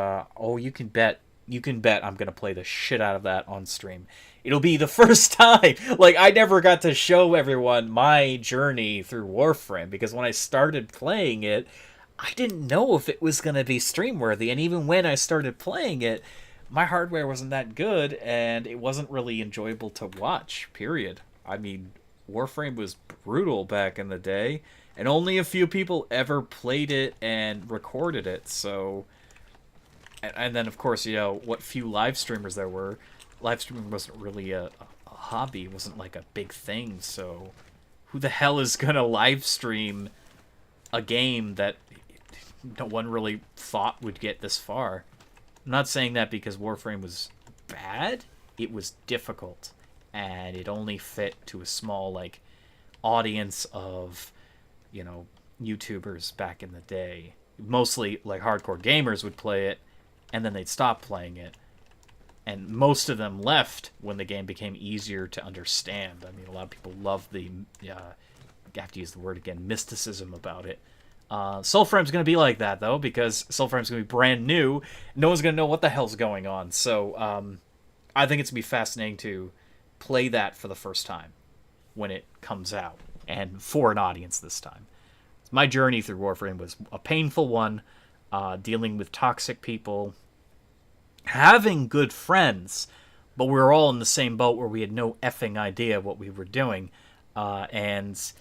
[SPEAKER 4] you can bet I'm going to play the shit out of that on stream. It'll be the first time. Like, I never got to show everyone my journey through Warframe. Because when I started playing it, I didn't know if it was going to be stream-worthy. And even when I started playing it, my hardware wasn't that good, and it wasn't really enjoyable to watch, period. I mean, Warframe was brutal back in the day, and only a few people ever played it and recorded it, so... And then, of course, what few live streamers there were, live streaming wasn't really a hobby, it wasn't like a big thing, so... Who the hell is gonna live stream a game that no one really thought would get this far? I'm not saying that because Warframe was bad. It was difficult, and it only fit to a small audience of, YouTubers back in the day. Mostly hardcore gamers would play it, and then they'd stop playing it. And most of them left when the game became easier to understand. I mean, a lot of people love the, I have to use the word again, mysticism about it. Soulframe's going to be like that, though, because Soulframe's going to be brand new. No one's going to know what the hell's going on. So I think it's going to be fascinating to play that for the first time when it comes out, and for an audience this time. My journey through Warframe was a painful one, dealing with toxic people, having good friends, but we were all in the same boat where we had no effing idea what we were doing, and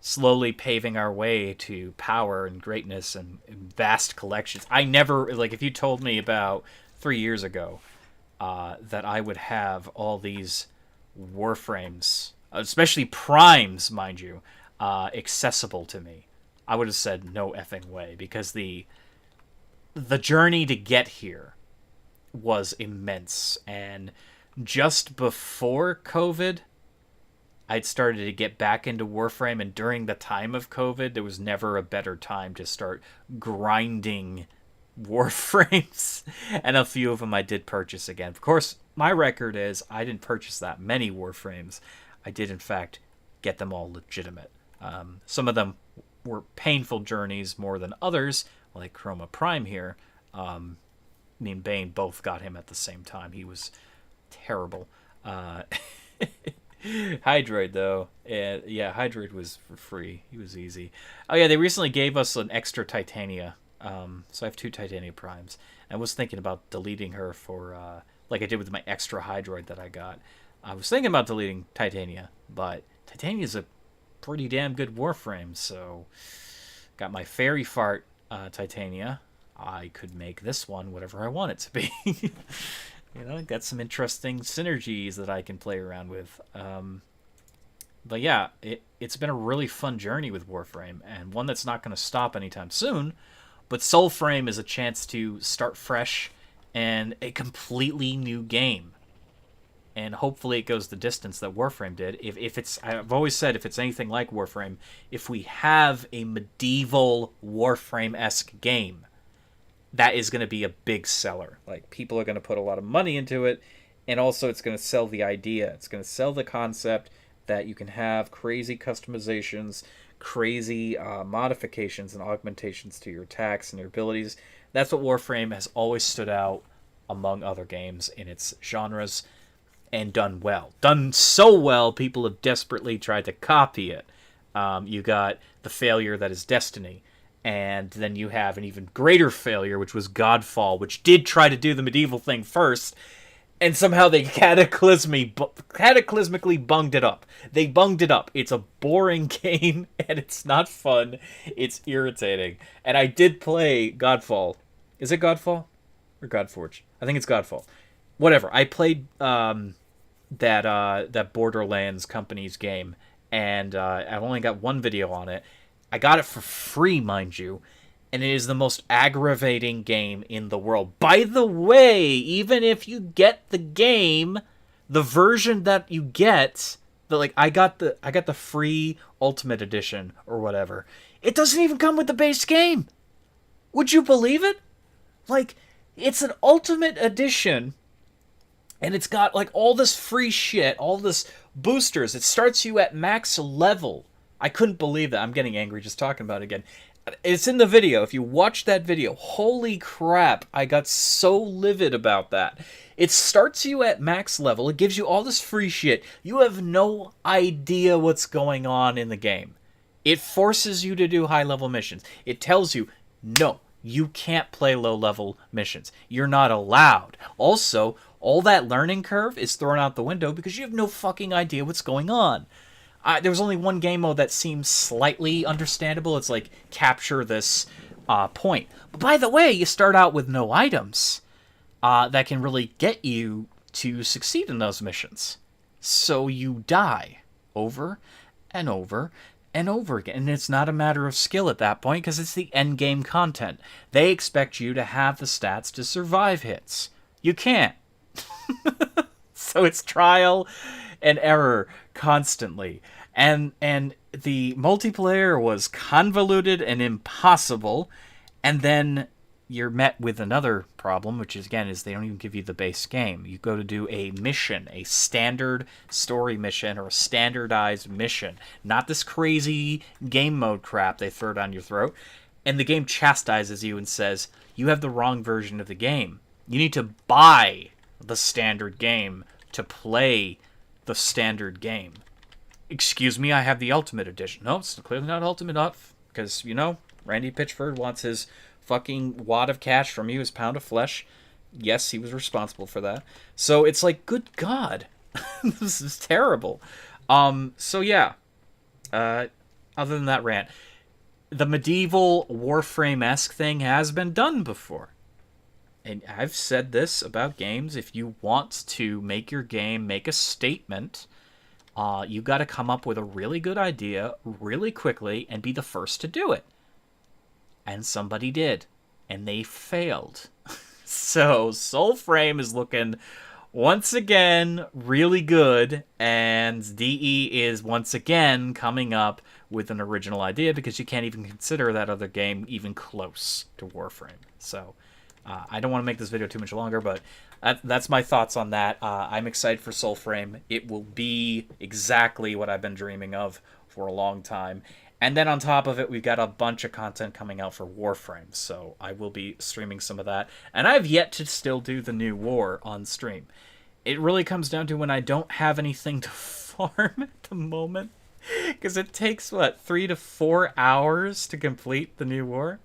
[SPEAKER 4] slowly paving our way to power and greatness and vast collections. I never, if you told me about 3 years ago that I would have all these Warframes, especially Primes, mind you, accessible to me, I would have said no effing way, because the journey to get here was immense. And just before COVID, I'd started to get back into Warframe, and during the time of COVID, there was never a better time to start grinding Warframes, and a few of them I did purchase again. Of course, my record is I didn't purchase that many Warframes. I did, in fact, get them all legitimate. Some of them were painful journeys more than others, like Chroma Prime here. Me and Bane both got him at the same time. He was terrible. Hydroid, though. Hydroid was for free. He was easy. Oh, yeah, they recently gave us an extra Titania. So I have 2 Titania Primes. I was thinking about deleting her for, like I did with my extra Hydroid that I got. I was thinking about deleting Titania, but Titania's a pretty damn good Warframe, so got my Fairy Fart Titania. I could make this one whatever I want it to be. Got some interesting synergies that I can play around with. But yeah, it's been a really fun journey with Warframe, and one that's not going to stop anytime soon. But Soulframe is a chance to start fresh and a completely new game. And hopefully it goes the distance that Warframe did. If it's, I've always said, if it's anything like Warframe, if we have a medieval Warframe-esque game, that is going to be a big seller. Like, people are going to put a lot of money into it, and also it's going to sell the idea. It's going to sell the concept that you can have crazy customizations, crazy modifications and augmentations to your attacks and your abilities. That's what Warframe has always stood out among other games in its genres, and done well. Done so well, people have desperately tried to copy it. You got the failure that is Destiny. And then you have an even greater failure, which was Godfall, which did try to do the medieval thing first. and somehow they cataclysmically bunged it up. They bunged it up. It's a boring game, and it's not fun. It's irritating. And I did play Godfall. Is it Godfall? Or Godforge? I think it's Godfall. Whatever. I played that Borderlands company's game, and I've only got one video on it. I got it for free, mind you, and it is the most aggravating game in the world. By the way, even if you get the game, the version that you get, I got the free Ultimate Edition or whatever. It doesn't even come with the base game. Would you believe it? Like, it's an Ultimate Edition, and it's got like all this free shit, all this boosters. It starts you at max level. I couldn't believe that. I'm getting angry just talking about it again. It's in the video. If you watch that video, holy crap, I got so livid about that. It starts you at max level. It gives you all this free shit. You have no idea what's going on in the game. It forces you to do high-level missions. It tells you, no, you can't play low-level missions. You're not allowed. Also, all that learning curve is thrown out the window because you have no fucking idea what's going on. There was only one game mode that seems slightly understandable. It's like, capture this point. But by the way, you start out with no items that can really get you to succeed in those missions. So you die over and over and over again. And it's not a matter of skill at that point because it's the end game content. They expect you to have the stats to survive hits. You can't. So it's trial and error constantly. And the multiplayer was convoluted and impossible. And then you're met with another problem, which is, again, is they don't even give you the base game. You go to do a mission, a standard story mission or a standardized mission. Not this crazy game mode crap they throw down your throat. And the game chastises you and says, you have the wrong version of the game. You need to buy the standard game to play the standard game. Excuse me, I have the Ultimate Edition. No, it's clearly not Ultimate enough, because, Randy Pitchford wants his fucking wad of cash from you, his pound of flesh. Yes, he was responsible for that. So it's like, good God, this is terrible. So yeah, other than that rant, the medieval Warframe-esque thing has been done before. And I've said this about games. If you want to make your game make a statement, you got to come up with a really good idea really quickly and be the first to do it. And somebody did. And they failed. So Soulframe is looking, once again, really good. And DE is, once again, coming up with an original idea because you can't even consider that other game even close to Warframe. So I don't want to make this video too much longer, but that's my thoughts on that. I'm excited for Soulframe. It will be exactly what I've been dreaming of for a long time. And then on top of it, we've got a bunch of content coming out for Warframe, so I will be streaming some of that. And I've yet to still do the new war on stream. It really comes down to when I don't have anything to farm at the moment, because it takes, 3 to 4 hours to complete the new war?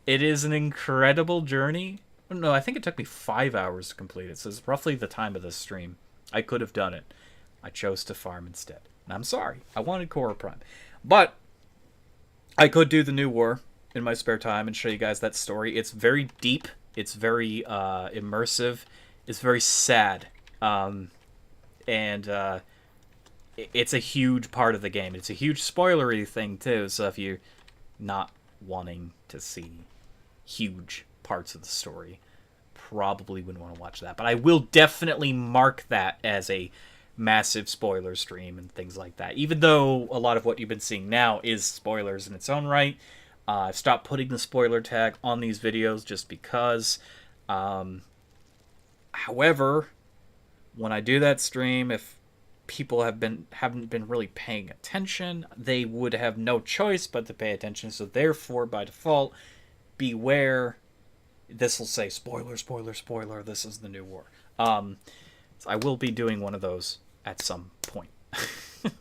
[SPEAKER 4] It is an incredible journey. No, I think it took me 5 hours to complete it, so it's roughly the time of this stream. I could have done it. I chose to farm instead. And I'm sorry. I wanted Khora Prime. But I could do the new war in my spare time and show you guys that story. It's very deep. It's very immersive. It's very sad. It's a huge part of the game. It's a huge spoilery thing, too, so if you're not wanting to see huge parts of the story, probably wouldn't want to watch that. But I will definitely mark that as a massive spoiler stream and things like that. Even though a lot of what you've been seeing now is spoilers in its own right. I've stopped putting the spoiler tag on these videos just because. However, when I do that stream, if people haven't been really paying attention, they would have no choice but to pay attention. So therefore, by default, beware. This will say spoiler, spoiler, spoiler. This is the new war. So I will be doing one of those at some point.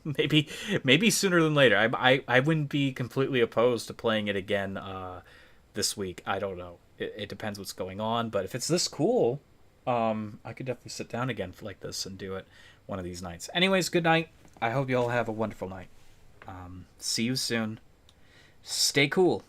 [SPEAKER 4] maybe sooner than later. I wouldn't be completely opposed to playing it again this week. I don't know. It depends what's going on. But if it's this cool, I could definitely sit down again for like this and do it one of these nights. Anyways, good night. I hope you all have a wonderful night. See you soon. Stay cool.